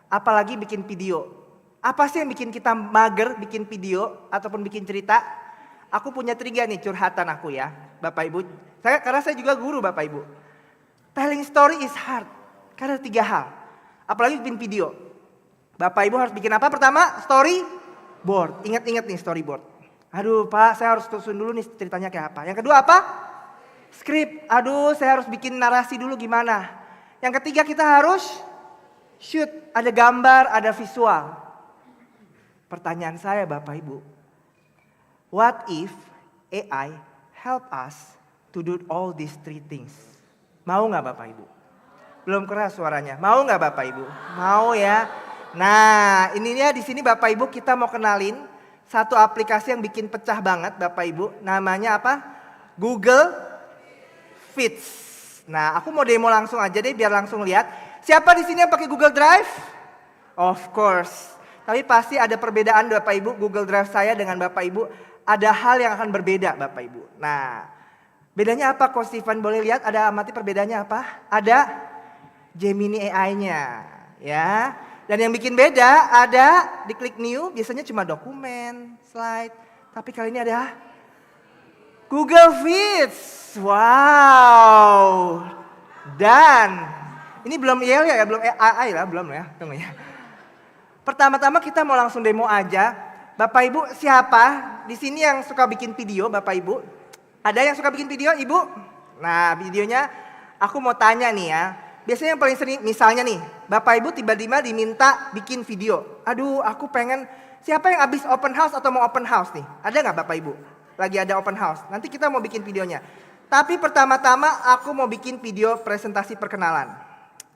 Apalagi bikin video. Apa sih yang bikin kita mager bikin video ataupun bikin cerita? Aku punya 3 nih curhatan aku ya, Bapak Ibu. Karena saya juga guru Bapak Ibu. Telling story is hard, karena 3 hal. Apalagi bikin video. Bapak Ibu harus bikin apa? Pertama, storyboard. Ingat-ingat nih storyboard. Aduh Pak, saya harus susun dulu nih ceritanya kayak apa. Yang kedua apa? Script. Aduh, saya harus bikin narasi dulu gimana. Yang ketiga kita harus shoot. Ada gambar, ada visual. Pertanyaan saya Bapak Ibu. What if AI help us to do all these 3 things? Mau nggak Bapak Ibu? Belum keras suaranya. Mau nggak Bapak Ibu? Mau ya. Nah, ininya di sini Bapak Ibu kita mau kenalin satu aplikasi yang bikin pecah banget Bapak Ibu. Namanya apa? Google Feeds. Nah, aku mau demo langsung aja deh biar langsung lihat. Siapa di sini yang pakai Google Drive? Of course. Tapi pasti ada perbedaan Bapak Ibu, Google Drive saya dengan Bapak Ibu. Ada hal yang akan berbeda Bapak Ibu. Nah, bedanya apa Coach Steven? Boleh lihat ada amati perbedaannya apa? Ada Gemini AI-nya. Ya. Dan yang bikin beda ada di klik new biasanya cuma dokumen, slide. Tapi kali ini ada Google Sheets. Wow. Dan ini belum IEL ya, belum AI lah, belum ya. Tunggu ya. Pertama-tama kita mau langsung demo aja. Bapak Ibu siapa di sini yang suka bikin video Bapak Ibu? Ada yang suka bikin video Ibu? Nah videonya aku mau tanya nih ya. Biasanya yang paling sering misalnya nih. Bapak Ibu tiba-tiba diminta bikin video. Aduh aku pengen, siapa yang habis open house atau mau open house nih? Ada nggak Bapak Ibu? Lagi ada open house. Nanti kita mau bikin videonya. Tapi pertama-tama aku mau bikin video presentasi perkenalan.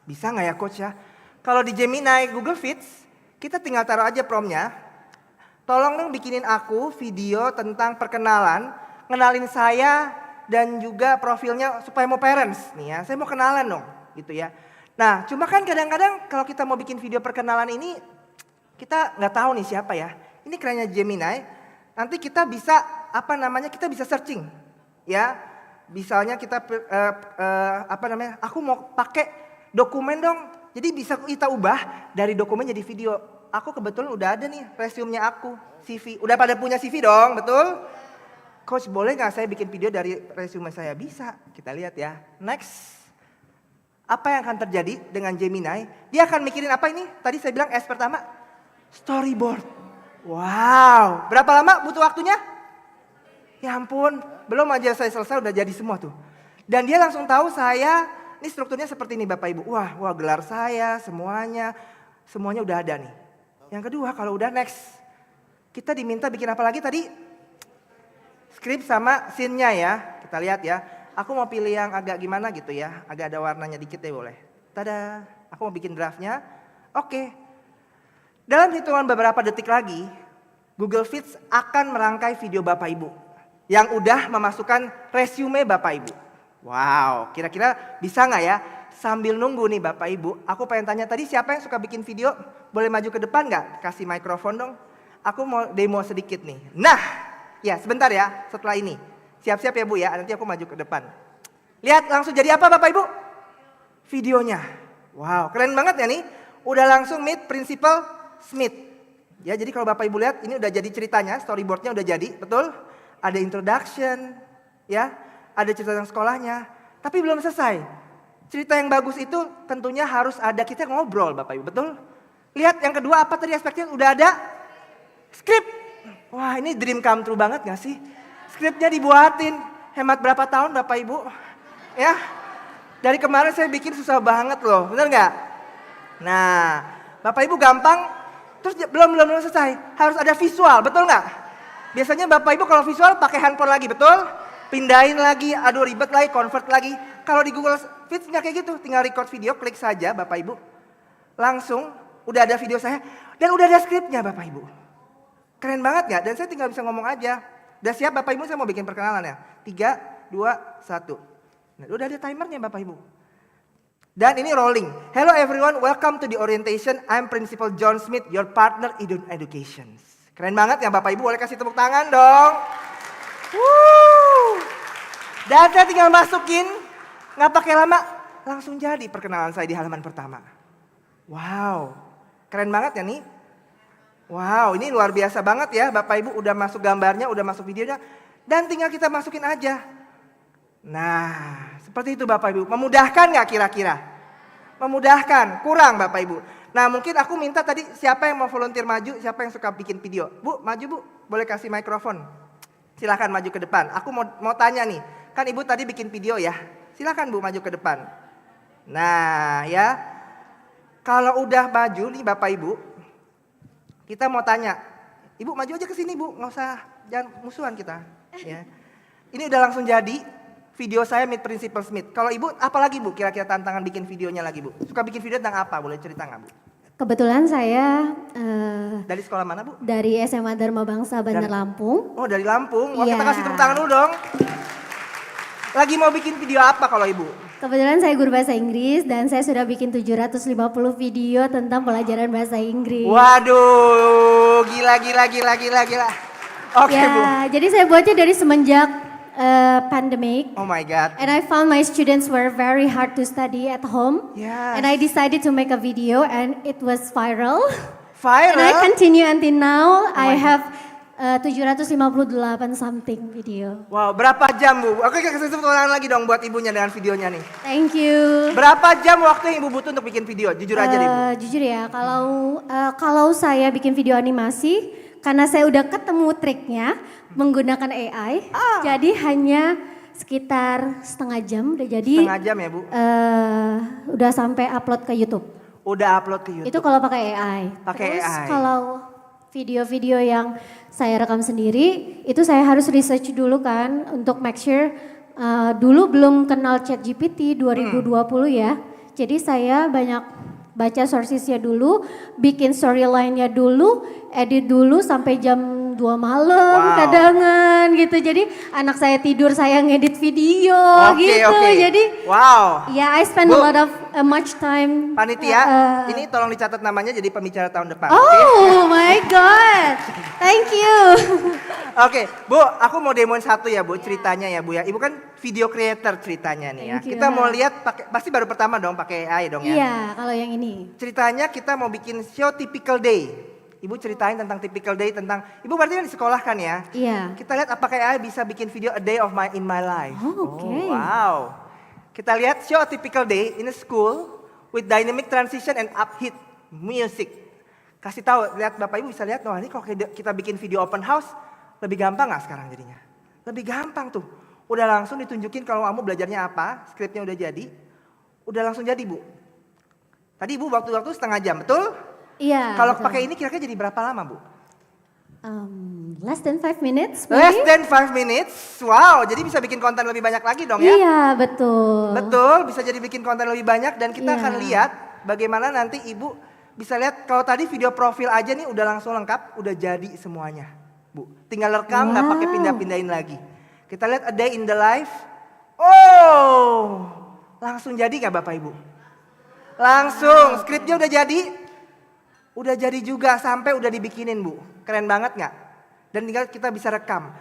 Bisa nggak ya Coach ya? Kalau di Gemini Google Sheets, kita tinggal taruh aja promnya. Tolong dong bikinin aku video tentang perkenalan, kenalin saya dan juga profilnya supaya mau parents nih ya. Saya mau kenalan dong gitu ya. Nah cuma kan kadang-kadang kalau kita mau bikin video perkenalan ini, kita nggak tahu nih siapa ya. Ini kerennya Gemini, nanti kita bisa kita bisa searching ya. Misalnya kita aku mau pakai dokumen dong. Jadi bisa kita ubah dari dokumen jadi video. Aku kebetulan udah ada nih resume-nya aku, CV. Udah pada punya CV dong, betul? Coach boleh gak saya bikin video dari resume saya? Bisa, kita lihat ya. Next. Apa yang akan terjadi dengan Gemini? Dia akan mikirin apa ini? Tadi saya bilang S pertama, storyboard. Wow, berapa lama butuh waktunya? Ya ampun, belum aja saya selesai udah jadi semua tuh. Dan dia langsung tahu saya, ini strukturnya seperti ini Bapak Ibu. Wah gelar saya, semuanya udah ada nih. Yang kedua kalau udah next, kita diminta bikin apa lagi tadi? Skrip sama scene-nya ya, kita lihat ya. Aku mau pilih yang agak gimana gitu ya, agak ada warnanya dikit deh boleh. Tada, aku mau bikin draftnya. Oke. Dalam hitungan beberapa detik lagi, Google Sheets akan merangkai video Bapak Ibu yang udah memasukkan resume Bapak Ibu. Wow, kira-kira bisa nggak ya? Sambil nunggu nih Bapak Ibu, aku pengen tanya tadi siapa yang suka bikin video? Boleh maju ke depan nggak? Kasih mikrofon dong. Aku mau demo sedikit nih. Nah, ya sebentar ya setelah ini. Siap-siap ya Bu ya, nanti aku maju ke depan. Lihat langsung jadi apa Bapak Ibu? Videonya. Wow, keren banget ya nih. Udah langsung meet Principal Smith. Ya jadi kalau Bapak Ibu lihat ini udah jadi ceritanya, storyboardnya udah jadi, betul? Ada introduction, ya, ada cerita tentang sekolahnya, tapi belum selesai. Cerita yang bagus itu tentunya harus ada kita ngobrol Bapak Ibu, betul? Lihat yang kedua apa tadi aspeknya udah ada skrip. Wah ini dream come true banget gak sih? Skripnya dibuatin, hemat berapa tahun Bapak Ibu? Ya, dari kemarin saya bikin susah banget loh, bener gak? Nah, Bapak Ibu gampang, terus belum selesai, harus ada visual, betul gak? Biasanya Bapak Ibu kalau visual pakai handphone lagi, betul? Pindahin lagi, aduh ribet lagi, convert lagi. Kalau di Google Sheets nggak kayak gitu, tinggal record video, klik saja Bapak Ibu. Langsung udah ada video saya dan udah ada skripnya Bapak Ibu. Keren banget nggak? Dan saya tinggal bisa ngomong aja. Udah siap Bapak Ibu, saya mau bikin perkenalan ya. 3, 2, 1. Nah, udah ada timernya Bapak Ibu. Dan ini rolling. Hello everyone, welcome to the orientation. I'm Principal John Smith, your partner in education. Keren banget ya Bapak Ibu, boleh kasih tepuk tangan dong. Dan saya tinggal masukin, nggak pakai lama, langsung jadi perkenalan saya di halaman pertama. Wow, keren banget ya nih. Wow, ini luar biasa banget ya Bapak Ibu, udah masuk gambarnya, udah masuk videonya, dan tinggal kita masukin aja. Nah, seperti itu Bapak Ibu, memudahkan nggak kira-kira? Memudahkan, kurang Bapak Ibu. Nah mungkin aku minta tadi siapa yang mau volunteer maju, siapa yang suka bikin video. Bu, maju Bu, boleh kasih mikrofon. Silahkan maju ke depan. Aku mau tanya nih, kan Ibu tadi bikin video ya. Silahkan Bu maju ke depan. Nah ya, kalau udah maju nih Bapak Ibu, kita mau tanya. Ibu maju aja ke sini Bu, nggak usah, jangan musuhan kita. Ya. Ini udah langsung jadi video saya Meet Principal Smith. Kalau Ibu, apa lagi Bu kira-kira tantangan bikin videonya lagi Bu? Suka bikin video tentang apa? Boleh cerita nggak Bu? Kebetulan saya dari sekolah mana Bu? Dari SMA Dharma Bangsa Bandar Lampung. Oh dari Lampung, Iya. Kita kasih tepuk tangan dulu dong. Lagi mau bikin video apa kalau Ibu? Kebetulan saya guru bahasa Inggris dan saya sudah bikin 750 video tentang pelajaran bahasa Inggris. Waduh, gila. Oke, ya, Bu. jadi saya buatnya dari semenjak pandemic. Oh my God. And I found my students were very hard to study at home. Yes. And I decided to make a video and it was viral. Viral? And I continue until now. Oh I my have 758 something video. Wow, berapa jam Bu? Oke, kasih tepuk tangan lagi dong buat ibunya dengan videonya nih. Thank you. Berapa jam waktu yang Ibu butuh untuk bikin video? Jujur aja deh Bu. Jujur ya, kalau saya bikin video animasi, karena saya udah ketemu triknya menggunakan AI, jadi hanya sekitar setengah jam udah jadi. Setengah jam ya Bu? Udah sampai upload ke YouTube. Udah upload ke YouTube? Itu kalau pakai AI. Pakai Terus AI. kalau video-video yang saya rekam sendiri, itu saya harus research dulu kan untuk make sure dulu belum kenal ChatGPT 2020 ya. Jadi saya banyak baca sourcesnya dulu, bikin storyline-nya dulu, edit dulu sampai jam 2 malam kadangan gitu. Jadi anak saya tidur saya ngedit video gitu. Jadi ya I spend a lot of much time. Panitia, ini tolong dicatat namanya jadi pembicara tahun depan. Oh my God, thank you. Oke, Bu, aku mau demoin satu ya Bu, ceritanya ya Bu ya. Ibu kan video creator ceritanya nih ya. Thank you. Kita mau lihat pasti baru pertama dong pakai AI dong ya. Iya, kalau yang ini. Ceritanya kita mau bikin show typical day. Ibu ceritain tentang typical day, tentang Ibu berarti kan di sekolah kan ya? Iya. Kita lihat apakah AI bisa bikin video a day of in my life. Oke. Wow. Kita lihat show a typical day in a school with dynamic transition and upbeat music. Kasih tahu, lihat Bapak Ibu bisa lihat, wah ini kalau kita bikin video open house lebih gampang nggak sekarang jadinya? Lebih gampang tuh. Udah langsung ditunjukin kalau kamu belajarnya apa, skripnya udah jadi, udah langsung jadi Bu. Tadi Ibu waktu setengah jam, betul? Iya. Kalau pakai ini kira-kira jadi berapa lama Bu? Less than 5 minutes. Less than 5 minutes. Wow, jadi bisa bikin konten lebih banyak lagi dong ya? Iya, betul. Betul, bisa jadi bikin konten lebih banyak dan kita Iya. akan lihat bagaimana nanti Ibu bisa lihat kalau tadi video profil aja nih udah langsung lengkap, udah jadi semuanya. Bu, tinggal rekam nggak pakai pindah-pindahin lagi. Kita lihat a day in the life. Oh, langsung jadi nggak Bapak Ibu? Langsung, skripnya udah jadi. Udah jadi juga sampai udah dibikinin Bu. Keren banget nggak? Dan tinggal kita bisa rekam.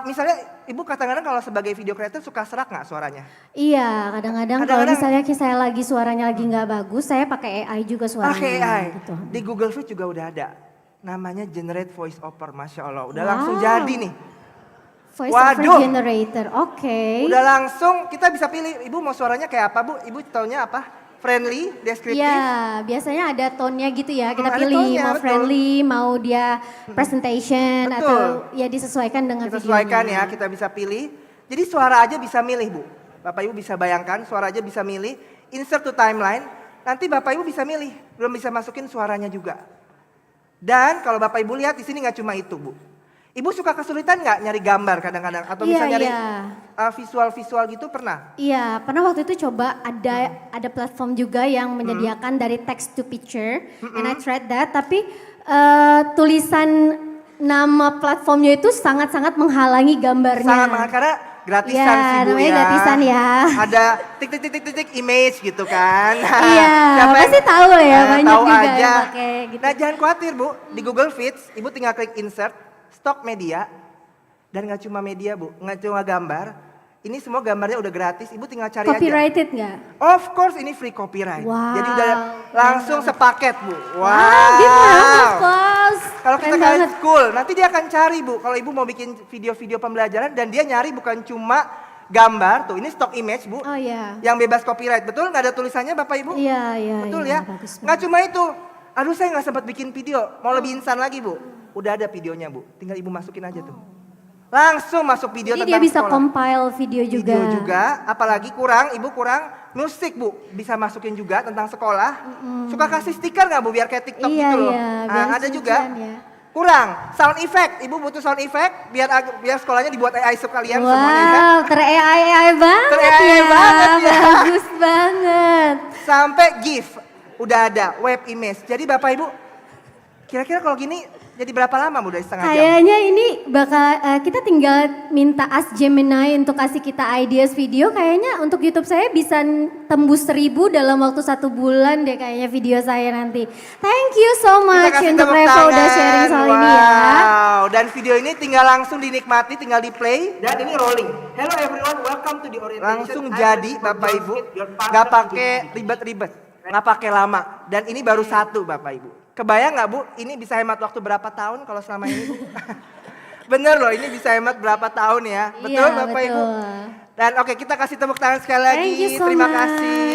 Misalnya Ibu kadang-kadang kalau sebagai video creator suka serak nggak suaranya? Iya, kadang-kadang kalau misalnya saya lagi suaranya lagi nggak bagus, saya pakai AI juga suaranya. Pakai AI. Gitu. Di Google Fit juga udah ada. Namanya generate voice over, Masya Allah. Udah langsung jadi nih. Voice over generator, oke. Udah langsung kita bisa pilih, Ibu mau suaranya kayak apa Bu? Ibu taunya apa? Friendly, deskriptif? Iya, biasanya ada tone-nya gitu ya. Kita ada pilih tone-nya, mau betul. friendly, mau dia presentation Betul. atau ya disesuaikan dengan Kita videonya. sesuaikan ya, kita bisa pilih. Jadi suara aja bisa milih Bu. Bapak Ibu bisa bayangkan, suara aja bisa milih. Insert to timeline, nanti Bapak Ibu bisa milih. Belum bisa masukin suaranya juga. Dan kalau Bapak Ibu lihat di sini nggak cuma itu Bu. Ibu suka kesulitan nggak nyari gambar kadang-kadang? Atau bisa nyari visual-visual gitu pernah? Iya, pernah waktu itu coba ada platform juga yang menyediakan dari text to picture, and I tried that. Tapi tulisan nama platformnya itu sangat-sangat menghalangi gambarnya. Sangat menghalangi karena gratisan ya, sih Bu namanya ya. gratisan ya. Ada tik image gitu kan. Iya, Siapa pasti tahu lah ya, banyak tahu juga aja. yang pakai gitu. Nah jangan khawatir Bu, di Google Feeds Ibu tinggal klik insert, stock media, dan nggak cuma media Bu, nggak cuma gambar. Ini semua gambarnya udah gratis, Ibu tinggal cari aja. Copyrighted nggak? Of course ini free copyright. Wow. Jadi udah langsung sepaket Bu. Wow. Of course. Kalau kita Keren kalian banget. school, nanti dia akan cari Bu. Kalau Ibu mau bikin video-video pembelajaran dan dia nyari bukan cuma gambar, tuh ini stock image Bu. Oh iya. Yang bebas copyright, betul? Nggak ada tulisannya Bapak Ibu? Iya. Betul iya, ya? bagus Nggak cuma itu. Aduh saya nggak sempat bikin video, mau lebih instan lagi Bu. Udah ada videonya Bu, tinggal Ibu masukin aja tuh. Langsung masuk video Jadi tentang dia bisa sekolah. compile video juga. Video juga, apalagi Ibu kurang musik Bu, bisa masukin juga tentang sekolah. Suka kasih stiker nggak Bu biar kayak TikTok Iya, gitu loh. iya, Nah, biar ada juga. lucu-lucuan ya. Kurang, sound effect. Ibu butuh sound effect biar sekolahnya dibuat AI sekalian Wow, semuanya ya. ter-AI banget Ter-AI ya. banget ya. Bagus banget. Sampai GIF udah ada, web image. Jadi Bapak Ibu, kira-kira kalau gini Jadi berapa lama Bu dari setengah jam? Kayaknya ini bakal kita tinggal minta Ask Gemini untuk kasih kita ideas video. Kayaknya untuk YouTube saya bisa tembus 1000 dalam waktu 1 bulan deh kayaknya video saya nanti. Thank you so much untuk REFO udah sharing soal ini ya. Wow, dan video ini tinggal langsung dinikmati, tinggal di play dan ini rolling. Hello everyone, welcome to the orientation. Langsung jadi Bapak Ibu, nggak pakai ribet-ribet, nggak pakai lama. Dan ini baru 1 Bapak Ibu. Kebayang nggak Bu, ini bisa hemat waktu berapa tahun kalau selama ini Bu? Bener loh, ini bisa hemat berapa tahun ya. Betul Iya, Bapak Ibu? betul. Dan oke, kita kasih tepuk tangan sekali lagi. Thank you so Terima much. kasih.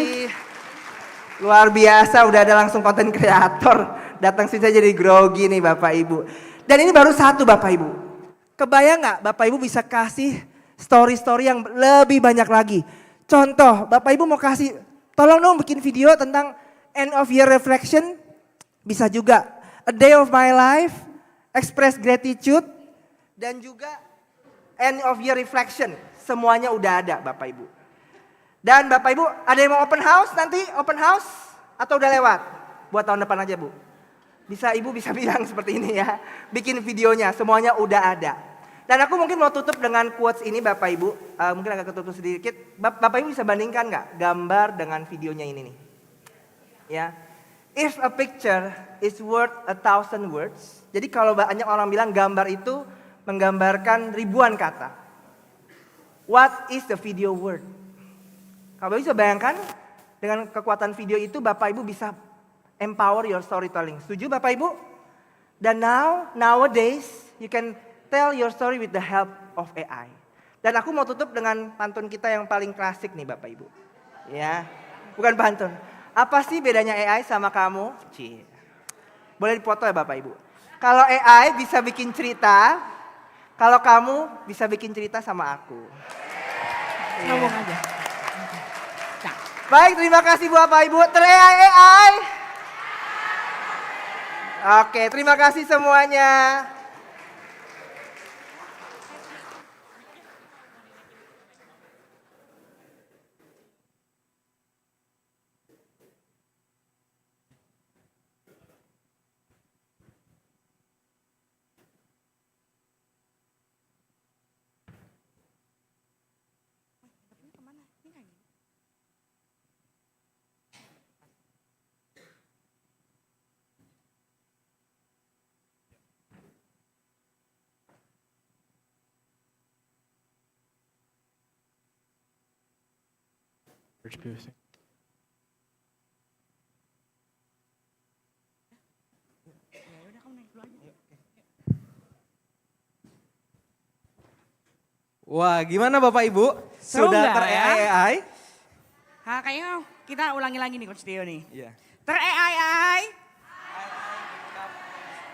Luar biasa, udah ada langsung konten kreator. Datang sini saya jadi grogi nih Bapak Ibu. Dan ini baru 1 Bapak Ibu. Kebayang nggak Bapak Ibu bisa kasih story-story yang lebih banyak lagi. Contoh, Bapak Ibu mau kasih, tolong dong bikin video tentang end of year reflection. Bisa juga a day of my life, express gratitude, dan juga end of year reflection. Semuanya udah ada Bapak Ibu. Dan Bapak Ibu ada yang mau open house nanti? Open house? Atau udah lewat? Buat tahun depan aja Bu. Bisa Ibu bisa bilang seperti ini ya. Bikin videonya, semuanya udah ada. Dan aku mungkin mau tutup dengan quotes ini Bapak Ibu. Mungkin agak ketutup sedikit. Bapak Ibu bisa bandingkan nggak gambar dengan videonya ini nih? Ya. If a picture is worth 1,000 words. Jadi kalau banyak orang bilang gambar itu menggambarkan ribuan kata. What is the video worth? Kalau bisa bayangkan dengan kekuatan video itu Bapak Ibu bisa empower your storytelling. Setuju Bapak Ibu? Dan nowadays you can tell your story with the help of AI. Dan aku mau tutup dengan pantun kita yang paling klasik nih Bapak Ibu. Ya, bukan pantun. Apa sih bedanya AI sama kamu? Boleh dipoto ya Bapak Ibu. Kalau AI bisa bikin cerita, kalau kamu bisa bikin cerita sama aku. Ngomong aja. Baik, terima kasih Bapak Ibu. AI. Oke, terima kasih semuanya. Wah, gimana Bapak Ibu? Seru Sudah nggak ter-AI? Kayaknya kita ulangi lagi nih Coach Tio nih. Iya. Ter-AI.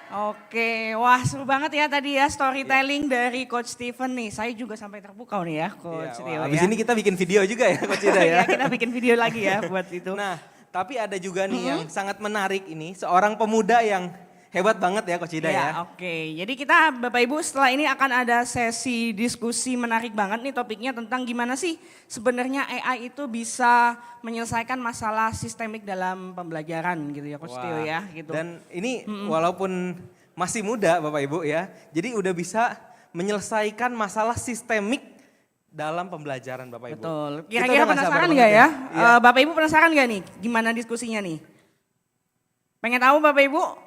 Oke, wah seru banget ya tadi ya storytelling dari Coach Steven nih. Saya juga sampai terpukau nih ya Coach Tio. Habis ini kita bikin video juga ya Coach Ida ya. Ya, kita bikin video lagi ya buat itu. Nah, tapi ada juga nih yang sangat menarik ini. Seorang pemuda yang hebat banget ya Coach Ida ya. Oke, jadi kita Bapak Ibu setelah ini akan ada sesi diskusi menarik banget nih topiknya tentang gimana sih sebenarnya AI itu bisa menyelesaikan masalah sistemik dalam pembelajaran gitu ya Coach Tio ya. Gitu. Dan ini walaupun masih muda Bapak Ibu ya, jadi udah bisa menyelesaikan masalah sistemik dalam pembelajaran Bapak Ibu. Betul. Kira-kira penasaran nggak ya? Bapak Ibu penasaran nggak nih gimana diskusinya nih? Pengen tahu Bapak Ibu?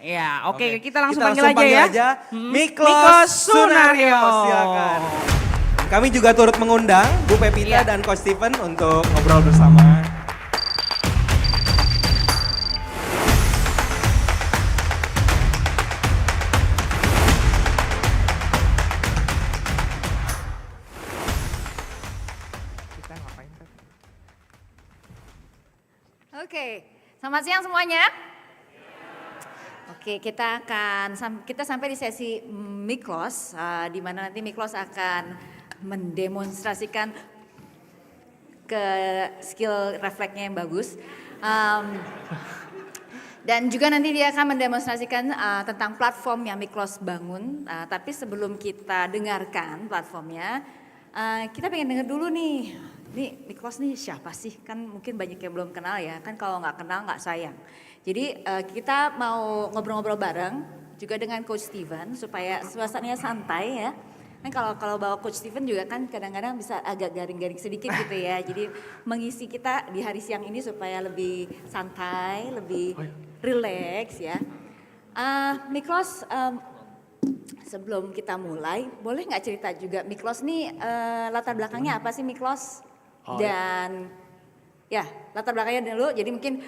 Ya, oke. Kita langsung panggil aja ya. Miklos Sunario. Silakan. Kami juga turut mengundang Bu Pepita dan Coach Steven untuk ngobrol bersama. Oke, selamat siang semuanya. Oke, kita sampai di sesi Miklos, di mana nanti Miklos akan mendemonstrasikan ke skill refleksnya yang bagus. Dan juga nanti dia akan mendemonstrasikan tentang platform yang Miklos bangun. Tapi sebelum kita dengarkan platformnya, kita pengen dengar dulu nih. Ini Miklos nih siapa sih? Kan mungkin banyak yang belum kenal ya. Kan kalau nggak kenal nggak sayang. Jadi kita mau ngobrol-ngobrol bareng. juga dengan Coach Steven supaya suasananya santai ya. Kan kalau bawa Coach Steven juga kan kadang-kadang bisa agak garing-garing sedikit gitu ya. Jadi mengisi kita di hari siang ini supaya lebih santai, lebih rileks ya. Miklos, sebelum kita mulai, boleh nggak cerita juga Miklos nih latar belakangnya apa sih Miklos? Dan ya latar belakangnya dulu, jadi mungkin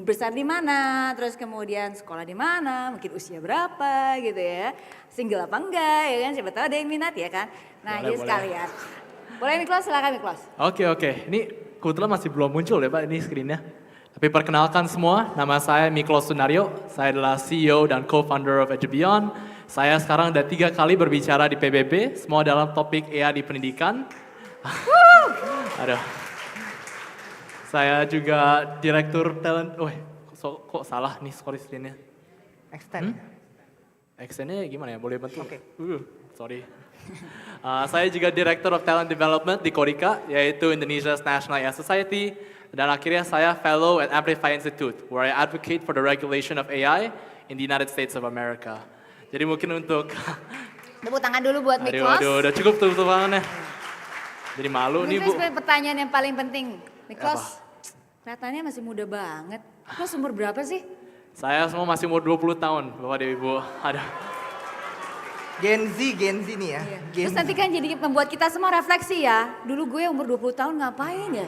besar di mana, terus kemudian sekolah di mana, mungkin usia berapa gitu ya, single apa enggak ya kan, siapa tahu ada yang minat ya kan. Nah Boleh, jadi sekalian, boleh Miklos, silakan Miklos. Oke, ini kebetulan masih belum muncul ya Pak ini screen-nya. Tapi perkenalkan semua, nama saya Miklos Sunario, saya adalah CEO dan co-founder of Edubion. Saya sekarang udah 3 kali berbicara di PBB, semua dalam topik AI di pendidikan. Aduh. Saya juga direktur talent, kok salah nih skor screen-nya. Extend. Extend-nya gimana ya, boleh bantu? Oke. Sorry. Saya juga Director of Talent Development di Korika, yaitu Indonesia's National AI Society. Dan akhirnya saya Fellow at Amplify Institute, where I advocate for the regulation of AI in the United States of America. Jadi mungkin untuk... Tepuk tangan dulu buat Miklos. Aduh, udah cukup tepuk tangannya. Jadi malu nih Bu. Mungkin pertanyaan yang paling penting, Miklos, kelihatannya masih muda banget. Miklos umur berapa sih? Saya semua masih umur 20 tahun, Bapak dan Ibu. Ada. Gen Z nih ya. Terus nanti kan jadi membuat kita semua refleksi ya. Dulu gue umur 20 tahun ngapain ya?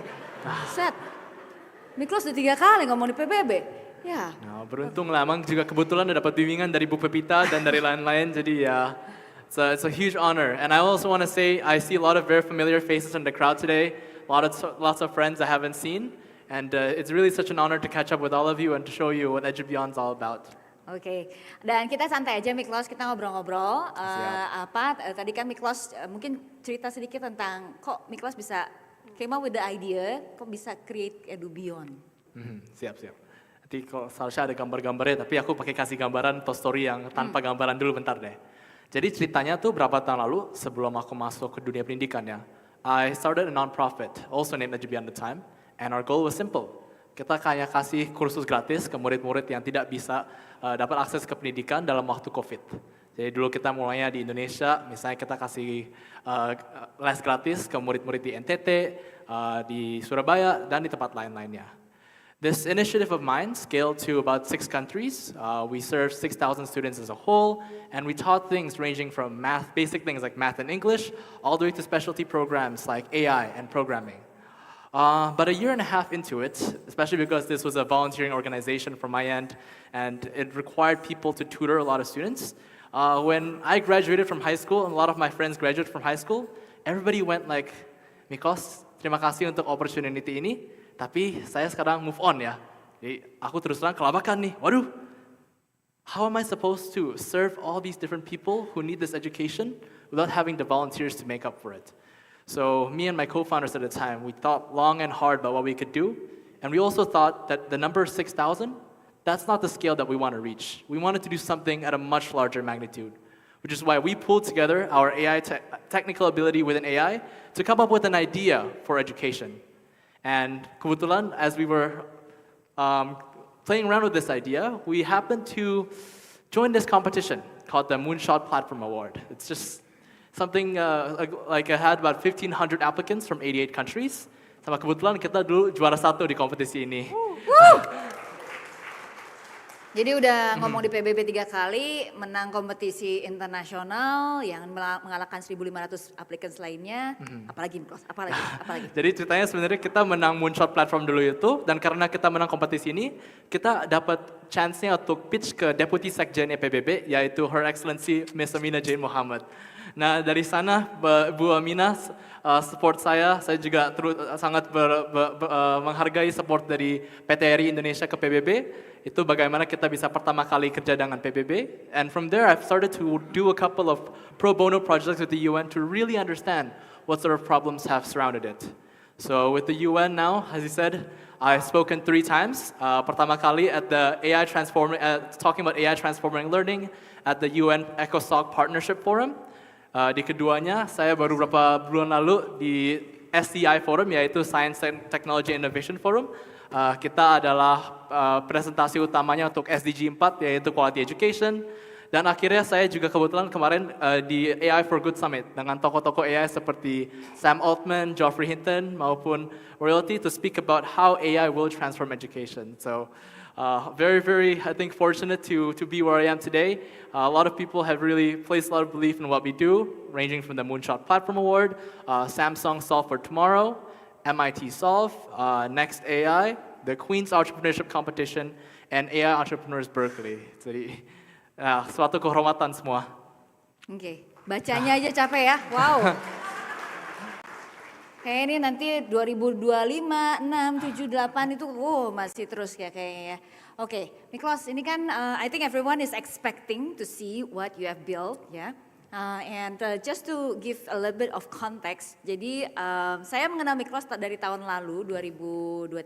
Set. Miklos udah 3 kali ngomong di PBB. Ya. Nah, beruntung lah, emang juga kebetulan udah dapat bimbingan dari Bu Pepita dan dari lain-lain, jadi ya, it's a huge honor. And I also want to say, I see a lot of very familiar faces in the crowd today, lots of friends I haven't seen, and it's really such an honor to catch up with all of you and to show you what Edubion's all about. Oke, dan kita santai aja Miklos, kita ngobrol-ngobrol. Tadi kan Miklos mungkin cerita sedikit tentang kok Miklos bisa came up with the idea, kok bisa create Edubion. Siap. Nanti kalau seharusnya ada gambar-gambarnya, tapi aku pakai kasih gambaran atau story yang tanpa gambaran dulu bentar deh. Jadi ceritanya tuh berapa tahun lalu sebelum aku masuk ke dunia pendidikan ya, I started a non-profit, also named Edubion at the time, and our goal was simple. Kita kayak kasih kursus gratis ke murid-murid yang tidak bisa dapat akses ke pendidikan dalam waktu COVID. Jadi dulu kita mulainya di Indonesia, misalnya kita kasih les gratis ke murid-murid di NTT, di Surabaya, dan di tempat lain-lainnya. This initiative of mine scaled to about 6 countries. We served 6,000 students as a whole, and we taught things ranging from math, basic things like math and English, all the way to specialty programs like AI and programming. But a year and a half into it, especially because this was a volunteering organization from my end, and it required people to tutor a lot of students, when I graduated from high school, and a lot of my friends graduated from high school, everybody went like, Miklos, terima kasih untuk opportunity ini, tapi saya sekarang move on ya. Jadi aku terus terang kelabakan nih, waduh, how am I supposed to serve all these different people who need this education without having the volunteers to make up for it? So me and my co-founders at the time, we thought long and hard about what we could do, and we also thought that the number 6,000, that's not the scale that we want to reach. We wanted to do something at a much larger magnitude, which is why we pulled together our AI technical ability within AI to come up with an idea for education. And kebetulan, as we were playing around with this idea, we happened to join this competition called the Moonshot Platform Award. It's just something like I had about 1,500 applicants from 88 countries. Sama kebetulan kita dulu juara 1 di kompetisi ini. Jadi udah ngomong di PBB 3 kali, menang kompetisi internasional yang mengalahkan 1.500 applicants lainnya. Apalagi Miklos, apalagi. Jadi ceritanya sebenarnya kita menang Moonshot Platform dulu itu, dan karena kita menang kompetisi ini, kita dapat chance-nya untuk pitch ke Deputy Sekjen PBB, yaitu Her Excellency Miss Amina Jane Muhammad. Nah dari sana Bu Amina support saya juga sangat menghargai support dari PT RI Indonesia ke PBB. Itu bagaimana kita bisa pertama kali kerja dengan PBB. And from there I've started to do a couple of pro bono projects with the UN to really understand what sort of problems have surrounded it. So with the UN now, as you said, I've spoken 3 times. Pertama kali at the talking about AI transforming learning at the UN ECOSOC Partnership Forum. Di keduanya, saya baru beberapa bulan lalu di STI Forum, yaitu Science and Technology Innovation Forum. Kita adalah presentasi utamanya untuk SDG 4, yaitu Quality Education. Dan akhirnya saya juga kebetulan kemarin di AI for Good Summit dengan tokoh-tokoh AI seperti Sam Altman, Geoffrey Hinton, maupun Royalty to speak about how AI will transform education. So very, very, I think, fortunate to be where I am today. A lot of people have really placed a lot of belief in what we do, ranging from the Moonshot Platform Award, Samsung Solve for Tomorrow, MIT Solve, Next AI, the Queen's Entrepreneurship Competition, and AI Entrepreneurs Berkeley. Jadi, suatu kehormatan semua. Oke, bacanya aja capek ya, wow. Kayak ini nanti 2025, 6, 7, 8 itu masih terus ya kayaknya ya. Oke, Miklos, ini kan I think everyone is expecting to see what you have built ya. And just to give a little bit of context, jadi saya mengenal Miklos dari tahun lalu 2023.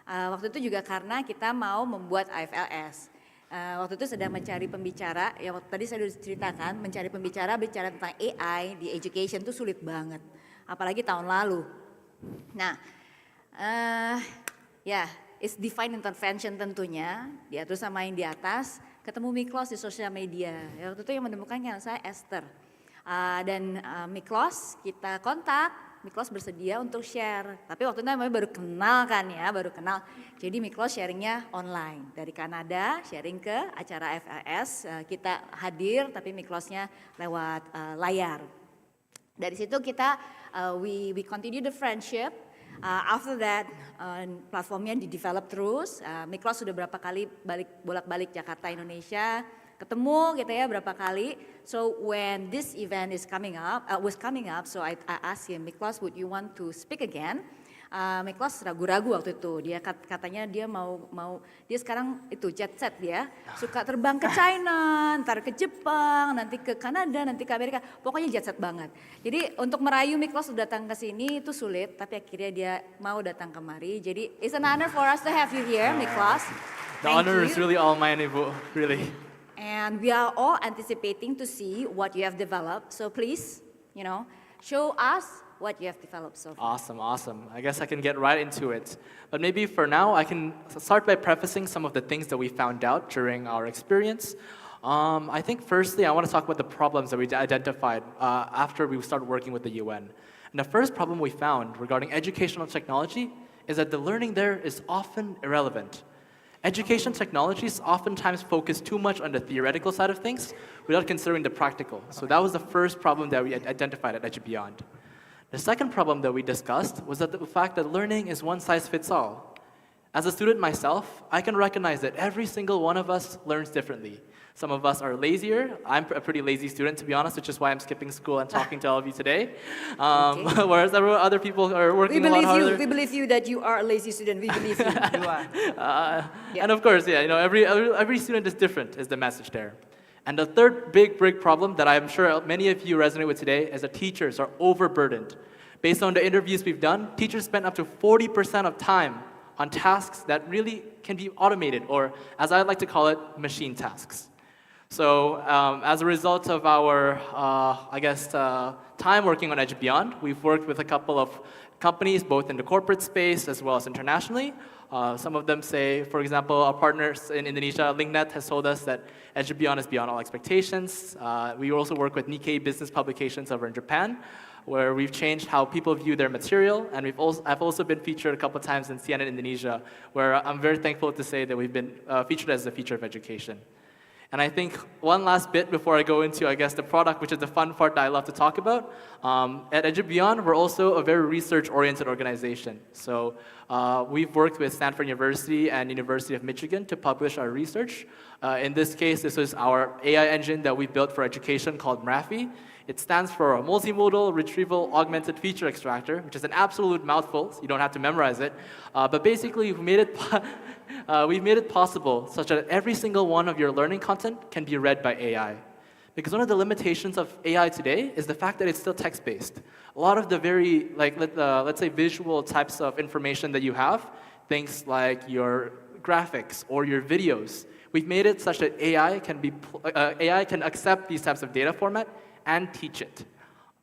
Waktu itu juga karena kita mau membuat IFLS. Waktu itu sedang mencari pembicara, yang tadi saya sudah ceritakan, mencari pembicara bicara tentang AI di education itu sulit banget, apalagi tahun lalu. Nah, it's defined intervention tentunya, diatur sama yang di atas, ketemu Miklos di sosial media. Waktu itu yang menemukannya saya Esther. Dan Miklos kita kontak, Miklos bersedia untuk share. Tapi waktu itu namanya baru kenal kan ya, baru kenal. Jadi Miklos sharingnya online. Dari Kanada sharing ke acara IFLS, kita hadir tapi Miklosnya lewat layar. Dari situ kita, we continue the friendship. After that, platformnya di-develop terus. Miklos sudah berapa kali bolak-balik Jakarta, Indonesia. Ketemu gitu ya berapa kali. So when this event is was coming up, so I asked him, Miklos, would you want to speak again? Miklos ragu-ragu waktu itu. Dia katanya dia mau dia sekarang itu jet set dia, suka terbang ke China, ntar ke Jepang, nanti ke Kanada, nanti ke Amerika. Pokoknya jet set banget. Jadi untuk merayu Miklos datang ke sini itu sulit, tapi akhirnya dia mau datang kemari. Jadi it's an honor for us to have you here, Miklos. The honor is really all mine, Ibu, really. And we are all anticipating to see what you have developed. So please, show us what you have developed so far. Awesome. I guess I can get right into it. But maybe for now, I can start by prefacing some of the things that we found out during our experience. I think firstly, I want to talk about the problems that we identified after we started working with the UN. And the first problem we found regarding educational technology is that the learning there is often irrelevant. Education technologies oftentimes focus too much on the theoretical side of things without considering the practical. So that was the first problem that we identified at EduBeyond. The second problem that we discussed was that the fact that learning is one size fits all. As a student myself, I can recognize that every single one of us learns differently. Some of us are lazier. I'm a pretty lazy student, to be honest, which is why I'm skipping school and talking to all of you today. Whereas other people are working a lot harder. We believe you that you are a lazy student. We believe you. And of course, every student is different, is the message there. And the third big problem that I'm sure many of you resonate with today is that teachers are overburdened. Based on the interviews we've done, teachers spend up to 40% of time on tasks that really can be automated, or as I like to call it, machine tasks. So as a result of our, time working on EduBeyond, we've worked with a couple of companies, both in the corporate space as well as internationally. Some of them say, for example, our partners in Indonesia, LinkNet, has told us that EduBeyond is beyond all expectations. We also work with Nikkei business publications over in Japan, where we've changed how people view their material, and I've also been featured a couple of times in CNN Indonesia, where I'm very thankful to say that we've been featured as the future of education. And I think one last bit before I go into, the product, which is the fun part that I love to talk about. At EduBeyond, we're also a very research-oriented organization. So we've worked with Stanford University and University of Michigan to publish our research. In this case, this is our AI engine that we built for education called MRAFI. It stands for Multimodal Retrieval Augmented Feature Extractor, which is an absolute mouthful, so you don't have to memorize it. But basically, we've made it possible such that every single one of your learning content can be read by AI. Because one of the limitations of AI today is the fact that it's still text-based. A lot of the very, let's say, visual types of information that you have, things like your graphics or your videos, we've made it such that AI can accept these types of data format and teach it.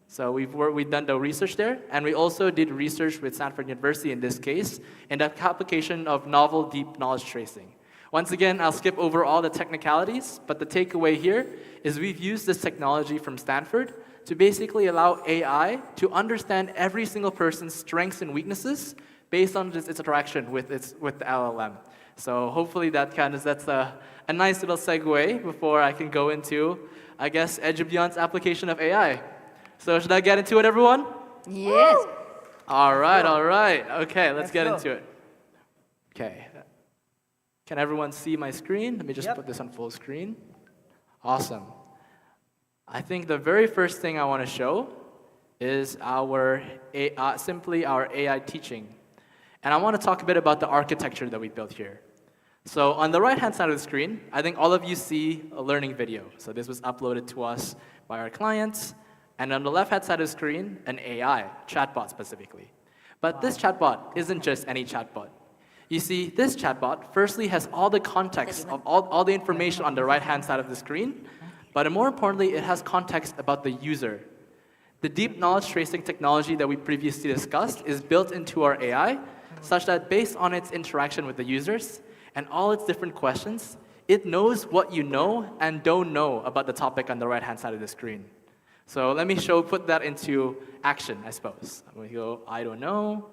So we've done the research there, and we also did research with Stanford University in this case, in the application of novel deep knowledge tracing. Once again, I'll skip over all the technicalities, but the takeaway here is we've used this technology from Stanford to basically allow AI to understand every single person's strengths and weaknesses based on its interaction with the LLM. So hopefully that's a nice little segue before I can go into, I guess, EduBeyond's application of AI. So should I get into it, everyone? Yes. All right. Okay, let's get into it. Okay. Can everyone see my screen? Let me just put this on full screen. Awesome. I think the very first thing I want to show is simply our AI teaching. And I want to talk a bit about the architecture that we built here. So on the right-hand side of the screen, I think all of you see a learning video. So this was uploaded to us by our clients. And on the left-hand side of the screen, an AI, chatbot specifically. But this chatbot isn't just any chatbot. You see, this chatbot firstly has all the context of all the information on the right-hand side of the screen, but more importantly, it has context about the user. The deep knowledge tracing technology that we previously discussed is built into our AI, such that based on its interaction with the users and all its different questions, it knows what you know and don't know about the topic on the right-hand side of the screen. So let me put that into action, I suppose. I'm going to go, I don't know.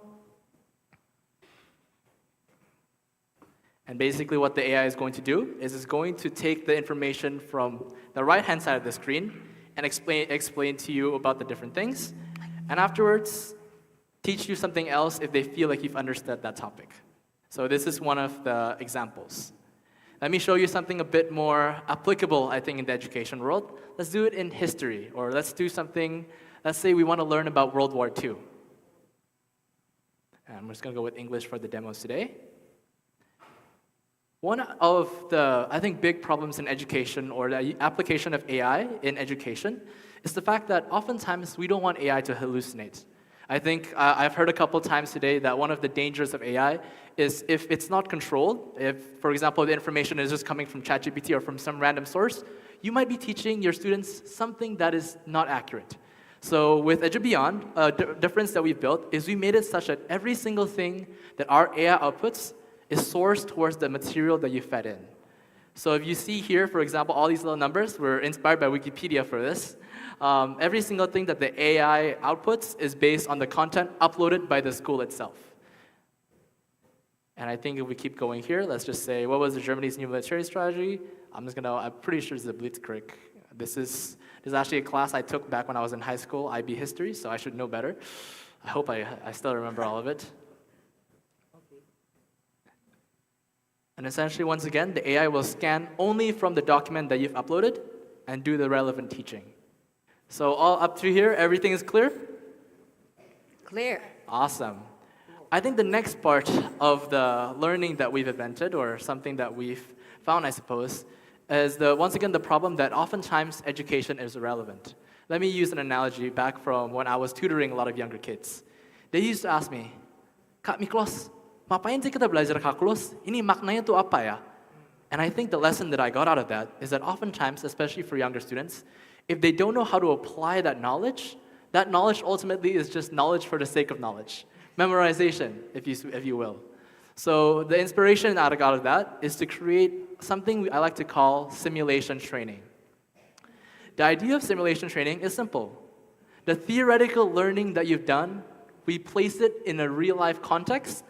And basically what the AI is going to do is it's going to take the information from the right-hand side of the screen and explain to you about the different things. And afterwards, teach you something else if they feel like you've understood that topic. So this is one of the examples. Let me show you something a bit more applicable, I think, in the education world. Let's do it in history, or let's do something, let's say we want to learn about World War II. And I'm just going to go with English for the demos today. One of the, I think, big problems in education, or the application of AI in education, is the fact that oftentimes we don't want AI to hallucinate. I think I've heard a couple times today that one of the dangers of AI is if it's not controlled, if, for example, the information is just coming from ChatGPT or from some random source, you might be teaching your students something that is not accurate. So with EduBeyond, a difference that we've built is we made it such that every single thing that our AI outputs is sourced towards the material that you fed in. So if you see here, for example, all these little numbers, we're inspired by Wikipedia for this. Every single thing that the AI outputs is based on the content uploaded by the school itself. And I think if we keep going here, let's just say, what was Germany's new military strategy? I'm pretty sure it's the Blitzkrieg. This is actually a class I took back when I was in high school, IB history, so I should know better. I hope I still remember all of it. And essentially, once again, the AI will scan only from the document that you've uploaded and do the relevant teaching. So all up to here, everything is clear? Clear. Awesome. I think the next part of the learning that we've invented, or something that we've found, I suppose, is once again the problem that oftentimes education is irrelevant. Let me use an analogy back from when I was tutoring a lot of younger kids. They used to ask me, Kak Miklos, ngapain sih kita belajar kalkulus? Ini maknanya tuh apa ya? And I think the lesson that I got out of that is that oftentimes, especially for younger students, if they don't know how to apply that knowledge ultimately is just knowledge for the sake of knowledge. Memorization, if you will. So the inspiration out of that is to create something I like to call simulation training. The idea of simulation training is simple. The theoretical learning that you've done, we place it in a real-life context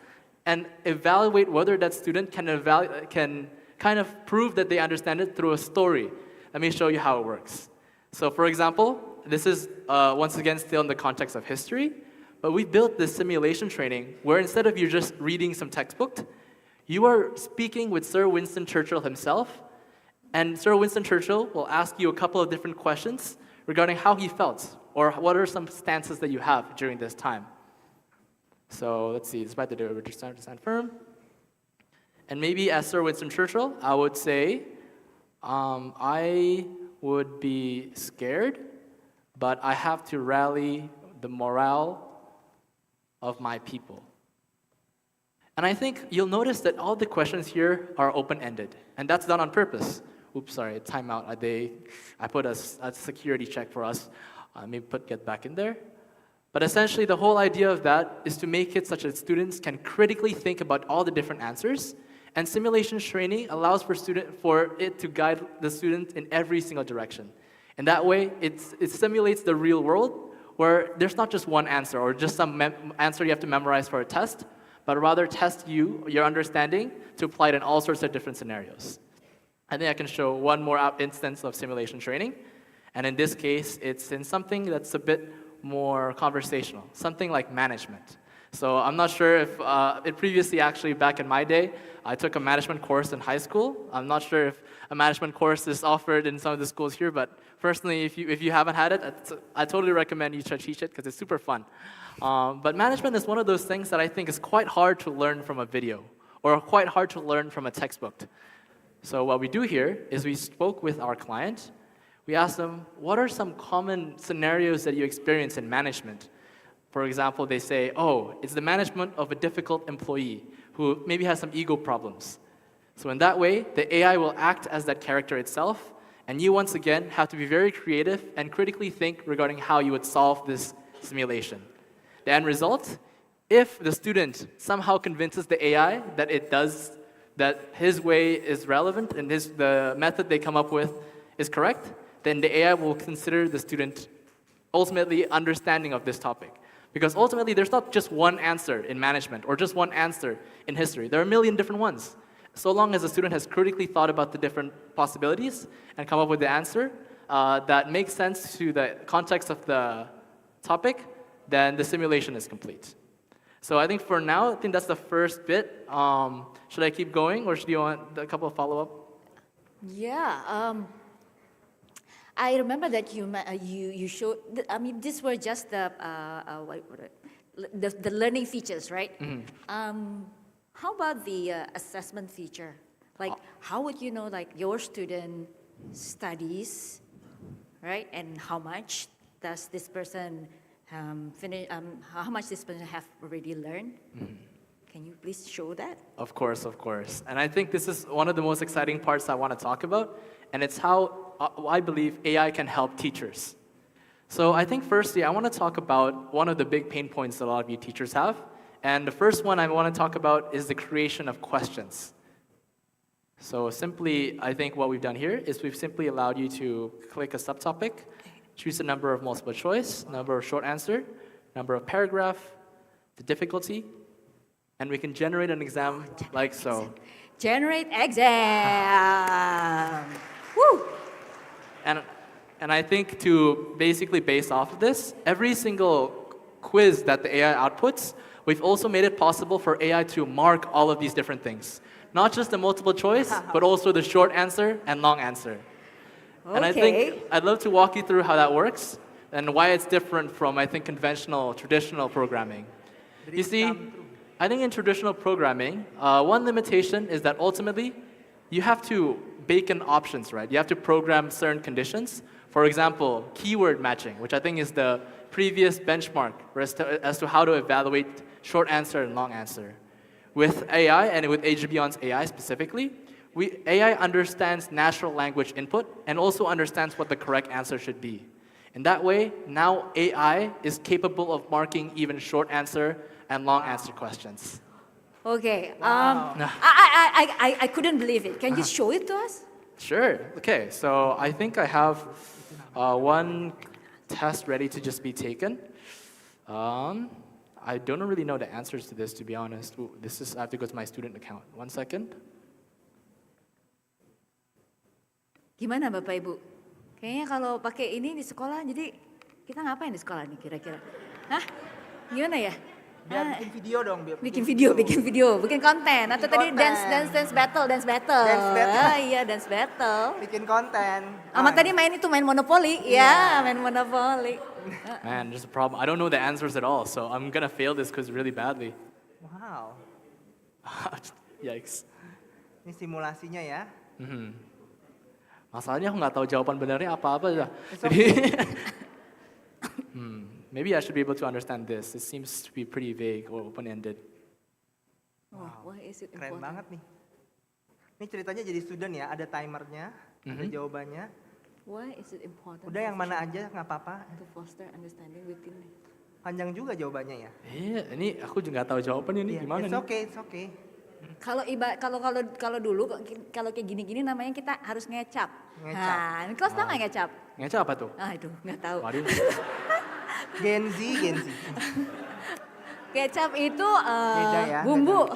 and evaluate whether that student can kind of prove that they understand it through a story. Let me show you how it works. So for example, this is once again still in the context of history, but we built this simulation training where instead of you just reading some textbook, you are speaking with Sir Winston Churchill himself, and Sir Winston Churchill will ask you a couple of different questions regarding how he felt, or what are some stances that you have during this time. So let's see, despite the derivative stand firm. And maybe as Sir Winston Churchill, I would say, I would be scared, but I have to rally the morale of my people. And I think you'll notice that all the questions here are open-ended, and that's done on purpose. Oops, sorry, timeout. I put a security check for us. Maybe get back in there. But essentially, the whole idea of that is to make it such that students can critically think about all the different answers And simulation training allows for it to guide the student in every single direction. And that way, it simulates the real world where there's not just one answer or just some answer you have to memorize for a test, but rather test your understanding to apply it in all sorts of different scenarios. I think I can show one more instance of simulation training. And in this case, it's in something that's a bit more conversational, something like management. So I'm not sure if it previously, actually back in my day, I took a management course in high school. I'm not sure if a management course is offered in some of the schools here, but personally, if you haven't had it, I totally recommend you to teach it because it's super fun. But management is one of those things that I think is quite hard to learn from a video or quite hard to learn from a textbook. So what we do here is we spoke with our client. We asked them, what are some common scenarios that you experience in management? For example, they say, oh, it's the management of a difficult employee who maybe has some ego problems. So in that way, the AI will act as that character itself, and you once again have to be very creative and critically think regarding how you would solve this simulation. The end result, if the student somehow convinces the AI that his way is relevant and the method they come up with is correct, then the AI will consider the student ultimately understanding of this topic. Because ultimately, there's not just one answer in management or just one answer in history. There are a million different ones. So long as the student has critically thought about the different possibilities and come up with the answer that makes sense to the context of the topic, then the simulation is complete. So I think for now, I think that's the first bit. Should I keep going, or should you want a couple of follow-up? Yeah, I remember that you showed. I mean, these were just the learning features, right? Mm-hmm. How about the assessment feature? Like, how would you know, like, your student studies, right? And how much does this person finish? How much this person have already learned? Mm-hmm. Can you please show that? Of course, of course. And I think this is one of the most exciting parts I want to talk about, and it's how I believe AI can help teachers. So I think firstly, I want to talk about one of the big pain points that a lot of you teachers have. And the first one I want to talk about is the creation of questions. So simply, I think what we've done here is we've simply allowed you to click a subtopic, choose a number of multiple choice, number of short answer, number of paragraph, the difficulty, and we can generate an exam like so. Generate exam. Woo! And I think to basically base off of this, every single quiz that the AI outputs, we've also made it possible for AI to mark all of these different things. Not just the multiple choice, but also the short answer and long answer. Okay. And I think I'd love to walk you through how that works and why it's different from, I think, traditional programming. You see, I think in traditional programming, one limitation is that ultimately, you have to bake in options, right? You have to program certain conditions. For example, keyword matching, which I think is the previous benchmark as to how to evaluate short answer and long answer. With AI, and with HBeyond's AI specifically, AI understands natural language input and also understands what the correct answer should be. In that way, now AI is capable of marking even short answer and long answer questions. Okay. I couldn't believe it. Can you show it to us? Sure. Okay. So I think I have one test ready to just be taken. I don't really know the answers to this, to be honest. Ooh, I have to go to my student account. 1 second. Gimana Bapak Ibu? Kayaknya kalau pakai ini di sekolah, jadi kita ngapain di sekolah nih kira-kira? Hah? Gimana ya? Biar bikin video dong. Bikin video, bikin konten. Atau tadi dance battle. Ah, iya, dance battle. Bikin konten. Sama tadi main monopoli. Ya, main monopoli. Man, there's a problem. I don't know the answers at all, so I'm gonna fail this quiz really badly. Wow. Yikes. Ini simulasinya ya. Masalahnya aku nggak tahu jawaban benernya apa-apa ya. Jadi, maybe I should be able to understand this. It seems to be pretty vague or open-ended. Wow, why is it Keren important? banget nih. Ini ceritanya jadi student ya, ada timernya, ada jawabannya. Why is it important? Udah yang mana aja nggak apa-apa. To foster understanding within. Panjang juga jawabannya ya. Iya, ini aku juga nggak tahu jawabannya nih gimana It's nih. okay, it's okay. Kalau dulu kalau kayak gini-gini namanya kita harus ngecap. Ngecap. Nah, ini kelas tahu nggak ngecap? Ngecap apa tuh? Ah itu nggak tahu. Waduh. Gen Z. Kecap itu Beda ya, bumbu.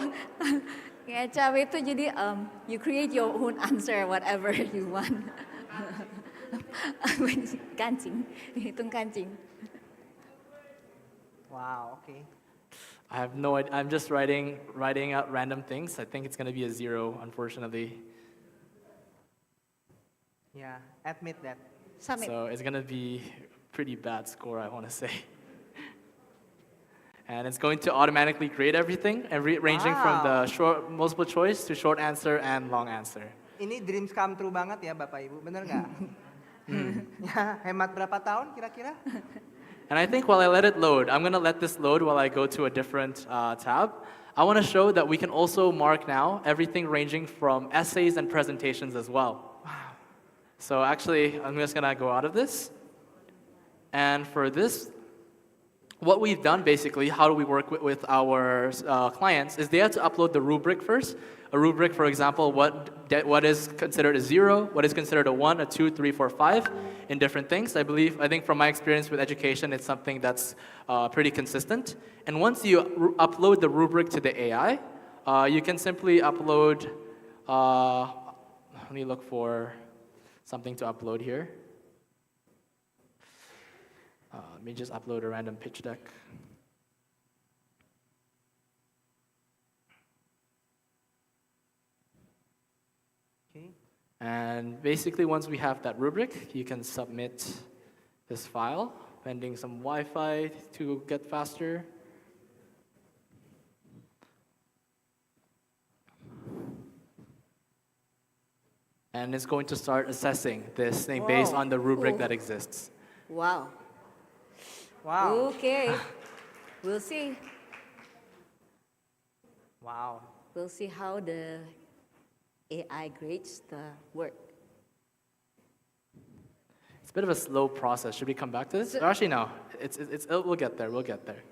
Kecap itu jadi you create your own answer whatever you want. Kancing, hitung kancing. Wow, oke. I have no idea. I'm just writing out random things. I think it's going to be a 0, unfortunately. Yeah, admit that. Submit. So it's going to be pretty bad score, I want to say. And it's going to automatically grade everything, ranging from the short multiple choice to short answer and long answer. Ini dreams come true banget ya Bapak Ibu, bener nggak? Ya, hemat berapa tahun kira-kira? And I think while I let it load, I'm going to let this load while I go to a different tab. I want to show that we can also mark now everything ranging from essays and presentations as well. Wow. So actually, I'm just going to go out of this. And for this, what we've done basically, how do we work with our clients, is they have to upload the rubric first. A rubric, for example, what is considered a 0, what is considered a 1, a 2, 3, 4, 5, in different things. I think from my experience with education, it's something that's pretty consistent. And once you upload the rubric to the AI, you can simply upload, let me look for something to upload here. Let me just upload a random pitch deck. Okay. And basically, once we have that rubric, you can submit this file, pending some Wi-Fi to get faster. And it's going to start assessing this thing based on the rubric that exists. Wow. Wow. Okay. We'll see. Wow. We'll see how the AI grades the work. It's a bit of a slow process. Should we come back to this? Actually, no. We'll get there. We'll get there.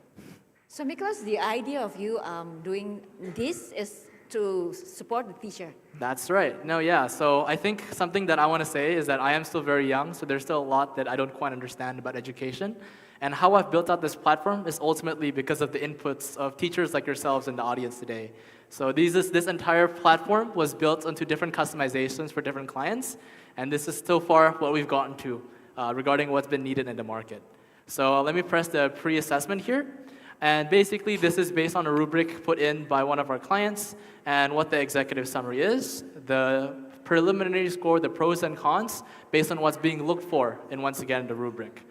So because the idea of you doing this is to support the teacher. That's right. No, yeah. So I think something that I want to say is that I am still very young, so there's still a lot that I don't quite understand about education. And how I've built out this platform is ultimately because of the inputs of teachers like yourselves in the audience today. So this entire platform was built into different customizations for different clients, and this is so far what we've gotten to regarding what's been needed in the market. So let me press the pre-assessment here. And basically, this is based on a rubric put in by one of our clients, and what the executive summary is, the preliminary score, the pros and cons, based on what's being looked for in, once again, the rubric.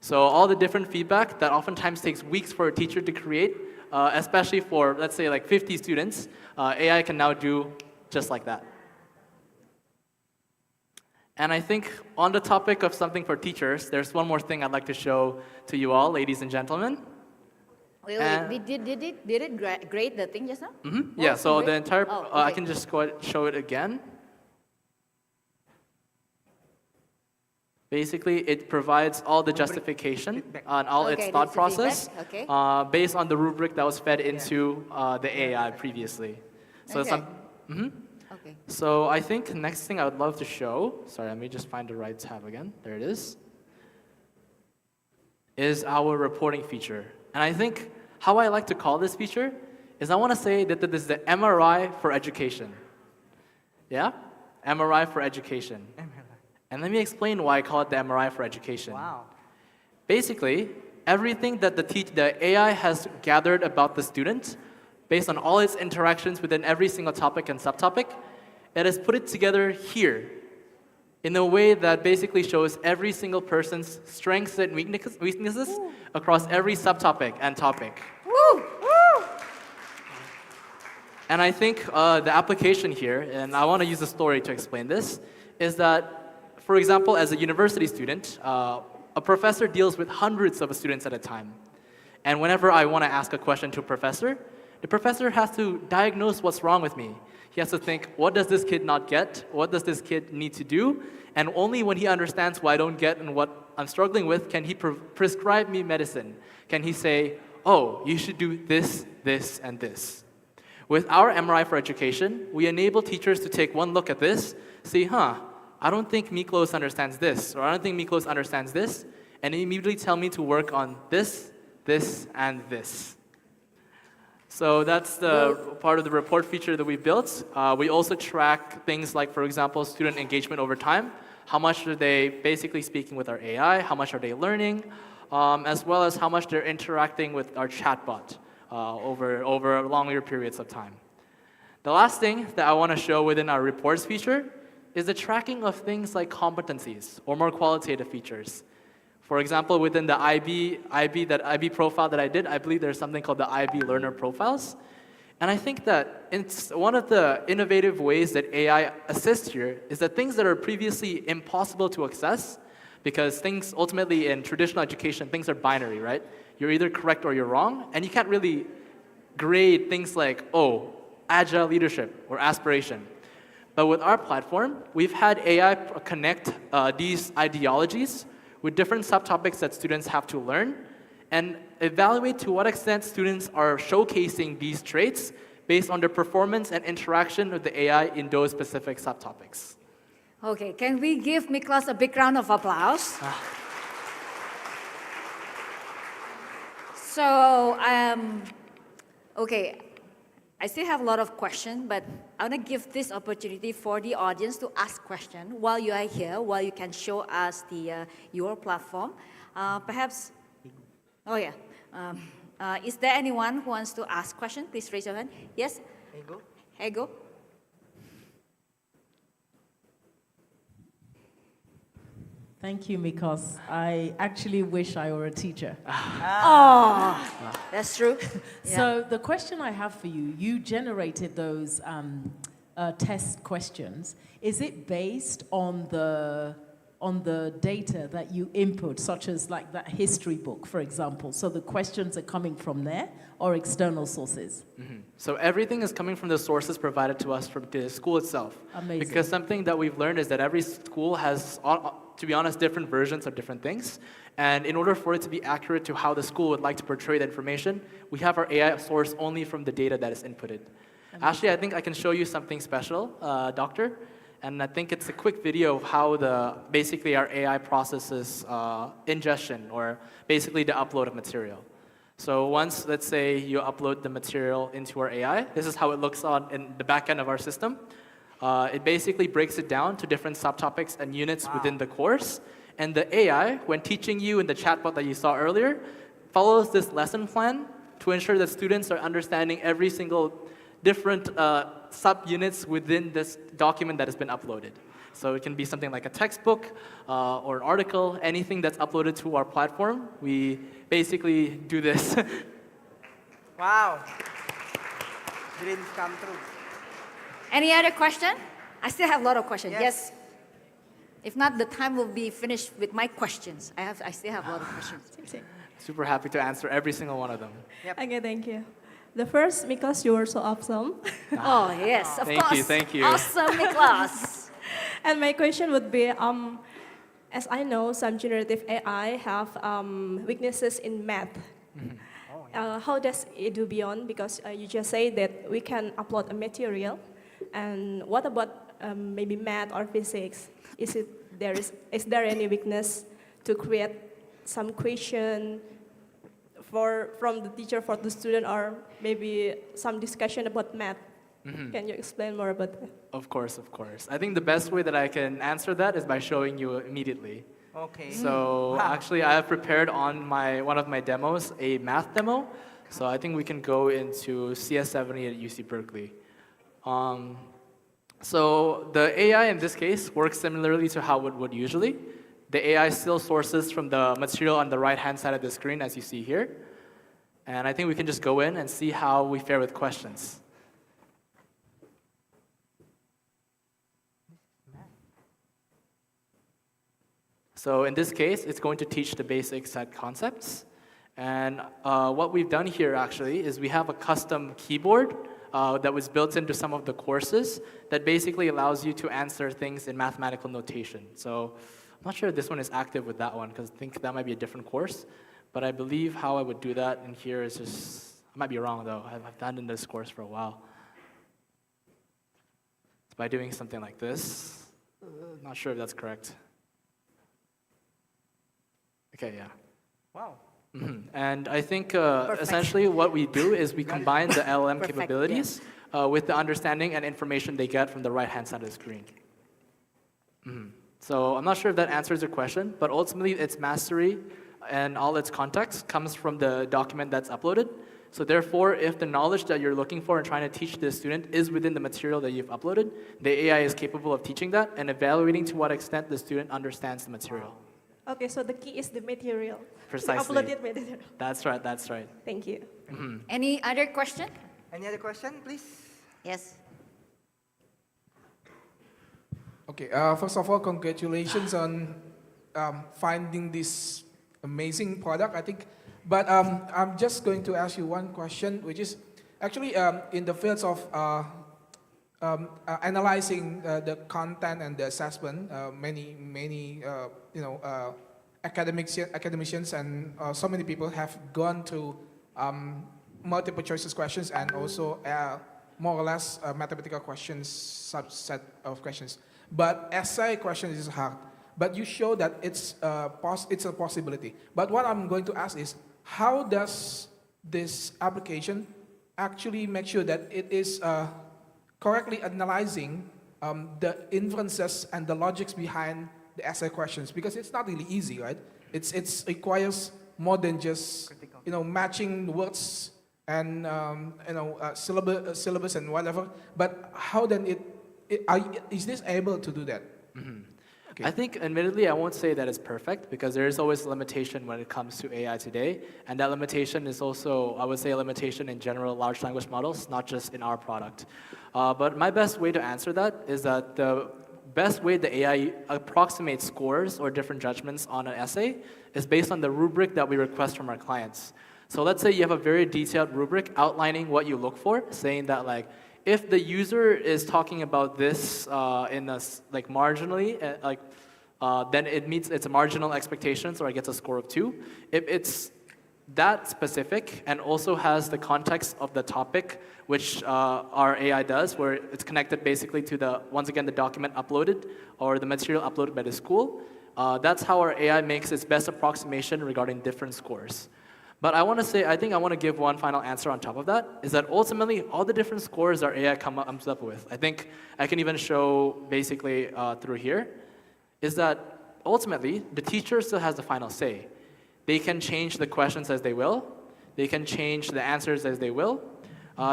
So all the different feedback that oftentimes takes weeks for a teacher to create, especially for, let's say, like 50 students, AI can now do just like that. And I think on the topic of something for teachers, there's one more thing I'd like to show to you all, ladies and gentlemen. Wait, did it grade the thing just now? Mm-hmm. Yeah, so the entire, okay. I can just go ahead and show it again. Basically, it provides all the justification on all its thought process based on the rubric that was fed into the AI previously. So So I think next thing I would love to show, sorry, let me just find the right tab again. There it is our reporting feature. And I think how I like to call this feature is I want to say that this is the MRI for education. Yeah? MRI for education. And let me explain why I call it the MRI for education. Wow. Basically, everything that the AI has gathered about the student, based on all its interactions within every single topic and subtopic, it has put it together here in a way that basically shows every single person's strengths and weaknesses across every subtopic and topic. Woo! Woo! And I think the application here, and I want to use a story to explain this, is that, for example, as a university student, a professor deals with hundreds of students at a time. And whenever I want to ask a question to a professor, the professor has to diagnose what's wrong with me. He has to think, what does this kid not get? What does this kid need to do? And only when he understands what I don't get and what I'm struggling with can he prescribe me medicine. Can he say, oh, you should do this, this, and this. With our MRI for Education, we enable teachers to take one look at this, say, I don't think Miklos understands this, or I don't think Miklos understands this, and immediately tell me to work on this, and this. So that's the part of the report feature that we built. We also track things like, for example, student engagement over time. How much are they basically speaking with our AI? How much are they learning? As well as how much they're interacting with our chatbot over longer periods of time. The last thing that I want to show within our reports feature is the tracking of things like competencies or more qualitative features. For example, within the IB profile that I did, I believe there's something called the IB learner profiles. And I think that it's one of the innovative ways that AI assists here is that things that are previously impossible to access, because things ultimately in traditional education, things are binary, right? You're either correct or you're wrong, and you can't really grade things like, agile leadership or aspiration. But with our platform, we've had AI connect these ideologies with different subtopics that students have to learn and evaluate to what extent students are showcasing these traits based on their performance and interaction with the AI in those specific subtopics. Okay, can we give Miklos a big round of applause? So, okay, I still have a lot of questions, but I want to give this opportunity for the audience to ask questions while you are here, while you can show us your platform. Perhaps, is there anyone who wants to ask questions? Please raise your hand. Yes? Ego. Thank you, Miklos. I actually wish I were a teacher. That's true. So the question I have for you, you generated those test questions. Is it based on the data that you input, such as like that history book, for example? So the questions are coming from there or external sources? Mm-hmm. So everything is coming from the sources provided to us from the school itself. Amazing. Because something that we've learned is that every school has, to be honest, different versions of different things. And in order for it to be accurate to how the school would like to portray the information, we have our AI source only from the data that is inputted. Actually, I think I can show you something special, Doctor. And I think it's a quick video of how basically our AI processes ingestion, or basically the upload of material. So once, let's say, you upload the material into our AI, this is how it looks in the back end of our system. It basically breaks it down to different subtopics and units within the course. And the AI, when teaching you in the chatbot that you saw earlier, follows this lesson plan to ensure that students are understanding every single different subunits within this document that has been uploaded. So it can be something like a textbook or an article, anything that's uploaded to our platform. We basically do this. Wow. Dreams come true. Any other question? I still have a lot of questions. Yes. If not, the time will be finished with my questions. I still have a lot of questions. Super happy to answer every single one of them. Okay, thank you. The first, Miklos, you were so awesome. Oh, yes, of course. Thank you. Awesome, Miklos. And my question would be, as I know, some generative AI have weaknesses in math. How does it do beyond? Because you just say that we can upload a material. And what about maybe math or physics? Is there any weakness to create some question from the teacher for the student, or maybe some discussion about math? Mm-hmm. Can you explain more about that? Of course. I think the best way that I can answer that is by showing you immediately. Okay. So actually, I have prepared on one of my demos a math demo. So I think we can go into CS70 at UC Berkeley. So the AI in this case works similarly to how it would usually. The AI still sources from the material on the right-hand side of the screen, as you see here. And I think we can just go in and see how we fare with questions. So in this case, it's going to teach the basic set concepts. And what we've done here, actually, is we have a custom keyboard that was built into some of the courses that basically allows you to answer things in mathematical notation. So I'm not sure if this one is active with that one, because I think that might be a different course. But I believe how I would do that in here is just, I might be wrong though. I've done in this course for a while. by doing something like this. Not sure if that's correct. Okay, yeah. Wow. And I think essentially what we do is we combine the LLM Perfect, capabilities with the understanding and information they get from the right-hand side of the screen. So I'm not sure if that answers your question, but ultimately its mastery and all its context comes from the document that's uploaded. So therefore, if the knowledge that you're looking for and trying to teach the student is within the material that you've uploaded, the AI is capable of teaching that and evaluating to what extent the student understands the material. Okay, so the key is the material. Precisely. The uploaded material. That's right, that's right. Thank you. Any other question? Any other question, please? Yes. Okay, first of all, congratulations on finding this amazing product, I think. But I'm just going to ask you one question, which is actually in the fields of analyzing the content and the assessment, many academicians and so many people have gone to multiple choices questions and also more or less mathematical questions, subset of questions. But essay questions is hard. But you show that it's a possibility. But what I'm going to ask is, how does this application actually make sure that it is correctly analyzing the inferences and the logics behind the essay questions? Because it's not really easy, right? It requires more than just matching the words and syllabus and whatever. But how then is this able to do that? Okay. I think, admittedly, I won't say that it's perfect because there is always a limitation when it comes to AI today. And that limitation is also, I would say, a limitation in general large language models, not just in our product. But my best way to answer that is that the best way the AI approximates scores or different judgments on an essay is based on the rubric that we request from our clients. So let's say you have a very detailed rubric outlining what you look for, saying that like, if the user is talking about this marginally, then it meets its marginal expectations or it gets a score of 2. If it's that specific and also has the context of the topic, which our AI does, where it's connected basically to once again, the document uploaded or the material uploaded by the school, that's how our AI makes its best approximation regarding different scores. But I want to give one final answer on top of that, is that ultimately all the different scores our AI comes up with, I think I can even show basically through here, is that ultimately the teacher still has the final say. They can change the questions as they will. They can change the answers as they will.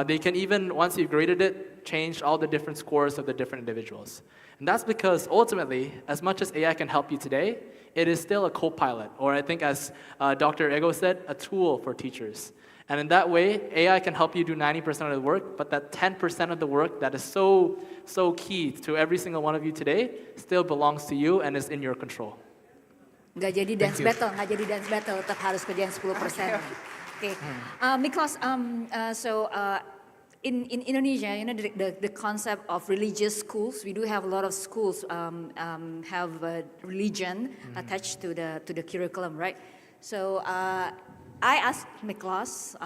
They can even, once you've graded it, change all the different scores of the different individuals. And that's because ultimately, as much as AI can help you today, it is still a co-pilot, or I think as Dr. Ego said, a tool for teachers. And in that way, AI can help you do 90% of the work, but that 10% of the work that is so key to every single one of you today still belongs to you and is in your control. Nggak jadi dance battle, tetap harus kerjain 10%. Okay. Miklos, in Indonesia, the concept of religious schools, we do have a lot of schools have religion attached to the curriculum, right? So I asked Miklos,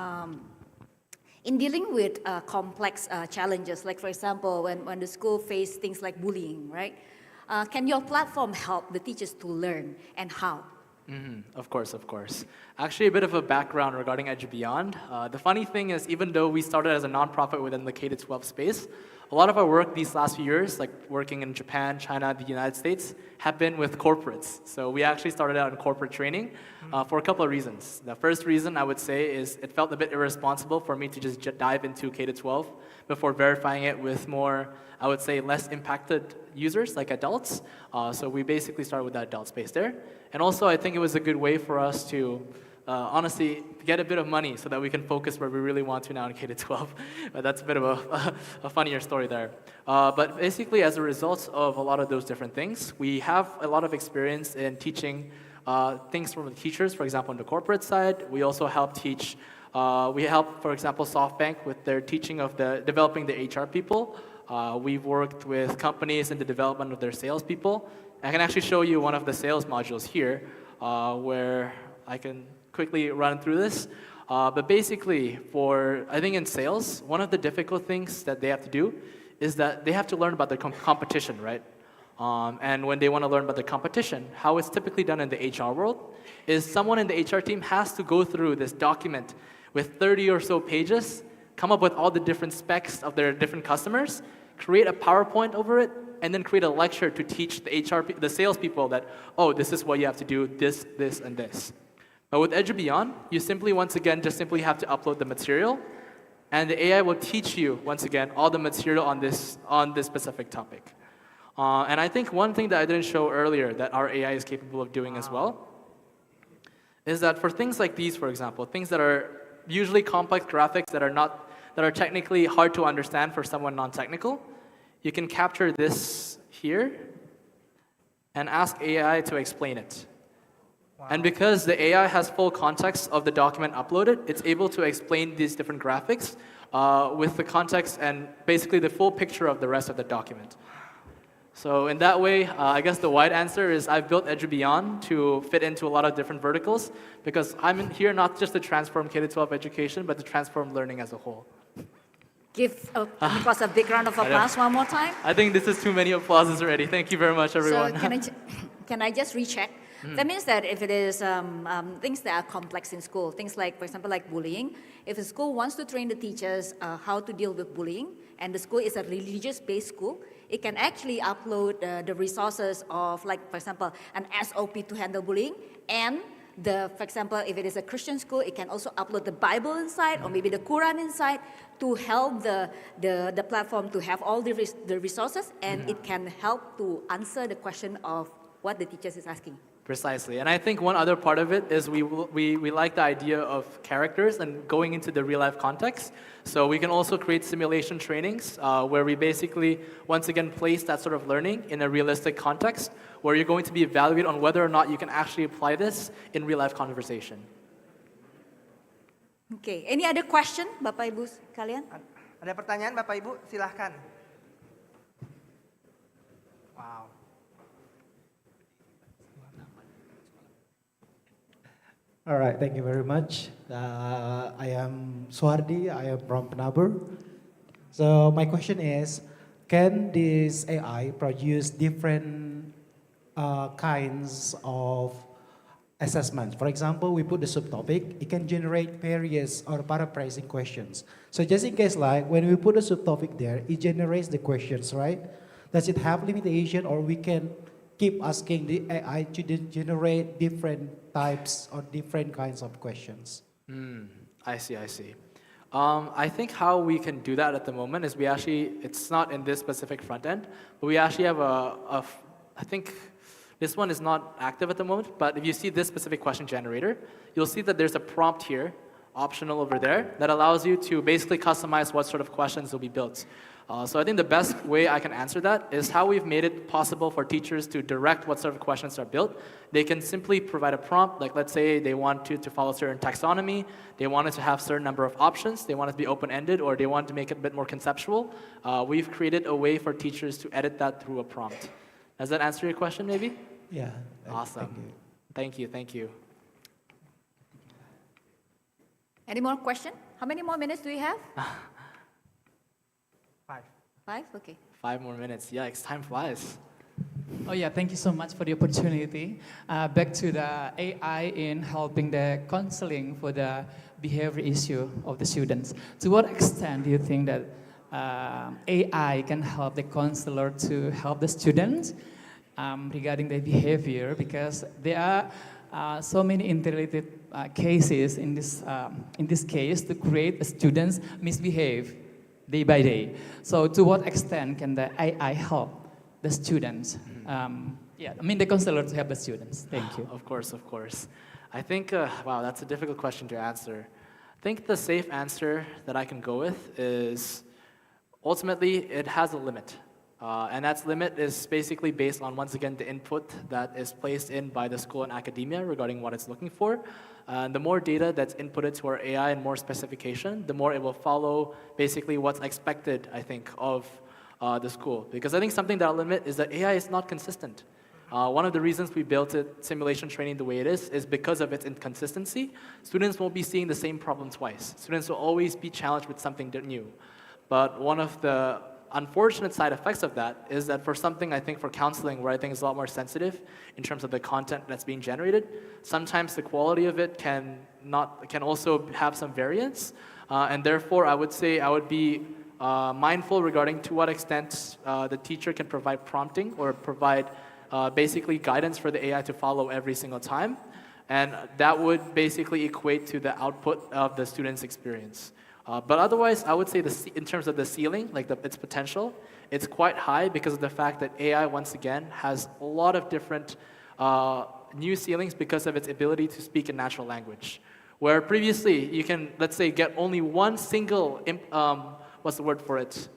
in dealing with complex challenges, like for example, when the school face things like bullying, right? Can your platform help the teachers to learn, and how? Of course, of course. Actually, a bit of a background regarding EduBeyond. The funny thing is, even though we started as a nonprofit within the K-12 space, a lot of our work these last few years, like working in Japan, China, the United States, have been with corporates. So we actually started out in corporate training for a couple of reasons. The first reason I would say is it felt a bit irresponsible for me to just dive into K-12 before verifying it with more, I would say, less impacted users, like adults. So we basically started with that adult space there. And also, I think it was a good way for us to honestly get a bit of money so that we can focus where we really want to now in K-12. But that's a bit of a funnier story there. But basically, as a result of a lot of those different things, we have a lot of experience in teaching things from the teachers, for example, on the corporate side. We also help teach, for example, SoftBank with their teaching of developing the HR people. We've worked with companies in the development of their salespeople. I can actually show you one of the sales modules here, where I can quickly run through this. But basically, I think in sales, one of the difficult things that they have to do is that they have to learn about the competition, right? And when they want to learn about the competition, how it's typically done in the HR world is someone in the HR team has to go through this document with 30 or so pages, come up with all the different specs of their different customers, create a PowerPoint over it, and then create a lecture to teach the salespeople that, oh, this is what you have to do, this, and this. But with Edu Beyond, you simply, once again, just simply have to upload the material, and the AI will teach you, once again, all the material on this specific topic. And I think one thing that I didn't show earlier that our AI is capable of doing as well is that for things like these, for example, things that are usually complex graphics that are technically hard to understand for someone non-technical, you can capture this here and ask AI to explain it. Wow. And because the AI has full context of the document uploaded, it's able to explain these different graphics with the context and basically the full picture of the rest of the document. So in that way, I guess the wide answer is I've built Edu Beyond to fit into a lot of different verticals because I'm in here not just to transform K-12 education, but to transform learning as a whole. Give Niklas a big round of applause one more time. I think this is too many applauses already. Thank you very much, everyone. So can I just recheck? That means that if it is things that are complex in school, things like, for example, like bullying, if a school wants to train the teachers how to deal with bullying, and the school is a religious-based school, it can actually upload the resources of, like, for example, an SOP to handle bullying, and for example, if it is a Christian school, it can also upload the Bible inside, or maybe the Quran inside, to help the platform to have all the resources, and it can help to answer the question of what the teachers is asking. Precisely, and I think one other part of it is we like the idea of characters and going into the real life context. So we can also create simulation trainings where we basically, once again, place that sort of learning in a realistic context where you're going to be evaluated on whether or not you can actually apply this in real life conversation. Okay, any other question, Bapak Ibu kalian? Ada pertanyaan Bapak Ibu? Silahkan. Wow. All right, thank you very much. I am Suhardi, I am from Penabur. So my question is, can this AI produce different kinds of assessments? For example, we put the subtopic, it can generate various or paraphrasing questions. So just in case, like when we put a subtopic there, it generates the questions, right? Does it have limitation, or we can keep asking the AI to generate different types or different kinds of questions? I see. I think how we can do that at the moment is it's not in this specific front end, but we actually have I think this one is not active at the moment, but if you see this specific question generator, you'll see that there's a prompt here, optional over there, that allows you to basically customize what sort of questions will be built. So I think the best way I can answer that is how we've made it possible for teachers to direct what sort of questions are built. They can simply provide a prompt, like let's say they want to follow certain taxonomy, they wanted to have certain number of options, they want it to be open-ended, or they want to make it a bit more conceptual. We've created a way for teachers to edit that through a prompt. Does that answer your question, maybe? Yeah. Awesome. Thank you. Any more question? How many more minutes do we have? 5? Okay. 5 more minutes. Yikes, time flies. Oh yeah, thank you so much for the opportunity. Back to the AI in helping the counseling for the behavior issue of the students. To what extent do you think that AI can help the counselor to help the students regarding their behavior? Because there are so many interrelated cases in this case to create students misbehave day by day. So to what extent can the AI help the students? The counselor to help the students. Thank you. Of course. I think, wow, that's a difficult question to answer. I think the safe answer that I can go with is ultimately it has a limit. And that limit is basically based on, once again, the input that is placed in by the school and academia regarding what it's looking for. The more data that's inputted to our AI and more specification, the more it will follow basically what's expected, I think, of the school. Because I think something that will limit is that AI is not consistent. One of the reasons we built simulation training the way it is because of its inconsistency. Students won't be seeing the same problem twice. Students will always be challenged with something new. But one of the unfortunate side effects of that is that for something I think for counseling, where I think is a lot more sensitive in terms of the content that's being generated, sometimes the quality of it can also have some variance, and therefore I would say I would be mindful regarding to what extent the teacher can provide prompting or provide basically guidance for the AI to follow every single time, and that would basically equate to the output of the student's experience. But otherwise, I would say in terms of the ceiling, like its potential, it's quite high because of the fact that AI, once again, has a lot of different new ceilings because of its ability to speak in natural language. Where previously, you can, let's say, get only one single, what's the word for it?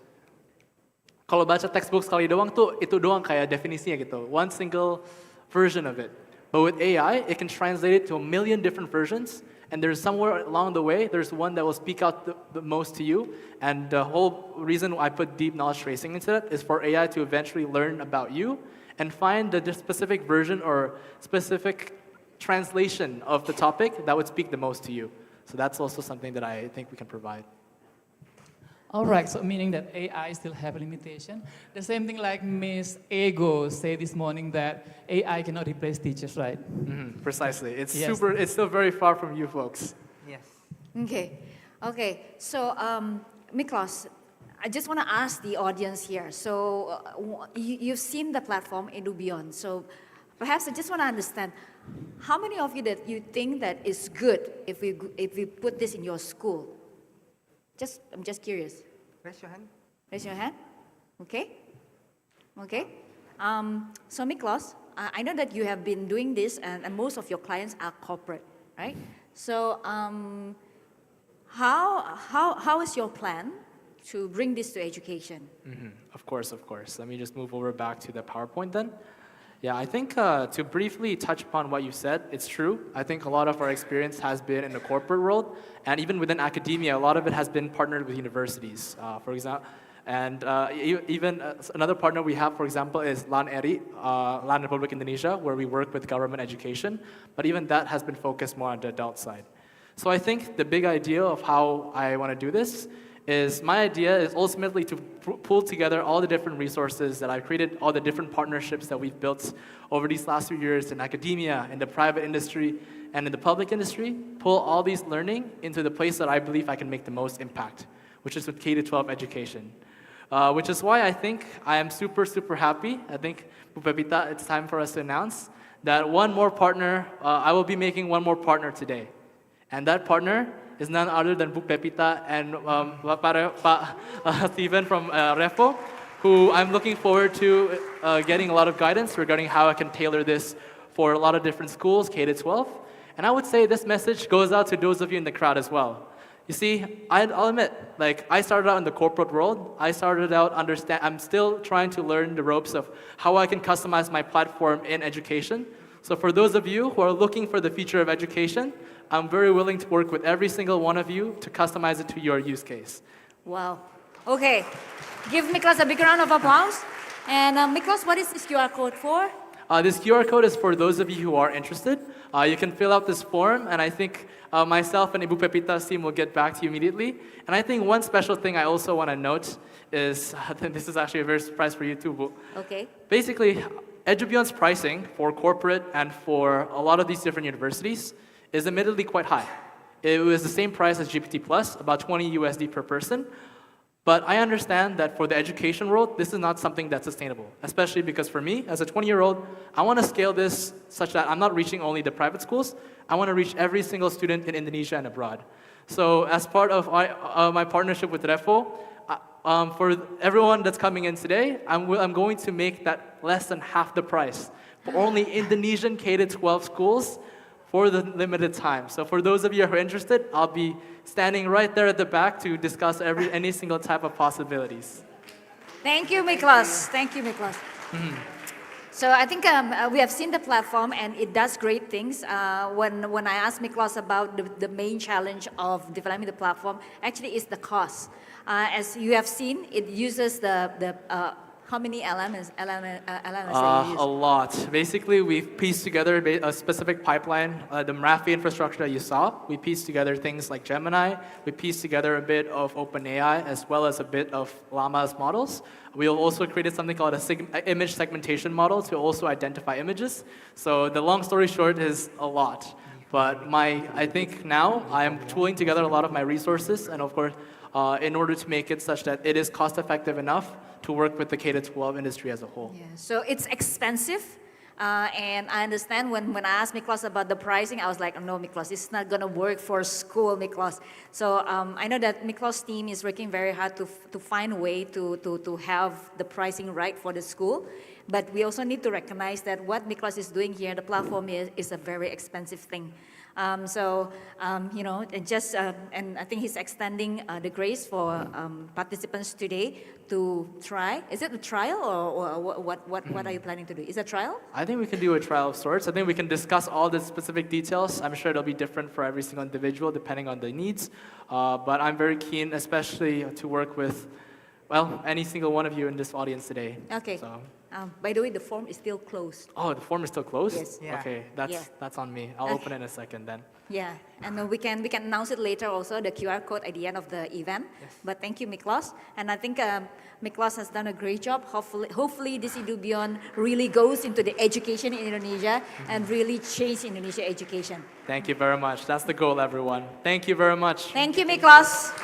Kalau baca textbook sekali doang tuh, itu doang kayak definisinya gitu. One single version of it. But with AI, it can translate it to a million different versions, and there's somewhere along the way, there's one that will speak out the most to you. And the whole reason I put deep knowledge tracing into it is for AI to eventually learn about you and find the specific version or specific translation of the topic that would speak the most to you. So that's also something that I think we can provide. All right, so meaning that AI still have a limitation. The same thing like Miss Ego said this morning that AI cannot replace teachers, right? Mm-hmm, precisely. It's Yes. it's still very far from you folks. Yes. Okay. So, Miklos, I just want to ask the audience here. So, you've seen the platform EduBeyond. So, perhaps I just want to understand, how many of you that you think that is good if we put this in your school? I'm just curious. Raise your hand. Raise your hand. Okay. So Miklos, I know that you have been doing this, and most of your clients are corporate, right? So how is your plan to bring this to education? Mm-hmm. Of course. Let me just move over back to the PowerPoint then. Yeah, I think to briefly touch upon what you said, it's true. I think a lot of our experience has been in the corporate world, and even within academia, a lot of it has been partnered with universities, for example. And even another partner we have, for example, is LAN RI, LAN Republic Indonesia, where we work with government education. But even that has been focused more on the adult side. So I think the big idea of how I want to do this is my idea is ultimately to pull together all the different resources that I've created, all the different partnerships that we've built over these last few years in academia, in the private industry, and in the public industry, pull all these learning into the place that I believe I can make the most impact, which is with K-12 education. Which is why I think I am super, super happy. I think, Bu Pepita, it's time for us to announce that one more partner, I will be making one more partner today. And that partner is none other than Bu Pepita and Steven from REFO, who I'm looking forward to getting a lot of guidance regarding how I can tailor this for a lot of different schools, K-12. And I would say this message goes out to those of you in the crowd as well. You see, I'll admit, like, I started out in the corporate world. I'm still trying to learn the ropes of how I can customize my platform in education. So for those of you who are looking for the future of education, I'm very willing to work with every single one of you to customize it to your use case. Wow. Okay. Give Miklos a big round of applause. And Miklos, what is this QR code for? This QR code is for those of you who are interested. You can fill out this form, and I think myself and Ibu Pepita's team will get back to you immediately. And I think one special thing I also want to note is, this is actually a very surprise for you too, Bu. Okay. Basically, EduBeyond's pricing for corporate and for a lot of these different universities is admittedly quite high. It was the same price as GPT Plus, about 20 USD per person. But I understand that for the education world, this is not something that's sustainable, especially because for me, as a 20-year-old, I want to scale this such that I'm not reaching only the private schools. I want to reach every single student in Indonesia and abroad. So as part of my partnership with REFO, for everyone that's coming in today, I'm going to make that less than half the price for only Indonesian K-12 schools for the limited time. So for those of you who are interested, I'll be standing right there at the back to discuss any single type of possibilities. Thank you, Miklos. Mm-hmm. So I think we have seen the platform, and it does great things. When I asked Miklos about the main challenge of developing the platform, actually is the cost. As you have seen, it uses the How many elements that you use? A lot. Basically, we've pieced together a specific pipeline, the Merapi infrastructure that you saw. We pieced together things like Gemini. We pieced together a bit of OpenAI as well as a bit of Llama's models. We also created something called a image segmentation model to also identify images. So the long story short is a lot. But I think now I am tooling together a lot of my resources, and of course, in order to make it such that it is cost effective enough to work with the K-12 industry as a whole. Yeah. So it's expensive, and I understand when I asked Miklos about the pricing, I was like, no, Miklos, it's not gonna work for school, Miklos. So I know that Miklos' team is working very hard to find a way to have the pricing right for the school. But we also need to recognize that what Miklos is doing here, the platform is a very expensive thing. You know, and I think he's extending the grace for participants today to try. Is it a trial or what are you planning to do? Is it a trial? I think we can do a trial of sorts. I think we can discuss all the specific details. I'm sure it'll be different for every single individual depending on the needs. But I'm very keen, especially to work with, well, any single one of you in this audience today. Okay. So. By the way, the form is still closed. Oh, the form is still closed? Yes. Yeah. Okay, that's on me. I'll open it in a second then. Yeah, and we can announce it later also, the QR code at the end of the event. Yes. But thank you, Miklos. And I think Miklos has done a great job. Hopefully this Edu Beyond really goes into the education in Indonesia and really change Indonesia education. Thank you very much. That's the goal, everyone. Thank you very much. Thank you, Miklos.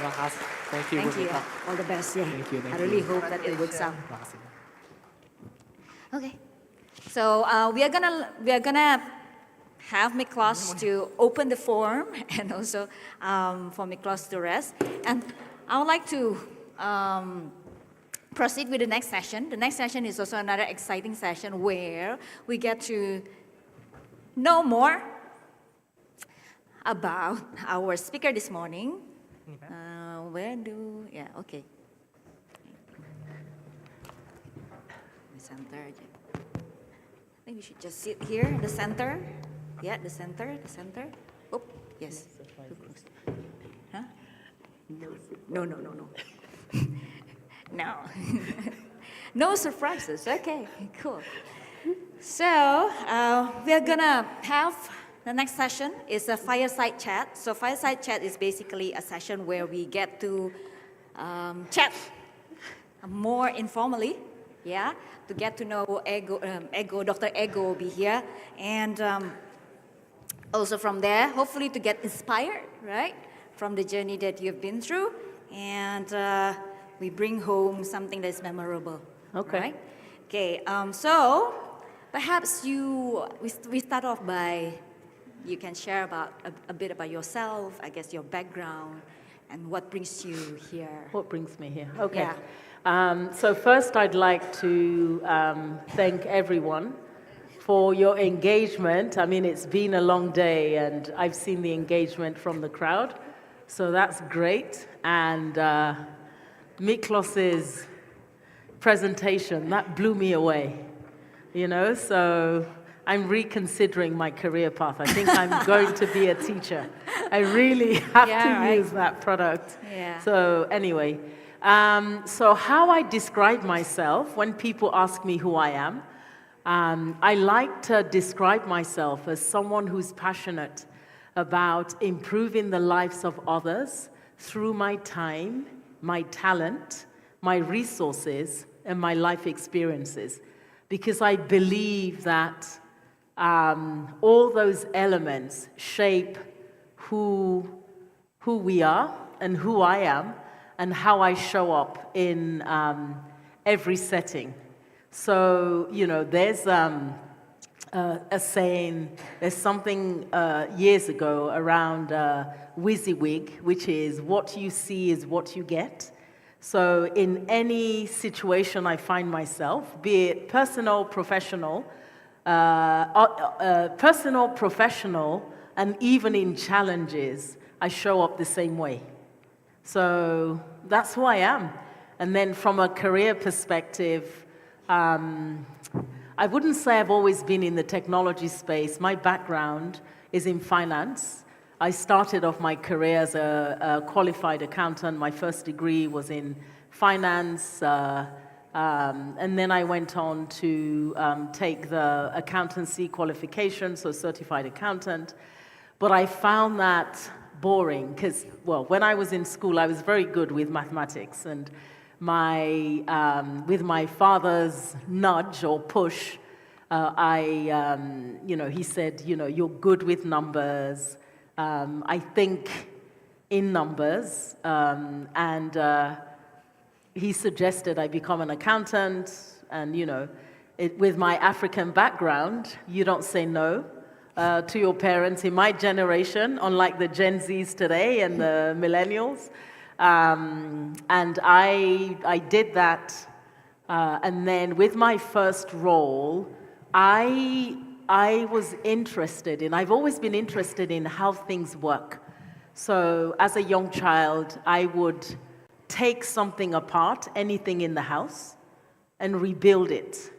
Thank you. Thank you. All the best. Yeah. Thank you. I really hope that it works out. Okay, so we are gonna have Miklos to open the form and also for Miklos to rest. And I would like to proceed with the next session. The next session is also another exciting session where we get to know more about our speaker this morning. Okay. Center. I think we should just sit here in the center. Yeah, the center. Oh, yes. Huh? No. No. No surprises. Okay, cool. So we are gonna have the next session is a fireside chat. So fireside chat is basically a session where we get to chat more informally. Yeah, to get to know Dr. Ego will be here. And also from there, hopefully to get inspired, right? From the journey that you've been through. And we bring home something that's memorable. Okay. Right? Okay, so perhaps we start off by, you can share about a bit about yourself, I guess your background, and what brings you here. What brings me here? Okay. Yeah. So first I'd like to thank everyone for your engagement. I mean, it's been a long day and I've seen the engagement from the crowd, so that's great. And Miklos's presentation, that blew me away, you know, so I'm reconsidering my career path. I think I'm going to be a teacher. I really have to use that product. Yeah. So anyway, so how I describe myself when people ask me who I am, I like to describe myself as someone who's passionate about improving the lives of others through my time, my talent, my resources, and my life experiences. Because I believe that all those elements shape who we are and who I am, and how I show up in every setting. So, you know, there's a saying, there's something years ago around WYSIWYG, which is what you see is what you get. So in any situation I find myself, be it personal, professional, and even in challenges, I show up the same way. So that's who I am. And then from a career perspective, I wouldn't say I've always been in the technology space. My background is in finance. I started off my career as a qualified accountant. My first degree was in finance, And then I went on to take the accountancy qualification, so certified accountant. But I found that boring because, well, when I was in school, I was very good with mathematics. And with my father's nudge or push, he said, you're good with numbers. I think in numbers. He suggested I become an accountant. And, with my African background, you don't say no to your parents. In my generation, unlike the Gen Zs today and the millennials. And I did that. And then with my first role, I was interested I've always been interested in how things work. So as a young child, I would take something apart, anything in the house, and rebuild it.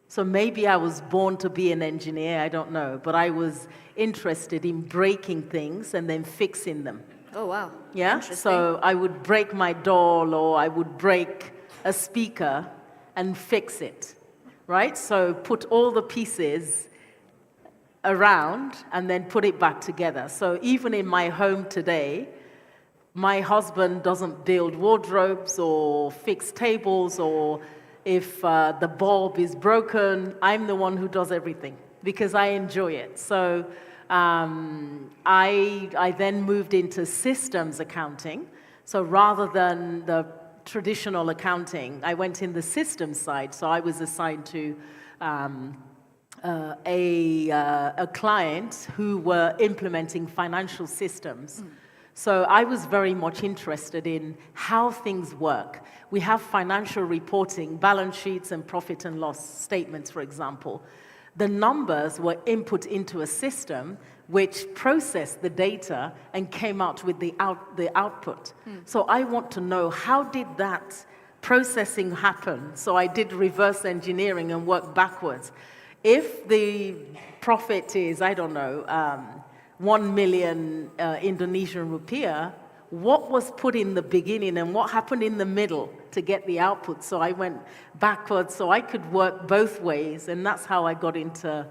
So maybe I was born to be an engineer, I don't know, but I was interested in breaking things and then fixing them. Oh, wow. Yeah, so I would break my doll or I would break a speaker and fix it, right? So put all the pieces around and then put it back together. So even in my home today, my husband doesn't build wardrobes or fix tables, or if the bulb is broken, I'm the one who does everything because I enjoy it. So I then moved into systems accounting. So rather than the traditional accounting, I went in the systems side. So I was assigned to a client who were implementing financial systems. So I was very much interested in how things work. We have financial reporting, balance sheets and profit and loss statements, for example. The numbers were input into a system which processed the data and came out with the output. So I want to know, how did that processing happen? So I did reverse engineering and worked backwards. If the profit is, I don't know, 1 million Indonesian rupiah, what was put in the beginning and what happened in the middle to get the output? So I went backwards so I could work both ways, and that's how I got into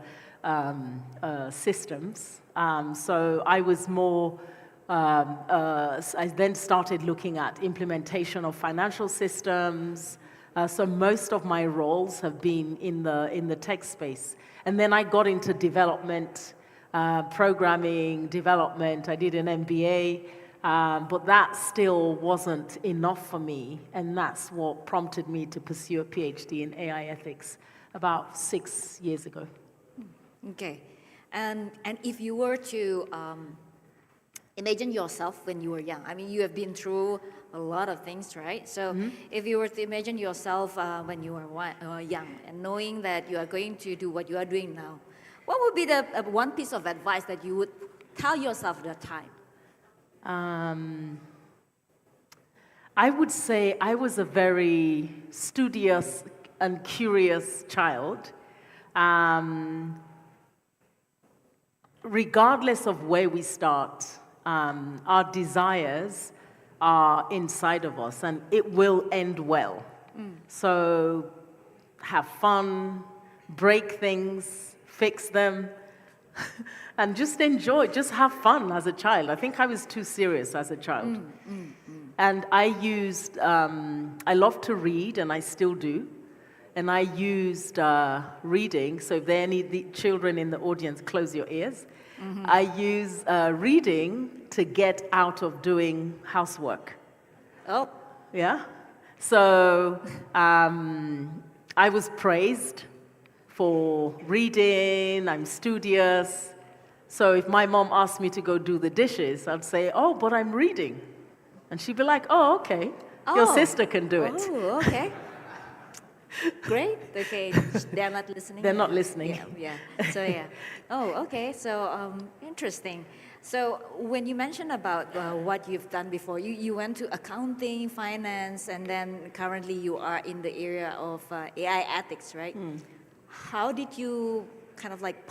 systems. So I was more, I then started looking at implementation of financial systems. So most of my roles have been in the tech space. And then I got into development, programming, development. I did an MBA, but that still wasn't enough for me, and that's what prompted me to pursue a PhD in AI ethics about 6 years ago. Okay, and if you were to imagine yourself when you were young, I mean, you have been through a lot of things, right? So if you were to imagine yourself when you were young and knowing that you are going to do what you are doing now, what would be the one piece of advice that you would tell yourself at that time? I would say I was a very studious and curious child. Regardless of where we start, our desires are inside of us and it will end well. So have fun, break things, fix them, and just enjoy, just have fun as a child. I think I was too serious as a child. And I used, I love to read, and I still do. And I used reading, so if there are any children in the audience, close your ears. I use reading to get out of doing housework. Oh. Yeah? So I was praised for reading, I'm studious. So if my mom asked me to go do the dishes, I'd say, oh, but I'm reading. And she'd be like, oh, okay, your sister can do it. Oh, okay. Great. Okay, they're not listening. They're not listening. Yeah. So yeah. Oh, okay. So interesting. So when you mentioned about what you've done before, you went to accounting, finance, and then currently you are in the area of AI ethics, right? How did you kind of like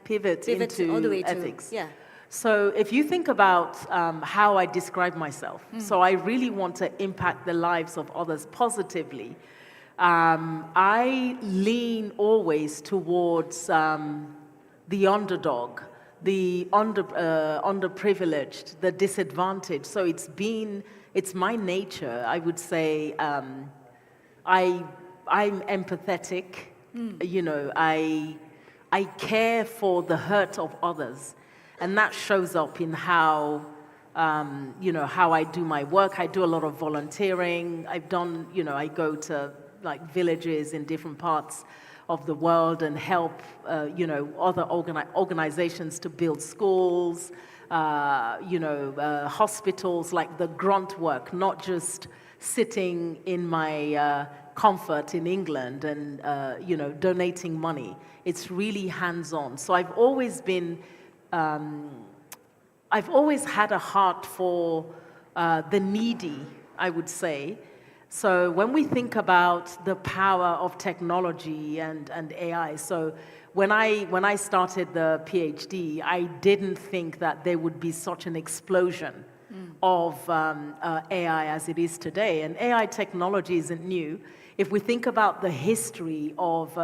pivot into all the way ethics? To, yeah. So if you think about how I describe myself, so I really want to impact the lives of others positively. I lean always towards the underdog, the underprivileged, the disadvantaged. So it's my nature, I would say. I'm empathetic, you know, I care for the hurt of others. And that shows up in how, you know, how I do my work. I do a lot of volunteering. I've done, you know, I go to like villages in different parts of the world and help, you know, other organizations to build schools, you know, hospitals, like the grunt work, not just sitting in my comfort in England and, you know, donating money. It's really hands-on. So I've always had a heart for the needy, I would say. So when we think about the power of technology and AI, so when I started the PhD, I didn't think that there would be such an explosion of AI as it is today. And AI technology isn't new. If we think about the history of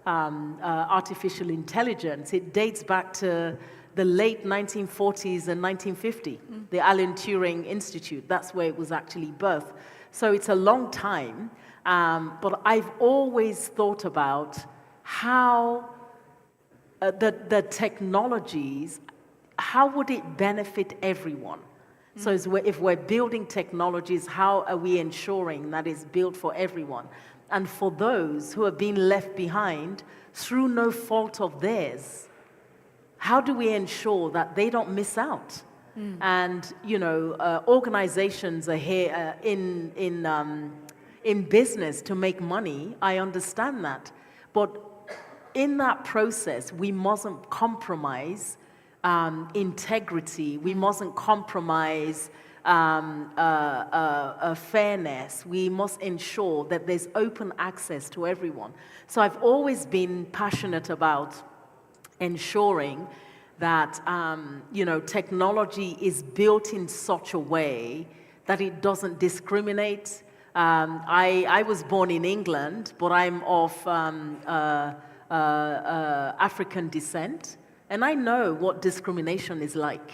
artificial intelligence, it dates back to the late 1940s and 1950, the Alan Turing Institute. That's where it was actually birthed. So it's a long time, but I've always thought about how the technologies, how would it benefit everyone? So if we're building technologies, how are we ensuring that it's built for everyone? And for those who have been left behind through no fault of theirs, how do we ensure that they don't miss out? And, you know, organizations are here in business to make money. I understand that. But in that process, we mustn't compromise integrity. We mustn't compromise fairness. We must ensure that there's open access to everyone. So I've always been passionate about ensuring that you know, technology is built in such a way that it doesn't discriminate. I was born in England, but I'm of African descent, and I know what discrimination is like.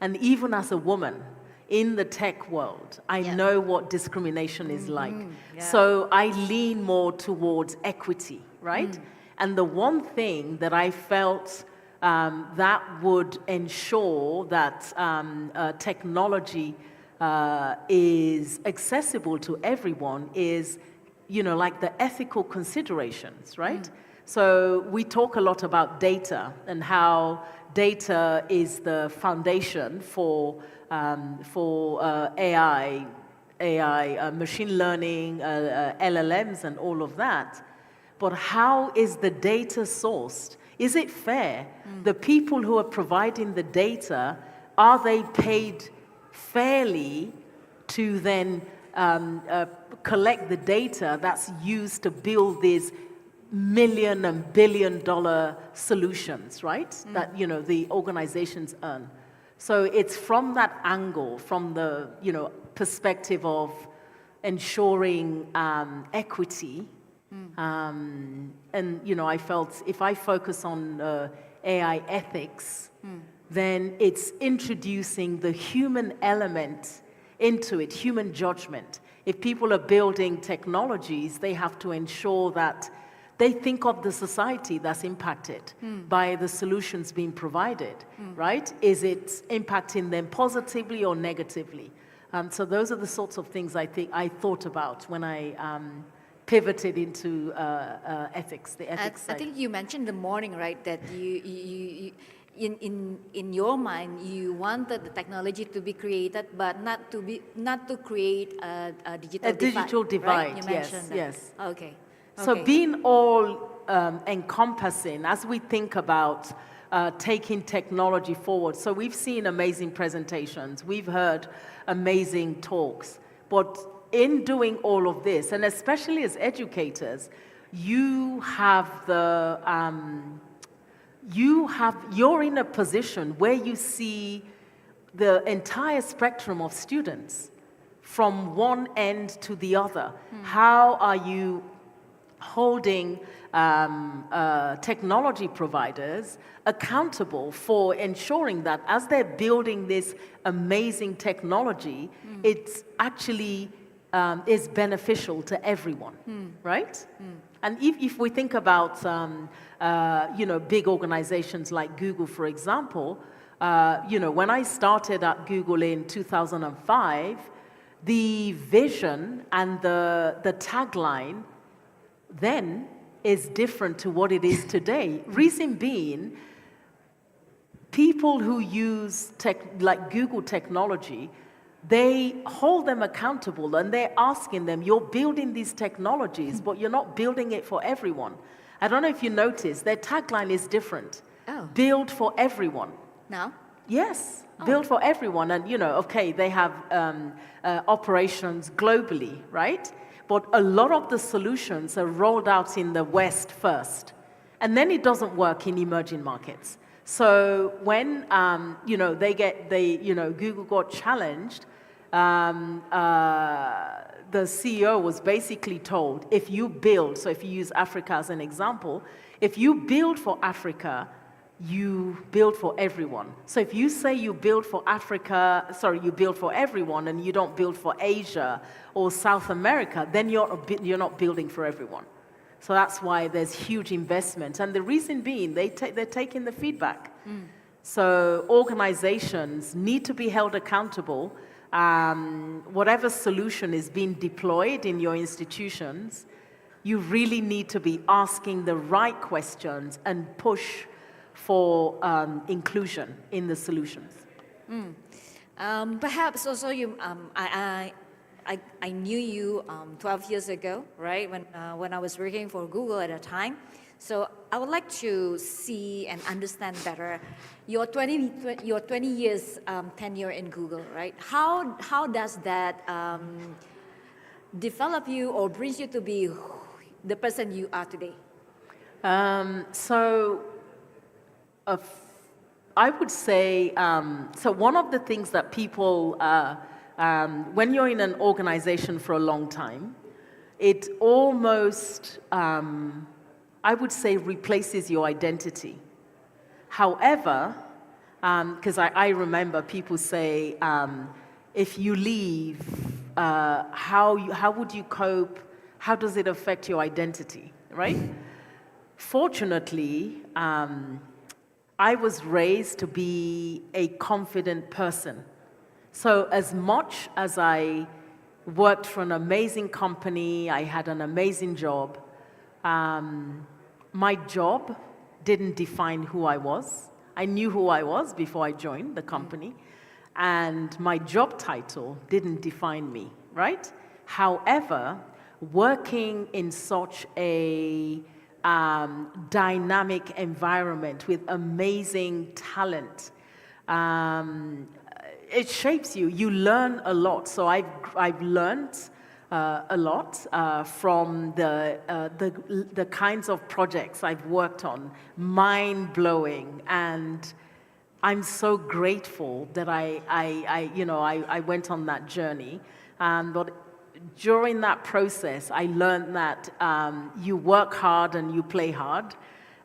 And even as a woman in the tech world, I know what discrimination is like. So I lean more towards equity, right? And the one thing that I felt that would ensure that technology is accessible to everyone is, you know, like the ethical considerations, right? So we talk a lot about data and how data is the foundation for AI, machine learning, LLMs and all of that. But how is the data sourced? Is it fair? The people who are providing the data, are they paid fairly to then collect the data that's used to build these million and billion-dollar solutions, right? That, you know, the organizations earn. So it's from that angle, from the, you know, perspective of ensuring equity. And, you know, I felt if I focus on AI ethics, then it's introducing the human element into it, human judgment. If people are building technologies, they have to ensure that they think of the society that's impacted by the solutions being provided, right? Is it impacting them positively or negatively? So those are the sorts of things I think I thought about when I pivoted into ethics, the ethics side. I think you mentioned the morning, right, that you in your mind you wanted the technology to be created, but not to create a digital divide. Right? You mentioned that. Yes. Okay. So being all encompassing as we think about taking technology forward. So we've seen amazing presentations, we've heard amazing talks, but in doing all of this, and especially as educators, you're in a position where you see the entire spectrum of students from one end to the other. How are you holding technology providers accountable for ensuring that as they're building this amazing technology, it's actually is beneficial to everyone, right? And if we think about, big organizations like Google, for example, when I started at Google in 2005, the vision and the tagline then is different to what it is today. Reason being, people who use like Google technology, they hold them accountable and they're asking them, you're building these technologies, but you're not building it for everyone. I don't know if you noticed, their tagline is different. Oh. Build for everyone. Now? Yes, build for everyone. And, okay, they have operations globally, right? But a lot of the solutions are rolled out in the West first. And then it doesn't work in emerging markets. So when, Google got challenged, the CEO was basically told, if you build, so if you use Africa as an example, if you build for Africa, you build for everyone. So if you say you build for you build for everyone and you don't build for Asia or South America, then you're not building for everyone. So that's why there's huge investment. And the reason being, they're taking the feedback. So organizations need to be held accountable. Whatever solution is being deployed in your institutions, you really need to be asking the right questions and push for inclusion in the solutions. Perhaps also I knew you 12 years ago, right? When I was working for Google at the time. So I would like to see and understand better your 20 years tenure in Google, right? How does that develop you or brings you to be the person you are today? I would say, so one of the things that people, when you're in an organization for a long time, it almost, I would say, replaces your identity. However, because I remember people say, if you leave, how would you cope? How does it affect your identity, right? Fortunately, I was raised to be a confident person. So as much as I worked for an amazing company, I had an amazing job, my job didn't define who I was. I knew who I was before I joined the company, and my job title didn't define me, right? However, working in such a dynamic environment with amazing talent, it shapes you. You learn a lot. So I've learned a lot from the kinds of projects I've worked on, mind-blowing, and I'm so grateful that I went on that journey. But during that process, I learned that you work hard and you play hard,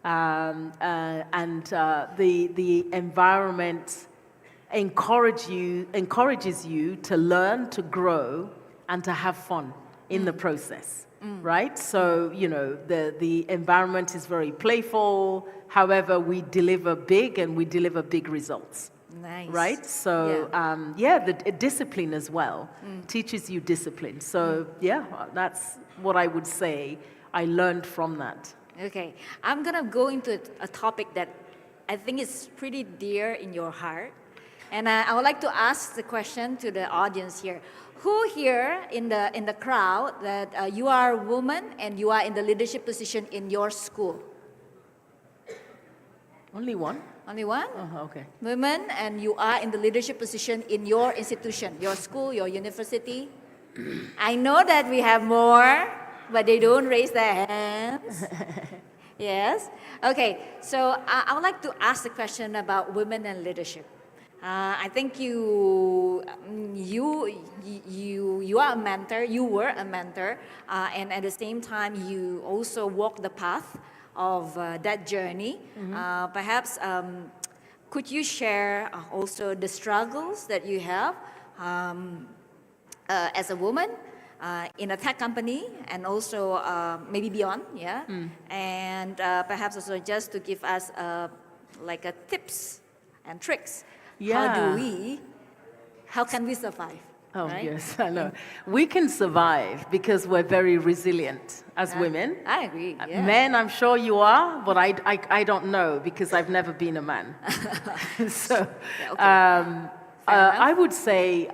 and the environment encourages you to learn, to grow, and to have fun in the process, right? So, the environment is very playful. However, we deliver big and we deliver big results. Nice. Right? So, the discipline as well teaches you discipline. So, that's what I would say I learned from that. Okay. I'm going to go into a topic that I think is pretty dear in your heart. And I would like to ask the question to the audience here. Who here in the crowd that you are a woman and you are in the leadership position in your school? Only one? Only one? Okay. Women, and you are in the leadership position in your institution, your school, your university. I know that we have more, but they don't raise their hands. Yes? Okay, so I would like to ask the question about women and leadership. I think you are a mentor. You were a mentor, and at the same time, you also walk the path of that journey. Perhaps could you share also the struggles that you have as a woman in a tech company, and also maybe beyond, yeah. And perhaps also just to give us like a tips and tricks. How can we survive? Oh, right? yes, I know. We can survive because we're very resilient as women. I agree. Yeah. Men, I'm sure you are, but I don't know because I've never been a man. So, I would say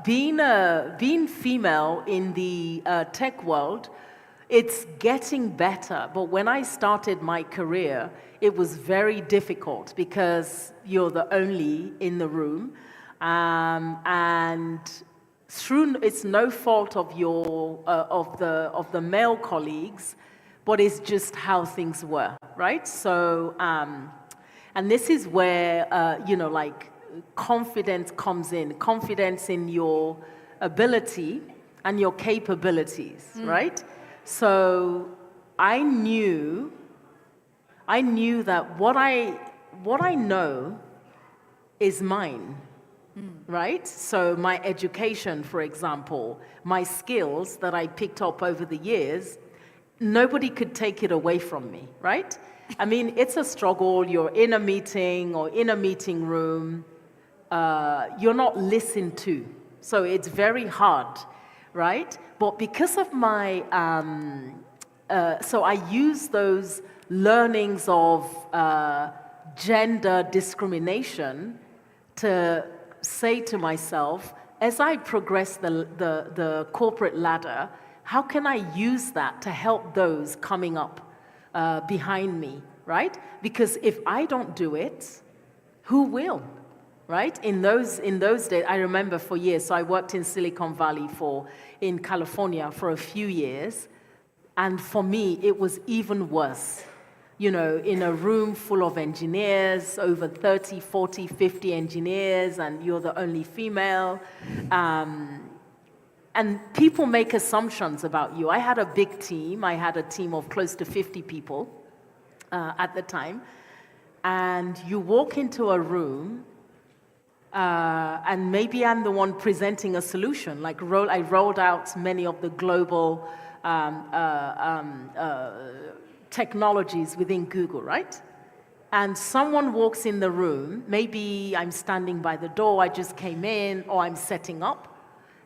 being female in the tech world, it's getting better. But when I started my career, it was very difficult because you're the only in the room. And it's no fault of your of the male colleagues, but it's just how things were, right? So, and this is where like confidence comes in, confidence in your ability and your capabilities, right? So I knew that what I know is mine. Right? So my education, for example, my skills that I picked up over the years, nobody could take it away from me, right? I mean, it's a struggle. You're in a meeting or in a meeting room. You're not listened to. So it's very hard, right? But because of my, so I use those learnings of gender discrimination to say to myself, as I progress the corporate ladder, how can I use that to help those coming up behind me, right? Because if I don't do it, who will, right? In those days, I remember for years, so I worked in Silicon Valley in California for a few years, and for me, it was even worse. You know, in a room full of engineers, over 30, 40, 50 engineers, and you're the only female. And people make assumptions about you. I had a big team. I had a team of close to 50 people at the time. And you walk into a room, and maybe I'm the one presenting a solution. Like I rolled out many of the global technologies within Google, right? And someone walks in the room, maybe I'm standing by the door, I just came in, or I'm setting up,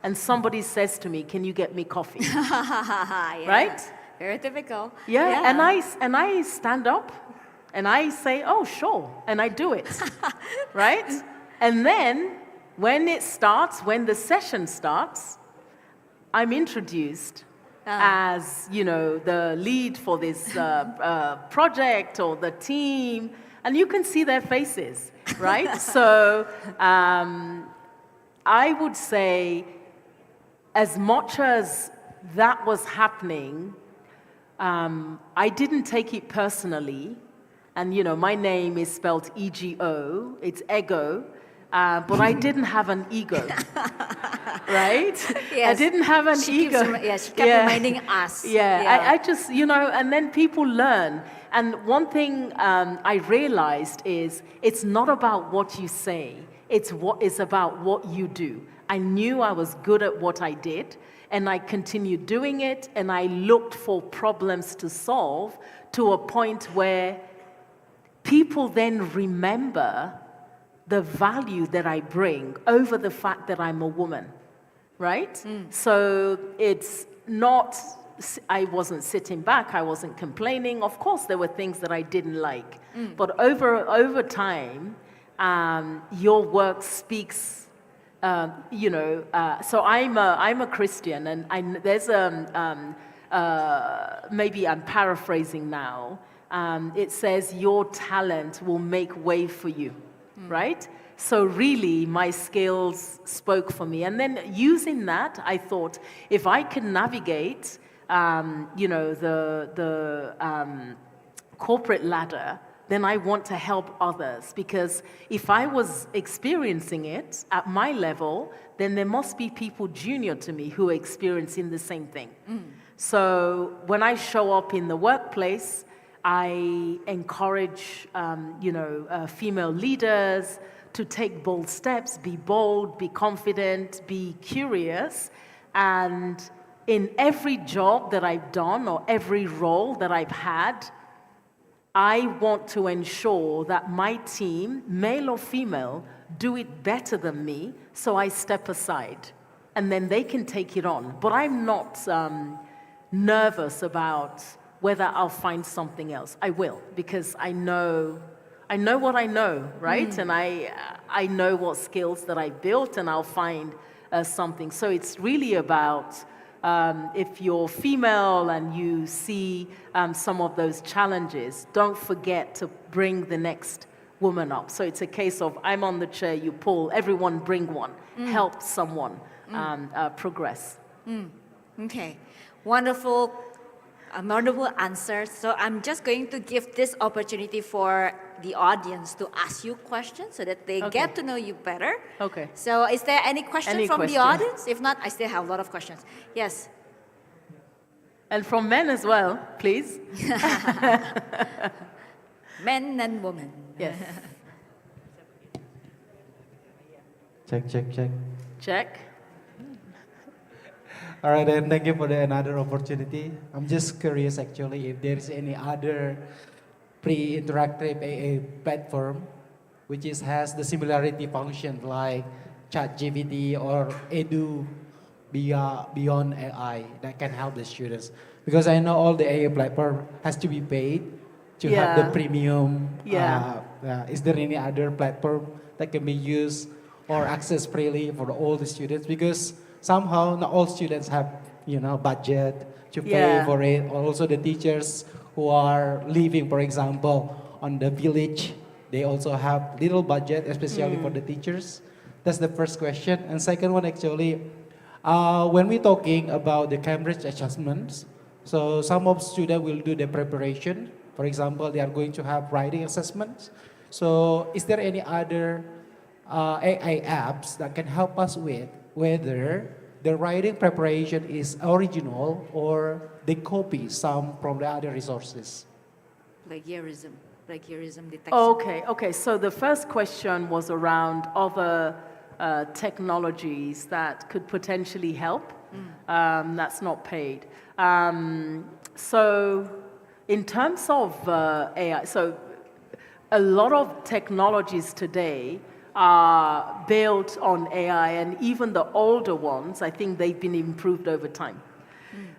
and somebody says to me, can you get me coffee? Yeah. Right? Very typical. Yeah, and I stand up, and I say, oh, sure, and I do it, right? And then, when the session starts, I'm introduced as, the lead for this project or the team, and you can see their faces, right? So I would say, as much as that was happening, I didn't take it personally, and my name is spelled E-G-O, it's ego, but I didn't have an ego, right? Yes. I didn't have an ego. She kept reminding us. Yeah. I just, and then people learn. And one thing I realized is it's not about what you say, it's about what you do. I knew I was good at what I did, and I continued doing it, and I looked for problems to solve to a point where people then remember the value that I bring over the fact that I'm a woman, right? So it's not, I wasn't sitting back, I wasn't complaining. Of course, there were things that I didn't like. But over time, your work speaks, so I'm a Christian, and there's maybe I'm paraphrasing now. It says, your talent will make way for you. Right? So really, my skills spoke for me. And then using that, I thought, if I can navigate, the corporate ladder then I want to help others, because if I was experiencing it at my level, then there must be people junior to me who are experiencing the same thing. So when I show up in the workplace, I encourage, female leaders to take bold steps, be bold, be confident, be curious. And in every job that I've done or every role that I've had, I want to ensure that my team, male or female, do it better than me, so I step aside. And then they can take it on. But I'm not nervous about whether I'll find something else. I will, because I know what I know, right? And I know what skills that I built, and I'll find something. So it's really about if you're female and you see some of those challenges, don't forget to bring the next woman up. So it's a case of, I'm on the chair, you pull, everyone bring one, help someone progress. Okay, wonderful answers. So I'm just going to give this opportunity for the audience to ask you questions so that they get to know you better. Okay. So is there any question from the question? audience? If not, I still have a lot of questions. Yes. And from men as well, please. Men and women. Yes. Check, check, check. Check. All right, then thank you for another opportunity. I'm just curious actually if there is any other pre-interactive AA platform which has the similarity function like ChatGPT or Edu beyond AI that can help the students. Because I know all the AA platform has to be paid to have the premium. Is there any other platform that can be used or access freely for all the students? Because somehow not all students have, budget to pay for it. Also the teachers who are living, for example, on the village, they also have little budget, especially for the teachers. That's the first question. And second one, actually, when we're talking about the Cambridge assessments, so some of students will do the preparation. For example, they are going to have writing assessments. So is there any other AI apps that can help us with whether the writing preparation is original or they copy some from the other resources? Plagiarism detection. Okay. So the first question was around other technologies that could potentially help. That's not paid. So in terms of AI, so a lot of technologies today are built on AI, and even the older ones, I think they've been improved over time.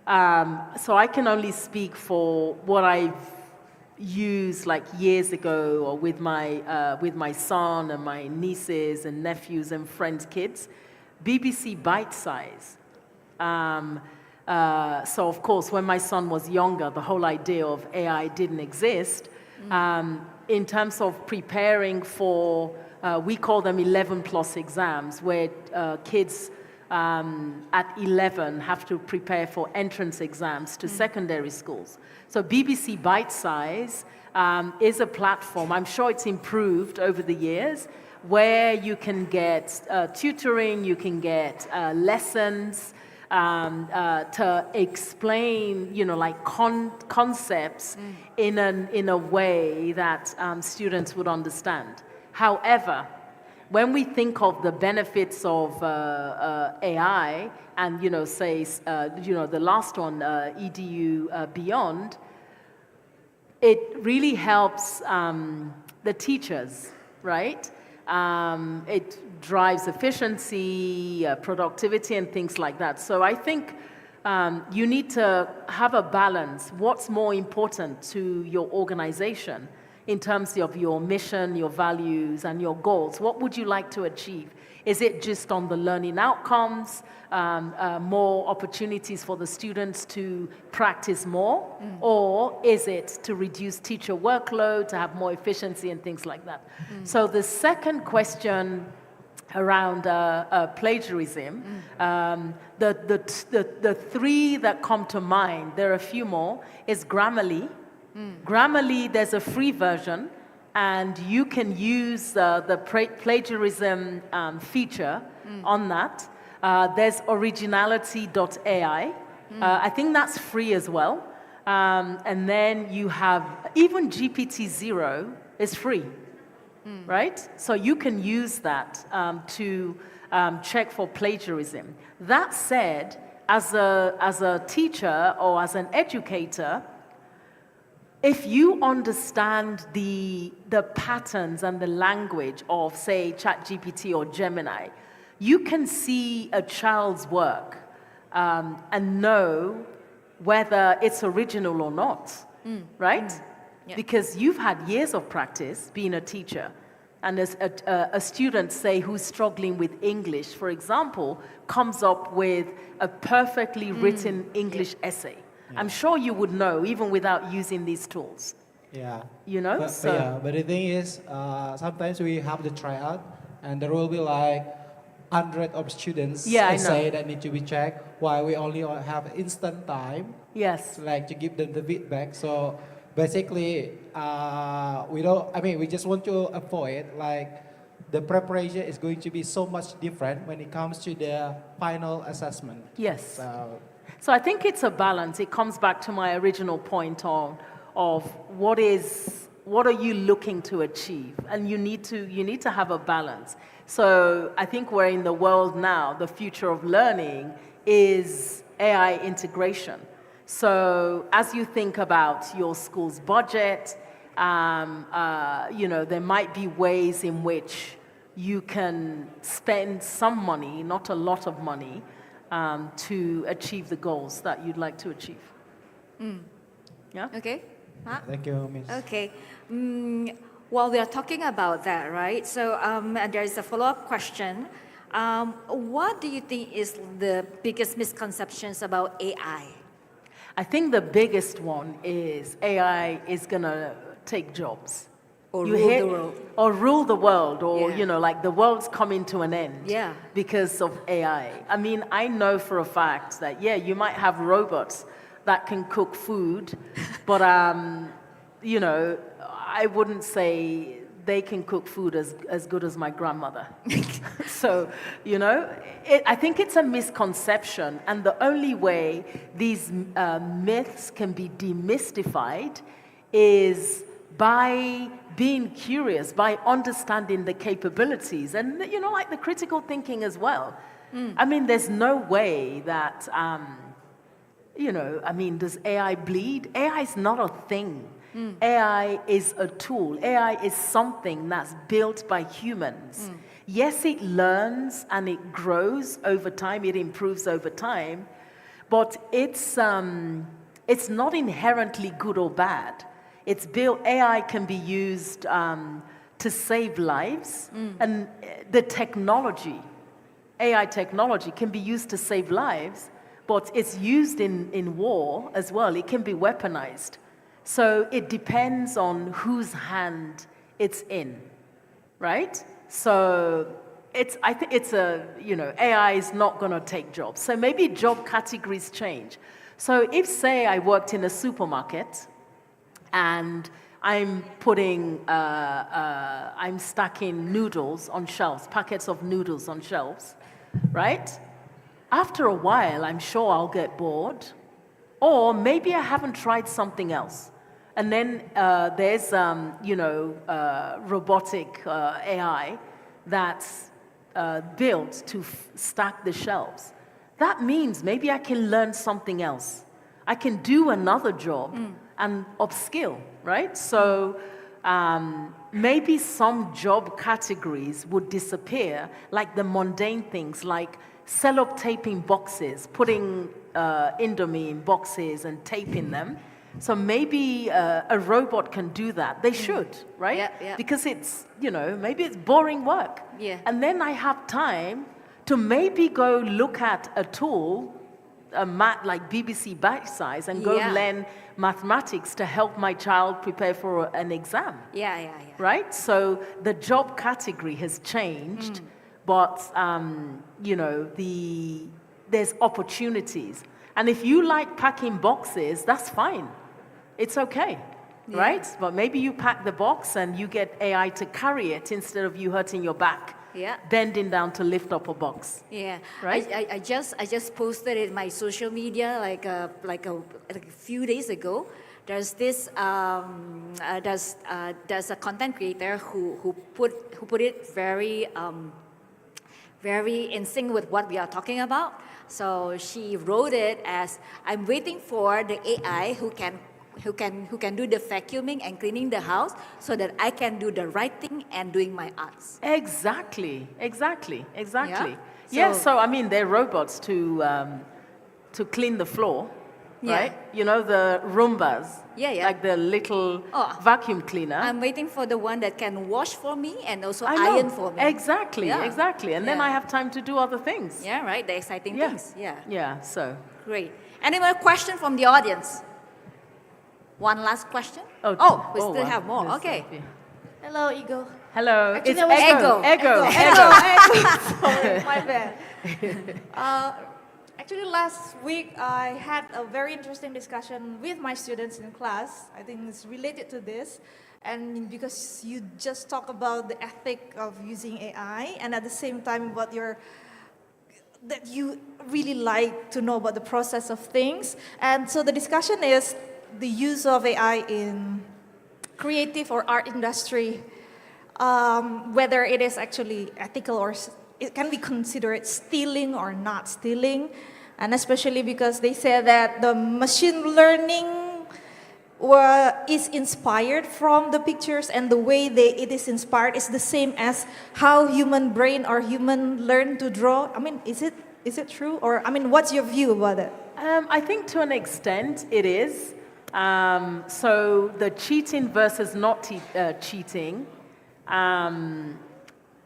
So I can only speak for what I've used like years ago, or with my son and my nieces and nephews and friends' kids. BBC Bite Size. So of course, when my son was younger, the whole idea of AI didn't exist. In terms of preparing for, we call them 11+ exams, where kids at 11 have to prepare for entrance exams to secondary schools. So BBC Bite Size is a platform, I'm sure it's improved over the years, where you can get tutoring, you can get lessons to explain, like concepts in a way that students would understand. However, when we think of the benefits of AI and, say, the last one, EDU Beyond, it really helps the teachers, right? It drives efficiency, productivity, and things like that. So I think you need to have a balance. What's more important to your organization in terms of your mission, your values, and your goals? What would you like to achieve? Is it just on the learning outcomes, more opportunities for the students to practice more? Or is it to reduce teacher workload, to have more efficiency and things like that? So the second question around plagiarism, the three that come to mind, there are a few more, is Grammarly. Grammarly, there's a free version, and you can use the plagiarism feature on that. There's originality.ai. I think that's free as well. And then you have, even GPT-0 is free, right? So you can use that to check for plagiarism. That said, as a teacher or as an educator, if you understand the patterns and the language of, say, ChatGPT or Gemini, you can see a child's work and know whether it's original or not, right? Yeah. Because you've had years of practice being a teacher. And as a student, say, who's struggling with English, for example, comes up with a perfectly written English essay. I'm sure you would know, even without using these tools. Yeah. You know? But the thing is, sometimes we have the tryout, and there will be like 100 of students essay that need to be checked, while we only have instant time. Yes. Like to give them the feedback. So basically, we just want to avoid like the preparation is going to be so much different when it comes to the final assessment. Yes. So I think it's a balance. It comes back to my original point of what are you looking to achieve, and you need to have a balance. So I think we're in the world now. The future of learning is AI integration. So as you think about your school's budget, there might be ways in which you can spend some money, not a lot of money, to achieve the goals that you'd like to achieve. Yeah? Okay. Thank you, Miss. Okay. While we are talking about that, right? So there is a follow-up question. What do you think is the biggest misconceptions about AI? I think the biggest one is AI is going to take jobs. Or rule the world. Or rule the world, or, Yeah. like the world's coming to an end Yeah. because of AI. I mean, I know for a fact that, you might have robots that can cook food, but, I wouldn't say they can cook food as good as my grandmother. So, I think it's a misconception, and the only way these myths can be demystified is by being curious, by understanding the capabilities, and like the critical thinking as well. I mean, there's no way that, does AI bleed? AI is not a thing. AI is a tool. AI is something that's built by humans. Yes, it learns and it grows over time, it improves over time, but it's not inherently good or bad. It's built, AI can be used to save lives, and the technology, AI technology can be used to save lives, but it's used in war as well. It can be weaponized. So it depends on whose hand it's in, right? So I think it's AI is not going to take jobs. So maybe job categories change. So if, say, I worked in a supermarket and I'm I'm stacking noodles on shelves, packets of noodles on shelves, right? After a while, I'm sure I'll get bored, or maybe I haven't tried something else. And then there's, robotic AI that's built to stack the shelves. That means maybe I can learn something else. I can do another job and upskill, right? So maybe some job categories would disappear, like the mundane things, like sellotaping boxes, putting Indomie in boxes and taping them. So maybe a robot can do that. They should, right? Yeah. Because it's, maybe it's boring work. Yeah. And then I have time to maybe go look at a tool, a math like BBC Bite Size, and go learn mathematics to help my child prepare for an exam. Yeah. Right? So the job category has changed, but, there's opportunities. And if you like packing boxes, that's fine. It's okay. right? But maybe you pack the box and you get AI to carry it instead of you hurting your back, bending down to lift up a box. Yeah, right. I just posted it in my social media like a few days ago. There's this there's a content creator who put it very in sync with what we are talking about. So she wrote it as, I'm waiting for the AI who can do the vacuuming and cleaning the house so that I can do the writing and doing my arts. Exactly. Yeah? So I mean, they're robots to clean the floor, right? You know, the Roombas, like the little vacuum cleaner. I'm waiting for the one that can wash for me and also I know. iron for me. Exactly. And then I have time to do other things. Yeah, right, the exciting things. Yeah, so. Great. Any more question from the audience? One last question? We still have more. Yes, okay. Hello, Ego. Hello. Actually, It's I was- Ego. Sorry, my bad. Actually, last week I had a very interesting discussion with my students in class. I think it's related to this. And because you just talk about the ethic of using AI, and at the same time that you really like to know about the process of things. And so the discussion is the use of AI in creative or art industry, whether it is actually ethical or it can be considered stealing or not stealing. And especially because they say that the machine learning is inspired from the pictures, and the way it is inspired is the same as how human brain or human learn to draw. I mean, is it true? Or, I mean, what's your view about it? I think to an extent it is. So the cheating versus not cheating,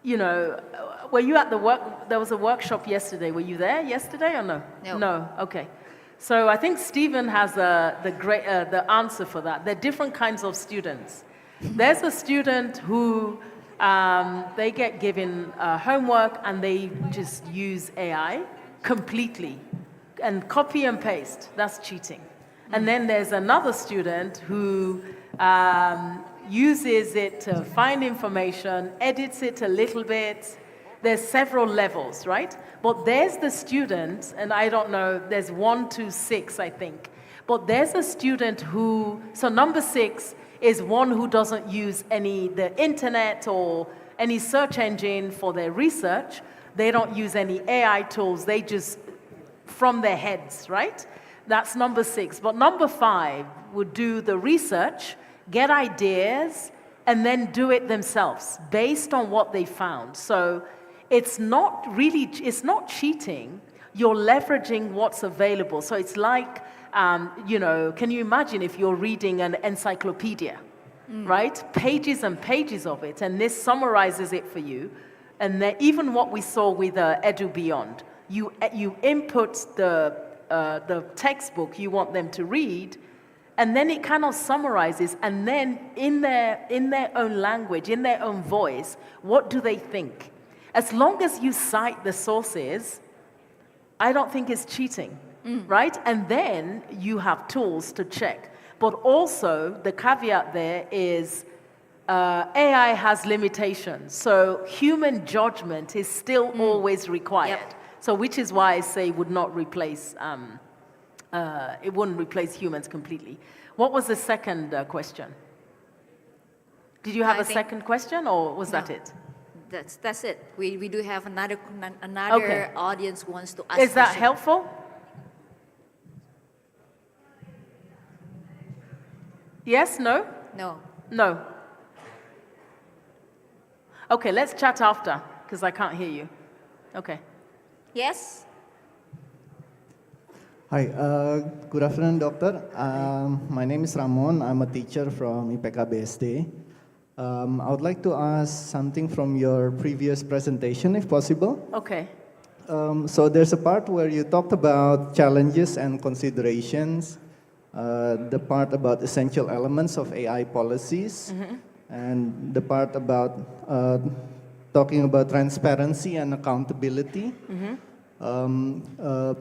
you know, were you at the work? There was a workshop yesterday. Were you there yesterday or no? No. Okay. So I think Stephen has the answer for that. There are different kinds of students. There's a student who they get given homework and they just use AI completely and copy and paste. That's cheating. And then there's another student who uses it to find information, edits it a little bit. There's several levels, right? But there's the student, and I don't know, there's 1 to 6, I think. But there's a student who, so number 6 is one who doesn't use the internet or any search engine for their research. They don't use any AI tools. They just, from their heads, right? That's number 6. But number 5 would do the research, get ideas, and then do it themselves based on what they found. So it's not cheating. You're leveraging what's available. So it's like, you know, can you imagine if you're reading an encyclopedia, right? Pages and pages of it, and this summarizes it for you. And then even what we saw with Edu Beyond, you input the textbook you want them to read, and then it kind of summarizes, and then in their own language, in their own voice, what do they think? As long as you cite the sources, I don't think it's cheating, right? And then you have tools to check. But also, the caveat there is AI has limitations. So human judgment is still always required. Yep. So which is why I say it would not replace, it wouldn't replace humans completely. What was the second question? Did you have a second question, or was that it? That's it. We do have another audience who wants to ask. Is that helpful? Yes, no? No. No. Okay, let's chat after, because I can't hear you. Okay. Yes? Hi, good afternoon, doctor. My name is Ramon. I'm a teacher from IPK BSD. I would like to ask something from your previous presentation, if possible. Okay. So there's a part where you talked about challenges and considerations, the part about essential elements of AI policies, and the part about talking about transparency and accountability.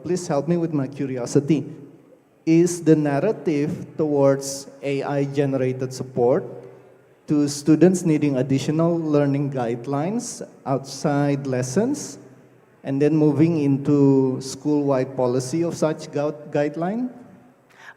Please help me with my curiosity. is the narrative towards AI-generated support to students needing additional learning guidelines outside lessons, and then moving into school-wide policy of such guideline?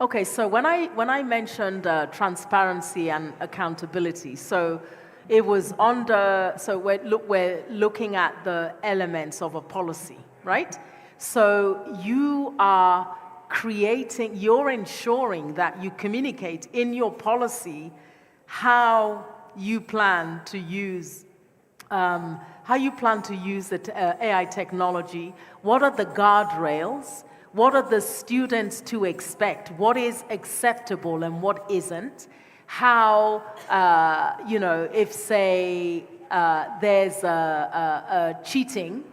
Okay, so when I mentioned transparency and accountability, so it was so we're looking at the elements of a policy, right? So you are you're ensuring that you communicate in your policy how you plan to use the AI technology, what are the guardrails, what are the students to expect, what is acceptable and what isn't, how, if say there's cheating,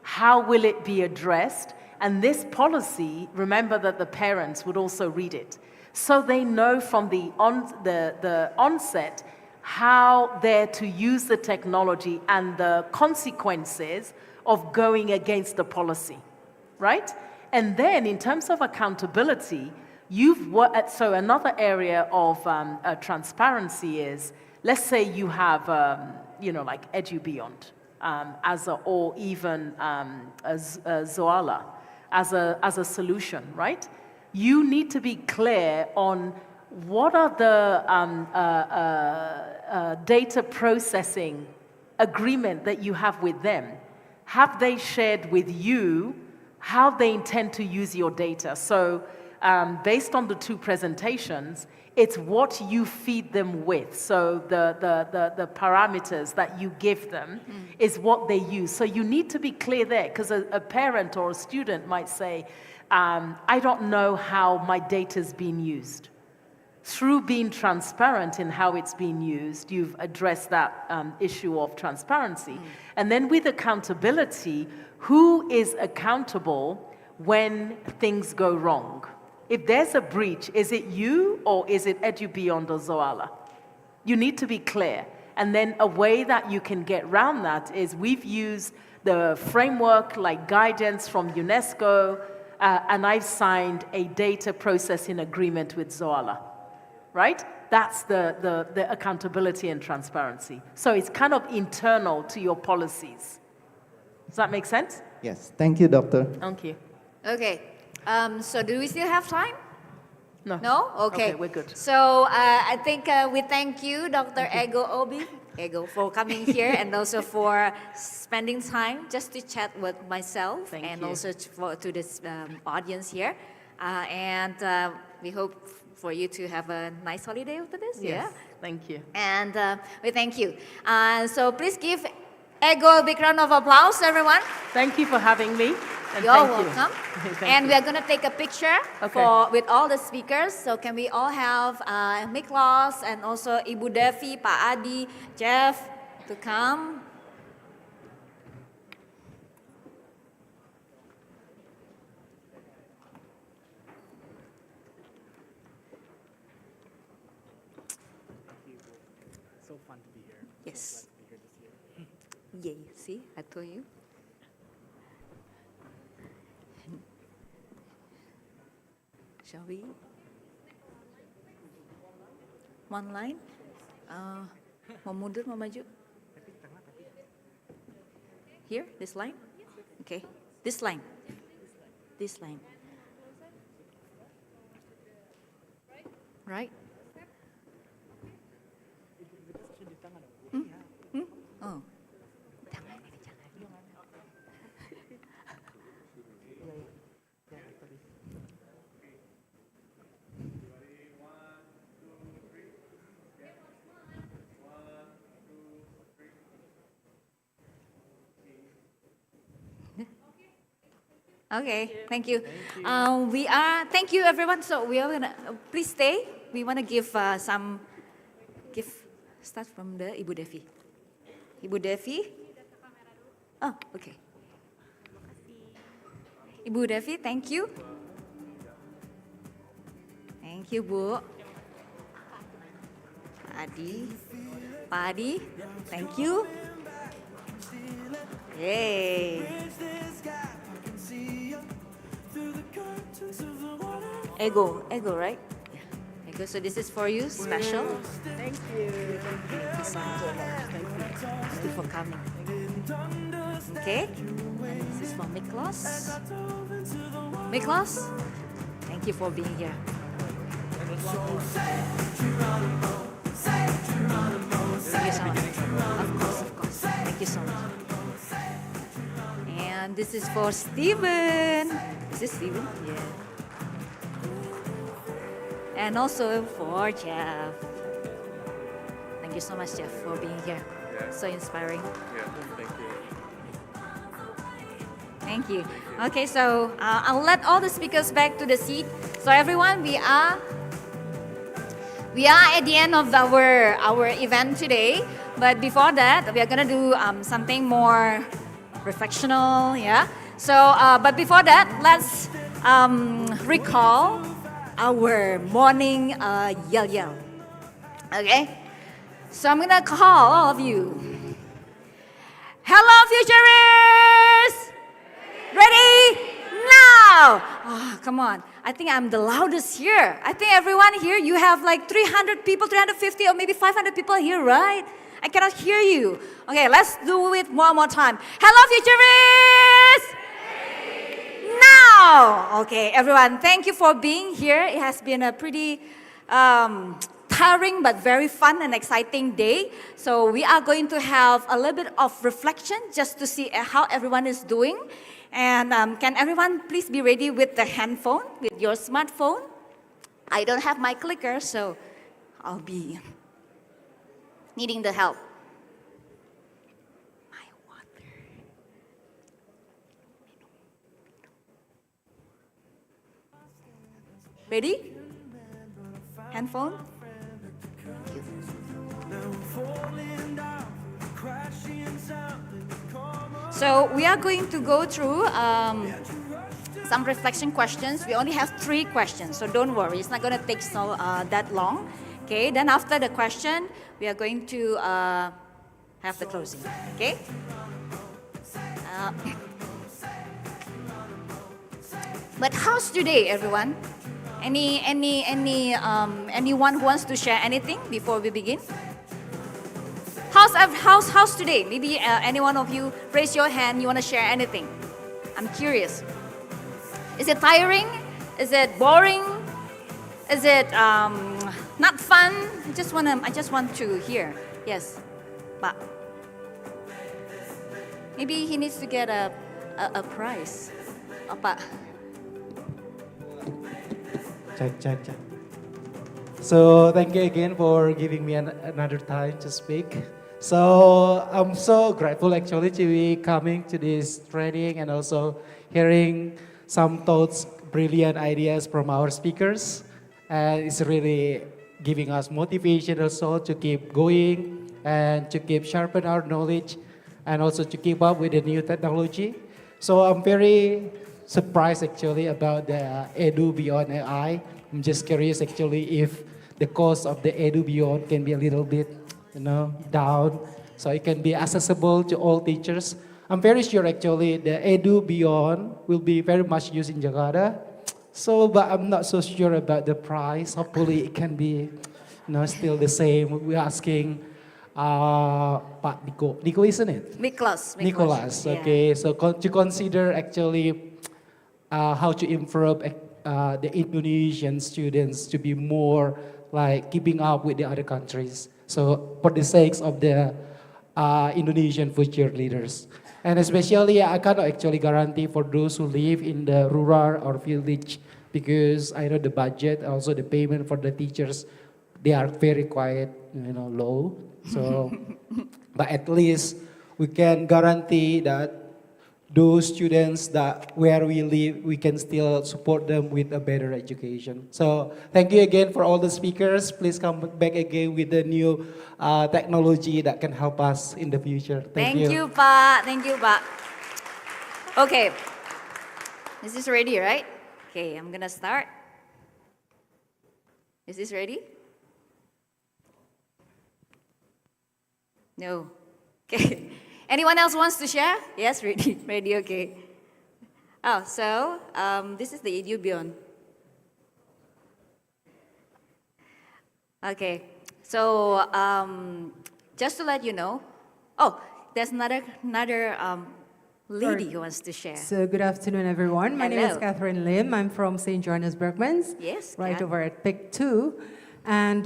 how will it be addressed? And this policy, remember that the parents would also read it. So they know from the onset how they're to use the technology and the consequences of going against the policy, right? And then in terms of accountability, so another area of transparency is, let's say you have, like EduBeyond, or even Zoala as a solution, right? You need to be clear on what are the data processing agreement that you have with them. Have they shared with you how they intend to use your data? So based on the two presentations, it's what you feed them with. So the parameters that you give them is what they use. So you need to be clear there, because a parent or a student might say, I don't know how my data's being used. Through being transparent in how it's being used, you've addressed that issue of transparency. And then with accountability, who is accountable when things go wrong? If there's a breach, is it you or is it EduBeyond or Zoala? You need to be clear. And then a way that you can get around that is we've used the framework like guidance from UNESCO, and I've signed a data processing agreement with Zoala, right? That's the accountability and transparency. So it's kind of internal to your policies. Does that make sense? Yes, thank you, Doctor. Thank you. Okay, so do we still have time? No. No? Okay. Okay, we're good. So I think we thank you, Dr. Ego, for coming here and also for spending time just to chat with myself and also to this audience here. And we hope for you to have a nice holiday after this. Yes, Yeah. thank you. And we thank you. So please give Ego a big round of applause, everyone. Thank you for having me. And You're thank welcome. You. And we are going to take a picture with all the speakers. So can we all have Miklos and also Ibu Devi, Pak Adi, Jeff to come? So fun to be here. Yes. So glad to be here this year. Yay, see, I told you. Shall we? One line? Mau mundur, mau maju? Here, this line? Okay, this line. This line. Right? Oh. Okay, thank you. Thank you everyone. So we are gonna, please stay. We want to give start from the Ibu Devi. Ibu Devi. Oh, okay. Ibu Devi, thank you. Thank you, Bu. Pak Adi, thank you. Yay. Ego, right? Yeah. Ego, so this is for you, special. Thank you. Thank you so much. Thank you for coming. Okay, and this is for Miklos. Miklos, thank you for being here. Thank you so much. Of course. Thank you so much. And this is for Steven. Is this Steven? Yeah. And also for Jeff. Thank you so much, Jeff, for being here. Yeah. So inspiring. Yeah, thank you. Thank you. Okay, so I'll let all the speakers back to the seat. So everyone, we are at the end of our event today. But before that, we are gonna do something more reflectional, yeah. So, but before that, let's recall our morning yell. Okay. So I'm gonna call all of you. Hello, futurists! Ready? Now! Oh, come on. I think I'm the loudest here. I think everyone here, you have like 300 people, 350 or maybe 500 people here, right? I cannot hear you. Okay, let's do it one more time. Hello, futurists! Now! Okay, everyone, thank you for being here. It has been a pretty tiring but very fun and exciting day. So we are going to have a little bit of reflection just to see how everyone is doing. And can everyone please be ready with the handphone, with your smartphone? I don't have my clicker, so I'll be needing the help. My water. Ready? Handphone? So we are going to go through some reflection questions. We only have 3 questions, so don't worry. It's not going to take so that long. Okay, then after the question, we are going to have the closing. Okay. But how's today, everyone? Anyone who wants to share anything before we begin? How's today? Maybe any one of you raise your hand. You want to share anything? I'm curious. Is it tiring? Is it boring? Is it not fun? I just want to hear. Yes, but maybe he needs to get a prize. Apa? Check. So thank you again for giving me another time to speak. So I'm so grateful actually to be coming to this training and also hearing some thoughts, brilliant ideas from our speakers. And it's really giving us motivation also to keep going and to keep sharpen our knowledge and also to keep up with the new technology. So I'm very surprised actually about the Edu Beyond AI. I'm just curious actually if the cost of the Edu Beyond can be a little bit, down, so it can be accessible to all teachers. I'm very sure actually the Edu Beyond will be very much used in Jakarta. So, but I'm not so sure about the price. Hopefully it can be, still the same. We're asking Pak Nico, isn't it? Nicholas. Okay, so to consider actually how to improve the Indonesian students to be more like keeping up with the other countries. So for the sakes of the Indonesian future leaders. And especially I cannot actually guarantee for those who live in the rural or village because I know the budget, also the payment for the teachers, they are very quiet, low. So, but at least we can guarantee that those students that where we live, we can still support them with a better education. So thank you again for all the speakers. Please come back again with the new technology that can help us in the future. Thank you. Thank you, Pak. Okay, is this ready, right? Okay, I'm gonna start. Is this ready? No. Okay. Anyone else wants to share? Yes, ready, okay. Oh, so this is the Edu Beyond. Okay, so just to let you know, oh, there's another lady who wants to share. So good afternoon, everyone. My name is Hello. Catherine Lim. I'm from St. John's Bergmans, Yes, right Kat. over at PIC 2. And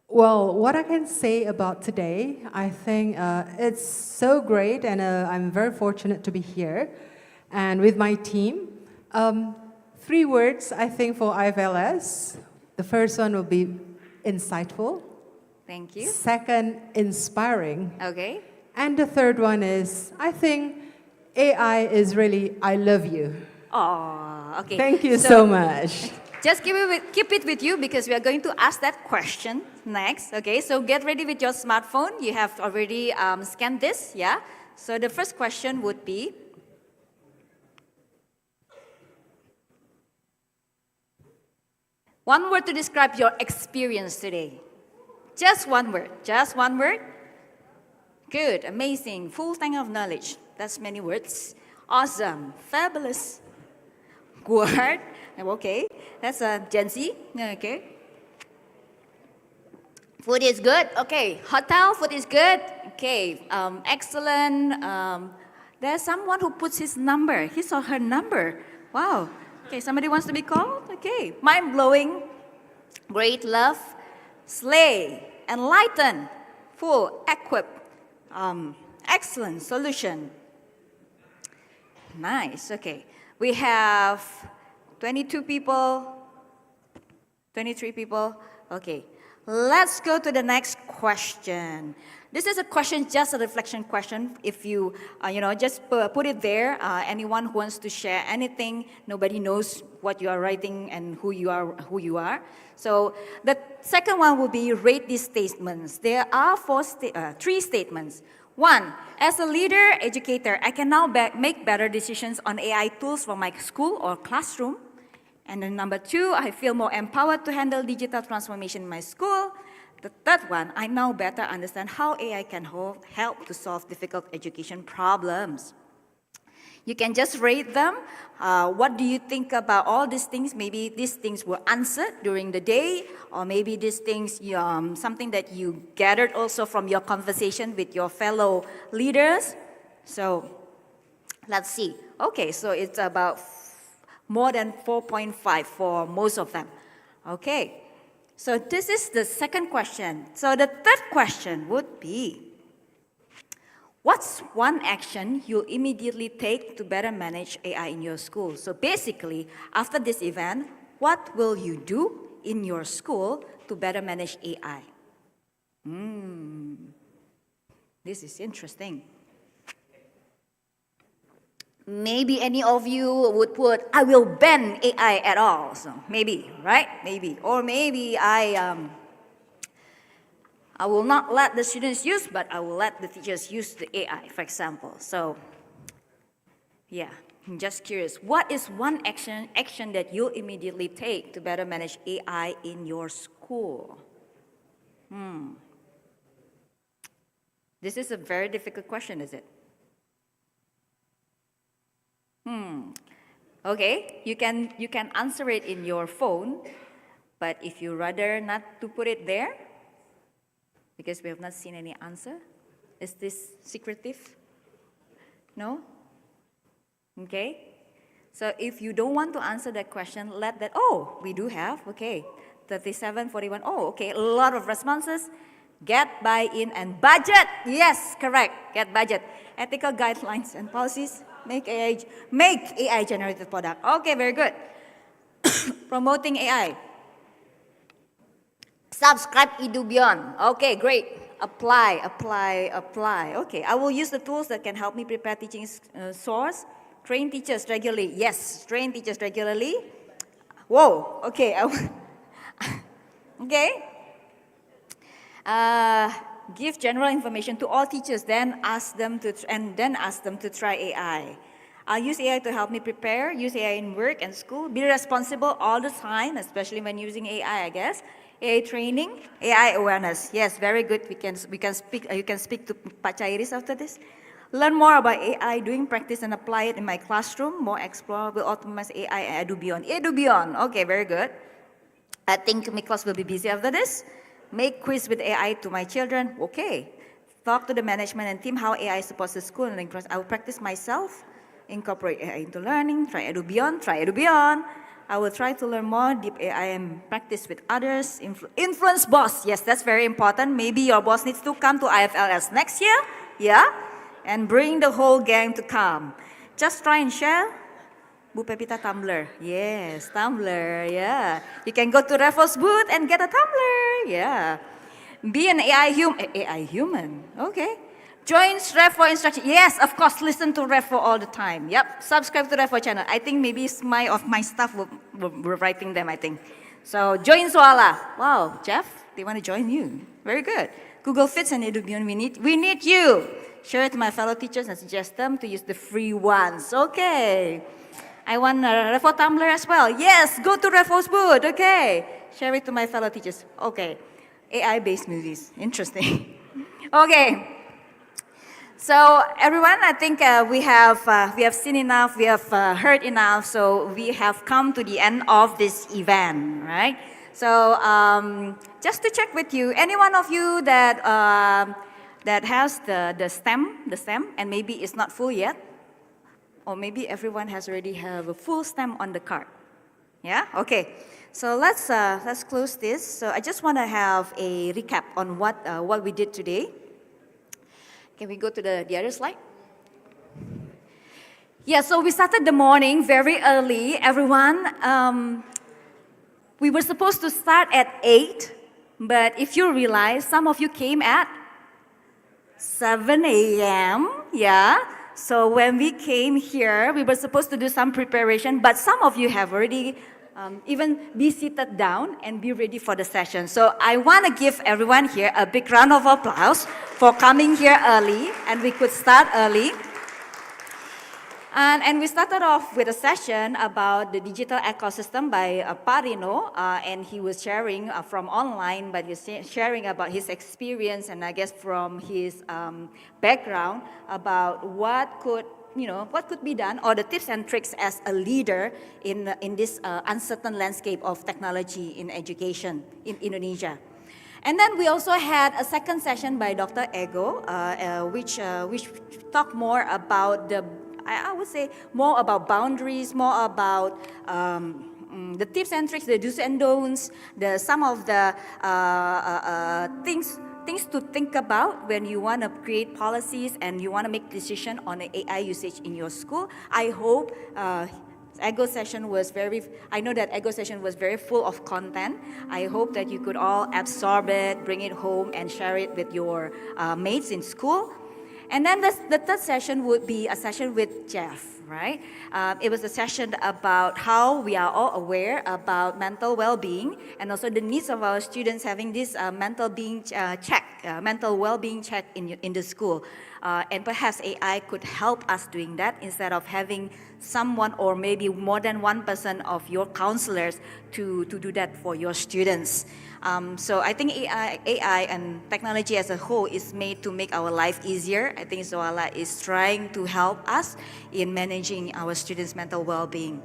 well, what I can say about today, I think it's so great, and I'm very fortunate to be here and with my team. 3 words, I think, for IFLS. The first one will be insightful. Thank you. Second, inspiring. Okay. And the third one is, I think AI is really, I love you. Oh, okay. Thank you so much. Just keep it with you because we are going to ask that question next. Okay, so get ready with your smartphone. You have already scanned this, yeah? So the first question would be, one word to describe your experience today. Just one word, just one word. Good, amazing, full tank of knowledge. That's many words. Awesome, fabulous. Good, okay. That's a Gen Z, okay. Food is good, okay. Hotel, food is good, okay. Excellent. There's someone who puts his number, his or her number. Wow, okay, somebody wants to be called? Okay, mind-blowing, great, love, slay, enlighten, full, equip, excellent, solution. Nice, okay. We have 22 people, 23 people, okay. Let's go to the next question. This is a question, just a reflection question. If you, just put it there. Anyone who wants to share anything, nobody knows what you are writing and who you are. So the second one will be rate these statements. There are 3 statements. 1, as a leader, educator, I can now make better decisions on AI tools for my school or classroom. And then number 2, I feel more empowered to handle digital transformation in my school. The third one, I now better understand how AI can help to solve difficult education problems. You can just rate them. What do you think about all these things? Maybe these things were answered during the day, or maybe these things, something that you gathered also from your conversation with your fellow leaders. So let's see. Okay, so it's about more than 4.5 for most of them. Okay, so this is the second question. So the third question would be, what's one action you'll immediately take to better manage AI in your school? So basically, after this event, what will you do in your school to better manage AI? This is interesting. Maybe any of you would put, I will ban AI at all. So maybe, right? Maybe. Or maybe I will not let the students use, but I will let the teachers use the AI, for example. So, yeah, I'm just curious. What is one action that you'll immediately take to better manage AI in your school? This is a very difficult question, is it? Okay, you can answer it in your phone, but if you rather not to put it there, because we have not seen any answer, is this secretive? No? Okay, so if you don't want to answer that question, let that, oh, we do have, okay, 3741, oh, okay, a lot of responses. Get buy-in and budget, yes, correct, get budget. Ethical guidelines and policies. Make AI generated product. Okay, very good. Promoting AI. Subscribe Edubion. Okay, great. Apply. Okay, I will use the tools that can help me prepare teaching source. Train teachers regularly. Yes, train teachers regularly. Whoa, okay. Okay. Give general information to all teachers, then ask them to try AI. I'll use AI to help me prepare, use AI in work and school, be responsible all the time, especially when using AI, I guess. AI training, AI awareness. Yes, very good. You can speak to Pak Chairis after this. Learn more about AI, doing practice and apply it in my classroom. More explore, will optimize AI and Edubion. Edubion, okay, very good. I think Miklos will be busy after this. Make quiz with AI to my children. Okay. Talk to the management and team how AI supports the school. And I will practice myself. Incorporate AI into learning. Try Edu Beyond. Try Edu Beyond. I will try to learn more deep AI and practice with others. Influence boss. Yes, that's very important. Maybe your boss needs to come to IFLS next year. Yeah. And bring the whole gang to come. Just try and share. Bu Pepita Tumblr. Yes, Tumblr. Yeah. You can go to REFO's booth and get a Tumblr. Yeah. Be an AI human. Okay. Join REFO instruction. Yes, of course, listen to REFO all the time. Yep. Subscribe to REFO channel. I think maybe my staff were writing them, I think. So join Zoala. Wow, Jeff, they want to join you. Very good. Google Fits and EduBeyond, we need you. Share it to my fellow teachers and suggest them to use the free ones. Okay. I want a REFO Tumblr as well. Yes, go to REFO's booth. Okay. Share it to my fellow teachers. Okay. AI-based movies. Interesting. Okay. So everyone, I think we have seen enough, we have heard enough, so we have come to the end of this event, right? So just to check with you, any one of you that has the stem, and maybe it's not full yet, or maybe everyone has already have a full stem on the card. Yeah. Okay. So let's close this. So I just want to have a recap on what we did today. Can we go to the other slide? Yeah, so we started the morning very early, everyone. We were supposed to start at 8, but if you realize, some of you came at 7 a.m., yeah? So when we came here, we were supposed to do some preparation, but some of you have already even be seated down and be ready for the session. So I want to give everyone here a big round of applause for coming here early, and we could start early. And we started off with a session about the digital ecosystem by Parino, and he was sharing from online, but he's sharing about his experience and I guess from his background about what could be done, or the tips and tricks as a leader in this uncertain landscape of technology in education in Indonesia. And then we also had a second session by Dr. Ego, which talked more about I would say more about boundaries, more about the tips and tricks, the do's and don'ts, some of the things to think about when you want to create policies and you want to make decision on the AI usage in your school. I hope Ego session was I know that Ego session was very full of content. I hope that you could all absorb it, bring it home and share it with your mates in school. And then the third session would be a session with Jeff, right? It was a session about how we are all aware about mental well-being and also the needs of our students having this mental well-being check in the school. And perhaps AI could help us doing that instead of having someone or maybe more than one person of your counselors to do that for your students. So I think AI and technology as a whole is made to make our life easier. I think Zoala is trying to help us in managing our students' mental well-being.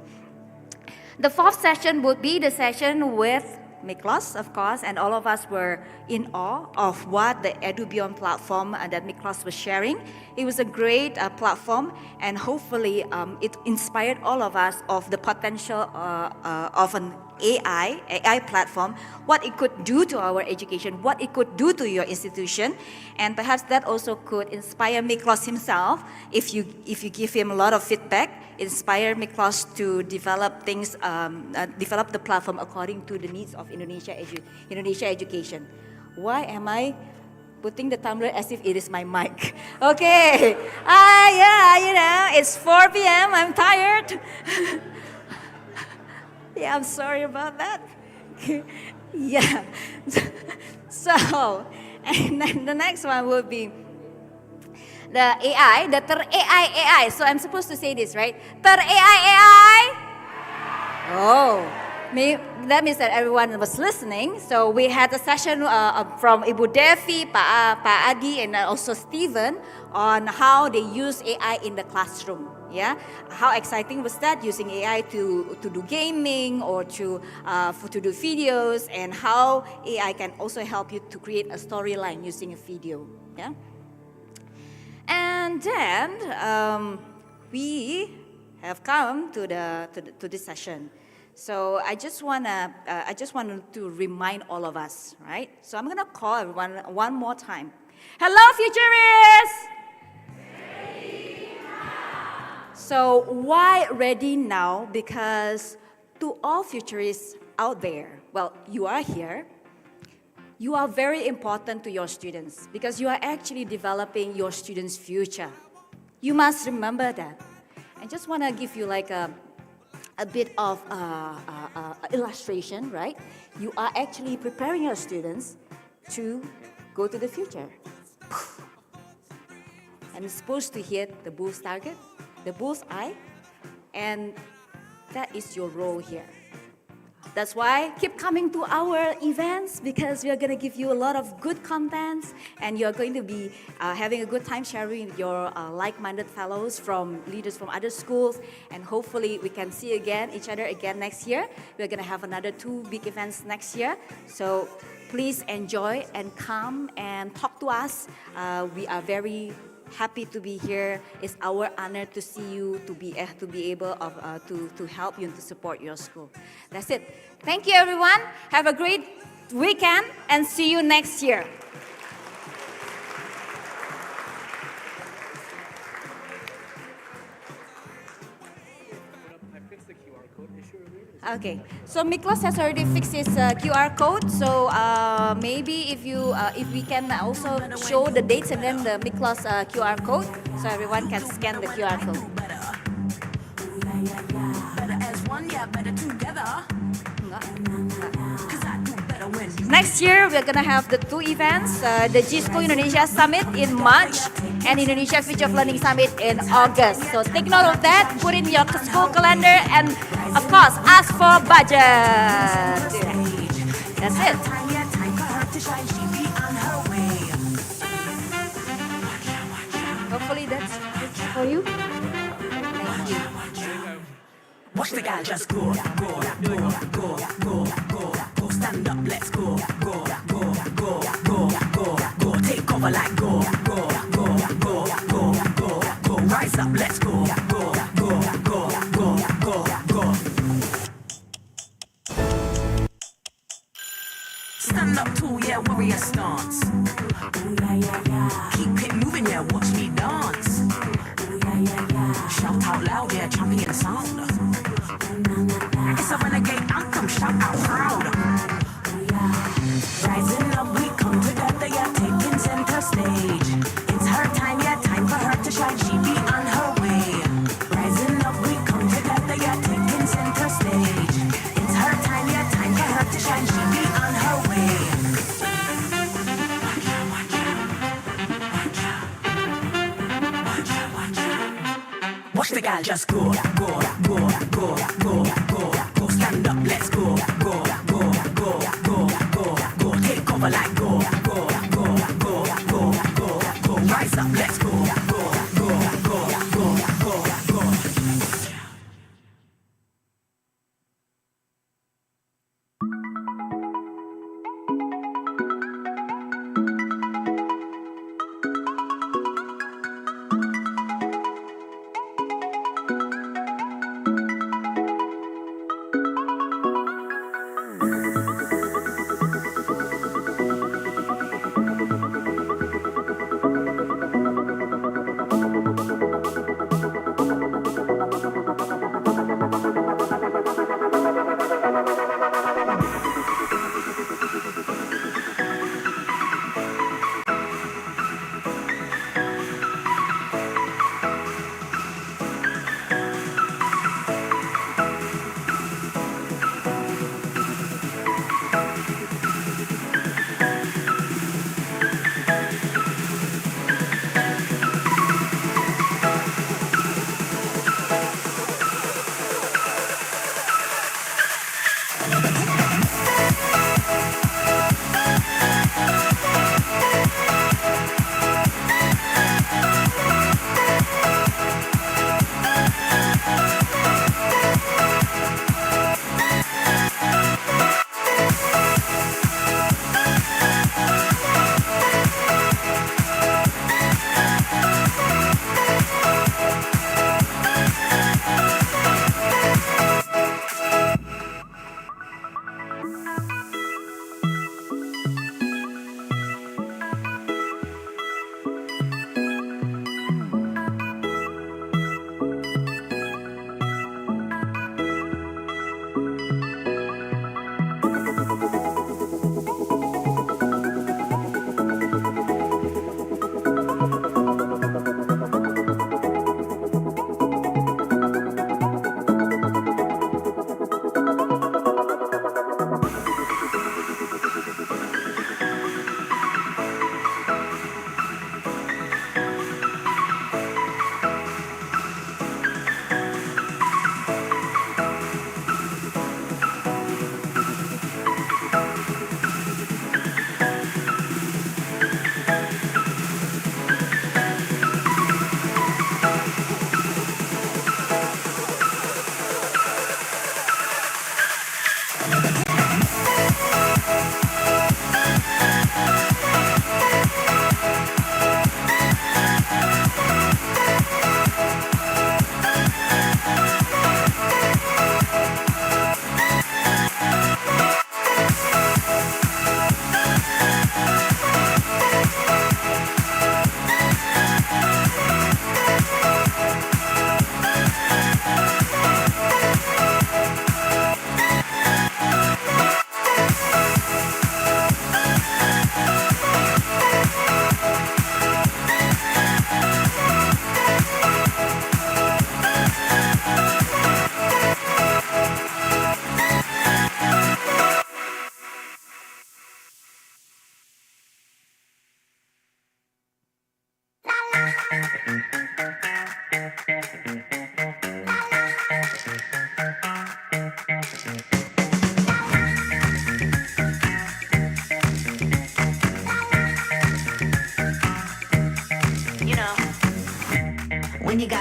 The fourth session would be the session with Miklos, of course, and all of us were in awe of what the EduBeyond platform that Miklos was sharing. It was a great platform, and hopefully it inspired all of us of the potential of an AI platform, what it could do to our education, what it could do to your institution, and perhaps that also could inspire Miklos himself if you give him a lot of feedback, inspire Miklos to develop things, develop the platform according to the needs of Indonesia education. Why am I putting the tumbler as if it is my mic? Okay, yeah, it's 4 p.m. I'm tired. Yeah, I'm sorry about that. Yeah. So, and then the next one will be the AI, the ter-AI. So I'm supposed to say this, right? Ter-AI. Oh, that means that everyone was listening. So we had a session from Ibu Devi, Pak Adi, and also Steven on how they use AI in the classroom. Yeah, how exciting was that using AI to do gaming or to do videos, and how AI can also help you to create a storyline using a video. Yeah, and then we have come to this session. So I just wanted to remind all of us, right? So I'm gonna call everyone one more time. Hello, futurists! So why ready now? Because to all futurists out there, well, you are here. You are very important to your students because you are actually developing your students' future. You must remember that. I just want to give you like a bit of illustration, right? You are actually preparing your students to go to the future. And it's supposed to hit the bull's target, the bull's eye, and that is your role here. That's why keep coming to our events, because we are going to give you a lot of good contents, and you're going to be having a good time sharing with your like-minded fellows from leaders from other schools, and hopefully we can see each other again next year. We're going to have another 2 big events next year. So please enjoy and come and talk to us. We are very happy to be here. It's our honor to see you, to be able to help you and to support your school. That's it. Thank you, everyone. Have a great weekend and see you next year. Okay, so Miklos has already fixed his QR code. So maybe if we can also show the dates and then the Miklos QR code, so everyone can scan the QR code. Next year, we're going to have the 2 events, the G-School Indonesia Summit in March and Indonesia Future of Learning Summit in August. So take note of that, put in your school calendar, and of course, ask for budget. That's it. Hopefully that's good for you. Thank you. Watch the guy just go, stand up, let's go, take over like go, rise up, let's go. Stand up tall, yeah, warrior stance. Keep it moving, yeah, watch me dance. Shout out loud, yeah, champion sound. It's a renegade anthem, shout out proud. Rising up, we come together, yeah, taking center stage. It's her time, yeah, time for her to shine, she be on her way. Rising up, we come together, yeah, taking center stage. It's her time, yeah, time for her to shine, she be on her way. Watch the gal just go, stand up, let's go, take over like go, rise up, let's go.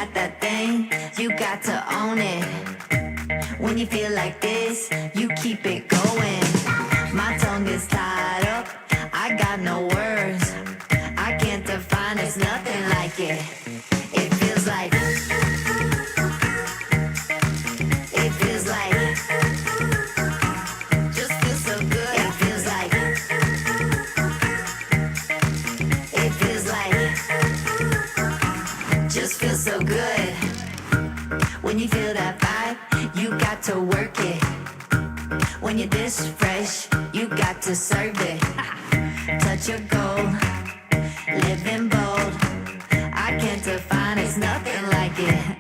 got that thing, you got to own it. When you feel like this, you keep it going. My tongue is tied up, I got no words. I can't define, it's nothing like it. It feels like, it feels like, just feels so good. It feels like, it feels like, just feels so good. When you feel that vibe, you got to work it. When you're this fresh, you got to serve it. Touch your goal, living bold. I can't define, it's nothing like it.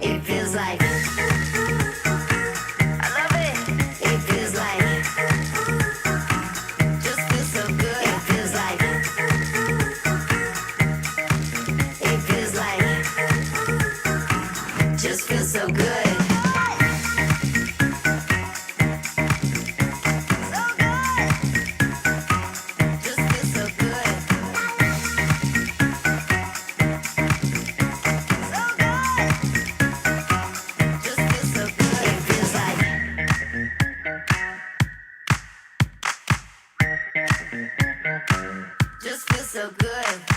It feels like, I love it. It feels like, just feels so good. It feels like, it feels like, just feels so good. Just feels so good.